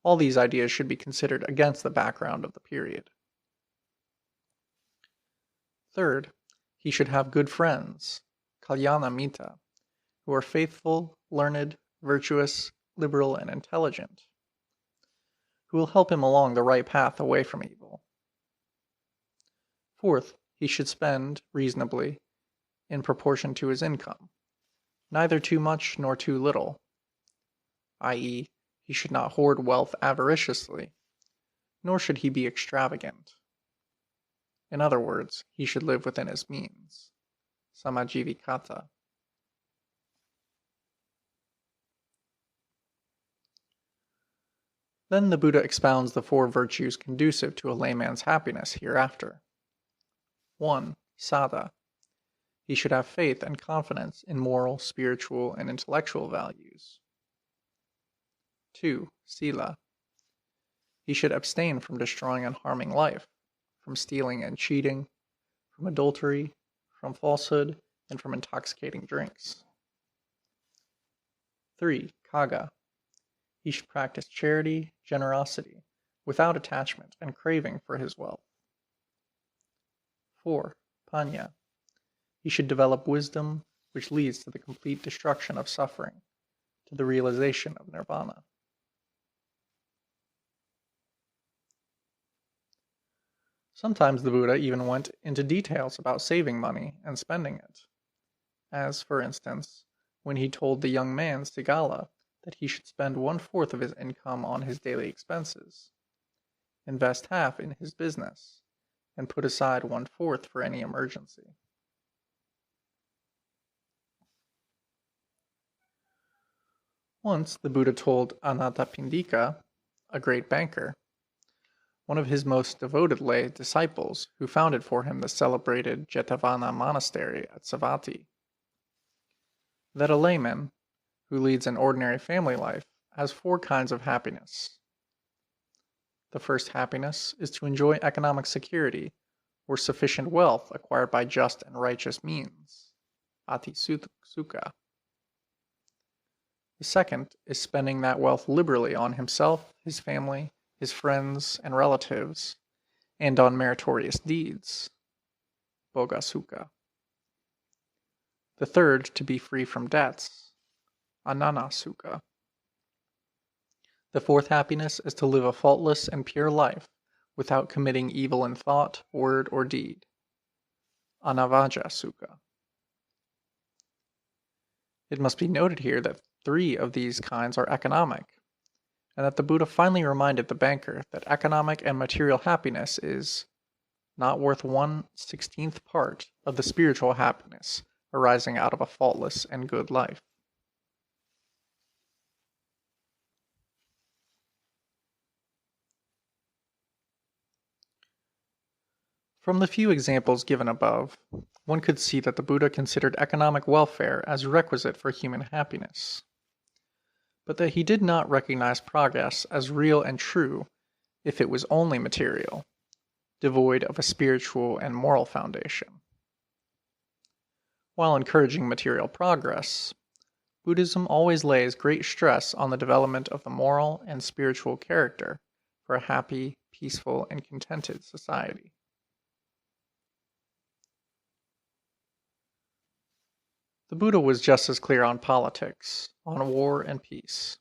All these ideas should be considered against the background of the period. Third, he should have good friends, Kalyana Mita, who are faithful, learned, virtuous, liberal, and intelligent, who will help him along the right path away from evil. Fourth, he should spend reasonably in proportion to his income, neither too much nor too little, i.e., he should not hoard wealth avariciously, nor should he be extravagant. In other words, he should live within his means, Samajivikata. Then the Buddha expounds the 4 virtues conducive to a layman's happiness hereafter. 1. Sada. He should have faith and confidence in moral, spiritual, and intellectual values. 2. Sila. He should abstain from destroying and harming life, from stealing and cheating, from adultery, from falsehood, and from intoxicating drinks. 3. Kaga. He should practice charity, generosity, without attachment and craving for his wealth. 4. Panya. He should develop wisdom, which leads to the complete destruction of suffering, to the realization of nirvana. Sometimes the Buddha even went into details about saving money and spending it, as, for instance, when he told the young man Sigala that he should spend 1/4 of his income on his daily expenses, invest half in his business, and put aside 1/4 for any emergency. Once the Buddha told Anatta, a great banker, one of his most devoted lay disciples who founded for him the celebrated Jetavana monastery at Savatthi, that a layman, who leads an ordinary family life, has 4 kinds of happiness. The first happiness is to enjoy economic security or sufficient wealth acquired by just and righteous means, ati sukha. The second is spending that wealth liberally on himself, his family, his friends and relatives, and on meritorious deeds, bhoga sukha. The third to be free from debts, anana sukha. The fourth happiness is to live a faultless and pure life without committing evil in thought, word, or deed, anavaja sukha. It must be noted here that 3 of these kinds are economic, and that the Buddha finally reminded the banker that economic and material happiness is not worth 1/16th part of the spiritual happiness arising out of a faultless and good life. From the few examples given above, one could see that the Buddha considered economic welfare as requisite for human happiness, but that he did not recognize progress as real and true if it was only material, devoid of a spiritual and moral foundation. While encouraging material progress, Buddhism always lays great stress on the development of the moral and spiritual character for a happy, peaceful, and contented society. The Buddha was just as clear on politics, on war and peace.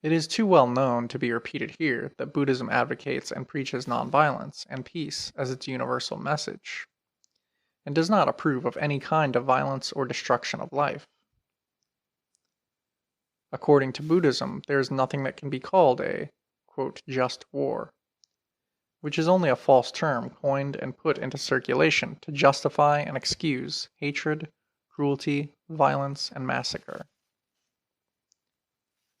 It is too well known to be repeated here that Buddhism advocates and preaches nonviolence and peace as its universal message, and does not approve of any kind of violence or destruction of life. According to Buddhism, there is nothing that can be called a, quote, just war, which is only a false term coined and put into circulation to justify and excuse hatred, cruelty, violence, and massacre.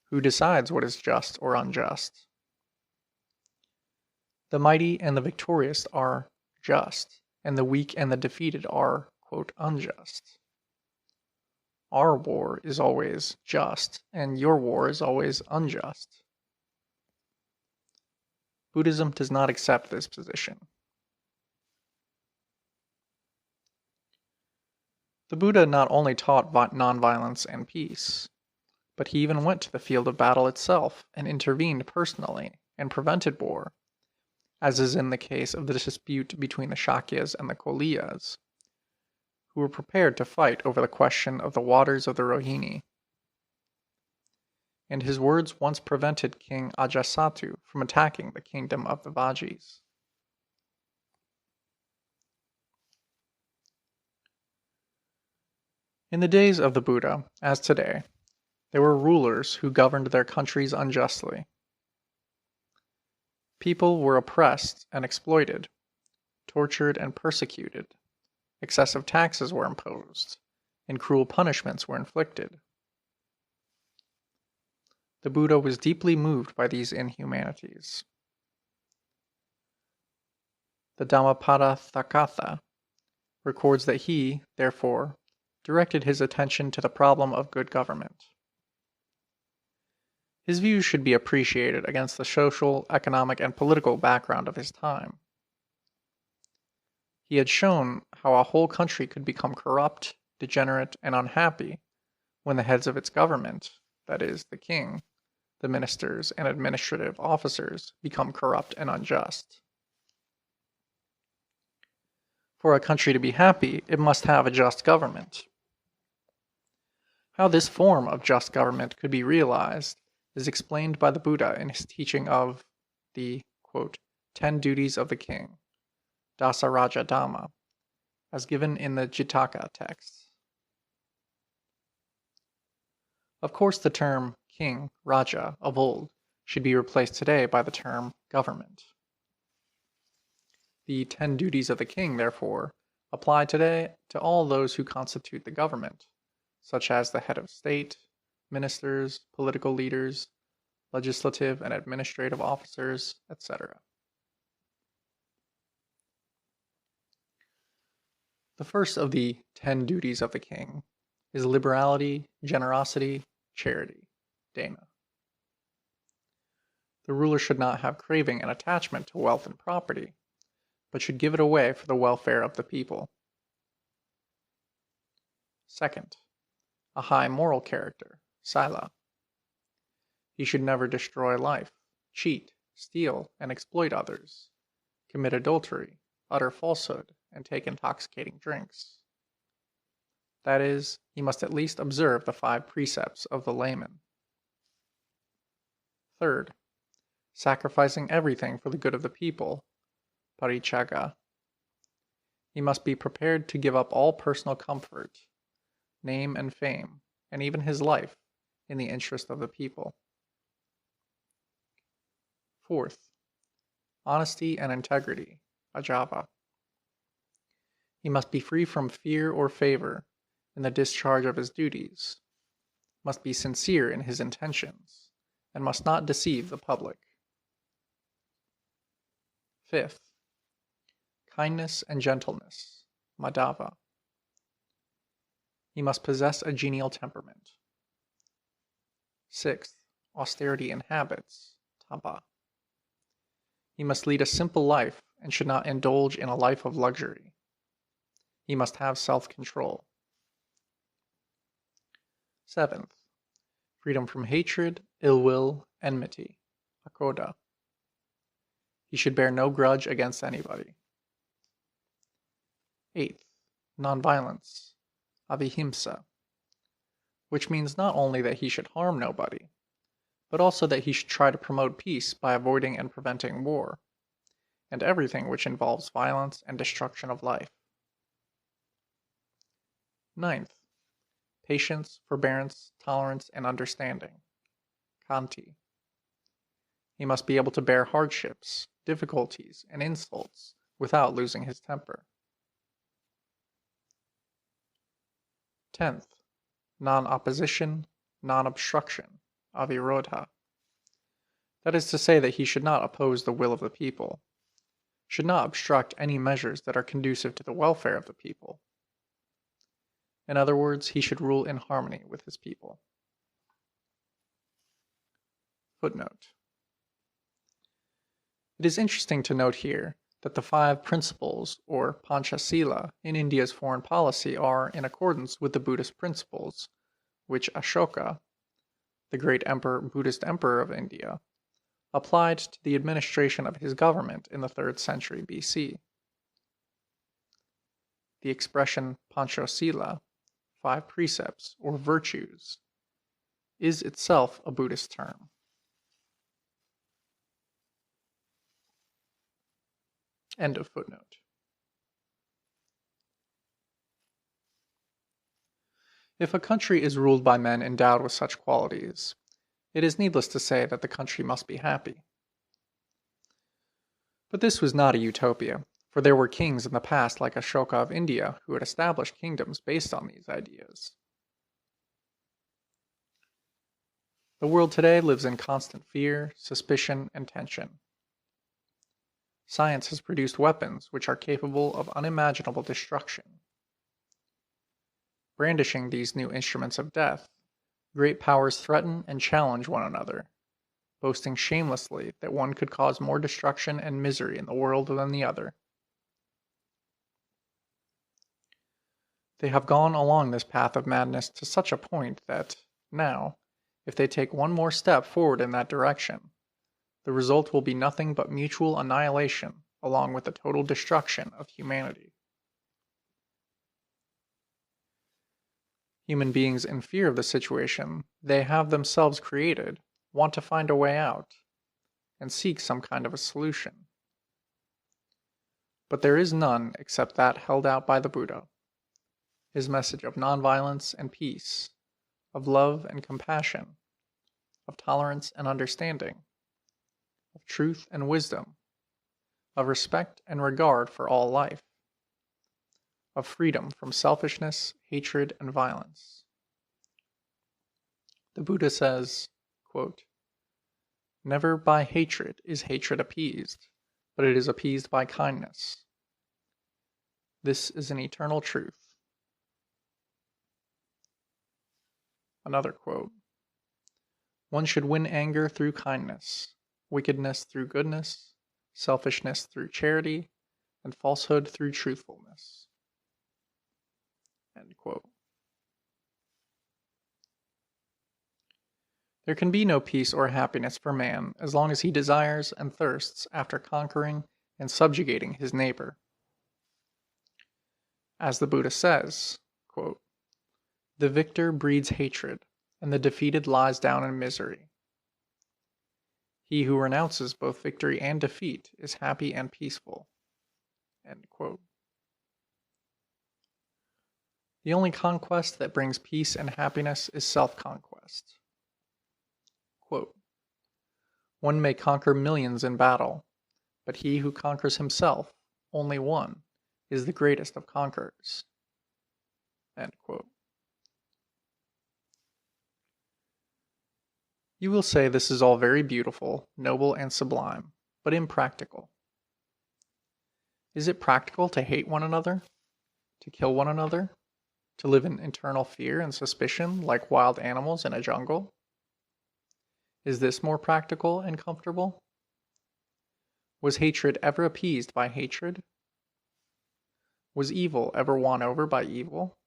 Who decides what is just or unjust? The mighty and the victorious are just, and the weak and the defeated are, quote, unjust. Our war is always just, and your war is always unjust. Buddhism does not accept this position. The Buddha not only taught nonviolence and peace, but he even went to the field of battle itself and intervened personally and prevented war, as is in the case of the dispute between the Shakyas and the Koliyas, who were prepared to fight over the question of the waters of the Rohini. And his words once prevented King Ajatasattu from attacking the kingdom of the Vajis. In the days of the Buddha, as today, there were rulers who governed their countries unjustly. People were oppressed and exploited, tortured and persecuted, excessive taxes were imposed, and cruel punishments were inflicted. The Buddha was deeply moved by these inhumanities. The Dhammapada Thakatha records that he, therefore, directed his attention to the problem of good government. His views should be appreciated against the social, economic, and political background of his time. He had shown how a whole country could become corrupt, degenerate, and unhappy when the heads of its government, that is, the king, the ministers, and administrative officers, become corrupt and unjust. For a country to be happy, it must have a just government. How this form of just government could be realized is explained by the Buddha in his teaching of the, quote, 10 duties of the king, Dasaraja Dhamma, as given in the Jitaka texts. Of course, the term king, Raja, of old, should be replaced today by the term government. The 10 duties of the king, therefore, apply today to all those who constitute the government, such as the head of state, ministers, political leaders, legislative and administrative officers, etc. The first of the 10 duties of the king is liberality, generosity, charity, dana. The ruler should not have craving and attachment to wealth and property, but should give it away for the welfare of the people. Second, a high moral character, sila. He should never destroy life, cheat, steal, and exploit others, commit adultery, utter falsehood, and take intoxicating drinks. That is, he must at least observe the 5 precepts of the layman. Third, sacrificing everything for the good of the people, parichaga. He must be prepared to give up all personal comfort, name and fame, and even his life, in the interest of the people. Fourth, honesty and integrity, ajava. He must be free from fear or favor in the discharge of his duties, must be sincere in his intentions, and must not deceive the public. Fifth, kindness and gentleness, madhava. He must possess a genial temperament. Sixth, austerity in habits, tapa. He must lead a simple life and should not indulge in a life of luxury. He must have self-control. 7th, freedom from hatred, ill will, enmity, Toda. He should bear no grudge against anybody. 8th, nonviolence, avihimsa, which means not only that he should harm nobody, but also that he should try to promote peace by avoiding and preventing war, and everything which involves violence and destruction of life. 9th, patience, forbearance, tolerance, and understanding, Khanti. He must be able to bear hardships, difficulties, and insults without losing his temper. 10th, non-opposition, non-obstruction, avirodha. That is to say that he should not oppose the will of the people, should not obstruct any measures that are conducive to the welfare of the people. In other words, he should rule in harmony with his people. Footnote. It is interesting to note here that the 5 principles, or Panchasila, in India's foreign policy are in accordance with the Buddhist principles, which Ashoka, the great Buddhist emperor of India, applied to the administration of his government in the 3rd century BC. The expression Panchasila, 5 precepts or virtues, is itself a Buddhist term. End of footnote. If a country is ruled by men endowed with such qualities, it is needless to say that the country must be happy. But this was not a utopia, for there were kings in the past like Ashoka of India who had established kingdoms based on these ideas. The world today lives in constant fear, suspicion, and tension. Science has produced weapons which are capable of unimaginable destruction. Brandishing these new instruments of death, great powers threaten and challenge one another, boasting shamelessly that one could cause more destruction and misery in the world than the other. They have gone along this path of madness to such a point that, now, if they take one more step forward in that direction, the result will be nothing but mutual annihilation along with the total destruction of humanity. Human beings in fear of the situation they have themselves created want to find a way out and seek some kind of a solution. But there is none except that held out by the Buddha, his message of nonviolence and peace, of love and compassion, of tolerance and understanding, of truth and wisdom, of respect and regard for all life, of freedom from selfishness, hatred, and violence. The Buddha says, quote, "Never by hatred is hatred appeased, but it is appeased by kindness. This is an eternal truth." Another quote, "One should win anger through kindness, wickedness through goodness, selfishness through charity, and falsehood through truthfulness." End quote. There can be no peace or happiness for man as long as he desires and thirsts after conquering and subjugating his neighbor. As the Buddha says, quote, "The victor breeds hatred, and the defeated lies down in misery. He who renounces both victory and defeat is happy and peaceful." End quote. The only conquest that brings peace and happiness is self-conquest. Quote, "One may conquer millions in battle, but he who conquers himself, only one, is the greatest of conquerors." End quote. You will say this is all very beautiful, noble, and sublime, but impractical. Is it practical to hate one another? To kill one another? To live in eternal fear and suspicion like wild animals in a jungle? Is this more practical and comfortable? Was hatred ever appeased by hatred? Was evil ever won over by evil?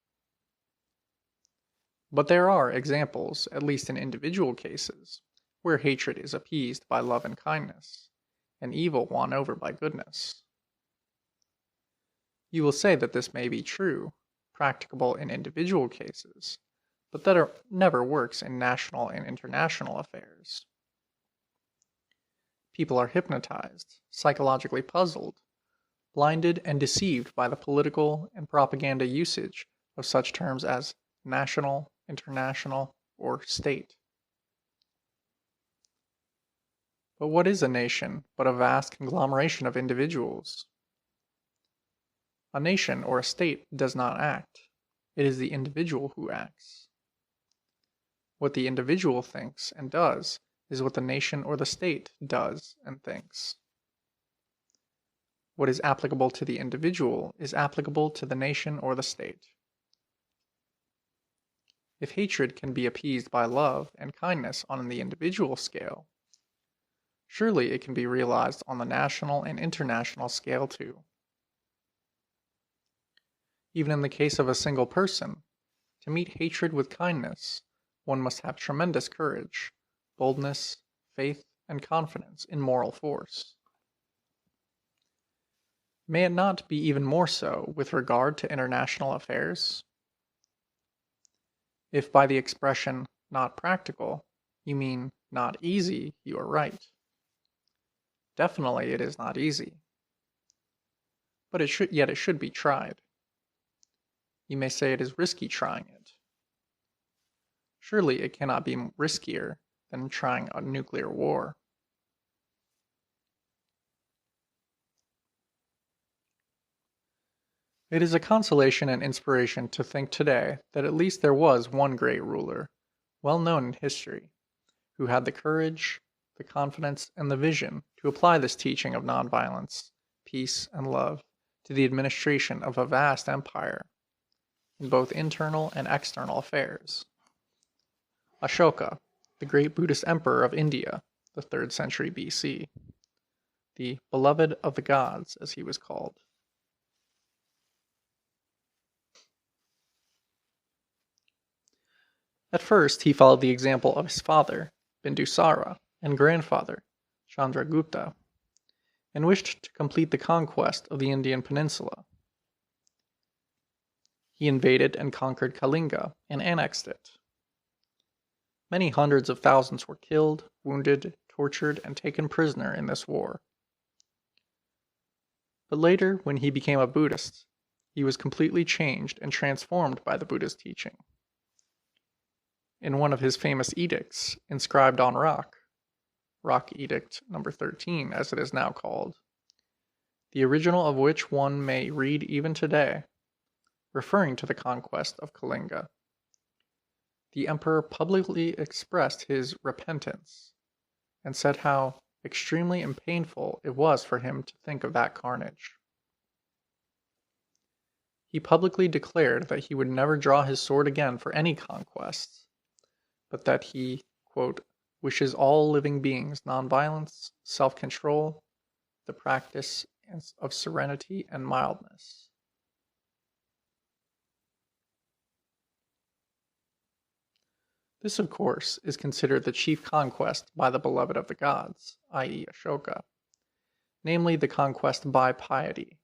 But there are examples, at least in individual cases, where hatred is appeased by love and kindness, and evil won over by goodness. You will say that this may be true, practicable in individual cases, but that it never works in national and international affairs. People are hypnotized, psychologically puzzled, blinded and deceived by the political and propaganda usage of such terms as national, international, or state. But what is a nation but a vast conglomeration of individuals? A nation or a state does not act. It is the individual who acts. What the individual thinks and does is what the nation or the state does and thinks. What is applicable to the individual is applicable to the nation or the state. If hatred can be appeased by love and kindness on the individual scale, surely it can be realized on the national and international scale too. Even in the case of a single person, to meet hatred with kindness, one must have tremendous courage, boldness, faith, and confidence in moral force. May it not be even more so with regard to international affairs? If by the expression not practical you mean not easy, you are right. Definitely it is not easy. But it should be tried. You may say it is risky trying it. Surely it cannot be riskier than trying a nuclear war. It is a consolation and inspiration to think today that at least there was one great ruler, well known in history, who had the courage, the confidence, and the vision to apply this teaching of nonviolence, peace, and love to the administration of a vast empire, in both internal and external affairs. Ashoka, the great Buddhist emperor of India, the 3rd century BC, the beloved of the gods, as he was called. At first, he followed the example of his father, Bindusara, and grandfather, Chandragupta, and wished to complete the conquest of the Indian peninsula. He invaded and conquered Kalinga and annexed it. Many hundreds of thousands were killed, wounded, tortured, and taken prisoner in this war. But later, when he became a Buddhist, he was completely changed and transformed by the Buddha's teaching. In one of his famous edicts, inscribed on rock Edict number 13 as it is now called, the original of which one may read even today, referring to the conquest of Kalinga, the emperor publicly expressed his repentance and said how extremely and painful it was for him to think of that carnage. He publicly declared that he would never draw his sword again for any conquests, but that he, quote, wishes all living beings nonviolence, self-control, the practice of serenity and mildness. This, of course, is considered the chief conquest by the beloved of the gods, i.e. Ashoka, namely the conquest by piety,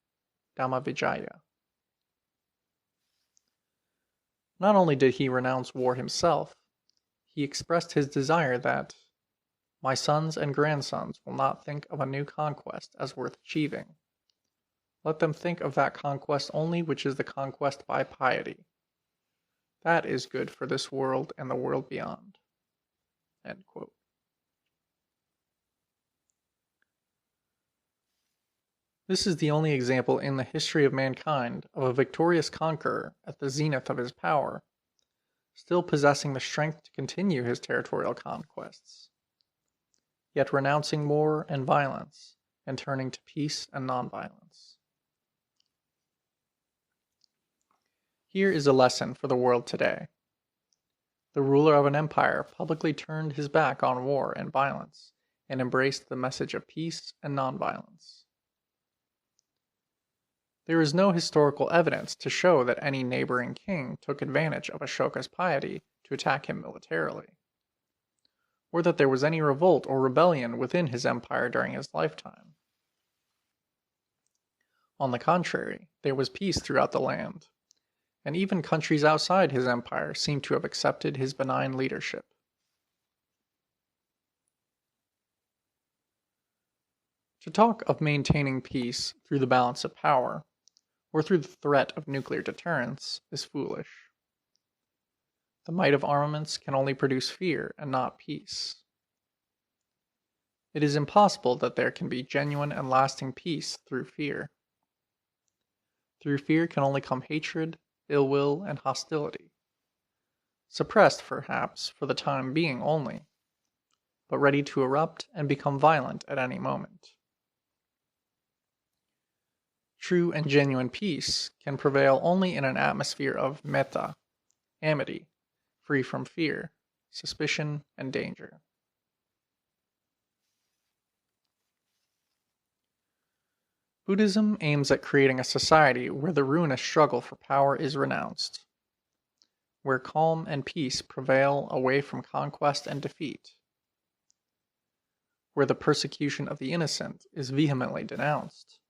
Dhammavijaya. Not only did he renounce war himself, he expressed his desire that my sons and grandsons will not think of a new conquest as worth achieving. Let them think of that conquest only which is the conquest by piety. That is good for this world and the world beyond. End quote. This is the only example in the history of mankind of a victorious conqueror at the zenith of his power, still possessing the strength to continue his territorial conquests, yet renouncing war and violence and turning to peace and nonviolence. Here is a lesson for the world today. The ruler of an empire publicly turned his back on war and violence and embraced the message of peace and nonviolence. There is no historical evidence to show that any neighboring king took advantage of Ashoka's piety to attack him militarily, or that there was any revolt or rebellion within his empire during his lifetime. On the contrary, there was peace throughout the land, and even countries outside his empire seem to have accepted his benign leadership. To talk of maintaining peace through the balance of power, or through the threat of nuclear deterrence, is foolish. The might of armaments can only produce fear and not peace. It is impossible that there can be genuine and lasting peace through fear. Through fear can only come hatred, ill will, and hostility, suppressed perhaps for the time being only, but ready to erupt and become violent at any moment. True and genuine peace can prevail only in an atmosphere of metta, amity, free from fear, suspicion, and danger. Buddhism aims at creating a society where the ruinous struggle for power is renounced, where calm and peace prevail away from conquest and defeat, where the persecution of the innocent is vehemently denounced,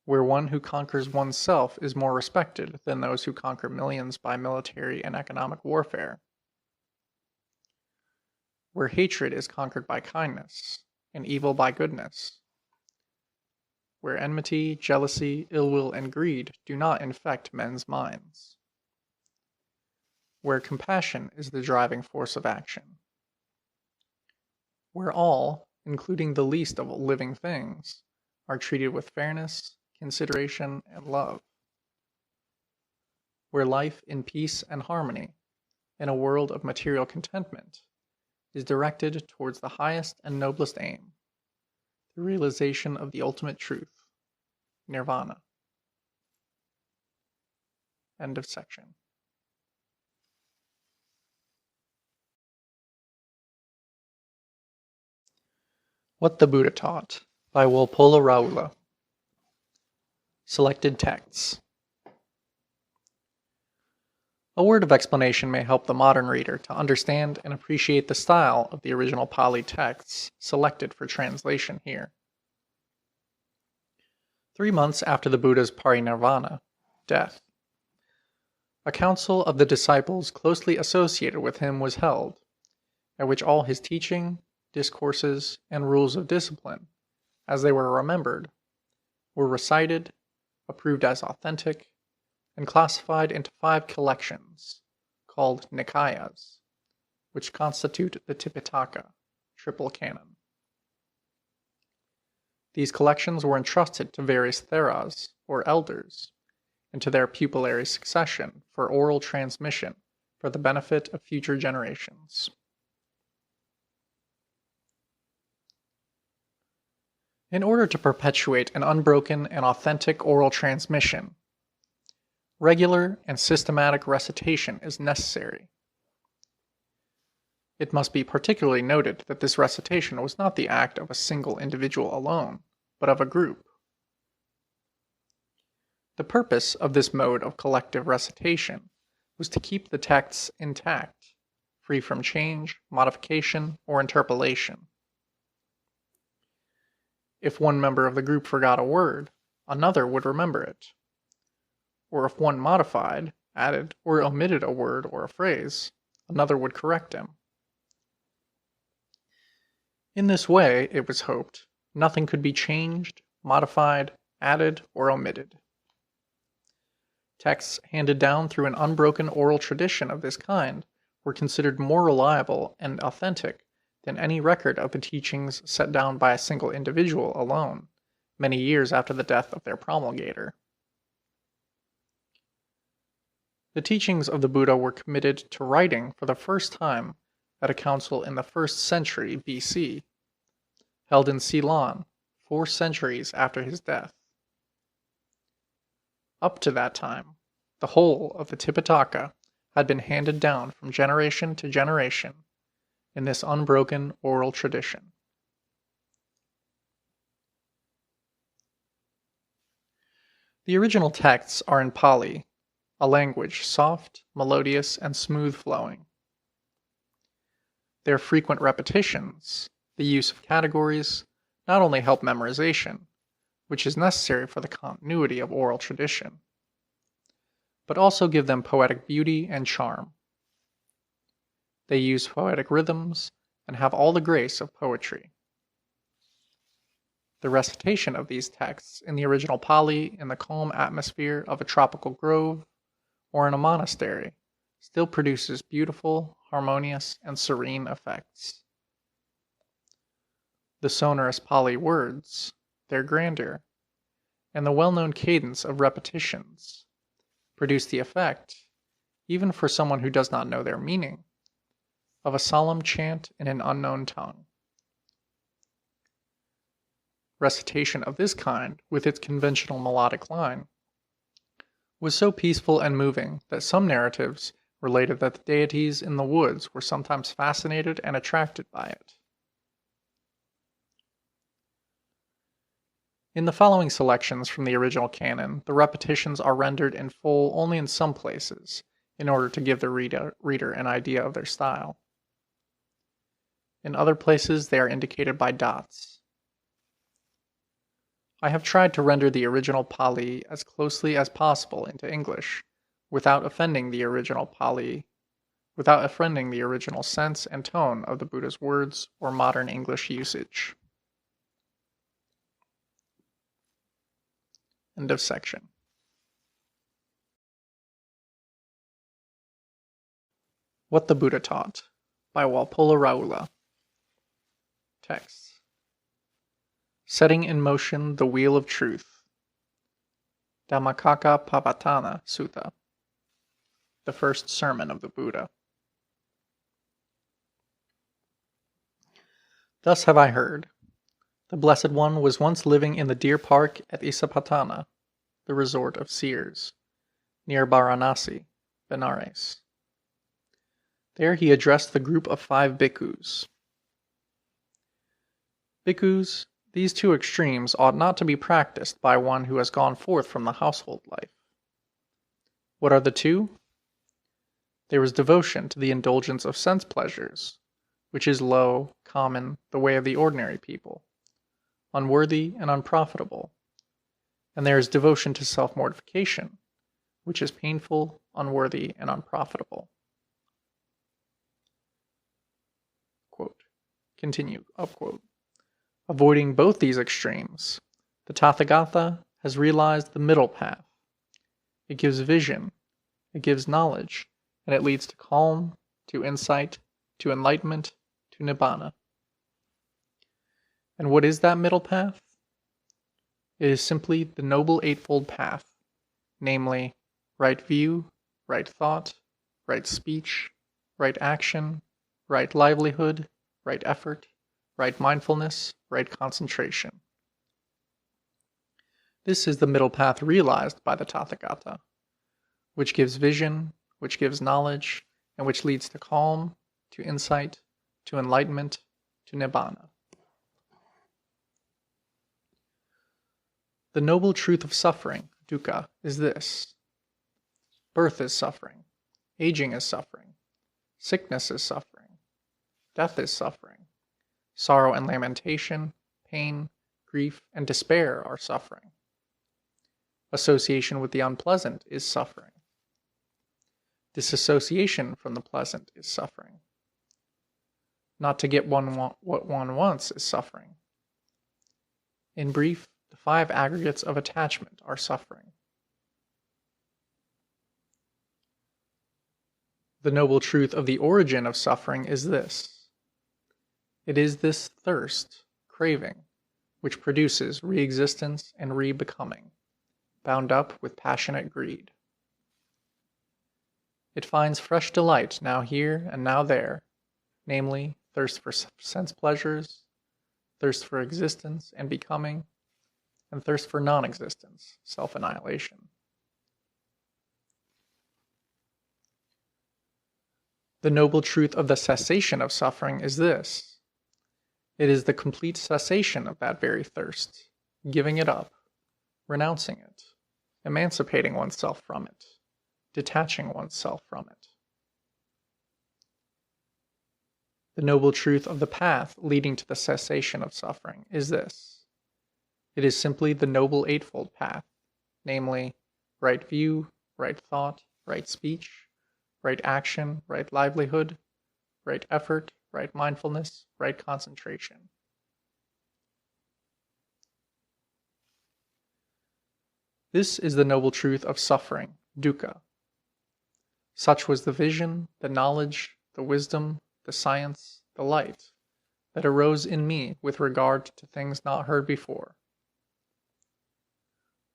where one who conquers oneself is more respected than those who conquer millions by military and economic warfare, where hatred is conquered by kindness and evil by goodness, where enmity, jealousy, ill will, and greed do not infect men's minds, where compassion is the driving force of action, where all, including the least of living things, are treated with fairness, consideration, and love, where life in peace and harmony, in a world of material contentment, is directed towards the highest and noblest aim, the realization of the ultimate truth, nirvana. End of section. What the Buddha Taught by Walpola Rahula. Selected texts. A word of explanation may help the modern reader to understand and appreciate the style of the original Pali texts selected for translation here. 3 months after the Buddha's parinirvana, death, a council of the disciples closely associated with him was held, at which all his teaching, discourses, and rules of discipline, as they were remembered, were recited, approved as authentic, and classified into 5 collections, called Nikayas, which constitute the Tipitaka, triple canon. These collections were entrusted to various theras, or elders, and to their pupillary succession for oral transmission for the benefit of future generations. In order to perpetuate an unbroken and authentic oral transmission, regular and systematic recitation is necessary. It must be particularly noted that this recitation was not the act of a single individual alone, but of a group. The purpose of this mode of collective recitation was to keep the texts intact, free from change, modification, or interpolation. If one member of the group forgot a word, another would remember it. Or if one modified, added, or omitted a word or a phrase, another would correct him. In this way, it was hoped, nothing could be changed, modified, added, or omitted. Texts handed down through an unbroken oral tradition of this kind were considered more reliable and authentic than any record of the teachings set down by a single individual alone, many years after the death of their promulgator. The teachings of the Buddha were committed to writing for the first time at a council in the 1st century BC, held in Ceylon 4 centuries after his death. Up to that time, the whole of the Tipitaka had been handed down from generation to generation in this unbroken oral tradition. The original texts are in Pali, a language soft, melodious, and smooth-flowing. Their frequent repetitions, the use of categories, not only help memorization, which is necessary for the continuity of oral tradition, but also give them poetic beauty and charm. They use poetic rhythms and have all the grace of poetry. The recitation of these texts in the original Pali in the calm atmosphere of a tropical grove or in a monastery still produces beautiful, harmonious, and serene effects. The sonorous Pali words, their grandeur, and the well-known cadence of repetitions produce the effect, even for someone who does not know their meaning, of a solemn chant in an unknown tongue. Recitation of this kind, with its conventional melodic line, was so peaceful and moving that some narratives related that the deities in the woods were sometimes fascinated and attracted by it. In the following selections from the original canon, the repetitions are rendered in full only in some places, in order to give the reader an idea of their style. In other places, they are indicated by dots. I have tried to render the original Pali as closely as possible into English, without offending the original sense and tone of the Buddha's words or modern English usage. End of section. What the Buddha Taught by Walpola Rahula. Text. Setting in motion the wheel of truth. Dhammapada Sutta. The first sermon of the Buddha. Thus have I heard. The Blessed One was once living in the deer park at Isapatana, the resort of seers, near Varanasi, Benares. There he addressed the group of 5 bhikkhus. Bhikkhus, these 2 extremes ought not to be practiced by one who has gone forth from the household life. What are the 2? There is devotion to the indulgence of sense pleasures, which is low, common, the way of the ordinary people, unworthy and unprofitable, and there is devotion to self-mortification, which is painful, unworthy, and unprofitable. Quote, continue, upquote. Avoiding both these extremes, the Tathagata has realized the middle path. It gives vision, it gives knowledge, and it leads to calm, to insight, to enlightenment, to nibbana. And what is that middle path? It is simply the Noble Eightfold Path, namely, right view, right thought, right speech, right action, right livelihood, right effort, right mindfulness, right concentration. This is the middle path realized by the Tathagata, which gives vision, which gives knowledge, and which leads to calm, to insight, to enlightenment, to nibbana. The noble truth of suffering, dukkha, is this. Birth is suffering, aging is suffering, sickness is suffering, death is suffering, sorrow and lamentation, pain, grief, and despair are suffering. Association with the unpleasant is suffering. Disassociation from the pleasant is suffering. Not to get what one wants is suffering. In brief, the 5 aggregates of attachment are suffering. The noble truth of the origin of suffering is this. It is this thirst, craving, which produces re-existence and re-becoming, bound up with passionate greed. It finds fresh delight now here and now there, namely, thirst for sense pleasures, thirst for existence and becoming, and thirst for non-existence, self-annihilation. The noble truth of the cessation of suffering is this. It is the complete cessation of that very thirst, giving it up, renouncing it, emancipating oneself from it, detaching oneself from it. The noble truth of the path leading to the cessation of suffering is this. It is simply the Noble Eightfold Path, namely, right view, right thought, right speech, right action, right livelihood, right effort, right mindfulness, right concentration. This is the noble truth of suffering, dukkha. Such was the vision, the knowledge, the wisdom, the science, the light that arose in me with regard to things not heard before.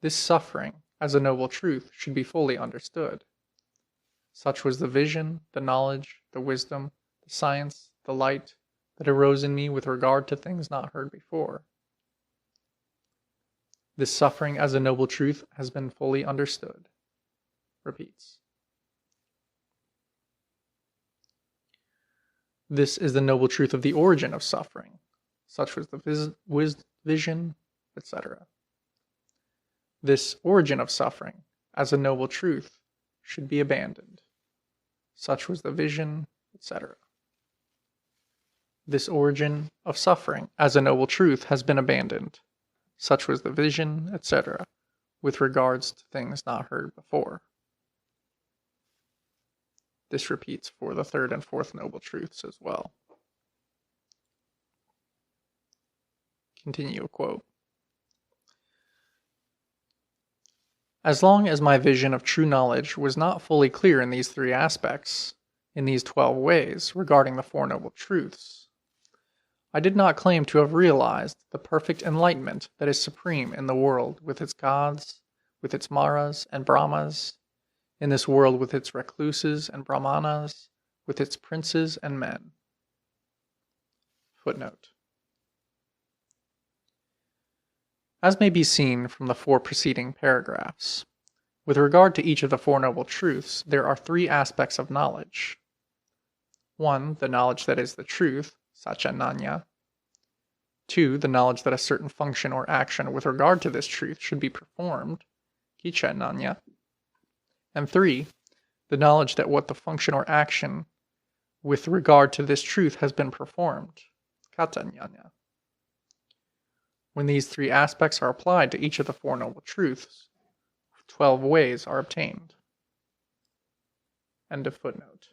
This suffering, as a noble truth, should be fully understood. Such was the vision, the knowledge, the wisdom, the science, the light that arose in me with regard to things not heard before. This suffering as a noble truth has been fully understood. Repeats. This is the noble truth of the origin of suffering. Such was the vision, etc. This origin of suffering, as a noble truth, should be abandoned. Such was the vision, etc. This origin of suffering, as a noble truth, has been abandoned. Such was the vision, etc., with regards to things not heard before. This repeats for the third and fourth noble truths as well. Continue quote. As long as my vision of true knowledge was not fully clear in these three aspects, in these 12 ways regarding the Four Noble Truths, I did not claim to have realized the perfect enlightenment that is supreme in the world with its gods, with its maras and brahmas, in this world with its recluses and brahmanas, with its princes and men. Footnote. As may be seen from the 4 preceding paragraphs, with regard to each of the Four Noble Truths, there are 3 aspects of knowledge. 1. The knowledge that is the truth, satyananya. 2. The knowledge that a certain function or action with regard to this truth should be performed, kichananya. And 3. The knowledge that what the function or action with regard to this truth has been performed, katanyanya. When these 3 aspects are applied to each of the Four Noble Truths, 12 ways are obtained. End of footnote.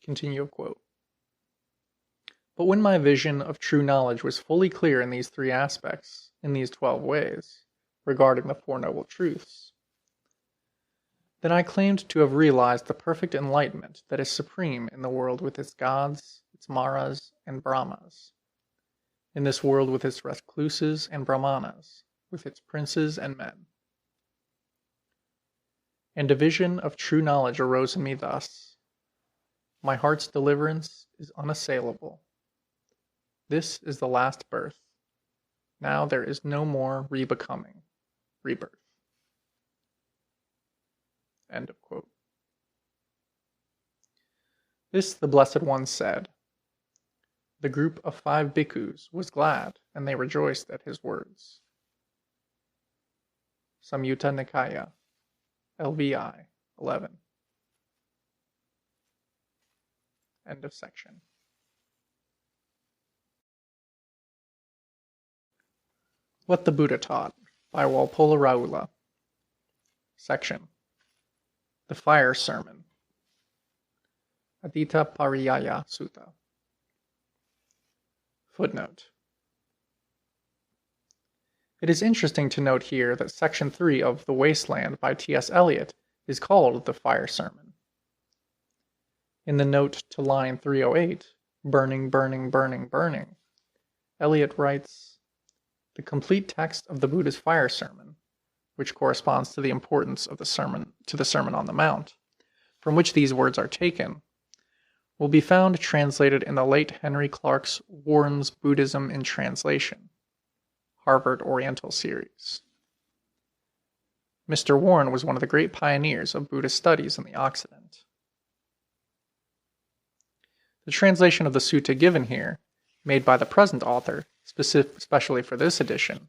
Continue quote. But when my vision of true knowledge was fully clear in these 3 aspects, in these 12 ways, regarding the Four Noble Truths, then I claimed to have realized the perfect enlightenment that is supreme in the world with its gods, its maras, and brahmas, in this world with its recluses and brahmanas, with its princes and men. And a vision of true knowledge arose in me thus: my heart's deliverance is unassailable. This is the last birth. Now there is no more rebecoming, rebirth. End of quote. This the Blessed One said. The group of 5 bhikkhus was glad, and they rejoiced at his words. Samyutta Nikaya, LVI 11. End of section. What the Buddha Taught by Walpola Rahula. Section. The Fire Sermon. Adita Pariyaya Sutta. Footnote. It is interesting to note here that Section 3 of The Wasteland by T.S. Eliot is called the Fire Sermon. In the note to line 308, burning, burning, burning, burning, Eliot writes, the complete text of the Buddha's Fire Sermon, which corresponds to the importance of the Sermon on the Mount, from which these words are taken, will be found translated in the late Henry Clark's Warren's Buddhism in Translation, Harvard Oriental Series. Mr. Warren was one of the great pioneers of Buddhist studies in the Occident. The translation of the sutta given here, made by the present author, especially for this edition,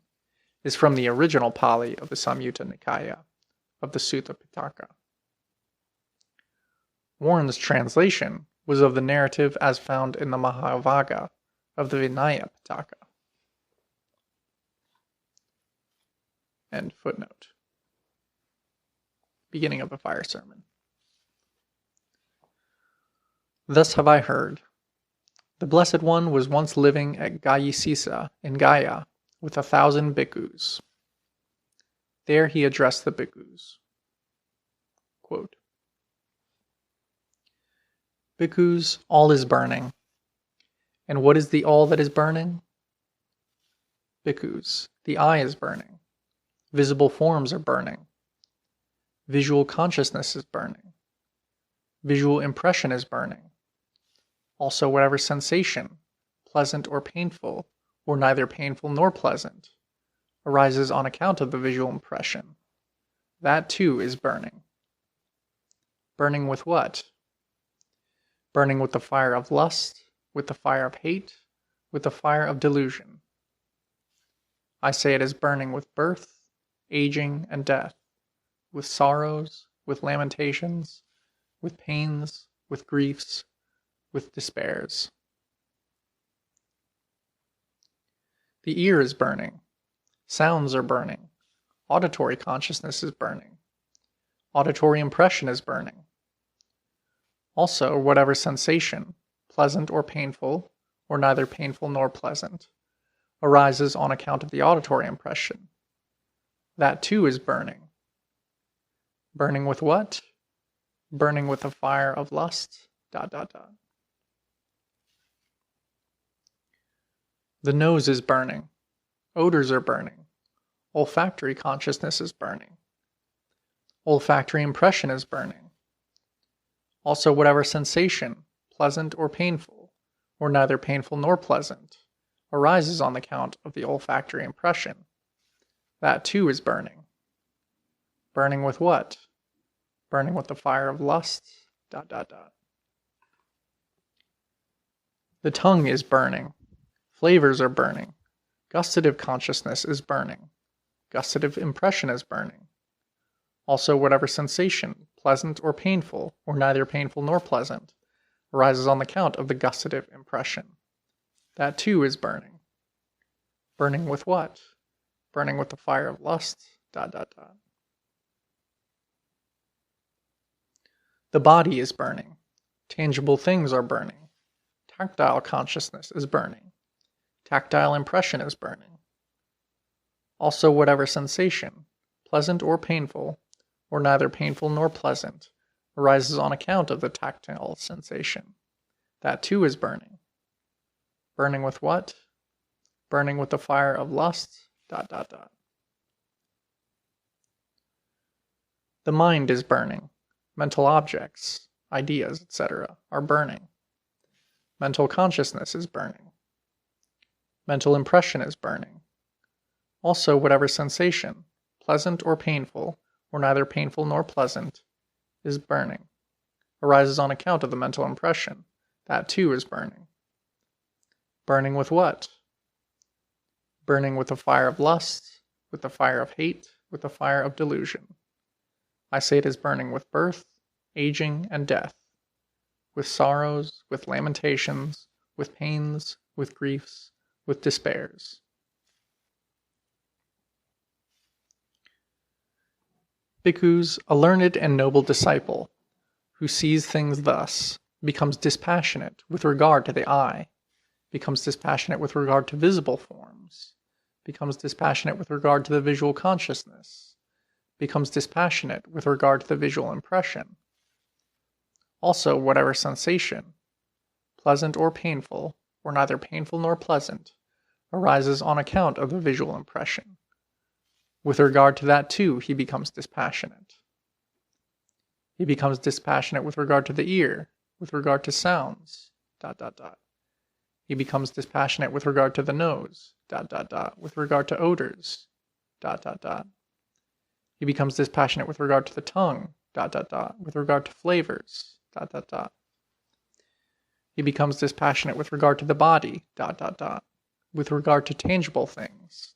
is from the original Pali of the Samyutta Nikaya of the Sutta Pitaka. Warren's translation was of the narrative as found in the Mahavagga of the Vinaya Pitaka. End footnote. Beginning of a fire sermon. Thus have I heard. The Blessed One was once living at Gayasisa in Gaya with 1,000 bhikkhus. There he addressed the bhikkhus. Quote, Bhikkhus, all is burning. And what is the all that is burning? Bhikkhus, the eye is burning. Visible forms are burning. Visual consciousness is burning. Visual impression is burning. Also whatever sensation, pleasant or painful, or neither painful nor pleasant, arises on account of the visual impression, that too is burning. Burning with what? Burning with the fire of lust, with the fire of hate, with the fire of delusion. I say it is burning with birth, aging, and death, with sorrows, with lamentations, with pains, with griefs, with despairs. The ear is burning. Sounds are burning. Auditory consciousness is burning. Auditory impression is burning. Also, whatever sensation, pleasant or painful, or neither painful nor pleasant, arises on account of the auditory impression, that too is burning. Burning with what? Burning with the fire of lust, ... The nose is burning. Odors are burning. Olfactory consciousness is burning. Olfactory impression is burning. Also whatever sensation, pleasant or painful, or neither painful nor pleasant, arises on account of the olfactory impression, that too is burning. Burning with what? Burning with the fire of lust, ... The tongue is burning. Flavors are burning. Gustative consciousness is burning. Gustative impression is burning. Also whatever sensation, pleasant or painful, or neither painful nor pleasant, arises on account of the gustative impression, that too is burning. Burning with what? Burning with the fire of lust, ... The body is burning. Tangible things are burning. Tactile consciousness is burning. Tactile impression is burning. Also whatever sensation, pleasant or painful, or neither painful nor pleasant, arises on account of the tactile sensation, that too is burning. Burning with what? Burning with the fire of lust, ... The mind is burning. Mental objects, ideas, etc., are burning. Mental consciousness is burning. Mental impression is burning. Also whatever sensation, pleasant or painful, or neither painful nor pleasant, is burning, arises on account of the mental impression, that too is burning. Burning with what? Burning with the fire of lust, with the fire of hate, with the fire of delusion. I say it is burning with birth, aging, and death, with sorrows, with lamentations, with pains, with griefs, with despairs. Bhikkhus, a learned and noble disciple, who sees things thus, becomes dispassionate with regard to the eye, becomes dispassionate with regard to visible forms, becomes dispassionate with regard to the visual consciousness, becomes dispassionate with regard to the visual impression. Also, whatever sensation, pleasant or painful, or neither painful nor pleasant, arises on account of the visual impression. With regard to that too, he becomes dispassionate. He becomes dispassionate with regard to the ear, with regard to sounds, ... He becomes dispassionate with regard to the nose, ... with regard to odors, ... He becomes dispassionate with regard to the tongue, ... with regard to flavors, ... He becomes dispassionate with regard to the body, ... with regard to tangible things, ...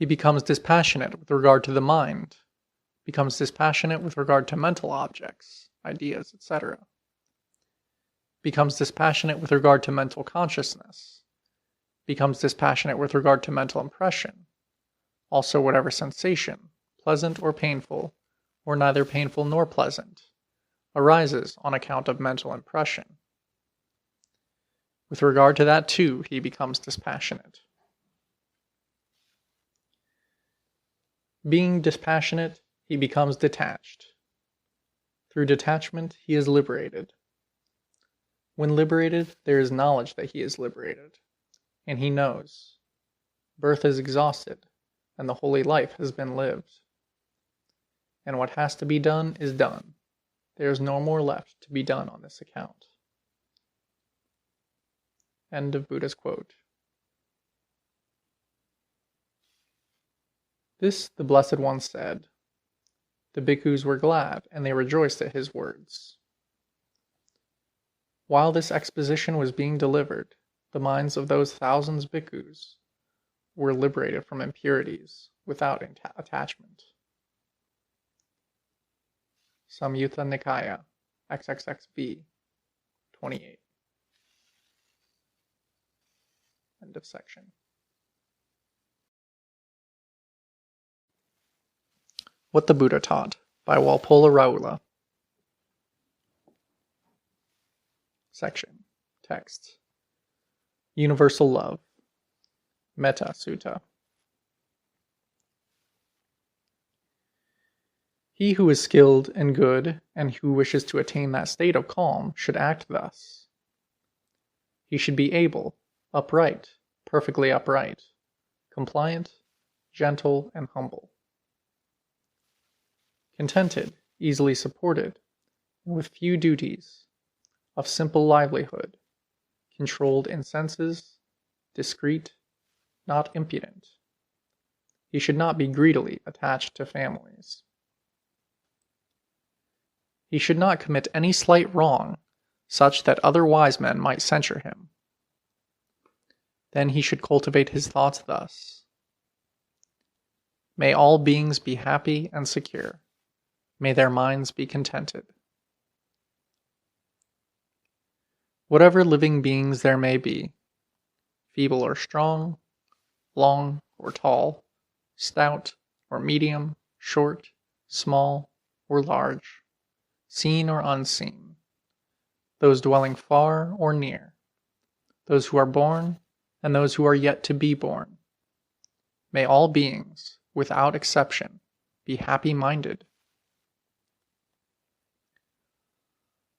he becomes dispassionate with regard to the mind, becomes dispassionate with regard to mental objects, ideas, etc., becomes dispassionate with regard to mental consciousness, becomes dispassionate with regard to mental impression, also whatever sensation, pleasant or painful, or neither painful nor pleasant, arises on account of mental impression. With regard to that too, he becomes dispassionate. Being dispassionate, he becomes detached. Through detachment, he is liberated. When liberated, there is knowledge that he is liberated, and he knows. Birth is exhausted, and the holy life has been lived. And what has to be done is done. There is no more left to be done on this account. End of Buddha's quote. This the Blessed One said. The bhikkhus were glad, and they rejoiced at his words. While this exposition was being delivered, the minds of those thousands bhikkhus were liberated from impurities without attachment. Samyutta Nikaya, XXXV, 28. End of section. What the Buddha Taught by Walpola Rahula. Section. Text. Universal Love. Metta Sutta. He who is skilled and good, and who wishes to attain that state of calm, should act thus. He should be able, upright, perfectly upright, compliant, gentle, and humble. Contented, easily supported, and with few duties, of simple livelihood, controlled in senses, discreet, not impudent. He should not be greedily attached to families. He should not commit any slight wrong, such that other wise men might censure him. Then he should cultivate his thoughts thus. May all beings be happy and secure. May their minds be contented. Whatever living beings there may be, feeble or strong, long or tall, stout or medium, short, small or large, seen or unseen, those dwelling far or near, those who are born and those who are yet to be born. May all beings, without exception, be happy-minded.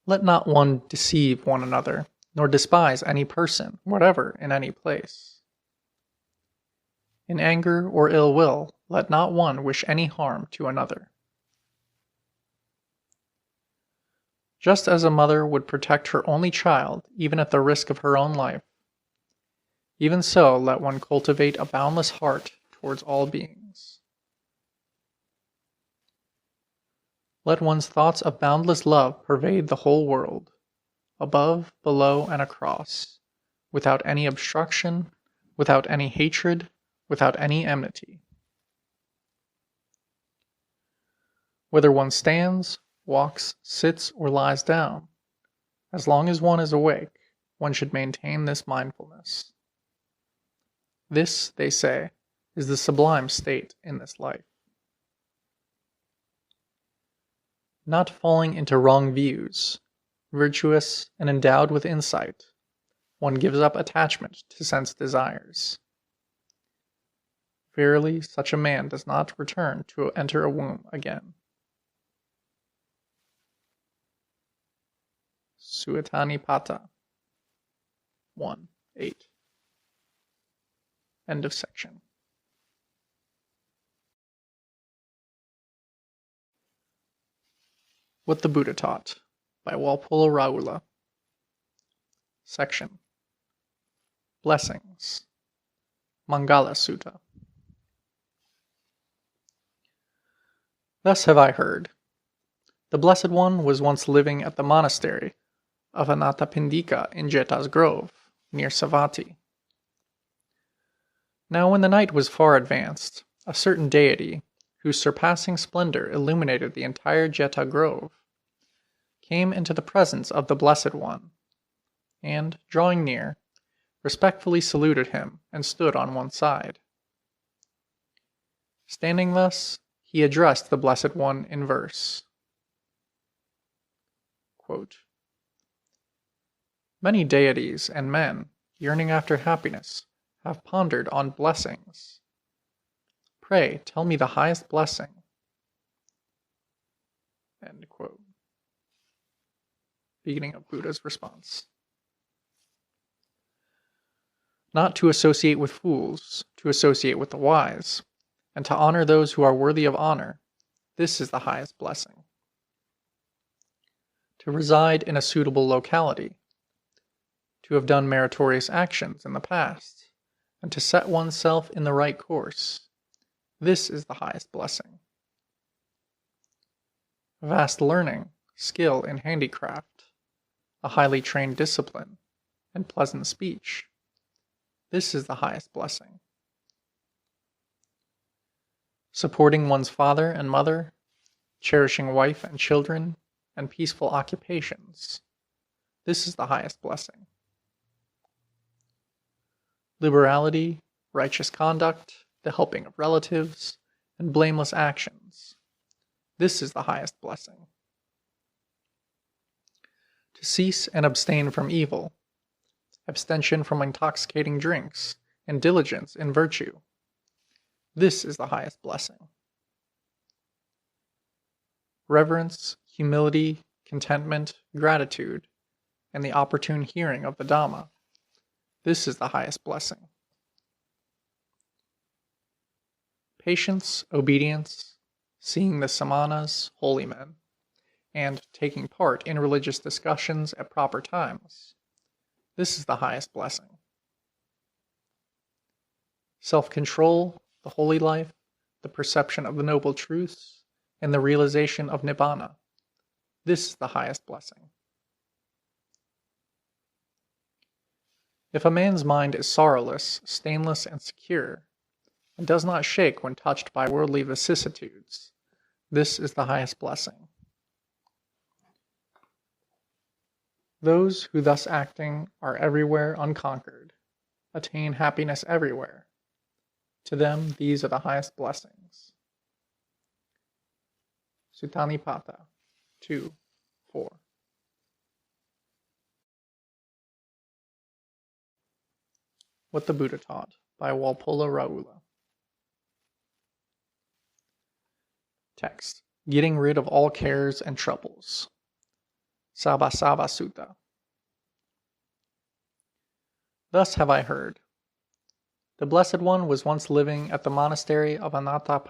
Let not one deceive one another, nor despise any person, whatever, in any place. In anger or ill will, let not one wish any harm to another. Just as a mother would protect her only child, even at the risk of her own life, even so let one cultivate a boundless heart towards all beings. Let one's thoughts of boundless love pervade the whole world, above, below, and across, without any obstruction, without any hatred, without any enmity. Whether one stands, walks, sits, or lies down, as long as one is awake, one should maintain this mindfulness. This, they say, is the sublime state in this life. Not falling into wrong views, virtuous and endowed with insight, one gives up attachment to sense desires. Verily, such a man does not return to enter a womb again. Suetanipata 1:8. End of section. What the Buddha Taught by Walpola Rahula. Section. Blessings. Mangala Sutta. Thus have I heard. The Blessed One was once living at the monastery of Anatta in Jeta's Grove, near Savatthi. Now when the night was far advanced, a certain deity, whose surpassing splendor illuminated the entire Jeta grove, came into the presence of the Blessed One, and, drawing near, respectfully saluted him and stood on one side. Standing thus, he addressed the Blessed One in verse. Quote, Many deities and men, yearning after happiness, have pondered on blessings. Pray, tell me the highest blessing. End quote. Beginning of Buddha's response. Not to associate with fools, to associate with the wise, and to honor those who are worthy of honor, this is the highest blessing. To reside in a suitable locality, to have done meritorious actions in the past, and to set oneself in the right course, this is the highest blessing. Vast learning, skill in handicraft, a highly trained discipline, and pleasant speech, this is the highest blessing. Supporting one's father and mother, cherishing wife and children, and peaceful occupations, this is the highest blessing. Liberality, righteous conduct, the helping of relatives, and blameless actions, this is the highest blessing. To cease and abstain from evil, abstention from intoxicating drinks, and diligence in virtue, this is the highest blessing. Reverence, humility, contentment, gratitude, and the opportune hearing of the Dhamma, this is the highest blessing. Patience, obedience, seeing the samanas, holy men, and taking part in religious discussions at proper times, this is the highest blessing. Self-control, the holy life, the perception of the noble truths, and the realization of nibbana, this is the highest blessing. If a man's mind is sorrowless, stainless, and secure, and does not shake when touched by worldly vicissitudes, this is the highest blessing. Those who thus acting are everywhere unconquered, attain happiness everywhere. To them these are the highest blessings. Sutta 2:4. What the Buddha Taught by Walpola Rahula. Text. Getting rid of all cares and troubles. Sabasava Sutta. Thus have I heard. The Blessed One was once living at the monastery of Anatta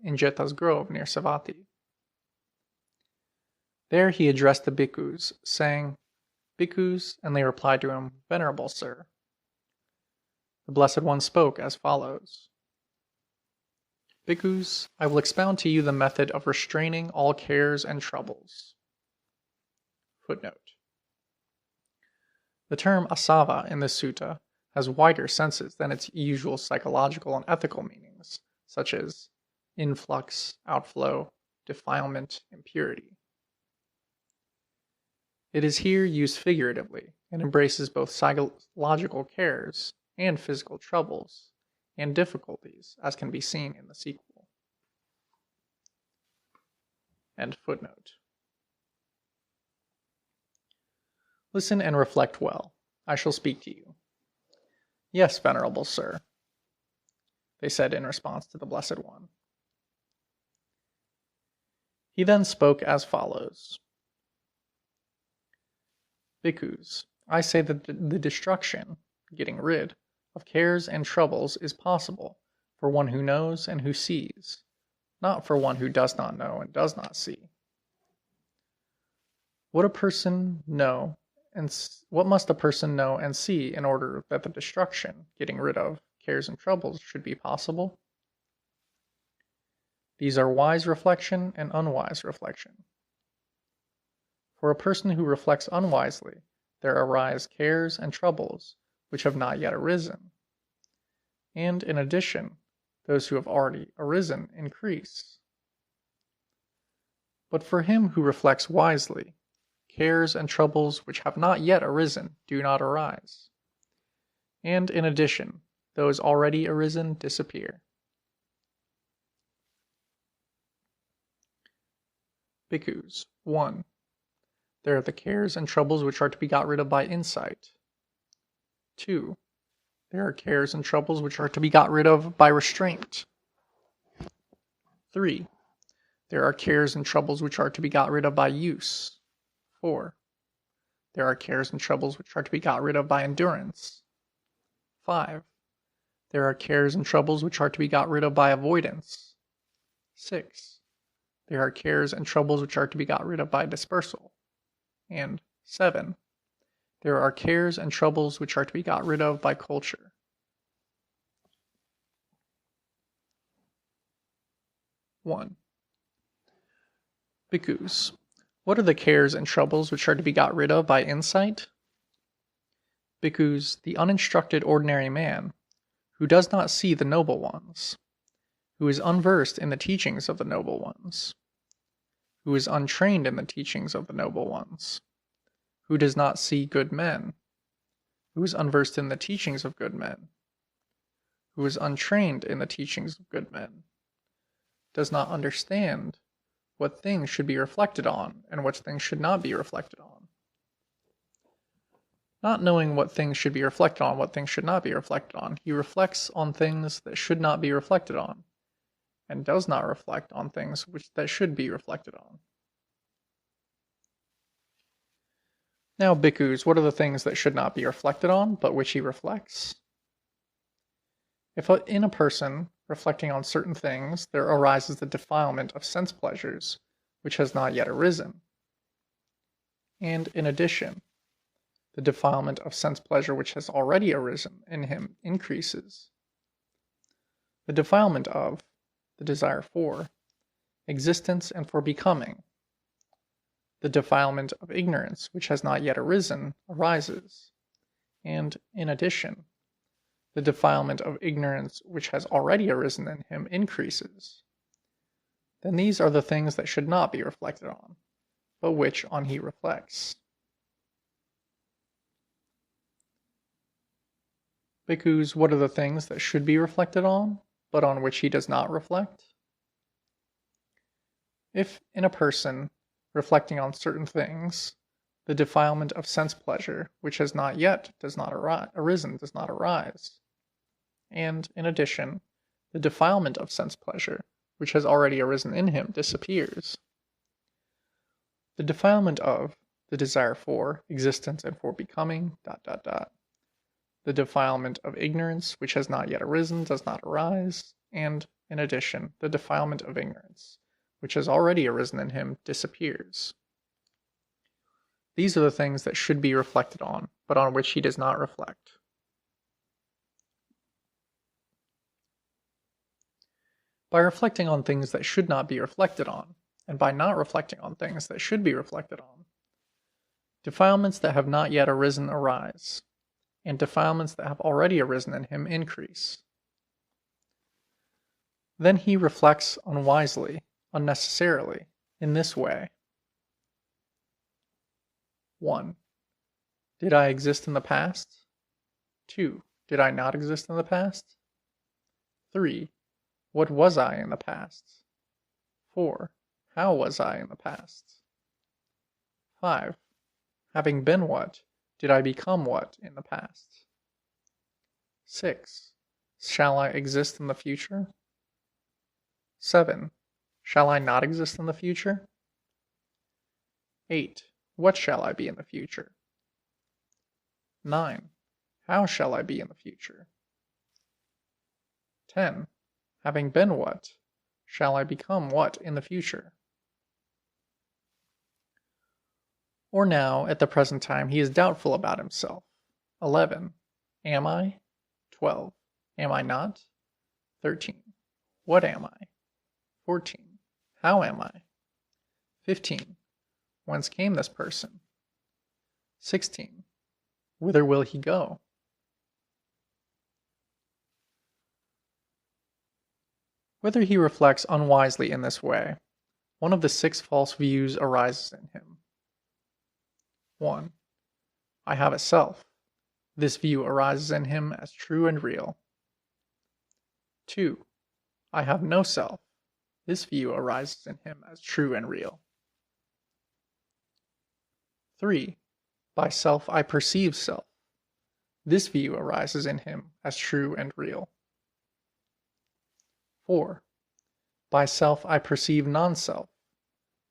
in Jeta's Grove near Savatthi. There he addressed the bhikkhus, saying, Bhikkhus, and they replied to him, Venerable Sir. The Blessed One spoke as follows. Bhikkhus, I will expound to you the method of restraining all cares and troubles. Footnote. The term asava in this sutta has wider senses than its usual psychological and ethical meanings, such as influx, outflow, defilement, impurity. It is here used figuratively and embraces both psychological cares and physical troubles and difficulties, as can be seen in the sequel. End footnote. Listen and reflect well. I shall speak to you. Yes, Venerable Sir, they said in response to the Blessed One. He then spoke as follows. Bhikkhus, I say that the destruction, getting rid, of cares and troubles is possible for one who knows and who sees, not for one who does not know and does not see. What must a person know and see in order that the destruction, getting rid of cares and troubles, should be possible? These are wise reflection and unwise reflection. For a person who reflects unwisely, there arise cares and troubles which have not yet arisen. And in addition, those who have already arisen increase. But for him who reflects wisely, cares and troubles which have not yet arisen do not arise. And in addition, those already arisen disappear. Bhikkhus, 1. There are the cares and troubles which are to be got rid of by insight. 2. There are cares and troubles which are to be got rid of by restraint. 3. There are cares and troubles which are to be got rid of by use. 4. There are cares and troubles which are to be got rid of by endurance. 5. There are cares and troubles which are to be got rid of by avoidance. 6. There are cares and troubles which are to be got rid of by dispersal. And 7. There are cares and troubles which are to be got rid of by culture. One. Bhikkhus, what are the cares and troubles which are to be got rid of by insight? Bhikkhus, the uninstructed ordinary man, who does not see the noble ones, who is unversed in the teachings of the noble ones, who is untrained in the teachings of the noble ones, who does not see good men, who is unversed in the teachings of good men, who is untrained in the teachings of good men, does not understand what things should be reflected on and what things should not be reflected on. Not knowing what things should be reflected on, what things should not be reflected on, he reflects on things that should not be reflected on, and does not reflect on things that should be reflected on. Now, bhikkhus, what are the things that should not be reflected on, but which he reflects? If in a person reflecting on certain things there arises the defilement of sense pleasures, which has not yet arisen, and in addition, the defilement of sense pleasure which has already arisen in him increases, the defilement of, the desire for, existence and for becoming, the defilement of ignorance which has not yet arisen arises, and in addition, the defilement of ignorance which has already arisen in him increases. Then these are the things that should not be reflected on, but which on he reflects. Bhikkhus, what are the things that should be reflected on, but on which he does not reflect? If in a person reflecting on certain things, the defilement of sense pleasure, which has not yet arisen, does not arise, and in addition, the defilement of sense pleasure, which has already arisen in him, disappears. The defilement of, the desire for, existence and for becoming, ... The defilement of ignorance, which has not yet arisen, does not arise, and, in addition, the defilement of ignorance, which has already arisen in him, disappears. These are the things that should be reflected on, but on which he does not reflect. By reflecting on things that should not be reflected on, and by not reflecting on things that should be reflected on, defilements that have not yet arisen arise, and defilements that have already arisen in him increase. Then he reflects unwisely, unnecessarily, in this way. 1. Did I exist in the past? 2. Did I not exist in the past? 3. What was I in the past? 4. How was I in the past? 5. Having been what, did I become what in the past? 6. Shall I exist in the future? 7. Shall I not exist in the future? 8. What shall I be in the future? 9. How shall I be in the future? 10. Having been what, shall I become what in the future? Or now, at the present time, he is doubtful about himself. 11. Am I? 12. Am I not? 13. What am I? 14. How am I? 15. Whence came this person? 16. Whither will he go? Whether he reflects unwisely in this way, one of the 6 false views arises in him. 1. I have a self. This view arises in him as true and real. 2. I have no self. This view arises in him as true and real. 3. By self I perceive self. This view arises in him as true and real. 4. By self I perceive non-self.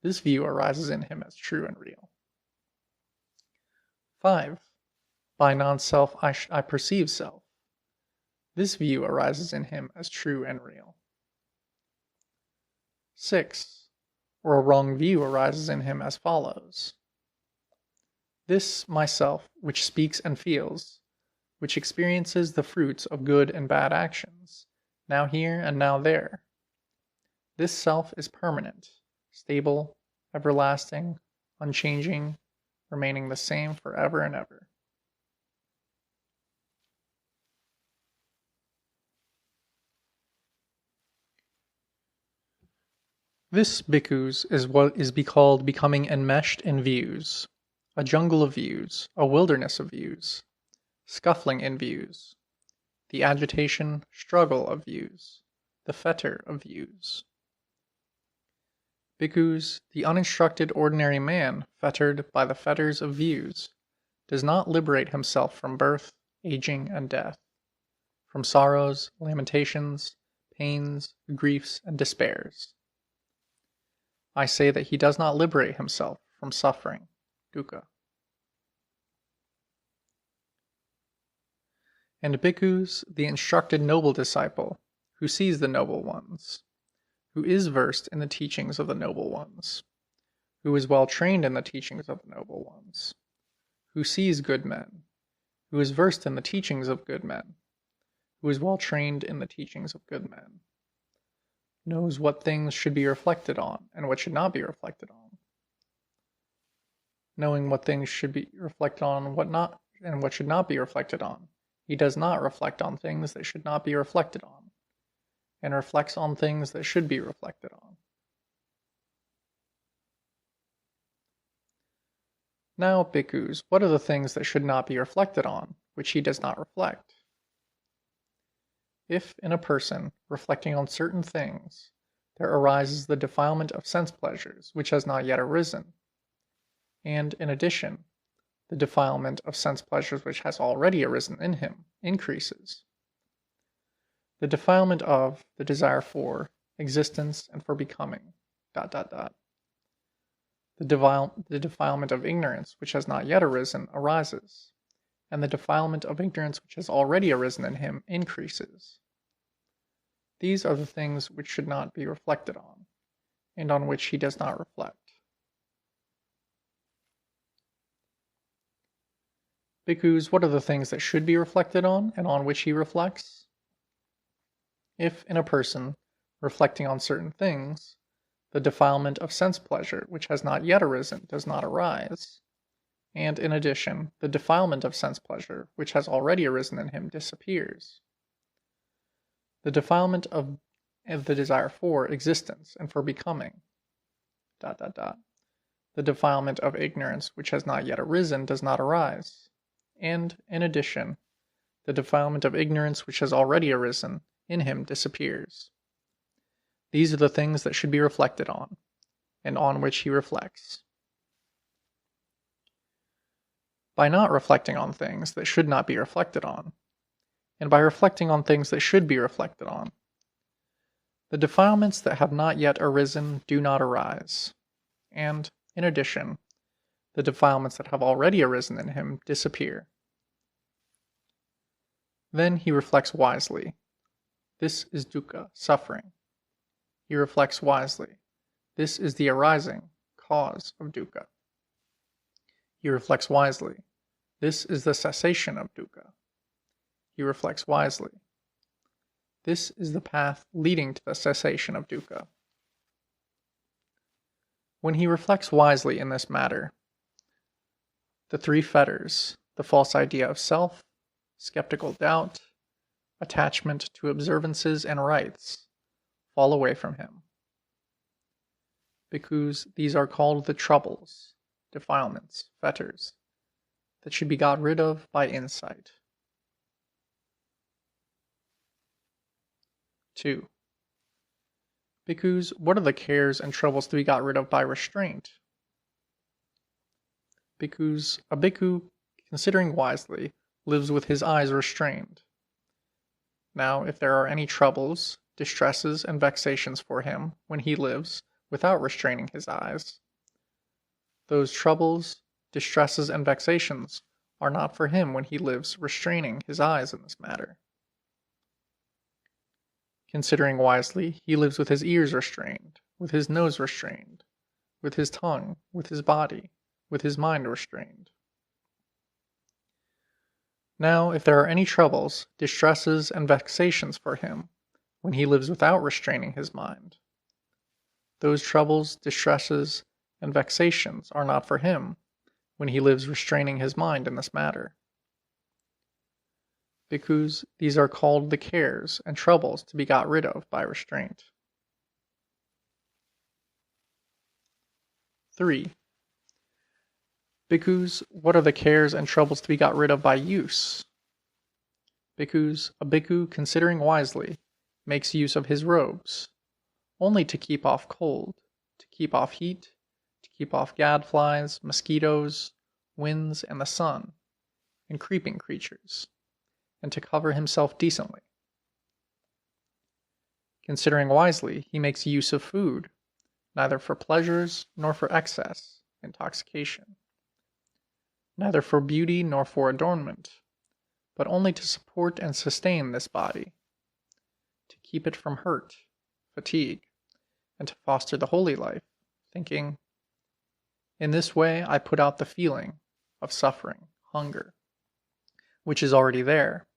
This view arises in him as true and real. 5. By non-self I perceive self. This view arises in him as true and real. 6. Or a wrong view arises in him as follows. This myself, which speaks and feels, which experiences the fruits of good and bad actions, now here and now there. This self is permanent, stable, everlasting, unchanging, remaining the same forever and ever. This, bhikkhus, is what is called becoming enmeshed in views, a jungle of views, a wilderness of views, scuffling in views, the agitation, struggle of views, the fetter of views. Bhikkhus, the uninstructed ordinary man, fettered by the fetters of views, does not liberate himself from birth, aging, and death, from sorrows, lamentations, pains, griefs, and despairs. I say that he does not liberate himself from suffering, dukkha. And bhikkhus, the instructed noble disciple, who sees the noble ones, who is versed in the teachings of the noble ones, who is well trained in the teachings of the noble ones, who sees good men, who is versed in the teachings of good men, who is well trained in the teachings of good men, knows what things should be reflected on and what should not be reflected on. Knowing what things should be reflected on and what should not be reflected on, he does not reflect on things that should not be reflected on, and reflects on things that should be reflected on. Now, bhikkhus, what are the things that should not be reflected on, which he does not reflect? If in a person, reflecting on certain things, there arises the defilement of sense pleasures, which has not yet arisen, and, in addition, the defilement of sense pleasures which has already arisen in him increases, the defilement of the desire for existence and for becoming, ... The defilement of ignorance which has not yet arisen arises, and the defilement of ignorance which has already arisen in him increases. These are the things which should not be reflected on, and on which he does not reflect. Bhikkhus, what are the things that should be reflected on, and on which he reflects? If in a person, reflecting on certain things, the defilement of sense pleasure which has not yet arisen does not arise, and in addition, the defilement of sense pleasure which has already arisen in him disappears, the defilement of the desire for existence and for becoming, ... The defilement of ignorance which has not yet arisen does not arise, and, in addition, the defilement of ignorance which has already arisen in him disappears. These are the things that should be reflected on, and on which he reflects. By not reflecting on things that should not be reflected on, and by reflecting on things that should be reflected on, the defilements that have not yet arisen do not arise, and, in addition, the defilements that have already arisen in him disappear. Then he reflects wisely. This is dukkha, suffering. He reflects wisely. This is the arising, cause of dukkha. He reflects wisely. This is the cessation of dukkha. He reflects wisely. This is the path leading to the cessation of dukkha. When he reflects wisely in this matter, the 3 fetters, the false idea of self, skeptical doubt, attachment to observances and rites, fall away from him. Because these are called the troubles, defilements, fetters, that should be got rid of by insight. 2. Bhikkhus, what are the cares and troubles to be got rid of by restraint? Bhikkhus, a bhikkhu, considering wisely, lives with his eyes restrained. Now, if there are any troubles, distresses, and vexations for him when he lives without restraining his eyes, those troubles, distresses, and vexations are not for him when he lives restraining his eyes in this matter. Considering wisely, he lives with his ears restrained, with his nose restrained, with his tongue, with his body, with his mind restrained. Now, if there are any troubles, distresses, and vexations for him when he lives without restraining his mind, those troubles, distresses, and vexations are not for him when he lives restraining his mind in this matter. Because these are called the cares and troubles to be got rid of by restraint. 3. Bhikkhus, what are the cares and troubles to be got rid of by use? Bhikkhus, a bhikkhu, considering wisely, makes use of his robes, only to keep off cold, to keep off heat, to keep off gadflies, mosquitoes, winds, and the sun, and creeping creatures, and to cover himself decently. Considering wisely, he makes use of food, neither for pleasures nor for excess, intoxication, neither for beauty nor for adornment, but only to support and sustain this body, to keep it from hurt, fatigue, and to foster the holy life, thinking, in this way I put out the feeling of suffering, hunger, which is already there,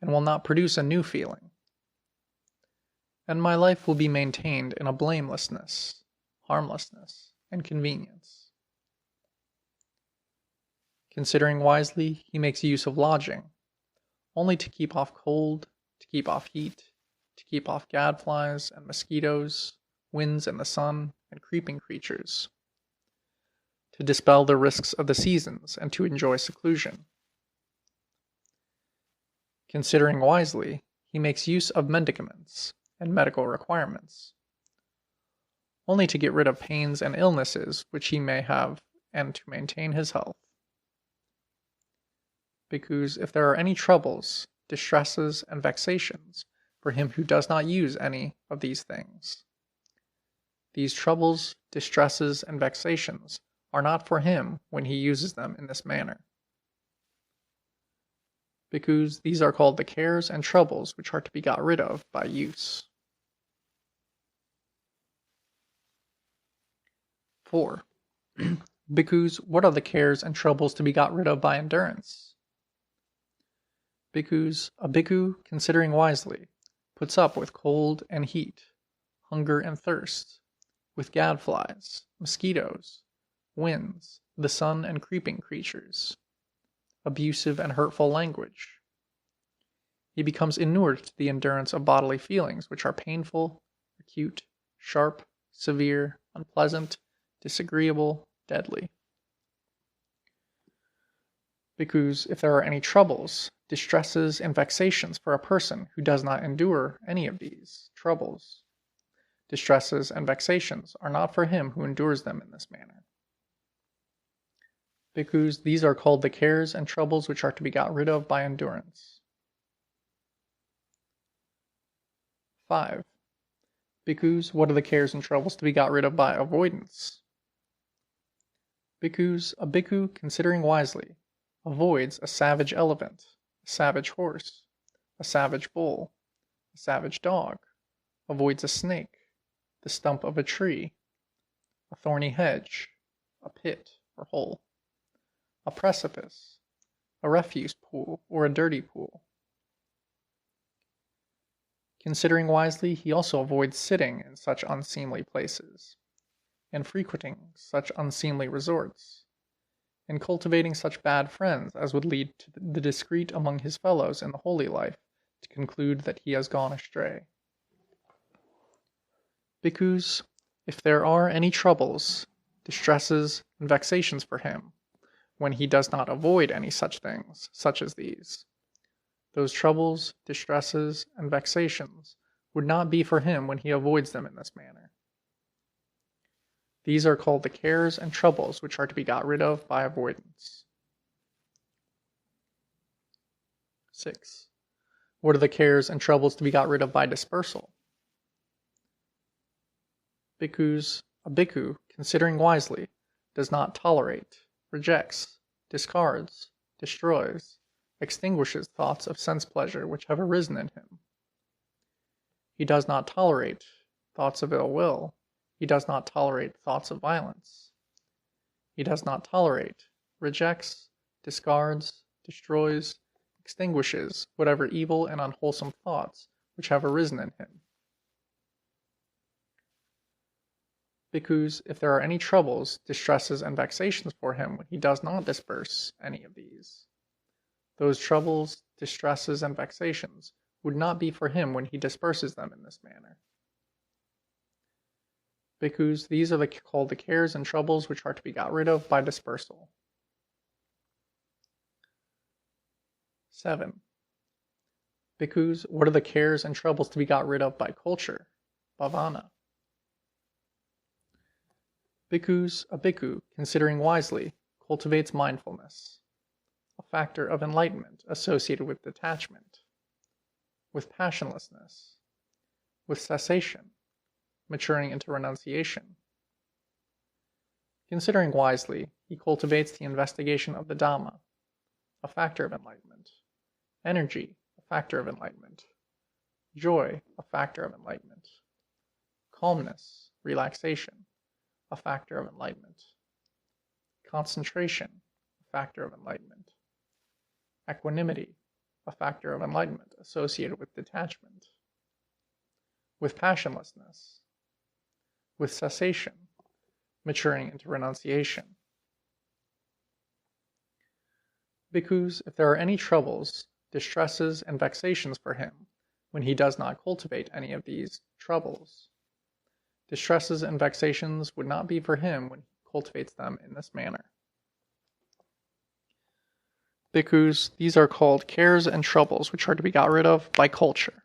and will not produce a new feeling. And my life will be maintained in a blamelessness, harmlessness, and convenience. Considering wisely, he makes use of lodging, only to keep off cold, to keep off heat, to keep off gadflies and mosquitoes, winds and the sun, and creeping creatures, to dispel the risks of the seasons and to enjoy seclusion. Considering wisely, he makes use of medicaments and medical requirements, only to get rid of pains and illnesses which he may have and to maintain his health. Because if there are any troubles, distresses, and vexations for him who does not use any of these things, these troubles, distresses, and vexations are not for him when he uses them in this manner. Because these are called the cares and troubles which are to be got rid of by use. 4. Bhikkhus, what are the cares and troubles to be got rid of by endurance? Bhikkhus, a bhikkhu, considering wisely, puts up with cold and heat, hunger and thirst, with gadflies, mosquitoes, winds, the sun and creeping creatures, abusive and hurtful language. He becomes inured to the endurance of bodily feelings which are painful, acute, sharp, severe, unpleasant, disagreeable, deadly. Bhikkhus, if there are any troubles, distresses, and vexations for a person who does not endure any of these troubles, distresses, and vexations are not for him who endures them in this manner. Bhikkhus, these are called the cares and troubles which are to be got rid of by endurance. 5. Bhikkhus, what are the cares and troubles to be got rid of by avoidance? Bhikkhus, a bhikkhu, considering wisely, avoids a savage elephant, a savage horse, a savage bull, a savage dog, avoids a snake, the stump of a tree, a thorny hedge, a pit or hole, a precipice, a refuse pool, or a dirty pool. Considering wisely, he also avoids sitting in such unseemly places, and frequenting such unseemly resorts, and cultivating such bad friends as would lead to the discreet among his fellows in the holy life to conclude that he has gone astray. Bhikkhus, if there are any troubles, distresses, and vexations for him, when he does not avoid any such things, such as these, those troubles, distresses, and vexations would not be for him when he avoids them in this manner. These are called the cares and troubles which are to be got rid of by avoidance. 6. What are the cares and troubles to be got rid of by dispersal? Bhikkhus, a bhikkhu, considering wisely, does not tolerate, rejects, discards, destroys, extinguishes thoughts of sense pleasure which have arisen in him. He does not tolerate thoughts of ill will. He does not tolerate thoughts of violence. He does not tolerate, rejects, discards, destroys, extinguishes whatever evil and unwholesome thoughts which have arisen in him. Bhikkhus, if there are any troubles, distresses, and vexations for him when he does not disperse any of these, those troubles, distresses, and vexations would not be for him when he disperses them in this manner. Bhikkhus, these are called the cares and troubles which are to be got rid of by dispersal. 7. Bhikkhus, what are the cares and troubles to be got rid of by culture? Bhavana. Bhikkhus, a bhikkhu, considering wisely, cultivates mindfulness, a factor of enlightenment associated with detachment, with passionlessness, with cessation, maturing into renunciation. Considering wisely, he cultivates the investigation of the Dhamma, a factor of enlightenment, energy, a factor of enlightenment, joy, a factor of enlightenment, calmness, relaxation, a factor of enlightenment, concentration, a factor of enlightenment, equanimity, a factor of enlightenment associated with detachment, with passionlessness, with cessation, maturing into renunciation. Bhikkhus, if there are any troubles, distresses, and vexations for him when he does not cultivate any of these troubles, distresses and vexations would not be for him when he cultivates them in this manner. Bhikkhus, these are called cares and troubles which are to be got rid of by culture.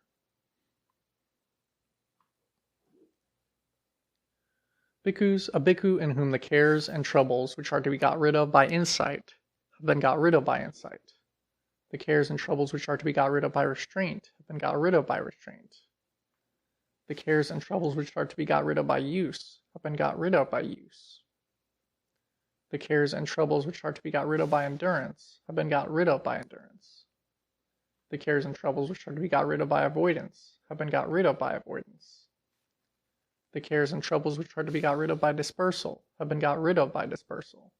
Bhikkhus, a bhikkhu in whom the cares and troubles which are to be got rid of by insight have been got rid of by insight. The cares and troubles which are to be got rid of by restraint have been got rid of by restraint. The cares and troubles which are to be got rid of by use have been got rid of by use. The cares and troubles which are to be got rid of by endurance have been got rid of by endurance. The cares and troubles which are to be got rid of by avoidance have been got rid of by avoidance. The cares and troubles which are to be got rid of by dispersal have been got rid of by dispersal.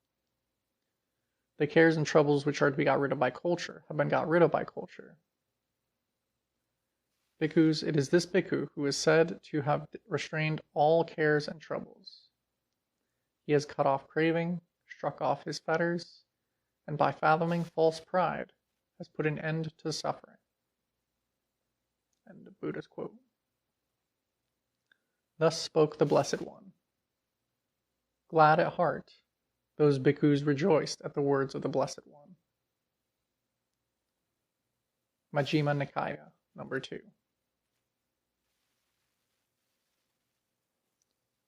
The cares and troubles which are to be got rid of by culture have been got rid of by culture. Bhikkhus, it is this bhikkhu who is said to have restrained all cares and troubles. He has cut off craving, struck off his fetters, and by fathoming false pride, has put an end to suffering. End of Buddha's quote. Thus spoke the Blessed One. Glad at heart, those bhikkhus rejoiced at the words of the Blessed One. Majjhima Nikaya, number 2.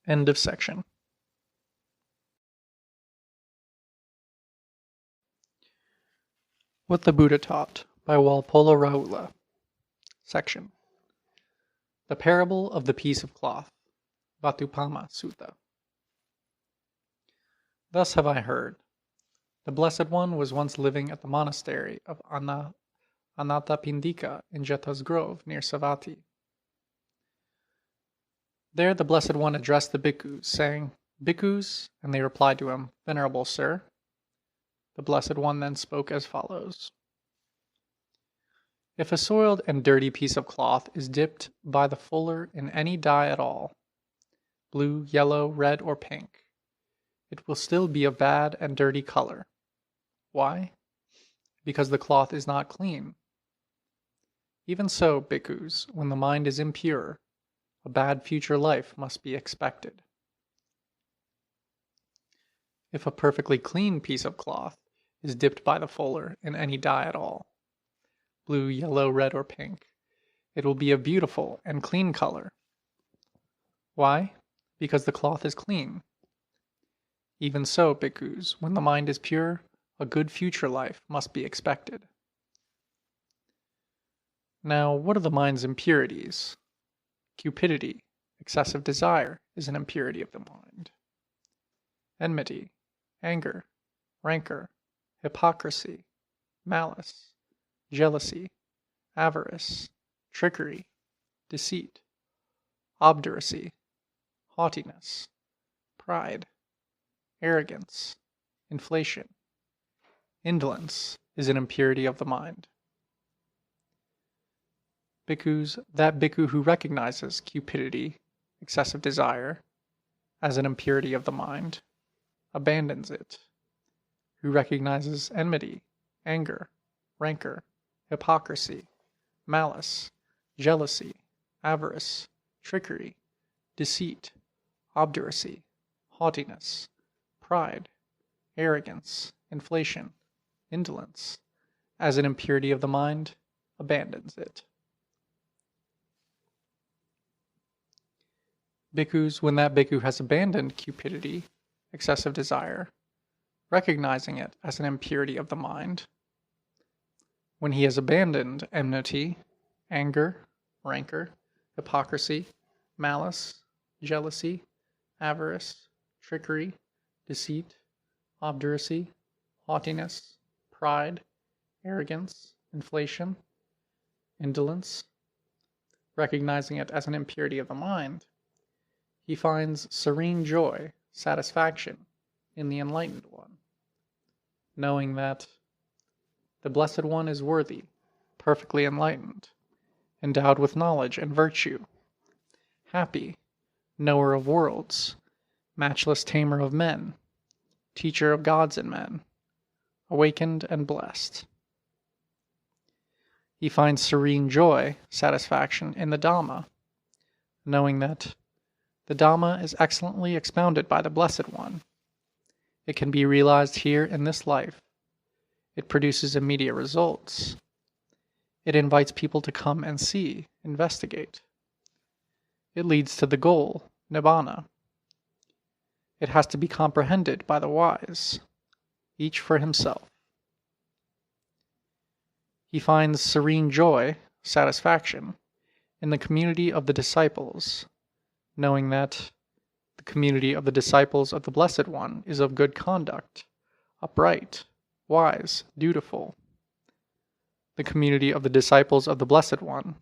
End of section. What the Buddha Taught by Walpola Rahula. Section. The Parable of the Piece of Cloth. Vatupama Sutta. Thus have I heard. The Blessed One was once living at the monastery of Anatta Pindika in Jeta's Grove near Savatthi. There the Blessed One addressed the bhikkhus, saying, Bhikkhus, and they replied to him, Venerable Sir. The Blessed One then spoke as follows. If a soiled and dirty piece of cloth is dipped by the fuller in any dye at all, blue, yellow, red, or pink, it will still be a bad and dirty color. Why? Because the cloth is not clean. Even so, bhikkhus, when the mind is impure, a bad future life must be expected. If a perfectly clean piece of cloth is dipped by the fuller in any dye at all, blue, yellow, red, or pink, it will be a beautiful and clean color. Why? Because the cloth is clean. Even so, bhikkhus, when the mind is pure, a good future life must be expected. Now, what are the mind's impurities? Cupidity, excessive desire, is an impurity of the mind. Enmity, anger, rancor, hypocrisy, malice, jealousy, avarice, trickery, deceit, obduracy, haughtiness, pride, arrogance, inflation, indolence is an impurity of the mind. Bhikkhus, that bhikkhu who recognizes cupidity, excessive desire, as an impurity of the mind, abandons it. Who recognizes enmity, anger, rancor, hypocrisy, malice, jealousy, avarice, trickery, deceit, obduracy, haughtiness, pride, arrogance, inflation, indolence, as an impurity of the mind, abandons it. Bhikkhus, when that bhikkhu has abandoned cupidity, excessive desire, recognizing it as an impurity of the mind, when he has abandoned enmity, anger, rancor, hypocrisy, malice, jealousy, avarice, trickery, deceit, obduracy, haughtiness, pride, arrogance, inflation, indolence, recognizing it as an impurity of the mind, he finds serene joy, satisfaction in the Enlightened One, knowing that the Blessed One is worthy, perfectly enlightened, endowed with knowledge and virtue, happy, knower of worlds, matchless tamer of men, teacher of gods and men, awakened and blessed. He finds serene joy, satisfaction in the Dhamma, knowing that the Dhamma is excellently expounded by the Blessed One. It can be realized here in this life. It produces immediate results. It invites people to come and see, investigate. It leads to the goal, Nibbana. It has to be comprehended by the wise, each for himself. He finds serene joy, satisfaction, in the community of the disciples, knowing that the community of the disciples of the Blessed One is of good conduct, upright, wise, dutiful. The community of the disciples of the Blessed One,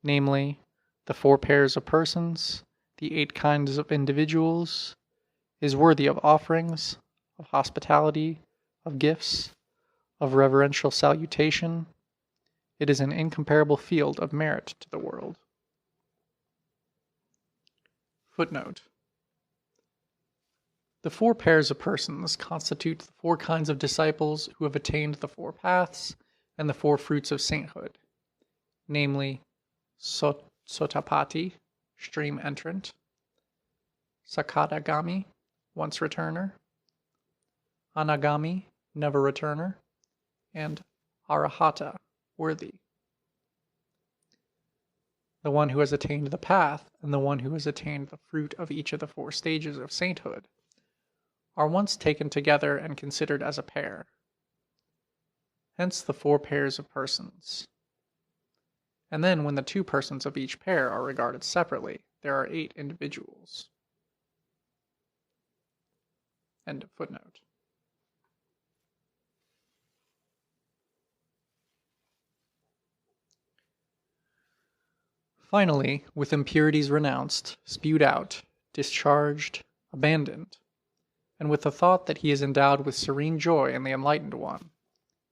namely, the 4 pairs of persons, the 8 kinds of individuals, is worthy of offerings, of hospitality, of gifts, of reverential salutation. It is an incomparable field of merit to the world. Footnote. The 4 pairs of persons constitute the 4 kinds of disciples who have attained the 4 paths and the 4 fruits of sainthood, namely Sotapatti, stream entrant, Sakadagami, once returner, Anagami, never returner, and Arahata, worthy. The one who has attained the path and the one who has attained the fruit of each of the 4 stages of sainthood are once taken together and considered as a pair. Hence the 4 pairs of persons. And then when the 2 persons of each pair are regarded separately, there are 8 individuals. End of footnote. Finally, with impurities renounced, spewed out, discharged, abandoned, and with the thought that he is endowed with serene joy in the Enlightened One,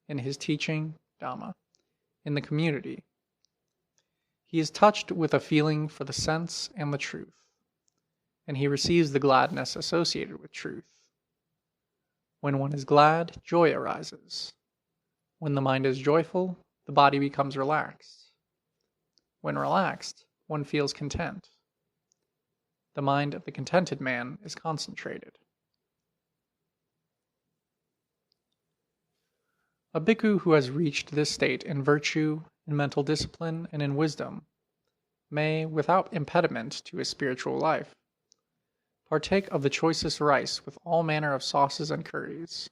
in his teaching, Dhamma, in the community, he is touched with a feeling for the sense and the truth, and he receives the gladness associated with truth. When one is glad, joy arises. When the mind is joyful, the body becomes relaxed. When relaxed, one feels content. The mind of the contented man is concentrated. A bhikkhu who has reached this state in virtue, in mental discipline, and in wisdom may, without impediment to his spiritual life, partake of the choicest rice with all manner of sauces and curries.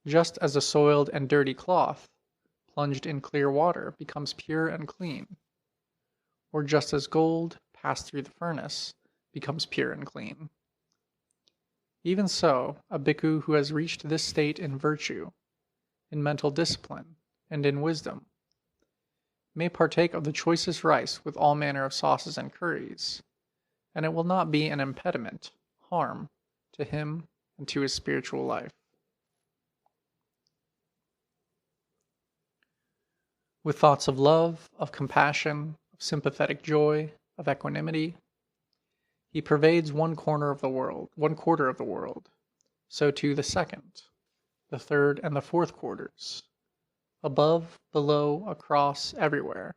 Just as a soiled and dirty cloth, plunged in clear water, becomes pure and clean, or just as gold, passed through the furnace, becomes pure and clean. Even so, a bhikkhu who has reached this state in virtue, in mental discipline, and in wisdom, may partake of the choicest rice with all manner of sauces and curries, and it will not be an impediment, harm, to him and to his spiritual life. With thoughts of love, of compassion, of sympathetic joy, of equanimity, he pervades one quarter of the world, so too the second, the third, and the fourth quarters, above, below, across, everywhere.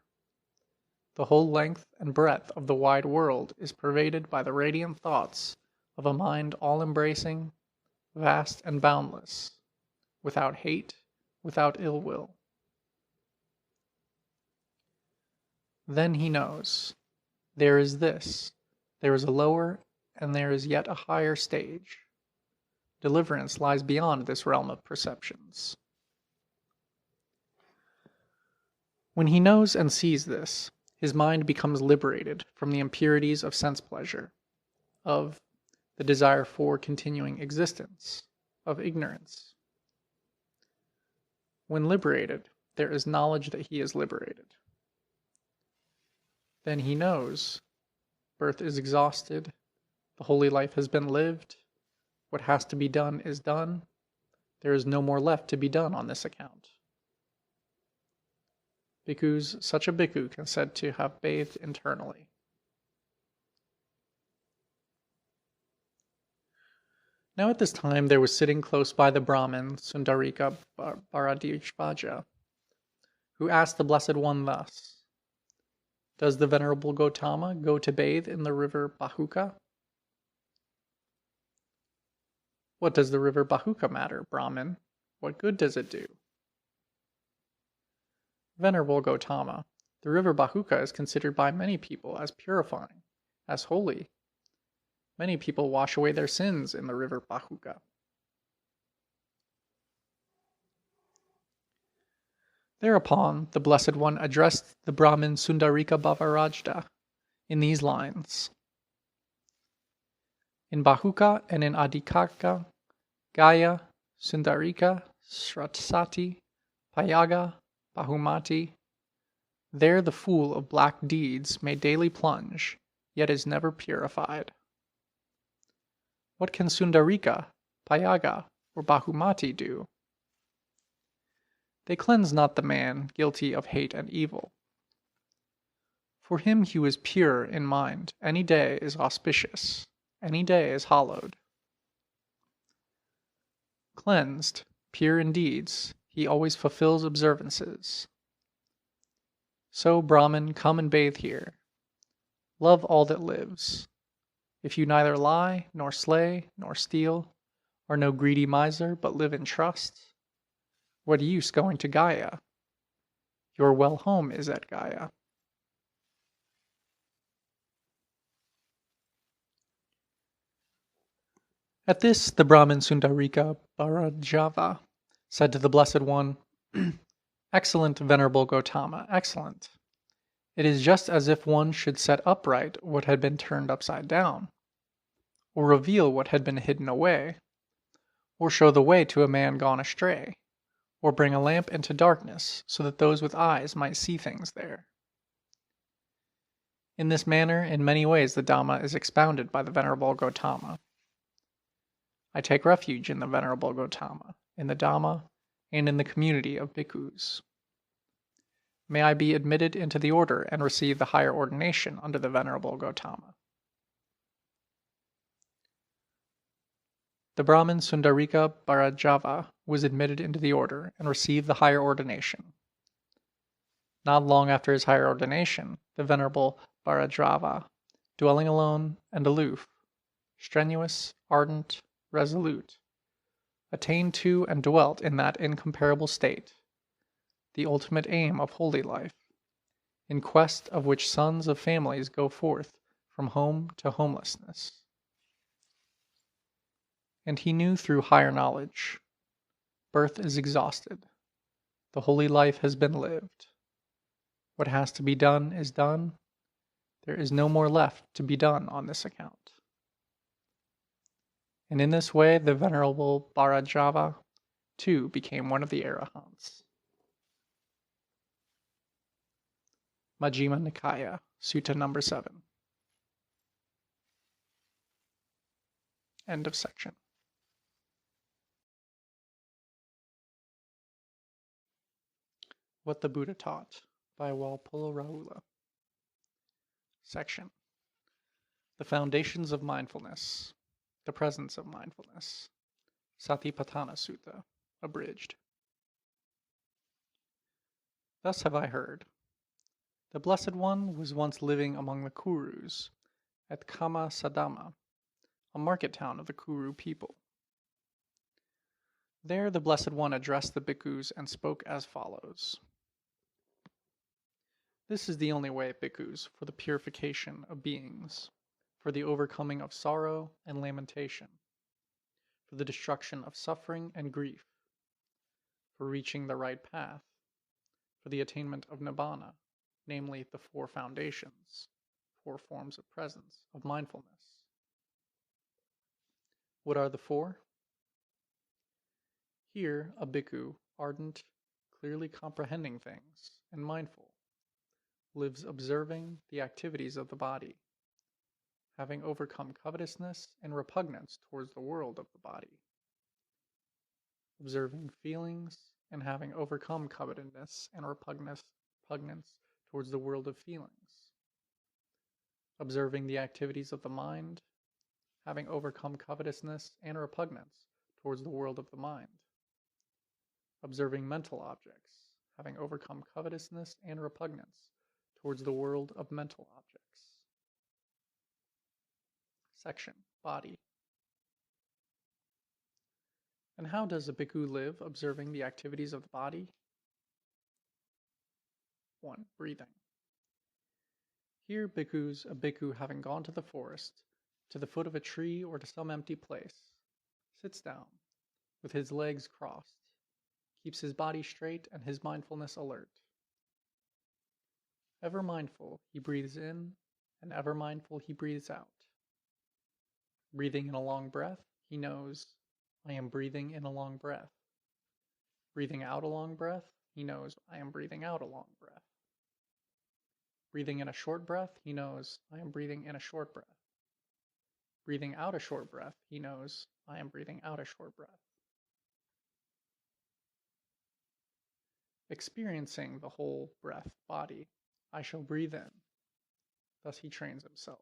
The whole length and breadth of the wide world is pervaded by the radiant thoughts of a mind all-embracing, vast and boundless, without hate, without ill will. Then he knows, there is this, there is a lower, and there is yet a higher stage. Deliverance lies beyond this realm of perceptions. When he knows and sees this, his mind becomes liberated from the impurities of sense pleasure, of the desire for continuing existence, of ignorance. When liberated, there is knowledge that he is liberated. Then he knows birth is exhausted, the holy life has been lived, what has to be done is done, there is no more left to be done on this account. Such a bhikkhu can be said to have bathed internally. Now at this time there was sitting close by the Brahmin Sundarika Bharadvaja, who asked the Blessed One thus, "Does the Venerable Gautama go to bathe in the river Bahuka?" "What does the river Bahuka matter, Brahmin? What good does it do?" "Venerable Gautama, the river Bahuka is considered by many people as purifying, as holy. Many people wash away their sins in the river Bahuka." Thereupon the Blessed One addressed the Brahmin Sundarika Bharadvaja in these lines: "In Bahuka and in Adhikaka, Gaya, Sundarika, Sratsati, Payaga, Bahumati, there the fool of black deeds may daily plunge, yet is never purified. What can Sundarika, Payaga, or Bahumati do? They cleanse not the man guilty of hate and evil. For him who is pure in mind, any day is auspicious, any day is hallowed. Cleansed, pure in deeds, he always fulfills observances. So, Brahmin, come and bathe here. Love all that lives. If you neither lie, nor slay, nor steal, are no greedy miser, but live in trust, what use going to Gaya? Your well home is at Gaya." At this, the Brahmin Sundarika Bharadvaja said to the Blessed One, "Excellent, Venerable Gautama, excellent. It is just as if one should set upright what had been turned upside down, or reveal what had been hidden away, or show the way to a man gone astray, or bring a lamp into darkness so that those with eyes might see things there. In this manner, in many ways, the Dhamma is expounded by the Venerable Gautama. I take refuge in the Venerable Gautama, in the Dhamma, and in the community of bhikkhus. May I be admitted into the order and receive the higher ordination under the Venerable Gautama." The Brahmin Sundarika Bharadvaja was admitted into the order and received the higher ordination. Not long after his higher ordination, the Venerable Bharadvaja dwelling alone and aloof, strenuous, ardent, resolute, attained to and dwelt in that incomparable state, the ultimate aim of holy life, in quest of which sons of families go forth from home to homelessness. And he knew through higher knowledge, birth is exhausted, the holy life has been lived. What has to be done is done, there is no more left to be done on this account. And in this way the Venerable Bharajava too became one of the Arahants. Majjhima Nikaya, Sutta number 7. End of section. What the Buddha Taught by Walpola Rahula. Section. The Foundations of Mindfulness. The Presence of Mindfulness. Satipatthana Sutta, abridged. Thus have I heard. The Blessed One was once living among the Kurus at Kama Sadama, a market town of the Kuru people. There the Blessed One addressed the bhikkhus and spoke as follows. This is the only way, bhikkhus, for the purification of beings, for the overcoming of sorrow and lamentation, for the destruction of suffering and grief, for reaching the right path, for the attainment of nibbana, namely the 4 foundations, 4 forms of presence, of mindfulness. What are the 4? Here a bhikkhu, ardent, clearly comprehending things, and mindful, lives observing the activities of the body, having overcome covetousness and repugnance towards the world of the body, observing feelings and having overcome covetousness and repugnance towards the world of feelings, observing the activities of the mind, having overcome covetousness and repugnance towards the world of the mind, observing mental objects, having overcome covetousness and repugnance towards the world of mental objects. Section. Body. And how does a bhikkhu live observing the activities of the body? 1. Breathing. Here bhikkhus, a bhikkhu having gone to the forest, to the foot of a tree or to some empty place, sits down, with his legs crossed, keeps his body straight and his mindfulness alert. Ever mindful, he breathes in, and ever mindful, he breathes out. Breathing in a long breath, he knows, I am breathing in a long breath. Breathing out a long breath, he knows, I am breathing out a long breath. Breathing in a short breath, he knows, I am breathing in a short breath. Breathing out a short breath, he knows, I am breathing out a short breath. Experiencing the whole breath body, I shall breathe in. Thus he trains himself.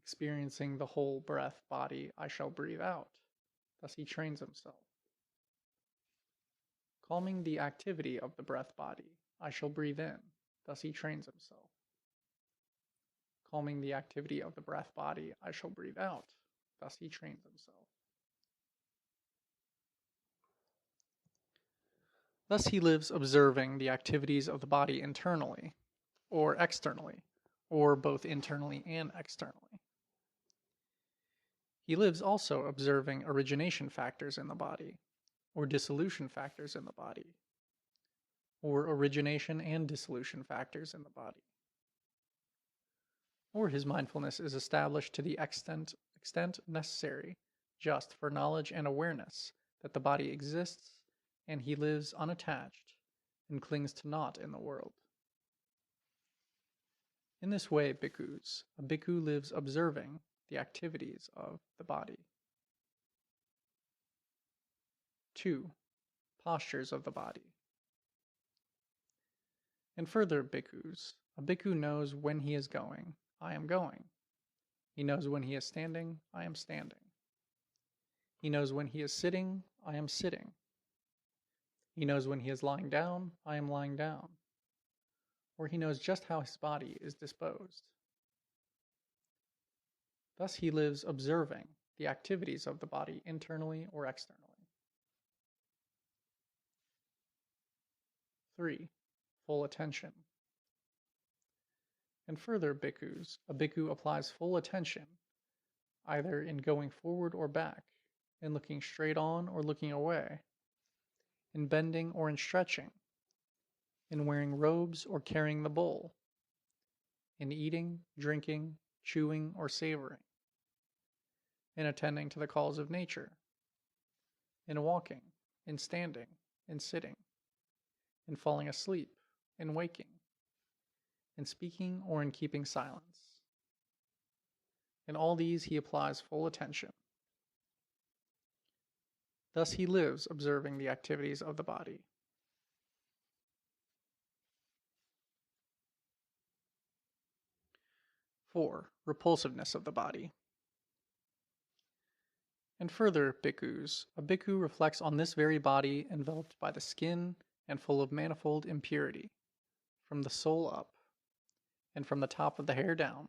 Experiencing the whole breath body, I shall breathe out. Thus he trains himself. Calming the activity of the breath body, I shall breathe in. Thus he trains himself. Calming the activity of the breath body, I shall breathe out. Thus he trains himself. Thus he lives observing the activities of the body internally, or externally, or both internally and externally. He lives also observing origination factors in the body, or dissolution factors in the body, or origination and dissolution factors in the body. Or his mindfulness is established to the extent necessary just for knowledge and awareness that the body exists, and he lives unattached and clings to naught in the world. In this way, bhikkhus, a bhikkhu lives observing the activities of the body. 2. Postures of the body. And further, bhikkhus, a bhikkhu knows when he is going, I am going. He knows when he is standing, I am standing. He knows when he is sitting, I am sitting. He knows when he is lying down, I am lying down. Or he knows just how his body is disposed. Thus he lives observing the activities of the body internally or externally. 3. Full attention. And further, bhikkhus, a bhikkhu applies full attention, either in going forward or back, in looking straight on or looking away, in bending or in stretching, in wearing robes or carrying the bowl, in eating, drinking, chewing, or savoring, in attending to the calls of nature, in walking, in standing, in sitting, in falling asleep, in waking, in speaking or in keeping silence. In all these he applies full attention. Thus he lives observing the activities of the body. 4. Repulsiveness of the body. And further, bhikkhus, a bhikkhu reflects on this very body enveloped by the skin and full of manifold impurity, from the soul up, and from the top of the hair down,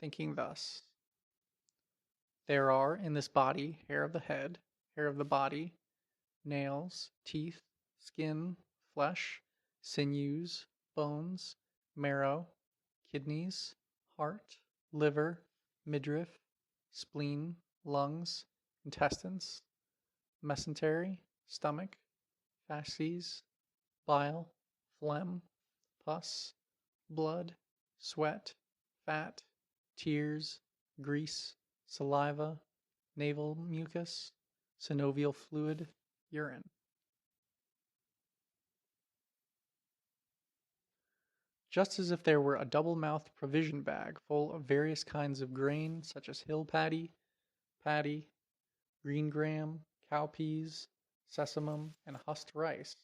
thinking thus: there are in this body hair of the head, hair of the body, nails, teeth, skin, flesh, sinews, bones, marrow, kidneys, heart, liver, midriff, spleen, lungs, intestines, mesentery, stomach, facies, bile, phlegm, pus, blood, sweat, fat, tears, grease, saliva, navel mucus, synovial fluid, urine. Just as if there were a double-mouthed provision bag full of various kinds of grain, such as hill paddy, green gram, cowpeas, sesamum, and husked rice,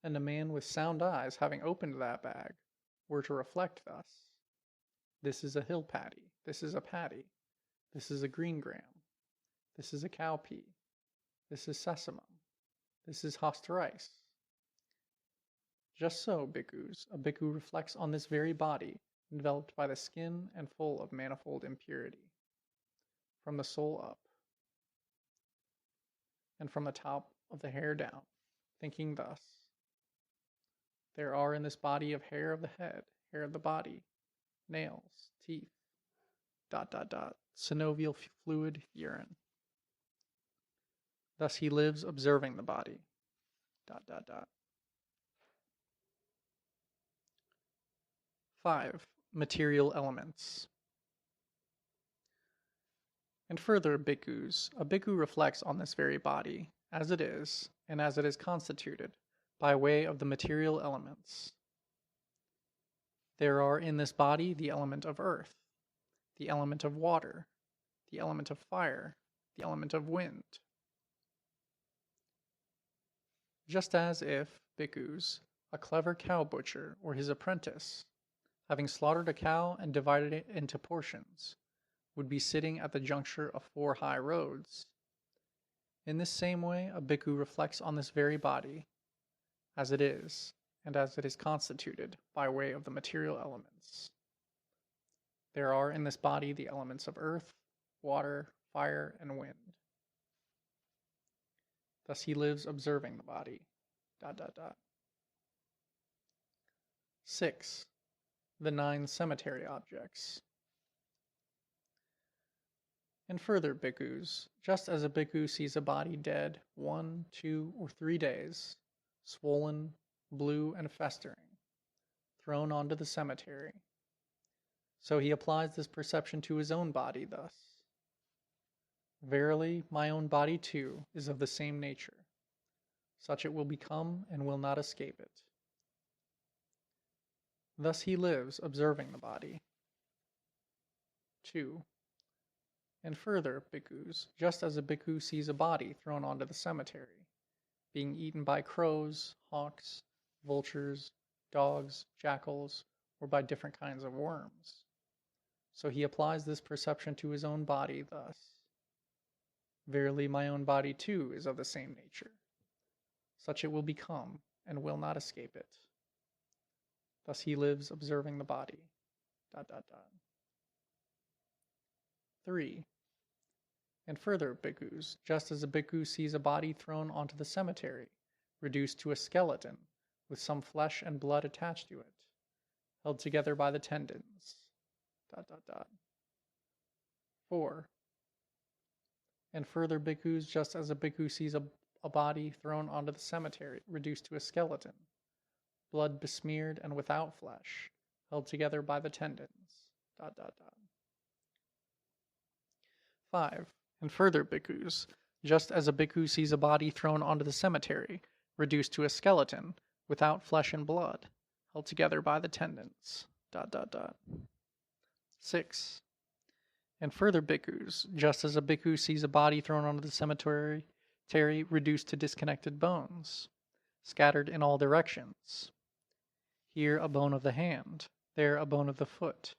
and a man with sound eyes, having opened that bag, were to reflect thus: this is a hill paddy, this is a paddy, this is a green gram, this is a cowpea, this is sesamum, this is husked rice. Just so, bhikkhus, a bhikkhu reflects on this very body, enveloped by the skin and full of manifold impurity, from the soul up, and from the top of the hair down, thinking thus: there are in this body of hair of the head, hair of the body, nails, teeth, ... synovial fluid, urine. Thus he lives observing the body, ... 5. Material elements. And further, bhikkhus, a bhikkhu reflects on this very body, as it is, and as it is constituted, by way of the material elements. There are in this body the element of earth, the element of water, the element of fire, the element of wind. Just as if, bhikkhus, a clever cow butcher or his apprentice, having slaughtered a cow and divided it into portions, would be sitting at the juncture of 4 high roads. In this same way, a bhikkhu reflects on this very body, as it is, and as it is constituted, by way of the material elements. There are in this body the elements of earth, water, fire, and wind. Thus he lives observing the body, ... 6. The 9 cemetery objects. And further, bhikkhus, just as a bhikkhu sees a body dead 1, 2, or 3 days, swollen, blue, and festering, thrown onto the cemetery, so he applies this perception to his own body thus: verily, my own body too is of the same nature. Such it will become and will not escape it. Thus he lives observing the body. 2. And further, bhikkhus, just as a bhikkhu sees a body thrown onto the cemetery, being eaten by crows, hawks, vultures, dogs, jackals, or by different kinds of worms, so he applies this perception to his own body thus: verily, my own body too is of the same nature. Such it will become and will not escape it. Thus he lives observing the body, ... 3. And further, bhikkhus, just as a bhikkhu sees a body thrown onto the cemetery, reduced to a skeleton, with some flesh and blood attached to it, held together by the tendons. 4. And further, bhikkhus, just as a bhikkhu sees a body thrown onto the cemetery, reduced to a skeleton, blood besmeared and without flesh, held together by the tendons. 5. And further, bhikkhus, just as a bhikkhu sees a body thrown onto the cemetery, reduced to a skeleton, without flesh and blood, held together by the tendons. 6. And further, bhikkhus, just as a bhikkhu sees a body thrown onto the cemetery, reduced to disconnected bones, scattered in all directions. Here a bone of the hand, there a bone of the foot,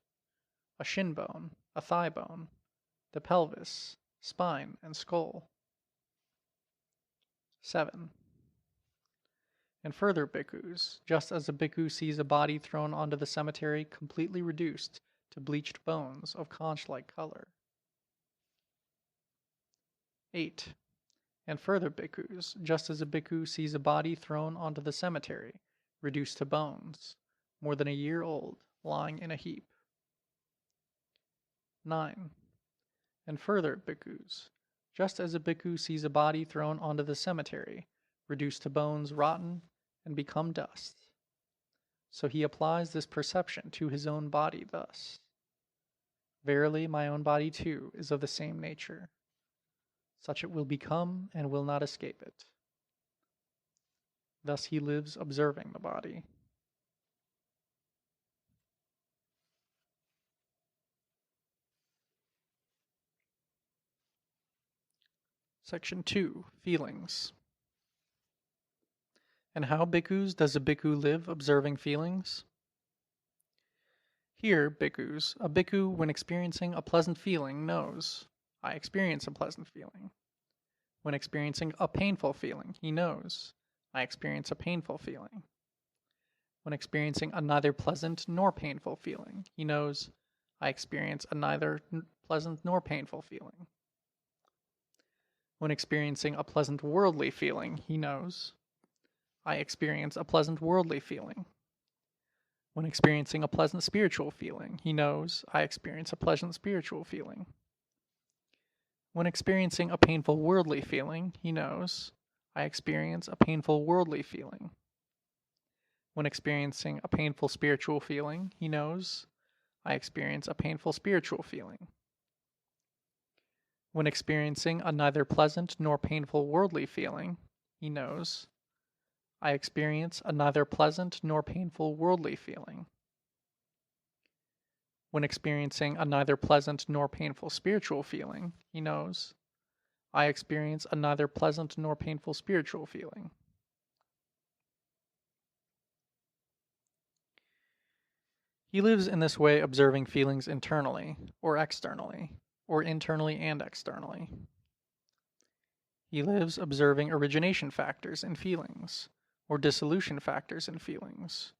a shin bone, a thigh bone, the pelvis, spine, and skull. 7. And further, bhikkhus, just as a bhikkhu sees a body thrown onto the cemetery completely reduced to bleached bones of conch-like color. 8. And further, bhikkhus, just as a bhikkhu sees a body thrown onto the cemetery, reduced to bones, more than a year old, lying in a heap. 9. And further, bhikkhus, just as a bhikkhu sees a body thrown onto the cemetery, reduced to bones, rotten, and become dust. So he applies this perception to his own body thus: verily, my own body too is of the same nature. Such it will become and will not escape it. Thus he lives observing the body. Section 2. Feelings. And how, bhikkhus, does a bhikkhu live observing feelings? Here, bhikkhus, a bhikkhu, when experiencing a pleasant feeling, knows, I experience a pleasant feeling. When experiencing a painful feeling, he knows, I experience a painful feeling. When experiencing a neither pleasant nor painful feeling, he knows, I experience a neither pleasant nor painful feeling. When experiencing a pleasant worldly feeling, he knows, I experience a pleasant worldly feeling. When experiencing a pleasant spiritual feeling, he knows, I experience a pleasant spiritual feeling. When experiencing a painful worldly feeling, he knows, I experience a painful worldly feeling. When experiencing a painful spiritual feeling, he knows, I experience a painful spiritual feeling. When experiencing a neither pleasant nor painful worldly feeling, he knows, I experience a neither pleasant nor painful worldly feeling. When experiencing a neither pleasant nor painful spiritual feeling, he knows, I experience a neither pleasant nor painful spiritual feeling. He lives in this way observing feelings internally, or externally, or internally and externally. He lives observing origination factors in feelings, or dissolution factors in feelings,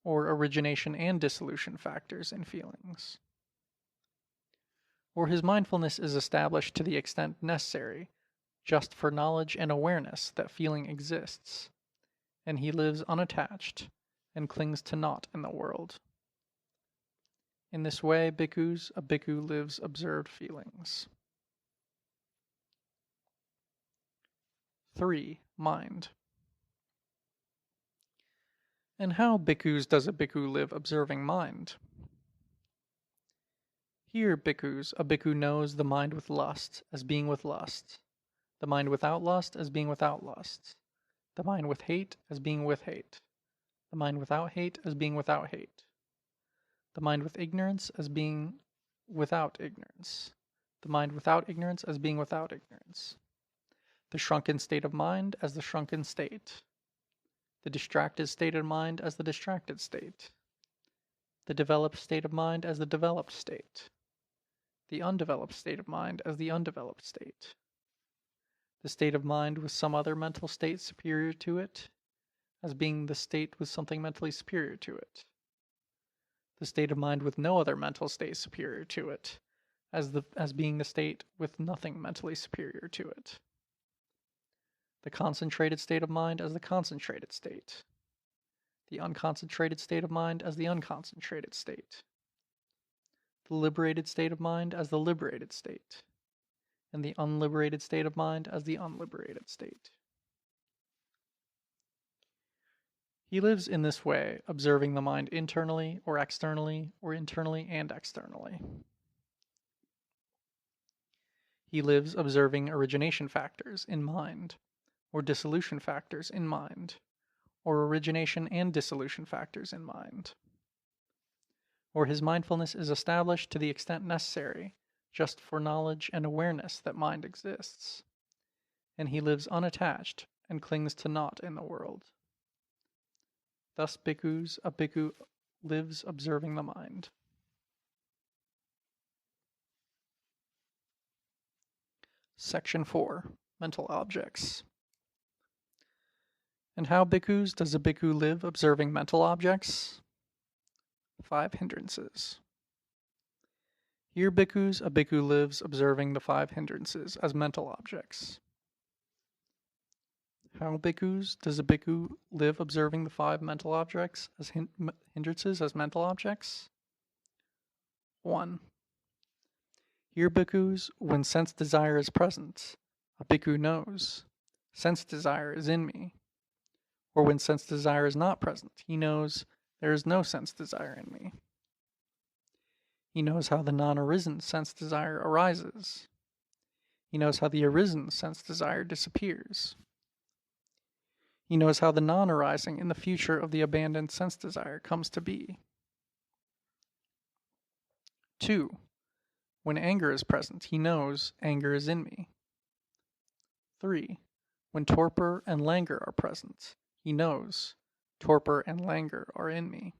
or origination and dissolution factors in feelings. Or his mindfulness is established to the extent necessary, just for knowledge and awareness that feeling exists, and he lives unattached and clings to naught in the world. In this way, bhikkhus, a bhikkhu lives observed feelings. 3. Mind. And how, bhikkhus, does a bhikkhu live observing mind? Here, bhikkhus, a bhikkhu knows the mind with lust as being with lust, the mind without lust as being without lust, the mind with hate as being with hate, the mind without hate as being without hate, the mind with ignorance as being without ignorance, the mind without ignorance as being without ignorance, the shrunken state of mind as the shrunken state, the distracted state of mind as the distracted state, the developed state of mind as the developed state, the undeveloped state of mind as the undeveloped state, the state of mind with some other mental state superior to it as being the state with something mentally superior to it, the state of mind with no other mental state superior to it as being the state with nothing mentally superior to it. The concentrated state of mind as the concentrated state. The unconcentrated state of mind as the unconcentrated state. The liberated state of mind as the liberated state. And the unliberated state of mind as the unliberated state. He lives in this way, observing the mind internally or internally and externally. He lives observing origination factors in mind, or dissolution factors in mind, or origination and dissolution factors in mind. Or his mindfulness is established to the extent necessary, just for knowledge and awareness that mind exists, and he lives unattached and clings to naught in the world. Thus a bhikkhu lives observing the mind. Section 4. Mental Objects. And how bhikkhus does a bhikkhu live observing mental objects? 5 hindrances. Here, bhikkhus, a bhikkhu lives observing the 5 hindrances as mental objects. How bhikkhus does a bhikkhu live observing the 5 mental objects as hindrances as mental objects? 1. Here, bhikkhus, when sense desire is present, a bhikkhu knows, sense desire is in me. Or when sense desire is not present, he knows there is no sense desire in me. He knows how the non-arisen sense desire arises. He knows how the arisen sense desire disappears. He knows how the non-arising in the future of the abandoned sense desire comes to be. 2. When anger is present, he knows anger is in me. 3. When torpor and languor are present, he knows torpor and languor are in me.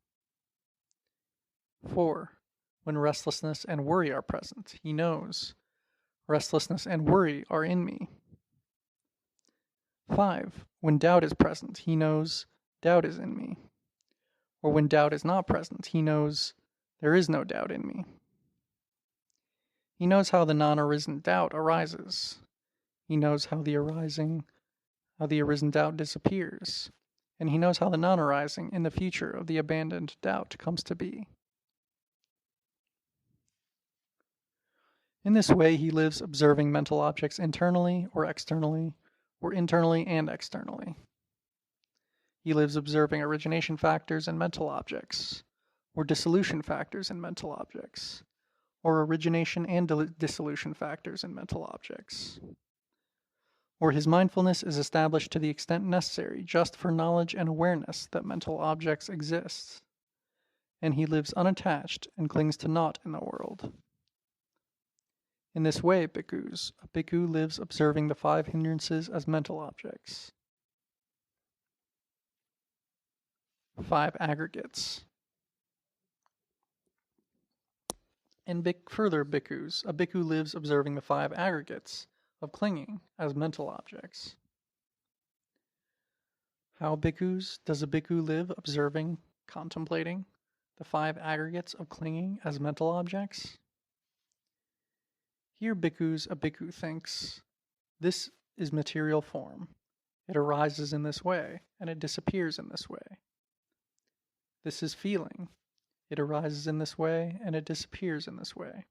4. When restlessness and worry are present, he knows restlessness and worry are in me. 5. When doubt is present, he knows doubt is in me. Or when doubt is not present, he knows there is no doubt in me. He knows how the non-arisen doubt arises. He knows how the arisen doubt disappears. And he knows how the non-arising in the future of the abandoned doubt comes to be. In this way, he lives observing mental objects internally or internally and externally. He lives observing origination factors in mental objects, or dissolution factors in mental objects, or origination and dissolution factors in mental objects. Or his mindfulness is established to the extent necessary just for knowledge and awareness that mental objects exist, and he lives unattached and clings to naught in the world. In this way, bhikkhus, a bhikkhu lives observing the 5 hindrances as mental objects. 5 aggregates. And further, bhikkhus, a bhikkhu lives observing the 5 aggregates of clinging as mental objects. How bhikkhus does a bhikkhu live observing, contemplating the 5 aggregates of clinging as mental objects? Here, bhikkhus, a bhikkhu thinks, this is material form. It arises in this way, and it disappears in this way. This is feeling. It arises in this way, and it disappears in this way.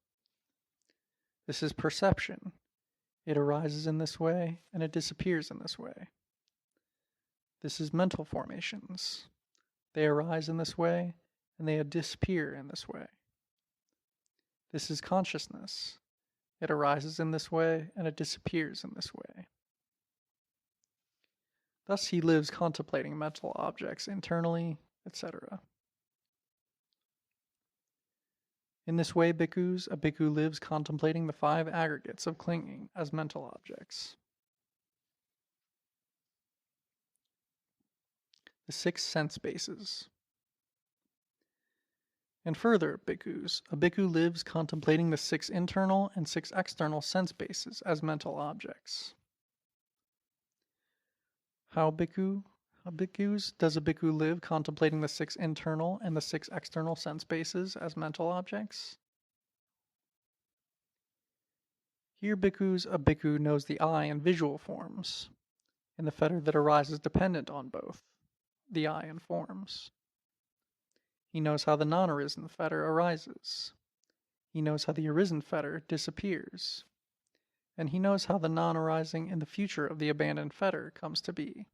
This is perception. It arises in this way, and it disappears in this way. This is mental formations. They arise in this way, and they disappear in this way. This is consciousness. It arises in this way, and it disappears in this way. Thus he lives contemplating mental objects internally, etc. In this way, bhikkhus, a bhikkhu lives contemplating the 5 aggregates of clinging as mental objects. The 6 sense bases. And further, bhikkhus, a bhikkhu lives contemplating the 6 internal and 6 external sense bases as mental objects. How bhikkhus does a bhikkhu live contemplating the 6 internal and the 6 external sense bases as mental objects? Here, bhikkhus, a bhikkhu knows the eye in visual forms, and the fetter that arises dependent on both, the eye and forms. He knows how the non-arisen fetter arises. He knows how the arisen fetter disappears. And he knows how the non-arising in the future of the abandoned fetter comes to be.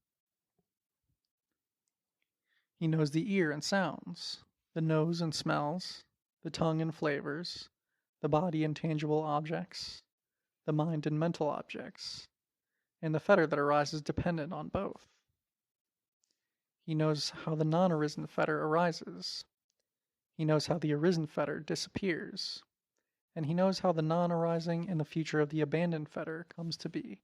He knows the ear and sounds, the nose and smells, the tongue and flavors, the body and tangible objects, the mind and mental objects, and the fetter that arises dependent on both. He knows how the non-arisen fetter arises. He knows how the arisen fetter disappears. And he knows how the non-arising in the future of the abandoned fetter comes to be.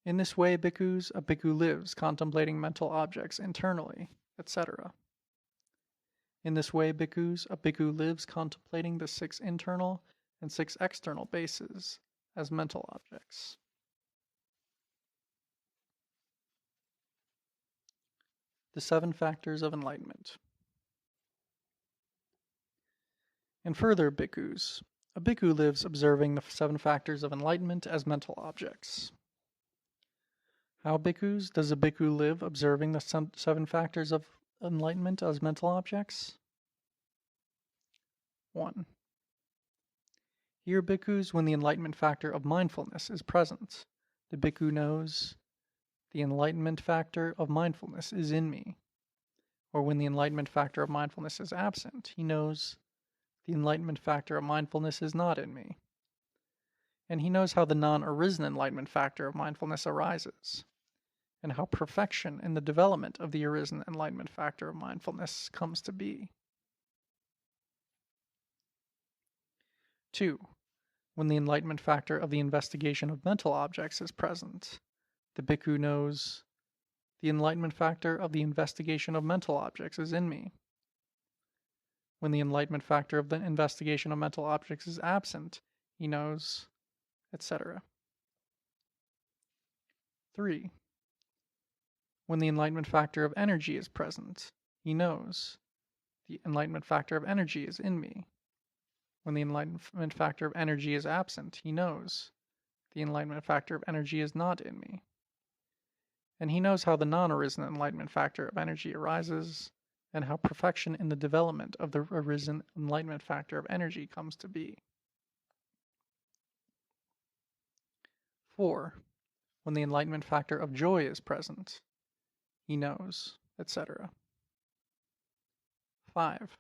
In this way, bhikkhus, a bhikkhu lives contemplating mental objects internally, etc. In this way, bhikkhus, a bhikkhu lives contemplating the 6 internal and 6 external bases as mental objects. The 7 factors of enlightenment. And further, bhikkhus, a bhikkhu lives observing the 7 factors of enlightenment as mental objects. How, bhikkhus, does a bhikkhu live observing the 7 factors of enlightenment as mental objects? 1. Here, bhikkhus, when the enlightenment factor of mindfulness is present, the bhikkhu knows the enlightenment factor of mindfulness is in me. Or when the enlightenment factor of mindfulness is absent, he knows the enlightenment factor of mindfulness is not in me. And he knows how the non-arisen enlightenment factor of mindfulness arises, and how perfection in the development of the arisen enlightenment factor of mindfulness comes to be. 2. When the enlightenment factor of the investigation of mental objects is present, the bhikkhu knows the enlightenment factor of the investigation of mental objects is in me. When the enlightenment factor of the investigation of mental objects is absent, he knows, etc. 3. When the enlightenment factor of energy is present, he knows the enlightenment factor of energy is in me. When the enlightenment factor of energy is absent, he knows the enlightenment factor of energy is not in me. And he knows how the non-arisen enlightenment factor of energy arises, and how perfection in the development of the arisen enlightenment factor of energy comes to be. 4. When the enlightenment factor of joy is present, he knows, etc. 5.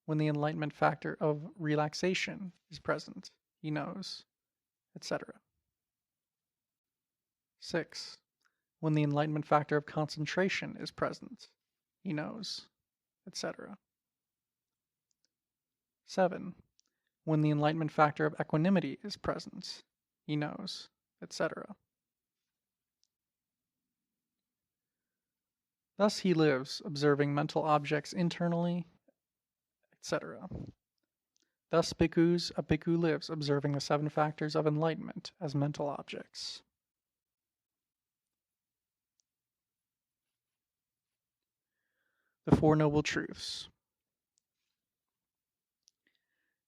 When the enlightenment factor of relaxation is present, he knows, etc. 6. When the enlightenment factor of concentration is present, he knows, etc. 7. When the enlightenment factor of equanimity is present, he knows, etc. Thus he lives, observing mental objects internally, etc. Thus, bhikkhus, a bhikkhu lives, observing the 7 factors of enlightenment as mental objects. The 4 Noble Truths.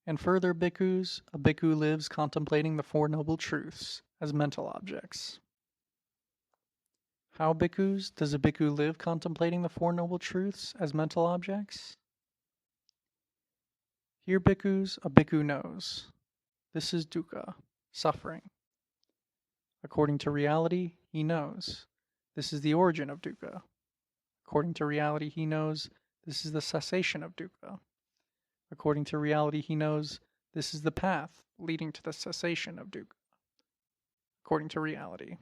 And further, bhikkhus, a bhikkhu lives contemplating the 4 Noble Truths as mental objects. How, bhikkhus, does a bhikkhu live contemplating the 4 Noble Truths as mental objects? Here, bhikkhus, a bhikkhu knows. This is dukkha, suffering. According to reality, he knows. This is the origin of dukkha. According to reality, he knows. This is the cessation of dukkha. According to reality, he knows. This is the path leading to the cessation of dukkha. According to reality.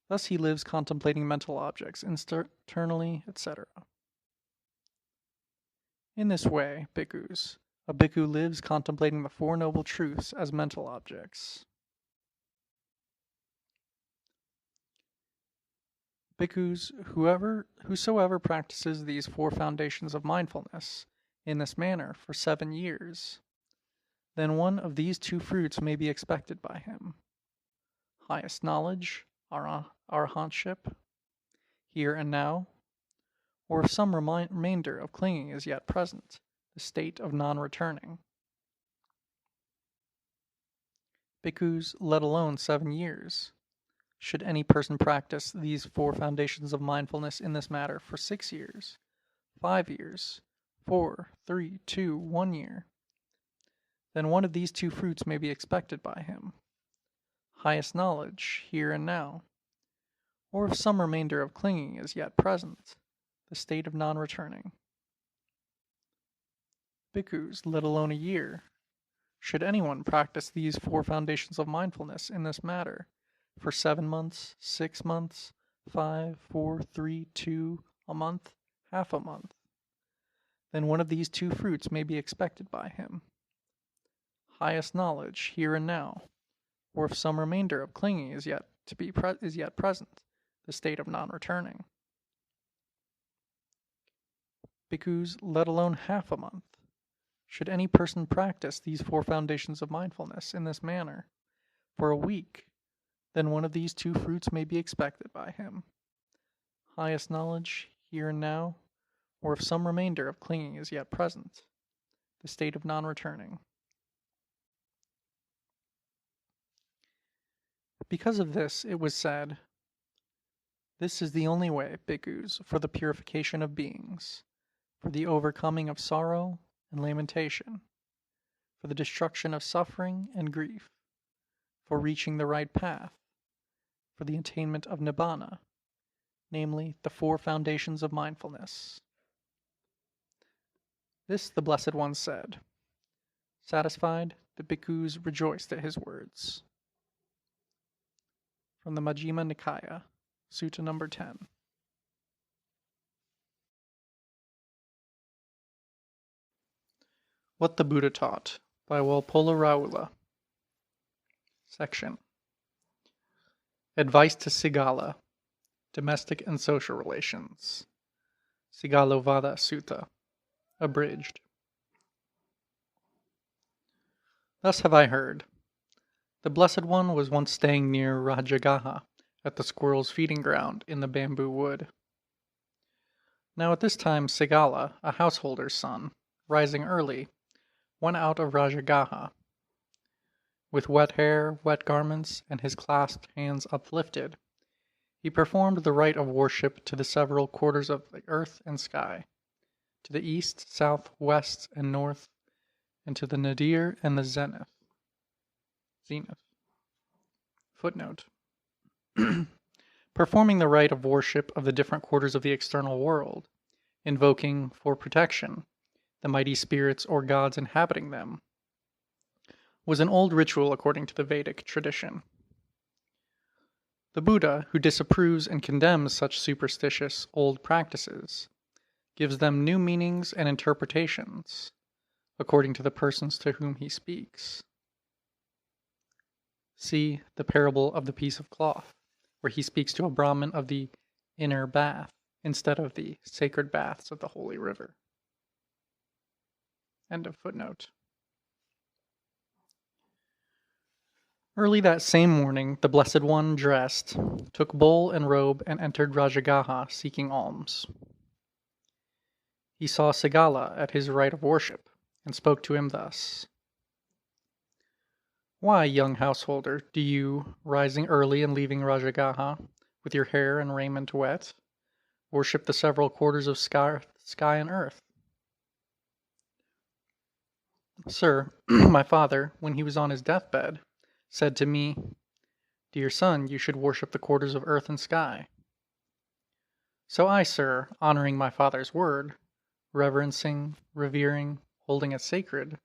Thus he lives contemplating mental objects internally, etc. In this way, bhikkhus, a bhikkhu lives contemplating the 4 Noble Truths as mental objects. Bhikkhus, whosoever practices these 4 foundations of mindfulness in this manner for 7 years, then one of these 2 fruits may be expected by him: highest knowledge, arahantship, here and now, or if some remainder of clinging is yet present, the state of non-returning. Bhikkhus, let alone 7 years. Should any person practice these 4 foundations of mindfulness in this matter for 6 years, 5 years, 4, 3, 2, 1 year, then one of these 2 fruits may be expected by him: highest knowledge, here and now, or if some remainder of clinging is yet present, the state of non-returning. Bhikkhus, let alone a year. Should anyone practice these 4 foundations of mindfulness in this matter for 7 months, 6 months, 5, 4, 3, 2, a month, half a month, then one of these 2 fruits may be expected by him: highest knowledge, here and now, or if some remainder of clinging is yet present, the state of non-returning. Bhikkhus, let alone half a month. Should any person practice these 4 foundations of mindfulness in this manner for a week, then one of these 2 fruits may be expected by him: highest knowledge, here and now, or if some remainder of clinging is yet present, the state of non-returning. Because of this, it was said, "This is the only way, bhikkhus, for the purification of beings, for the overcoming of sorrow and lamentation, for the destruction of suffering and grief, for reaching the right path, for the attainment of nibbana, namely the 4 foundations of mindfulness." This the Blessed One said. Satisfied, the bhikkhus rejoiced at his words. From the Majjhima Nikaya, Sutta number 10. What the Buddha Taught by Walpola Rahula. Section. Advice to Sigala, Domestic and Social Relations. Sigalovada Sutta, abridged. Thus have I heard. The Blessed One was once staying near Rajagaha, at the squirrels' feeding ground in the bamboo wood. Now at this time Sigala, a householder's son, rising early, went out of Rajagaha. With wet hair, wet garments, and his clasped hands uplifted, he performed the rite of worship to the several quarters of the earth and sky, to the east, south, west, and north, and to the nadir and the zenith. Footnote. Performing the rite of worship of the different quarters of the external world, invoking, for protection, the mighty spirits or gods inhabiting them, was an old ritual according to the Vedic tradition. The Buddha, who disapproves and condemns such superstitious old practices, gives them new meanings and interpretations, according to the persons to whom he speaks. See the parable of the piece of cloth, where he speaks to a Brahmin of the inner bath instead of the sacred baths of the holy river. End of footnote. Early that same morning, the Blessed One dressed, took bowl and robe, and entered Rajagaha seeking alms. He saw Sigala at his rite of worship, and spoke to him thus. Why, young householder, do you, rising early and leaving Rajagaha, with your hair and raiment wet, worship the several quarters of sky and earth? Sir, my father, when he was on his deathbed, said to me, Dear son, you should worship the quarters of earth and sky. So I, sir, honoring my father's word, reverencing, revering, holding it sacred,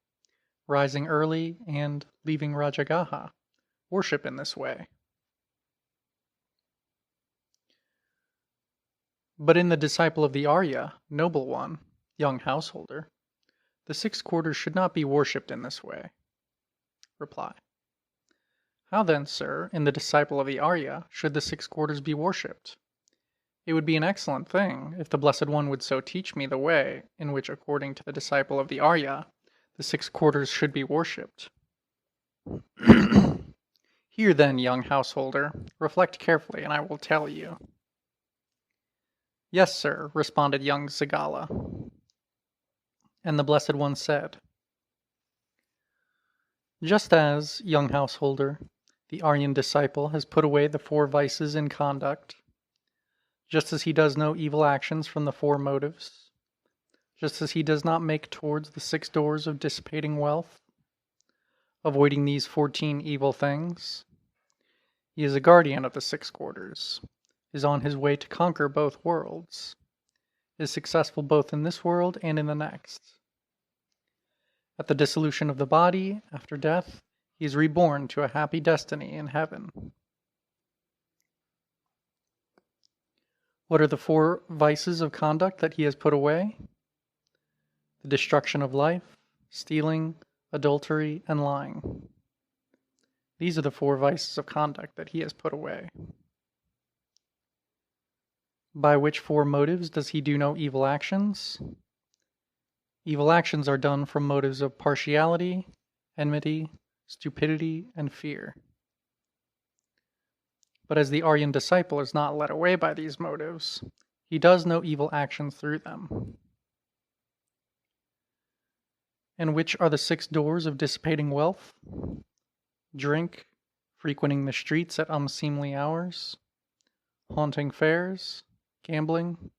rising early and leaving Rajagaha, worship in this way. But in the disciple of the Arya, noble one, young householder, the 6 quarters should not be worshipped in this way. Reply. How then, sir, in the disciple of the Arya, should the 6 quarters be worshipped? It would be an excellent thing if the Blessed One would so teach me the way in which, according to the disciple of the Arya, the 6 quarters should be worshipped. Here then, young householder, reflect carefully, and I will tell you. Yes, sir, responded young Sigala. And the Blessed One said, "Just as, young householder, the Aryan disciple has put away the 4 vices in conduct, just as he does no evil actions from the 4 motives, just as he does not make towards the 6 doors of dissipating wealth, avoiding these 14 evil things, he is a guardian of the 6 quarters, is on his way to conquer both worlds, is successful both in this world and in the next. At the dissolution of the body, after death, he is reborn to a happy destiny in heaven." What are the 4 vices of conduct that he has put away? The destruction of life, stealing, adultery, and lying. These are the 4 vices of conduct that he has put away. By which 4 motives does he do no evil actions? Evil actions are done from motives of partiality, enmity, stupidity, and fear. But as the Aryan disciple is not led away by these motives, he does no evil actions through them. And which are the 6 doors of dissipating wealth? Drink, frequenting the streets at unseemly hours, haunting fairs, gambling,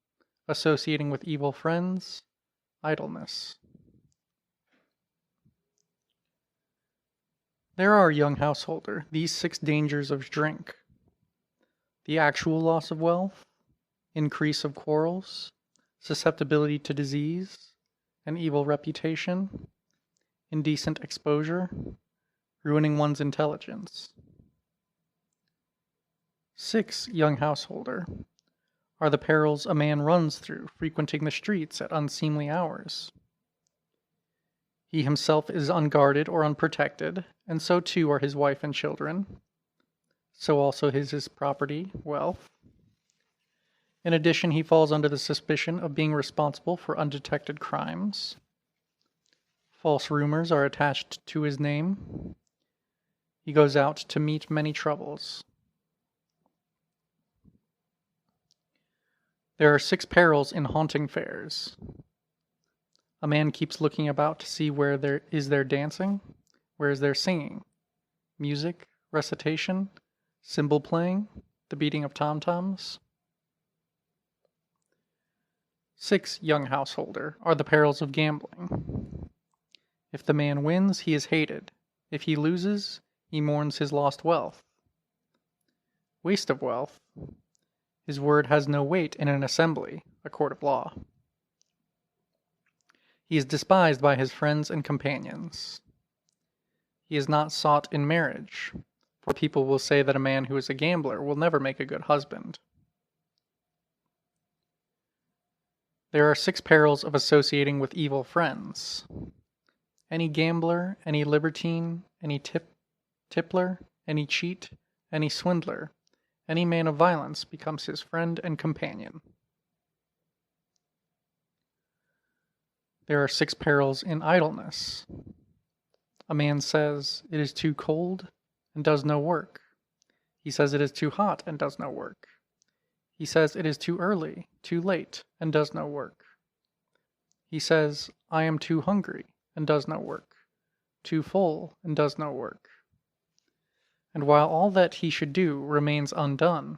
associating with evil friends, idleness. There are, young householder, these 6 dangers of drink: the actual loss of wealth, increase of quarrels, susceptibility to disease, an evil reputation, indecent exposure, ruining one's intelligence. 6, young householder, are the perils a man runs through frequenting the streets at unseemly hours. He himself is unguarded or unprotected, and so too are his wife and children. So also is his property, wealth. In addition, he falls under the suspicion of being responsible for undetected crimes. False rumors are attached to his name. He goes out to meet many troubles. There are 6 perils in haunting fairs. A man keeps looking about to see where there is dancing, where is there singing, music, recitation, cymbal playing, the beating of tom-toms. 6, young householder, are the perils of gambling. If the man wins, he is hated. If he loses, he mourns his lost wealth. Waste of wealth. His word has no weight in an assembly, a court of law. He is despised by his friends and companions. He is not sought in marriage, for people will say that a man who is a gambler will never make a good husband. There are 6 perils of associating with evil friends. Any gambler, any libertine, any tippler, any cheat, any swindler, any man of violence becomes his friend and companion. There are 6 perils in idleness. A man says it is too cold and does no work. He says it is too hot and does no work. He says it is too early, too late, and does no work. He says, I am too hungry, and does no work, too full, and does no work. And while all that he should do remains undone,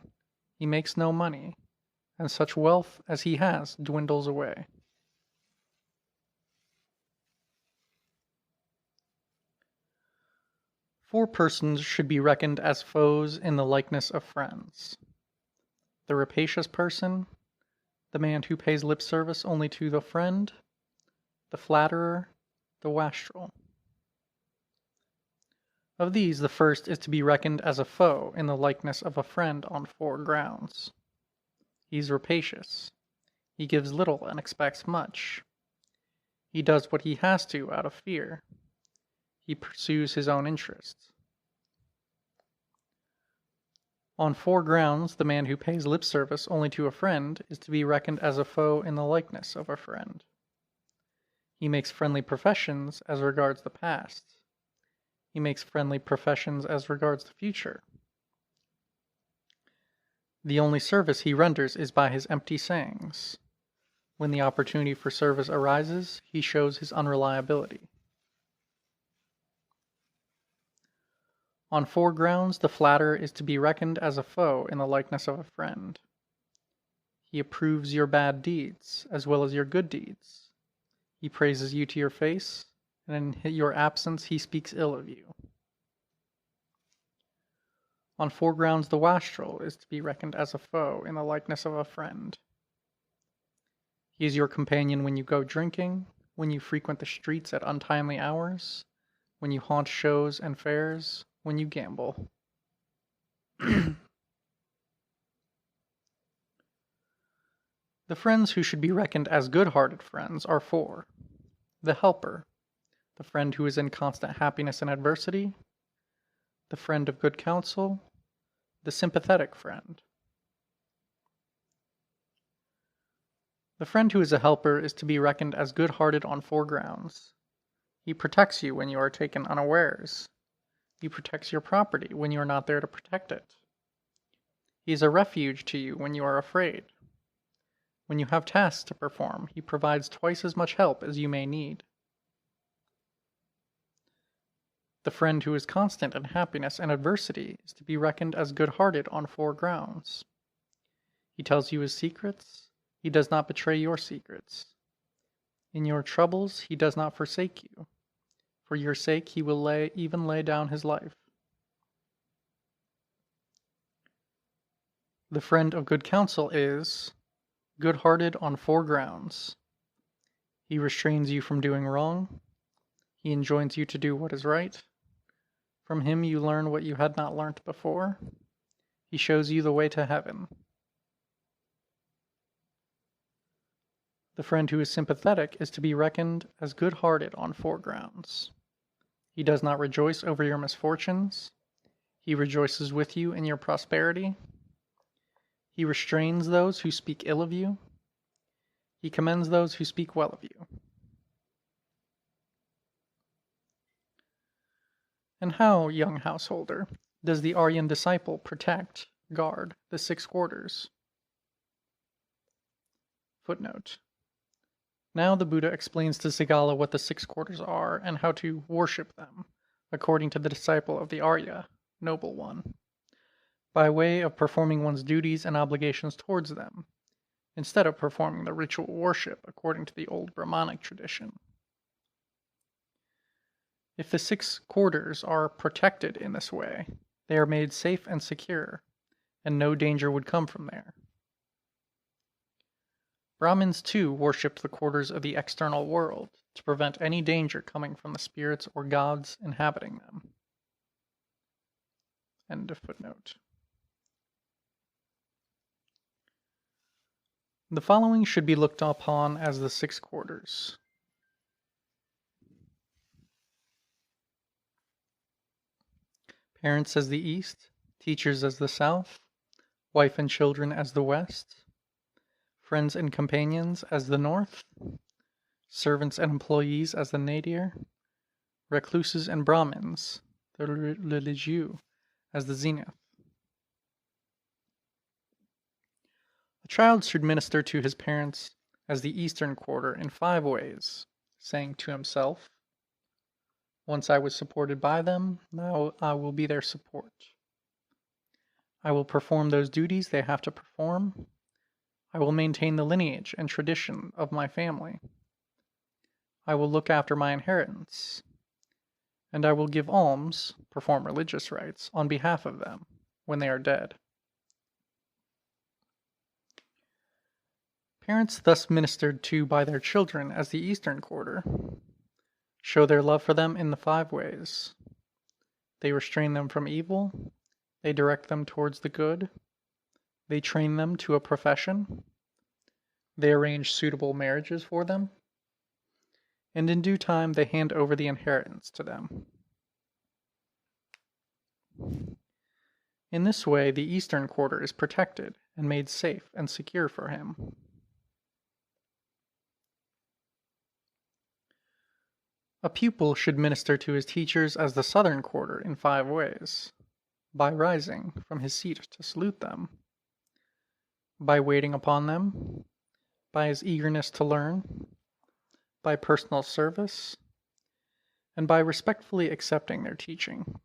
he makes no money, and such wealth as he has dwindles away. Four persons should be reckoned as foes in the likeness of friends: the rapacious person, the man who pays lip service only to the friend, the flatterer, the wastrel. Of these, the first is to be reckoned as a foe in the likeness of a friend on 4 grounds. He is rapacious. He gives little and expects much. He does what he has to out of fear. He pursues his own interests. On 4 grounds, the man who pays lip service only to a friend is to be reckoned as a foe in the likeness of a friend. He makes friendly professions as regards the past. He makes friendly professions as regards the future. The only service he renders is by his empty sayings. When the opportunity for service arises, he shows his unreliability. On 4 grounds, the flatterer is to be reckoned as a foe in the likeness of a friend. He approves your bad deeds, as well as your good deeds. He praises you to your face, and in your absence he speaks ill of you. On 4 grounds, the wastrel is to be reckoned as a foe in the likeness of a friend. He is your companion when you go drinking, when you frequent the streets at untimely hours, when you haunt shows and fairs, when you gamble. The friends who should be reckoned as good-hearted friends are 4. The helper, the friend who is in constant happiness and adversity, the friend of good counsel, the sympathetic friend. The friend who is a helper is to be reckoned as good-hearted on 4 grounds. He protects you when you are taken unawares. He protects your property when you are not there to protect it. He is a refuge to you when you are afraid. When you have tasks to perform, he provides twice as much help as you may need. The friend who is constant in happiness and adversity is to be reckoned as good-hearted on 4 grounds. He tells you his secrets. He does not betray your secrets. In your troubles, he does not forsake you. For your sake, he will even lay down his life. The friend of good counsel is good-hearted on 4 grounds. He restrains you from doing wrong. He enjoins you to do what is right. From him you learn what you had not learnt before. He shows you the way to heaven. The friend who is sympathetic is to be reckoned as good-hearted on 4 grounds. He does not rejoice over your misfortunes. He rejoices with you in your prosperity. He restrains those who speak ill of you. He commends those who speak well of you. And how, young householder, does the Aryan disciple protect, guard the 6 quarters? Footnote. Now the Buddha explains to Sigala what the 6 quarters are and how to worship them, according to the disciple of the Arya, noble one, by way of performing one's duties and obligations towards them, instead of performing the ritual worship according to the old Brahmanic tradition. If the 6 quarters are protected in this way, they are made safe and secure, and no danger would come from there. Brahmins too worshipped the quarters of the external world to prevent any danger coming from the spirits or gods inhabiting them. End of footnote. The following should be looked upon as the 6 quarters. Parents as the east, teachers as the south, wife and children as the west, friends and companions as the north, servants and employees as the nadir, recluses and Brahmins, the religieux, as the zenith. A child should minister to his parents as the eastern quarter in 5 ways, saying to himself, "Once I was supported by them, now I will be their support. I will perform those duties they have to perform. I will maintain the lineage and tradition of my family. I will look after my inheritance. And I will give alms, perform religious rites, on behalf of them, when they are dead." Parents thus ministered to by their children as the eastern quarter show their love for them in the 5 ways. They restrain them from evil. They direct them towards the good. They train them to a profession. They arrange suitable marriages for them. And in due time they hand over the inheritance to them. In this way, the eastern quarter is protected and made safe and secure for him. A pupil should minister to his teachers as the southern quarter in 5 ways: by rising from his seat to salute them, by waiting upon them, by his eagerness to learn, by personal service, and by respectfully accepting their teaching.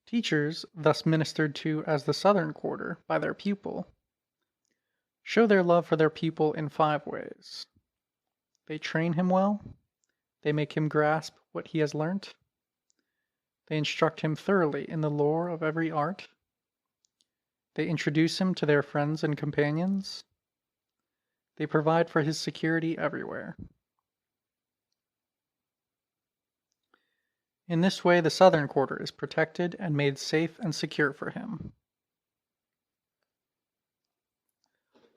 Teachers, thus ministered to as the southern quarter by their pupil, show their love for their pupil in 5 ways. They train him well, they make him grasp what he has learnt, they instruct him thoroughly in the lore of every art, they introduce him to their friends and companions, they provide for his security everywhere. In this way, the southern quarter is protected and made safe and secure for him.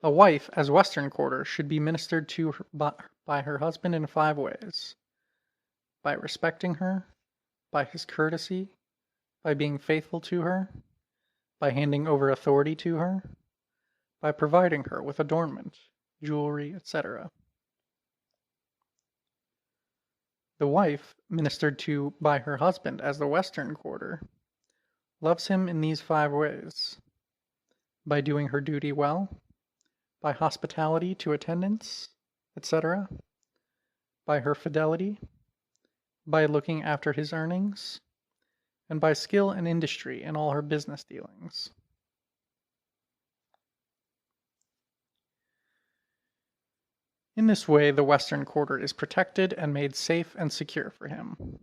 A wife, as western quarter, should be ministered to by her husband in 5 ways: by respecting her, by his courtesy, by being faithful to her, by handing over authority to her, by providing her with adornment, jewelry, etc. The wife, ministered to by her husband as the western quarter, loves him in these 5 ways: by doing her duty well, by hospitality to attendants, etc., by her fidelity, by looking after his earnings, and by skill and industry in all her business dealings. In this way, the western quarter is protected and made safe and secure for him.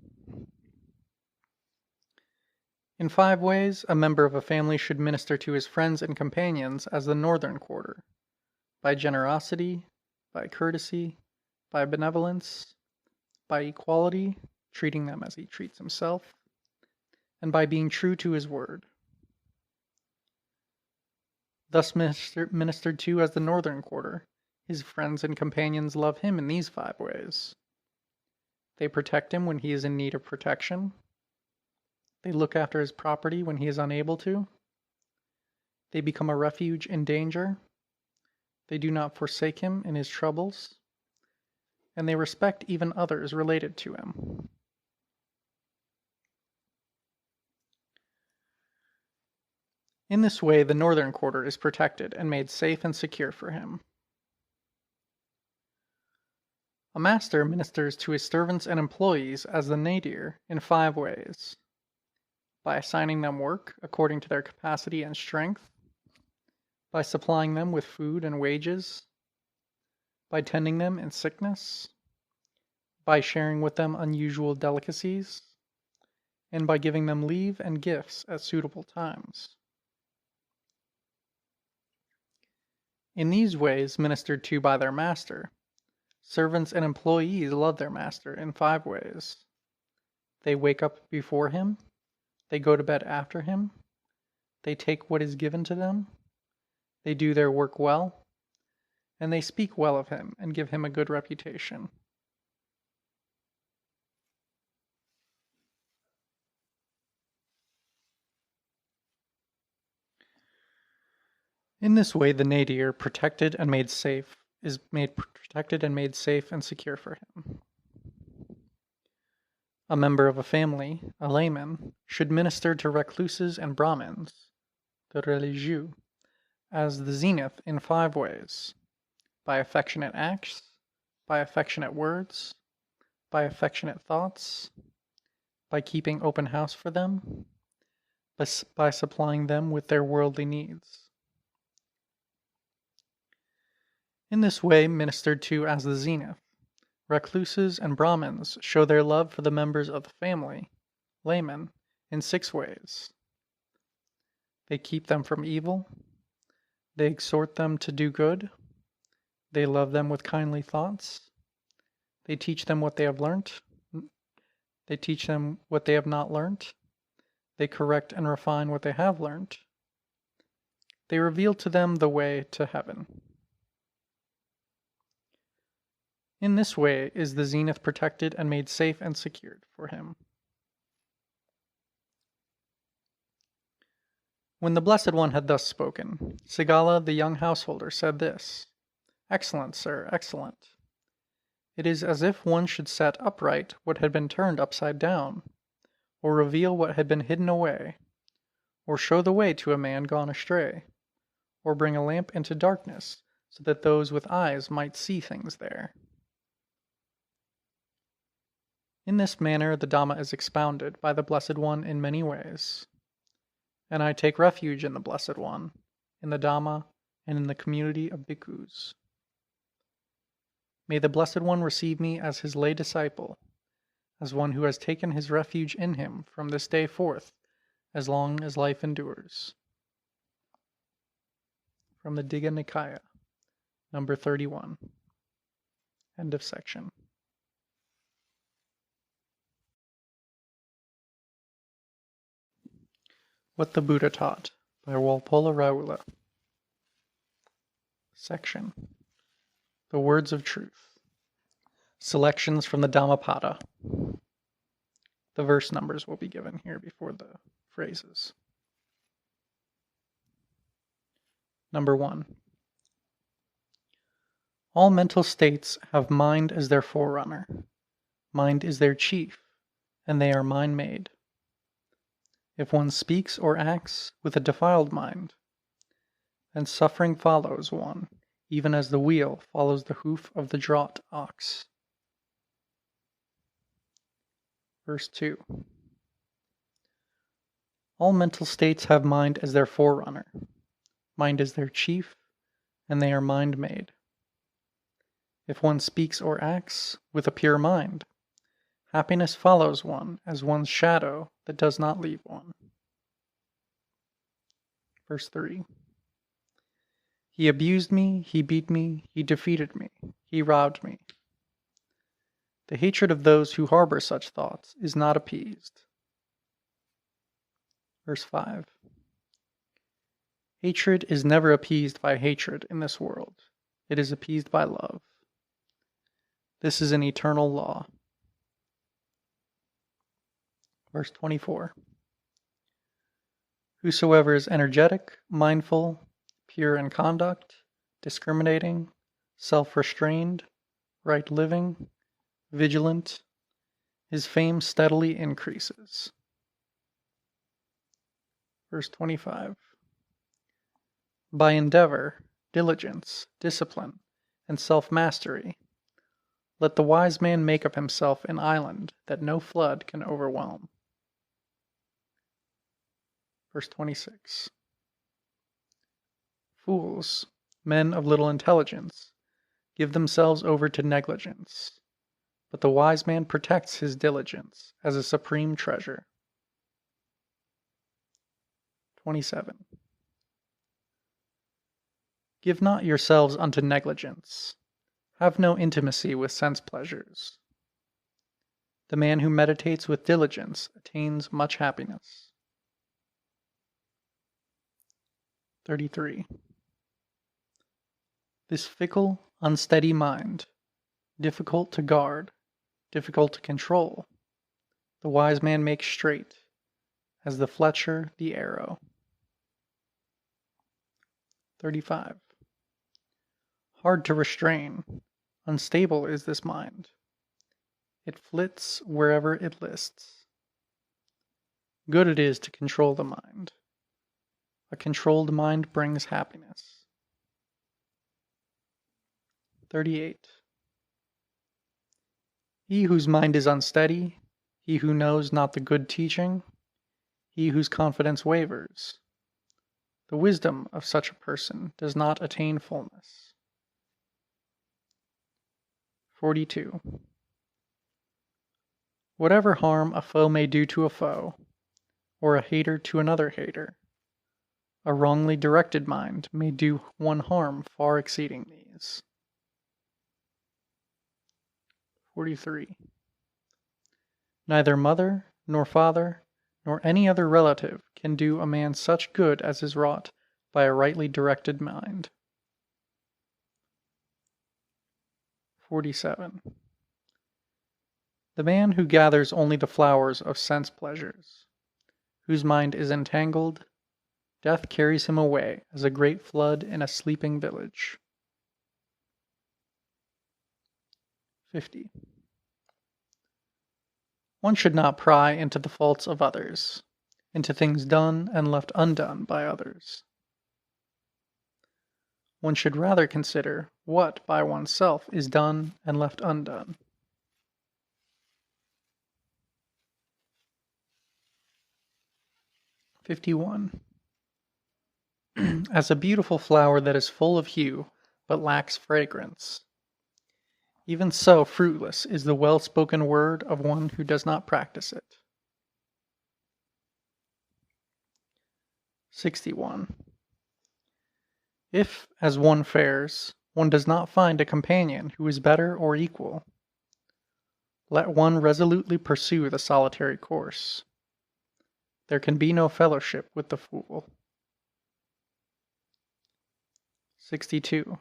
In 5 ways, a member of a family should minister to his friends and companions as the northern quarter: by generosity, by courtesy, by benevolence, by equality, treating them as he treats himself, and by being true to his word. Thus ministered to as the northern quarter, his friends and companions love him in these 5 ways. They protect him when he is in need of protection. They look after his property when he is unable to. They become a refuge in danger. They do not forsake him in his troubles. And they respect even others related to him. In this way, the northern quarter is protected and made safe and secure for him. A master ministers to his servants and employees as the nadir in 5 ways: by assigning them work according to their capacity and strength, by supplying them with food and wages, by tending them in sickness, by sharing with them unusual delicacies, and by giving them leave and gifts at suitable times. In these ways, ministered to by their master, servants and employees love their master in 5 ways. They wake up before him, they go to bed after him, they take what is given to them, they do their work well, and they speak well of him and give him a good reputation. In this way, the nadir, protected and made safe, is made protected and made safe and secure for him. A member of a family, a layman, should minister to recluses and Brahmins, the religieux, as the zenith in 5 ways: by affectionate acts, by affectionate words, by affectionate thoughts, by keeping open house for them, by supplying them with their worldly needs. In this way, ministered to as the zenith, recluses and Brahmins show their love for the members of the family, laymen, in 6 ways. They keep them from evil, they exhort them to do good, they love them with kindly thoughts, they teach them what they have learnt, they teach them what they have not learnt, they correct and refine what they have learnt, they reveal to them the way to heaven. In this way is the zenith protected and made safe and secured for him. When the Blessed One had thus spoken, Sigala, the young householder, said this: "Excellent, sir, excellent. It is as if one should set upright what had been turned upside down, or reveal what had been hidden away, or show the way to a man gone astray, or bring a lamp into darkness, so that those with eyes might see things there. In this manner the Dhamma is expounded by the Blessed One in many ways, and I take refuge in the Blessed One, in the Dhamma, and in the community of bhikkhus. May the Blessed One receive me as his lay disciple, as one who has taken his refuge in him from this day forth, as long as life endures. From the Digha Nikaya, number 31. End of section. What the Buddha Taught by Walpola Rahula. Section. The Words of Truth. Selections from the Dhammapada. The verse numbers will be given here before the phrases. Number 1. All mental states have mind as their forerunner. Mind is their chief, and they are mind-made. If one speaks or acts with a defiled mind, then suffering follows one, even as the wheel follows the hoof of the draught ox. Verse 2. All mental states have mind as their forerunner. Mind is their chief, and they are mind-made. If one speaks or acts with a pure mind, happiness follows one as one's shadow that does not leave one. Verse 3. He abused me, he beat me, he defeated me, he robbed me. The hatred of those who harbor such thoughts is not appeased. Verse 5. Hatred is never appeased by hatred in this world. It is appeased by love. This is an eternal law. Verse 24. Whosoever is energetic, mindful, pure in conduct, discriminating, self-restrained, right living, vigilant, his fame steadily increases. Verse 25. By endeavor, diligence, discipline, and self-mastery, let the wise man make of himself an island that no flood can overwhelm. Verse 26. Fools, men of little intelligence, give themselves over to negligence, but the wise man protects his diligence as a supreme treasure. 27. Give not yourselves unto negligence. Have no intimacy with sense pleasures. The man who meditates with diligence attains much happiness. 33. This fickle, unsteady mind, difficult to guard, difficult to control, the wise man makes straight, as the fletcher the arrow. 35. Hard to restrain, unstable is this mind. It flits wherever it lists. Good it is to control the mind. A controlled mind brings happiness. 38. He whose mind is unsteady, he who knows not the good teaching, he whose confidence wavers, the wisdom of such a person does not attain fullness. 42. Whatever harm a foe may do to a foe, or a hater to another hater, a wrongly directed mind may do one harm far exceeding these. 43. Neither mother, nor father, nor any other relative can do a man such good as is wrought by a rightly directed mind. 47. The man who gathers only the flowers of sense pleasures, whose mind is entangled, death carries him away as a great flood in a sleeping village. 50. One should not pry into the faults of others, into things done and left undone by others. one should rather consider what by oneself is done and left undone. (51) As a beautiful flower that is full of hue, but lacks fragrance, even so fruitless is the well-spoken word of one who does not practice it. 61. If, as one fares, one does not find a companion who is better or equal, let one resolutely pursue the solitary course. There can be no fellowship with the fool. 62.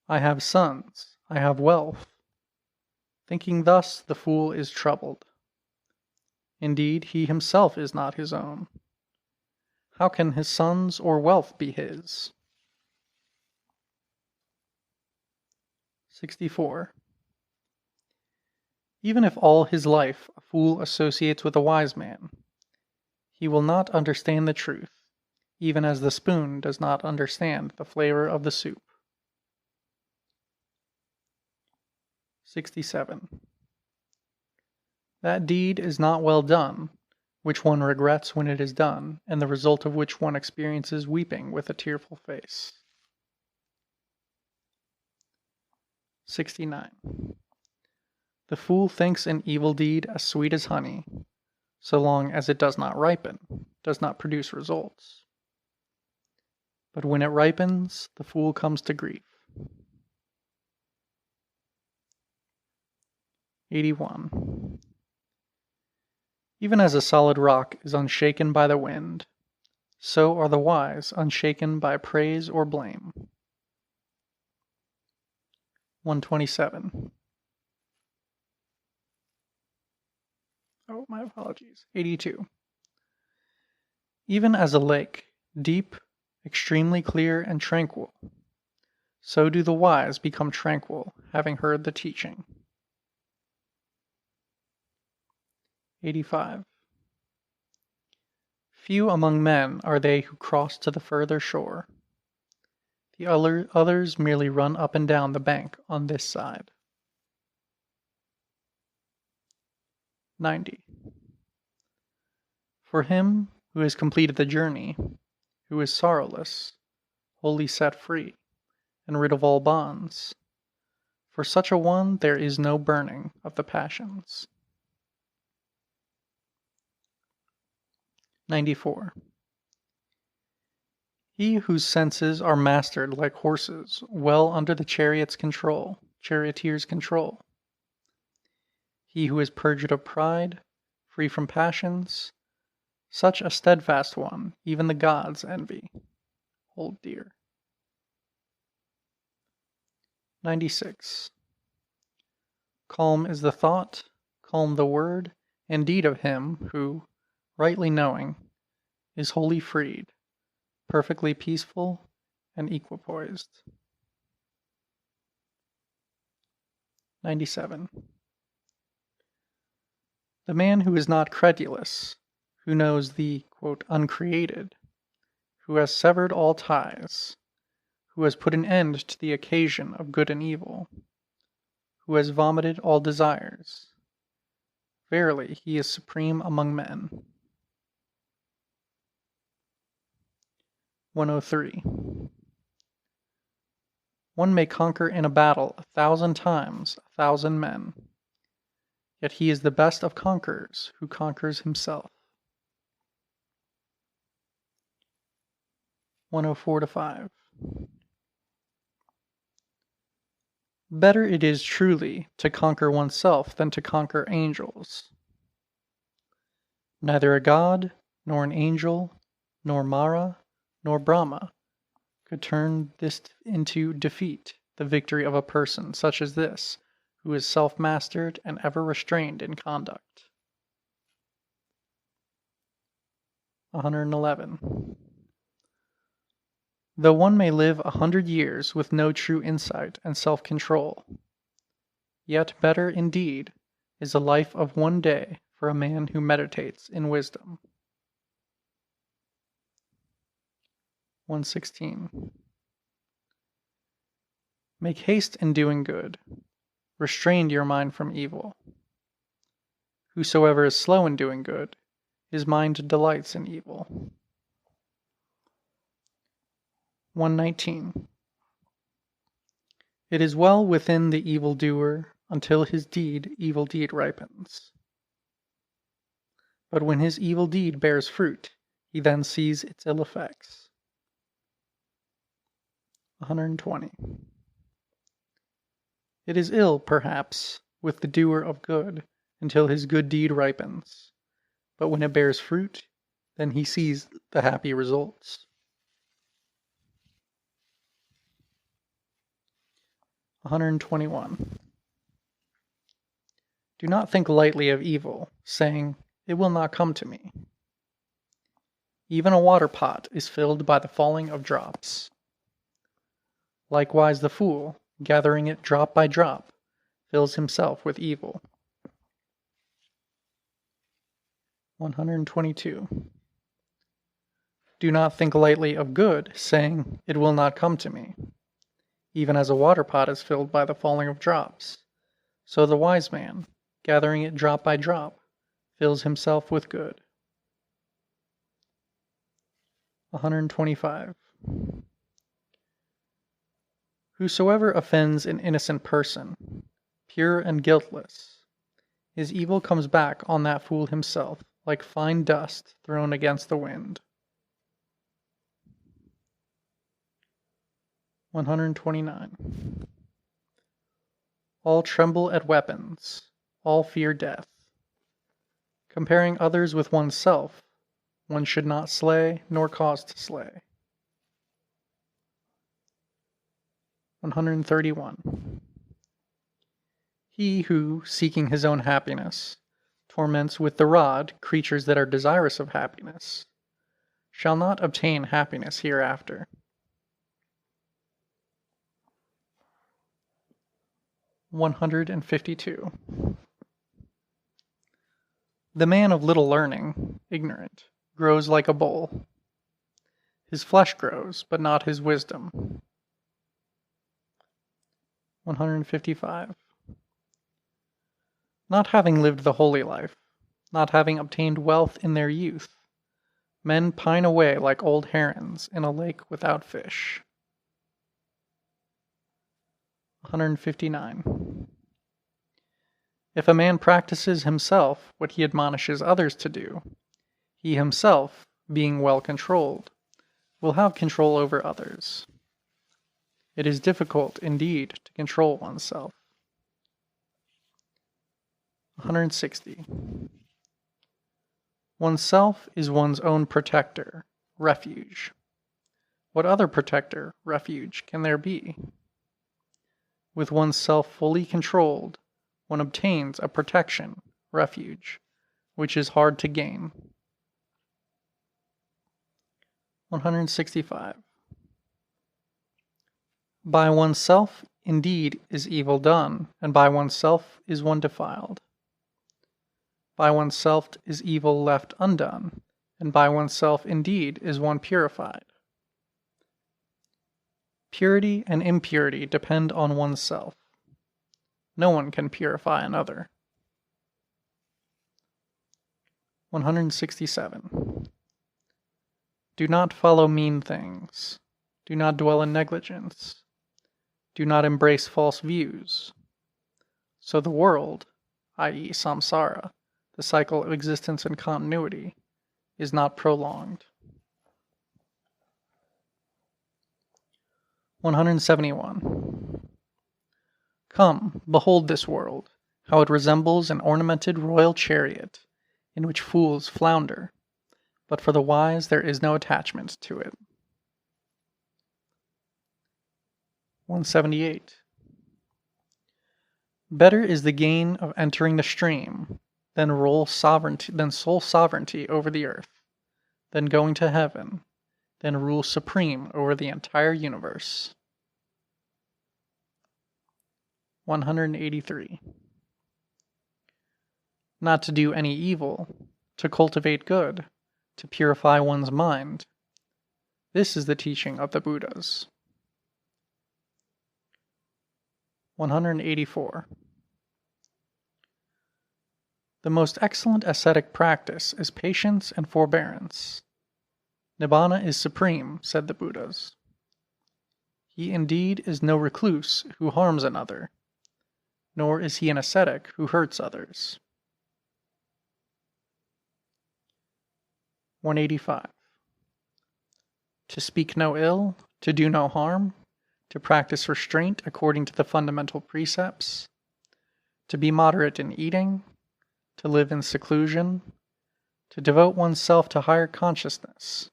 I have sons, I have wealth. Thinking thus, the fool is troubled. Indeed, he himself is not his own. How can his sons or wealth be his? 64. Even if all his life a fool associates with a wise man, he will not understand the truth, even as the spoon does not understand the flavor of the soup. 67. That deed is not well done, which one regrets when it is done, and the result of which one experiences weeping with a tearful face. 69. The fool thinks an evil deed as sweet as honey, so long as it does not ripen, does not produce results. But when it ripens, the fool comes to grief. 81. Even as a solid rock is unshaken by the wind, so are the wise unshaken by praise or blame. 127. Oh, my apologies. 82. Even as a lake, deep, extremely clear and tranquil, so do the wise become tranquil, having heard the teaching. 85. Few among men are they who cross to the further shore. The others merely run up and down the bank on this side. 90. For him who has completed the journey, who is sorrowless, wholly set free, and rid of all bonds, for such a one there is no burning of the passions. 94. He whose senses are mastered like horses, well under the charioteer's control. He who is purged of pride, free from passions, such a steadfast one, even the gods envy, hold dear. 96. Calm is the thought, calm the word and deed of him who, rightly knowing, is wholly freed, perfectly peaceful and equipoised. 97. The man who is not credulous, who knows the, quote, uncreated, who has severed all ties, who has put an end to the occasion of good and evil, who has vomited all desires, verily he is supreme among men. 103. One may conquer in a battle 1,000 times 1,000 men, yet he is the best of conquerors who conquers himself. 104-5. Better it is truly to conquer oneself than to conquer angels. Neither a god, nor an angel, nor Mara, nor Brahma could turn this into defeat, the victory of a person such as this, who is self-mastered and ever restrained in conduct. 111. Though one may live 100 years with no true insight and self-control, yet better indeed is a life of one day for a man who meditates in wisdom. 116. Make haste in doing good. Restrain your mind from evil. Whosoever is slow in doing good, his mind delights in evil. 119. It is well within the evildoer until his evil deed ripens. But when his evil deed bears fruit, he then sees its ill effects. 120. It is ill, perhaps, with the doer of good until his good deed ripens, but when it bears fruit, then he sees the happy results. 121. Do not think lightly of evil, saying, "It will not come to me." Even a water pot is filled by the falling of drops. Likewise the fool, gathering it drop by drop, fills himself with evil. 122. Do not think lightly of good, saying, "It will not come to me." Even as a water pot is filled by the falling of drops, so the wise man, gathering it drop by drop, fills himself with good. 125. Whosoever offends an innocent person, pure and guiltless, his evil comes back on that fool himself like fine dust thrown against the wind. 129. All tremble at weapons, all fear death. Comparing others with oneself, one should not slay nor cause to slay. 131. He who, seeking his own happiness, torments with the rod creatures that are desirous of happiness, shall not obtain happiness hereafter. 152. The man of little learning, ignorant, grows like a bull. His flesh grows, but not his wisdom. 155. Not having lived the holy life, not having obtained wealth in their youth, men pine away like old herons in a lake without fish. 159. If a man practices himself what he admonishes others to do, he himself, being well controlled, will have control over others. It is difficult, indeed, to control oneself. 160. Oneself is one's own protector, refuge. What other protector, refuge, can there be? With oneself fully controlled, one obtains a protection, refuge, which is hard to gain. 165. By oneself, indeed, is evil done, and by oneself is one defiled. By oneself is evil left undone, and by oneself, indeed, is one purified. Purity and impurity depend on oneself. No one can purify another. 167. Do not follow mean things. Do not dwell in negligence. Do not embrace false views. So the world, i.e. samsara, the cycle of existence and continuity, is not prolonged. 171. Come, behold this world, how it resembles an ornamented royal chariot, in which fools flounder, but for the wise there is no attachment to it. 178. Better is the gain of entering the stream than sole sovereignty over the earth, than going to heaven, than rule supreme over the entire universe. 183. Not to do any evil, to cultivate good, to purify one's mind, This is the teaching of the Buddhas. 184. The most excellent ascetic practice is patience and forbearance. Nibbana is supreme, said the Buddhas. He indeed is no recluse who harms another, nor is he an ascetic who hurts others. 185. To speak no ill, to do no harm, to practice restraint according to the fundamental precepts, to be moderate in eating, to live in seclusion, to devote oneself to higher consciousness.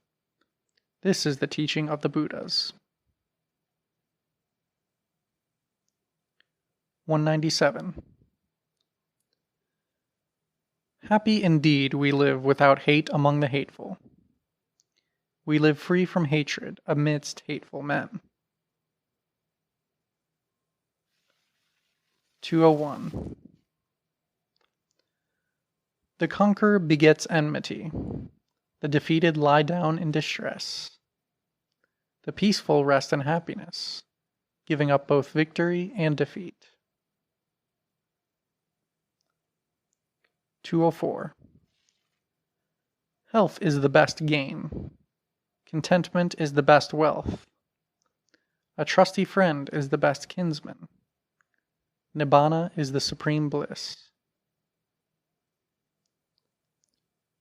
This is the teaching of the Buddhas. 197. Happy indeed we live without hate among the hateful. We live free from hatred amidst hateful men. 201. The conqueror begets enmity. The defeated lie down in distress. The peaceful rest in happiness, giving up both victory and defeat. 204. Health is the best gain. Contentment is the best wealth. A trusty friend is the best kinsman. Nibbana is the supreme bliss.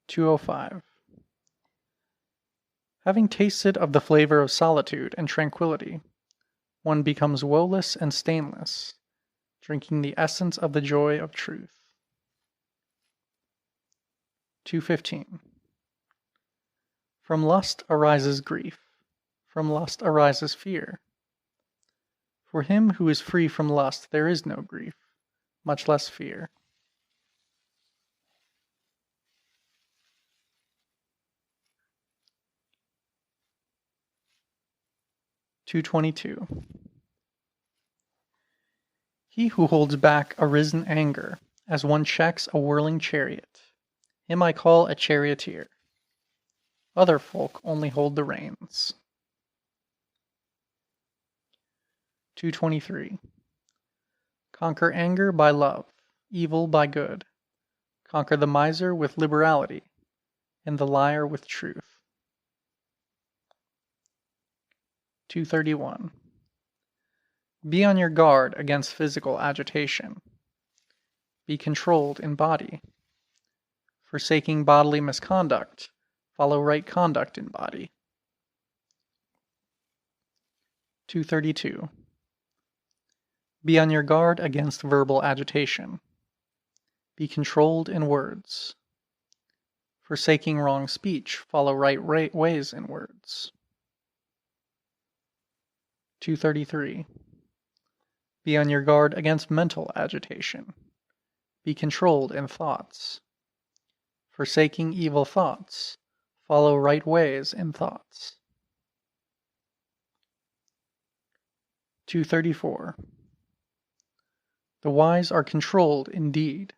205. Having tasted of the flavor of solitude and tranquility, one becomes woeless and stainless, drinking the essence of the joy of truth. 215. From lust arises grief, from lust arises fear. For him who is free from lust there is no grief, much less fear. 222. He who holds back arisen anger, as one checks a whirling chariot, him I call a charioteer. Other folk only hold the reins. 223. Conquer anger by love, evil by good. Conquer the miser with liberality, and the liar with truth. 231. Be on your guard against physical agitation. Be controlled in body. Forsaking bodily misconduct, follow right conduct in body. 232. Be on your guard against verbal agitation. Be controlled in words. Forsaking wrong speech, follow right ways in words. 233. Be on your guard against mental agitation. Be controlled in thoughts. Forsaking evil thoughts, follow right ways in thoughts. 234. The wise are controlled in deed,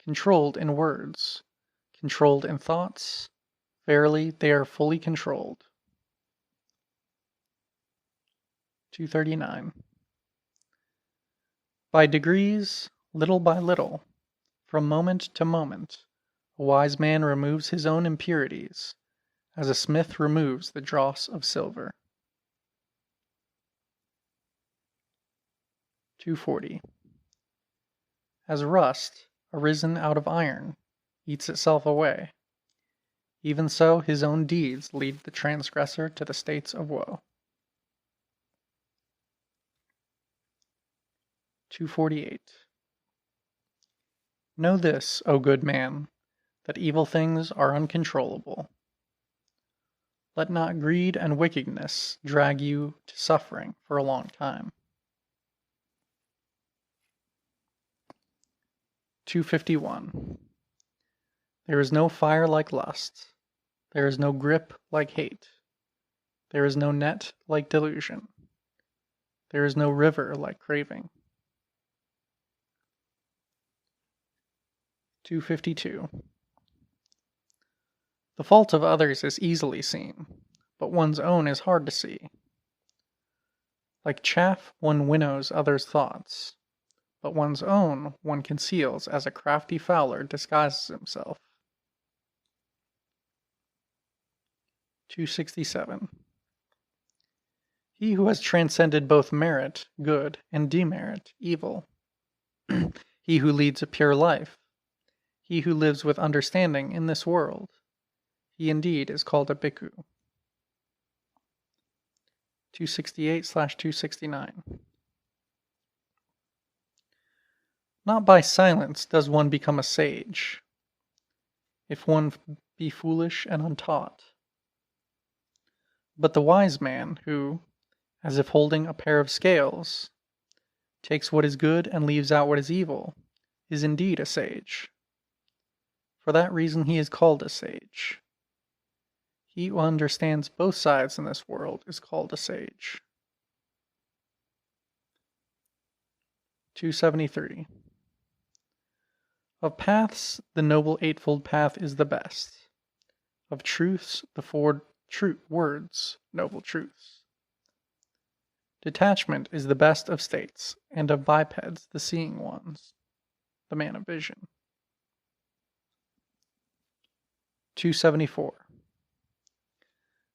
controlled in words, controlled in thoughts. Verily, they are fully controlled. 239. By degrees, little by little, from moment to moment, a wise man removes his own impurities, as a smith removes the dross of silver. 240. As rust, arisen out of iron, eats itself away, even so his own deeds lead the transgressor to the states of woe. 248. Know this, O good man, that evil things are uncontrollable. Let not greed and wickedness drag you to suffering for a long time. 251. There is no fire like lust. There is no grip like hate. There is no net like delusion. There is no river like craving. 252. The fault of others is easily seen, but one's own is hard to see. Like chaff one winnows others' thoughts, but one's own one conceals as a crafty fowler disguises himself. 267. He who has transcended both merit, good, and demerit, evil. He who leads a pure life. He who lives with understanding in this world. He indeed is called a bhikkhu. 268/269. Not by silence does one become a sage, if one be foolish and untaught. But the wise man who, as if holding a pair of scales, takes what is good and leaves out what is evil, is indeed a sage. For that reason he is called a sage. He who understands both sides in this world is called a sage. 273. Of paths, the Noble Eightfold Path is the best. Of truths, the four words, noble truths. Detachment is the best of states, and of bipeds the seeing ones, the man of vision. 274.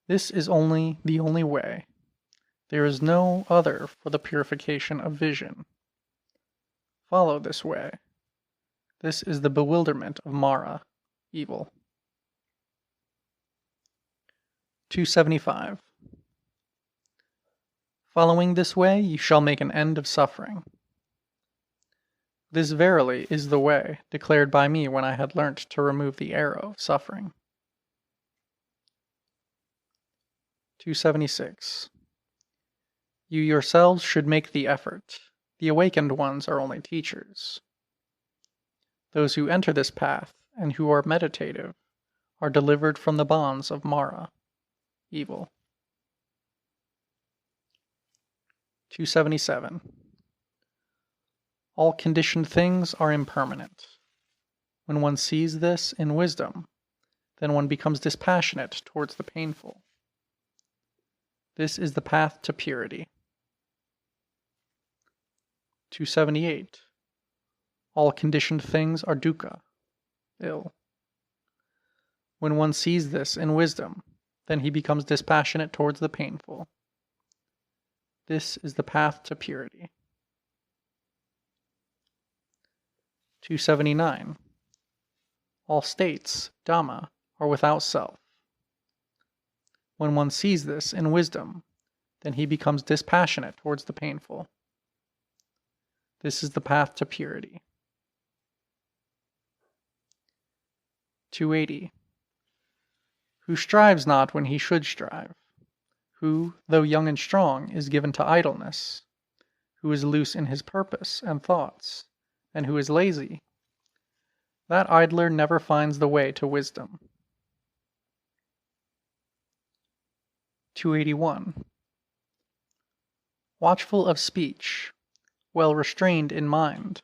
This is the only way. There is no other for the purification of vision. Follow this way. This is the bewilderment of Mara, evil. 275. Following this way, you shall make an end of suffering. This verily is the way declared by me when I had learnt to remove the arrow of suffering. 276. You yourselves should make the effort. The awakened ones are only teachers. Those who enter this path and who are meditative are delivered from the bonds of Mara, evil. 277. All conditioned things are impermanent. When one sees this in wisdom, then one becomes dispassionate towards the painful. This is the path to purity. 278. All conditioned things are dukkha, ill. When one sees this in wisdom, then he becomes dispassionate towards the painful. This is the path to purity. 279. All states, Dhamma, are without self. When one sees this in wisdom, then he becomes dispassionate towards the painful. This is the path to purity. 280. Who strives not when he should strive, who, though young and strong, is given to idleness, who is loose in his purpose and thoughts, and who is lazy, that idler never finds the way to wisdom. 281. Watchful of speech, well restrained in mind,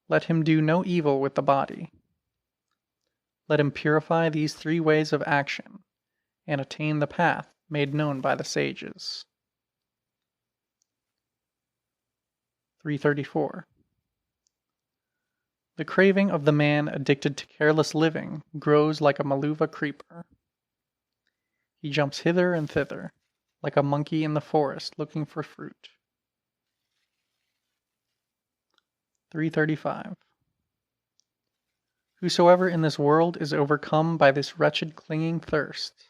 let him do no evil with the body. Let him purify these three ways of action, and attain the path made known by the sages. 334. The craving of the man addicted to careless living grows like a maluva creeper. He jumps hither and thither, like a monkey in the forest looking for fruit. 335. Whosoever in this world is overcome by this wretched clinging thirst,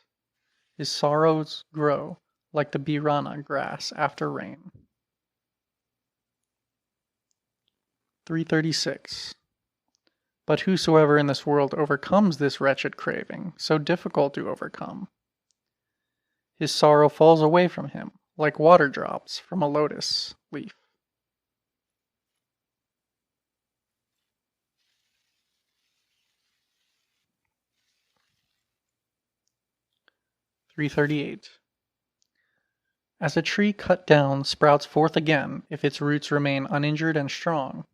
his sorrows grow like the birana grass after rain. 336. But whosoever in this world overcomes this wretched craving, so difficult to overcome, his sorrow falls away from him like water drops from a lotus leaf. 338. As a tree cut down sprouts forth again if its roots remain uninjured and strong,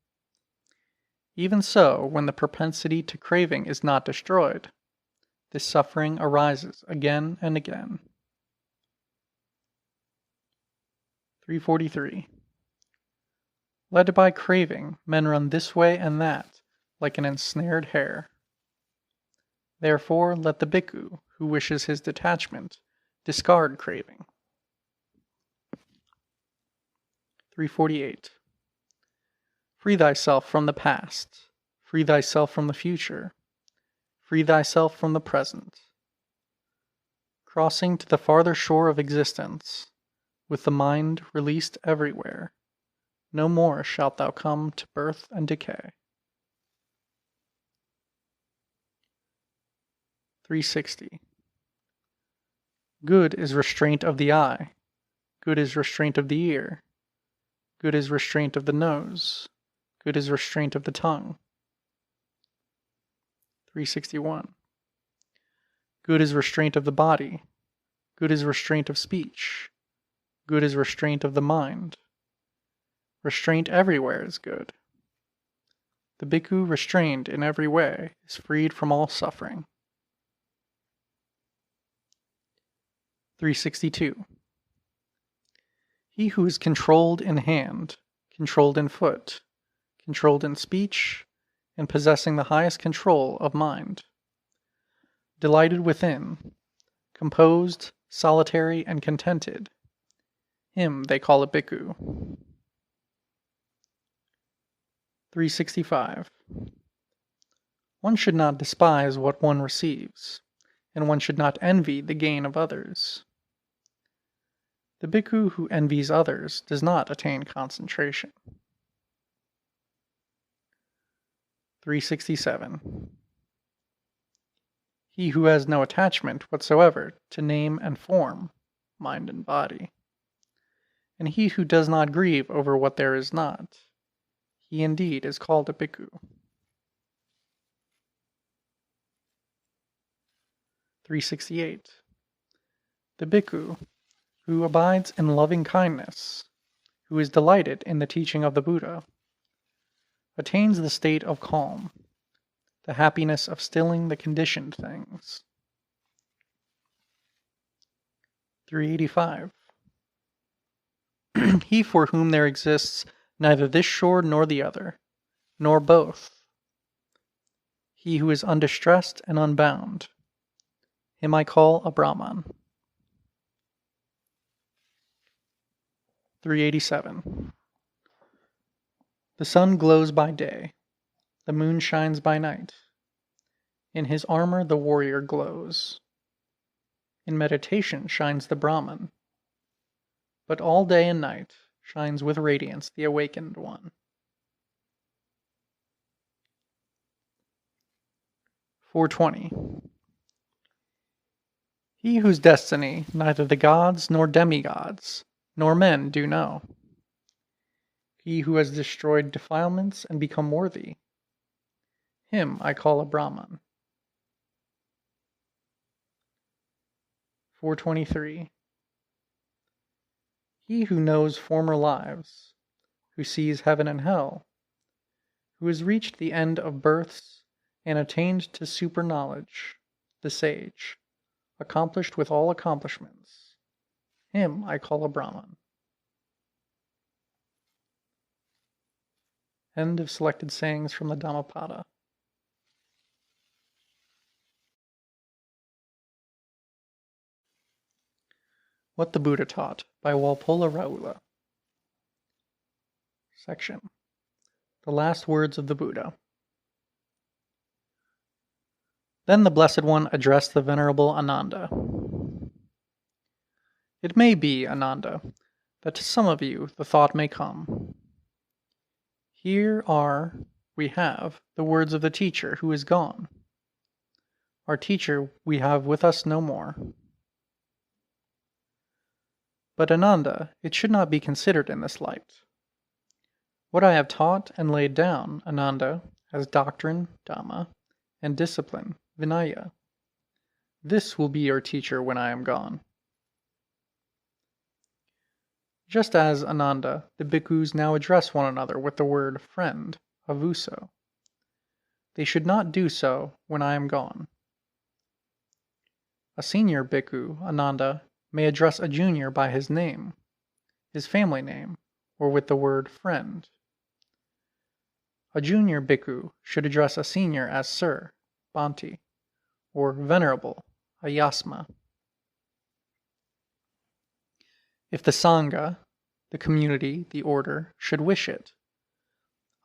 even so, when the propensity to craving is not destroyed, this suffering arises again and again. 343. Led by craving, men run this way and that, like an ensnared hare. Therefore, let the bhikkhu, who wishes his detachment, discard craving. 348. Free thyself from the past, free thyself from the future, free thyself from the present. Crossing to the farther shore of existence, with the mind released everywhere, no more shalt thou come to birth and decay. 360. Good is restraint of the eye, good is restraint of the ear, good is restraint of the nose, good is restraint of the tongue. 361. Good is restraint of the body, good is restraint of speech, good is restraint of the mind. Restraint everywhere is good. The bhikkhu restrained in every way is freed from all suffering. 362. He who is controlled in hand, controlled in foot, controlled in speech, and possessing the highest control of mind, delighted within, composed, solitary, and contented, him they call a bhikkhu. 365. One should not despise what one receives, and one should not envy the gain of others. The bhikkhu who envies others does not attain concentration. 367. He who has no attachment whatsoever to name and form, mind and body, and he who does not grieve over what there is not, he indeed is called a bhikkhu. 368. The bhikkhu, who abides in loving kindness, who is delighted in the teaching of the Buddha, attains the state of calm, the happiness of stilling the conditioned things. 385. He for whom there exists neither this shore nor the other, nor both, he who is undistressed and unbound, him I call a Brahman. 387. The sun glows by day, the moon shines by night. In his armor the warrior glows. In meditation shines the Brahman, but all day and night shines with radiance the awakened one. 420. He whose destiny neither the gods nor demigods nor men do know. He who has destroyed defilements and become worthy, him I call a Brahman. 423. He who knows former lives, who sees heaven and hell, who has reached the end of births and attained to super-knowledge, the sage, accomplished with all accomplishments, him I call a Brahman. End of selected sayings from the Dhammapada. What the Buddha Taught by Walpola Rahula. Section. The Last Words of the Buddha. Then the Blessed One addressed the Venerable Ananda. It may be, Ananda, that to some of you the thought may come. We have, the words of the teacher who is gone. Our teacher we have with us no more. But Ananda, it should not be considered in this light. What I have taught and laid down, Ananda, as doctrine, Dhamma, and discipline, Vinaya, this will be your teacher when I am gone. Just as, Ananda, the bhikkhus now address one another with the word friend, avuso, they should not do so when I am gone. A senior bhikkhu, Ananda, may address a junior by his name, his family name, or with the word friend. A junior bhikkhu should address a senior as Sir, Bhante, or Venerable, Ayasma. If the Sangha, the community, the order, should wish it,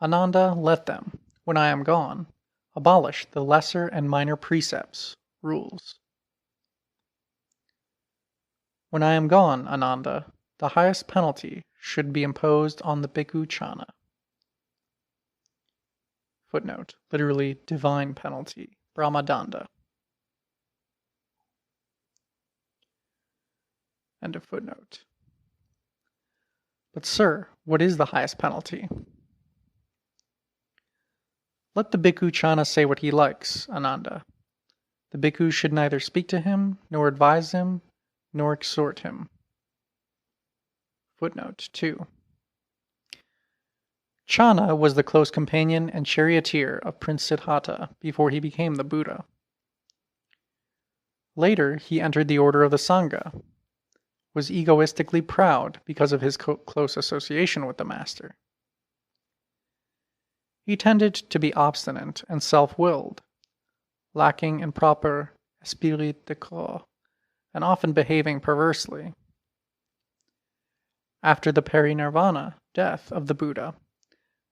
Ananda, let them, when I am gone, abolish the lesser and minor precepts, rules. When I am gone, Ananda, the highest penalty should be imposed on the bhikkhu chana. Footnote, literally divine penalty, Brahmadanda. End of footnote. But sir, what is the highest penalty? Let the bhikkhu chana say what he likes, Ananda. The bhikkhu should neither speak to him, nor advise him, nor exhort him. Footnote 2. Chana was the close companion and charioteer of Prince Siddhartha before he became the Buddha. Later, he entered the order of the Sangha, was egoistically proud because of his close association with the Master. He tended to be obstinate and self-willed, lacking in proper esprit de corps, and often behaving perversely. After the parinirvana, death of the Buddha,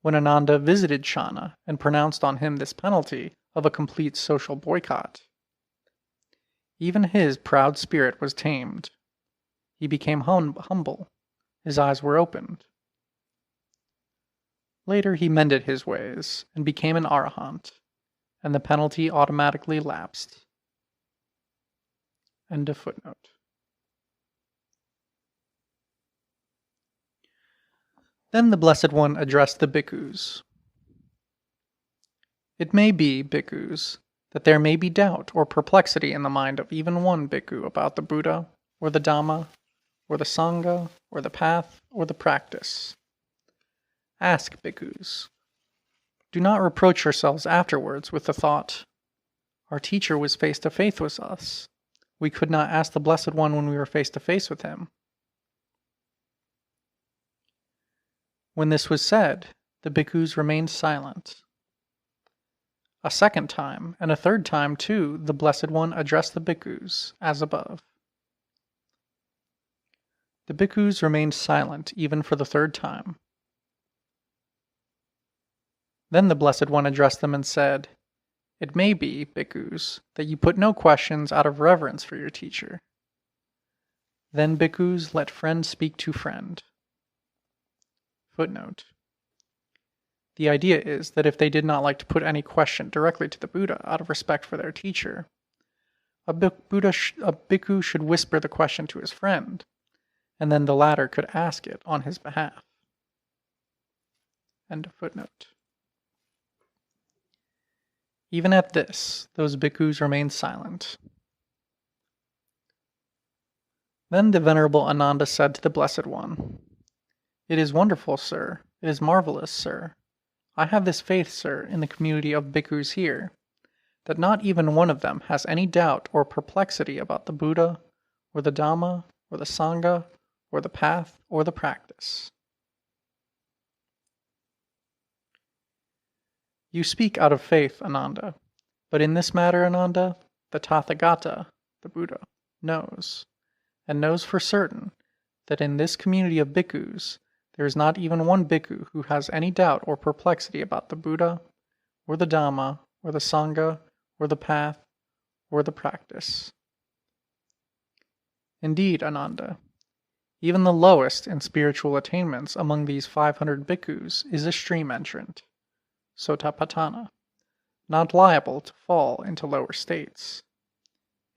when Ananda visited Chana and pronounced on him this penalty of a complete social boycott, even his proud spirit was tamed. He became humble. His eyes were opened. Later he mended his ways and became an arahant, and the penalty automatically lapsed. End of footnote. Then the Blessed One addressed the bhikkhus. It may be, bhikkhus, that there may be doubt or perplexity in the mind of even one bhikkhu about the Buddha, or the Dhamma, or the Sangha, or the path, or the practice. Ask, bhikkhus. Do not reproach yourselves afterwards with the thought, our teacher was face to face with us. We could not ask the Blessed One when we were face to face with him. When this was said, the bhikkhus remained silent. A second time, and a third time too, the Blessed One addressed the bhikkhus, as above. The bhikkhus remained silent even for the third time. Then the Blessed One addressed them and said, It may be, bhikkhus, that you put no questions out of reverence for your teacher. Then, bhikkhus, let friend speak to friend. Footnote. The idea is that if they did not like to put any question directly to the Buddha out of respect for their teacher, a bhikkhu should whisper the question to his friend, and then the latter could ask it on his behalf. End of footnote. Even at this, those bhikkhus remained silent. Then the Venerable Ananda said to the Blessed One, It is wonderful, sir. It is marvelous, sir. I have this faith, sir, in the community of bhikkhus here, that not even one of them has any doubt or perplexity about the Buddha, or the Dhamma, or the Sangha, or the path, or the practice. You speak out of faith, Ananda, but in this matter, Ananda, the Tathagata, the Buddha, knows, and knows for certain, that in this community of bhikkhus, there is not even one bhikkhu who has any doubt or perplexity about the Buddha, or the Dhamma, or the Sangha, or the path, or the practice. Indeed, Ananda, even the lowest in spiritual attainments among these 500 bhikkhus is a stream entrant, Sotapatthana, not liable to fall into lower states,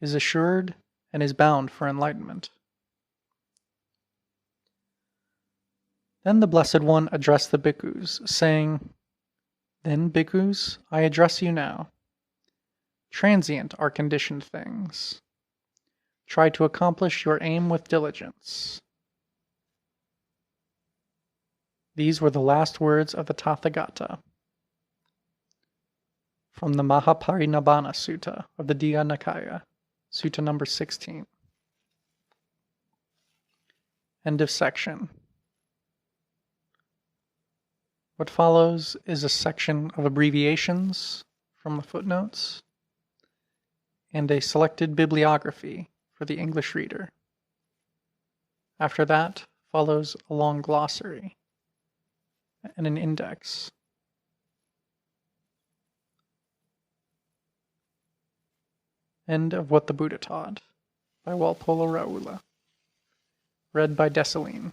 is assured and is bound for enlightenment. Then the Blessed One addressed the bhikkhus, saying, Then, bhikkhus, I address you now. Transient are conditioned things. Try to accomplish your aim with diligence. These were the last words of the Tathagata. From the Mahaparinibbana Sutta of the Digha Nikaya, Sutta number 16. End of section. What follows is a section of abbreviations from the footnotes and a selected bibliography for the English reader. After that follows a long glossary and an index. End of What the Buddha Taught by Walpola Rahula. Read by Dessalines.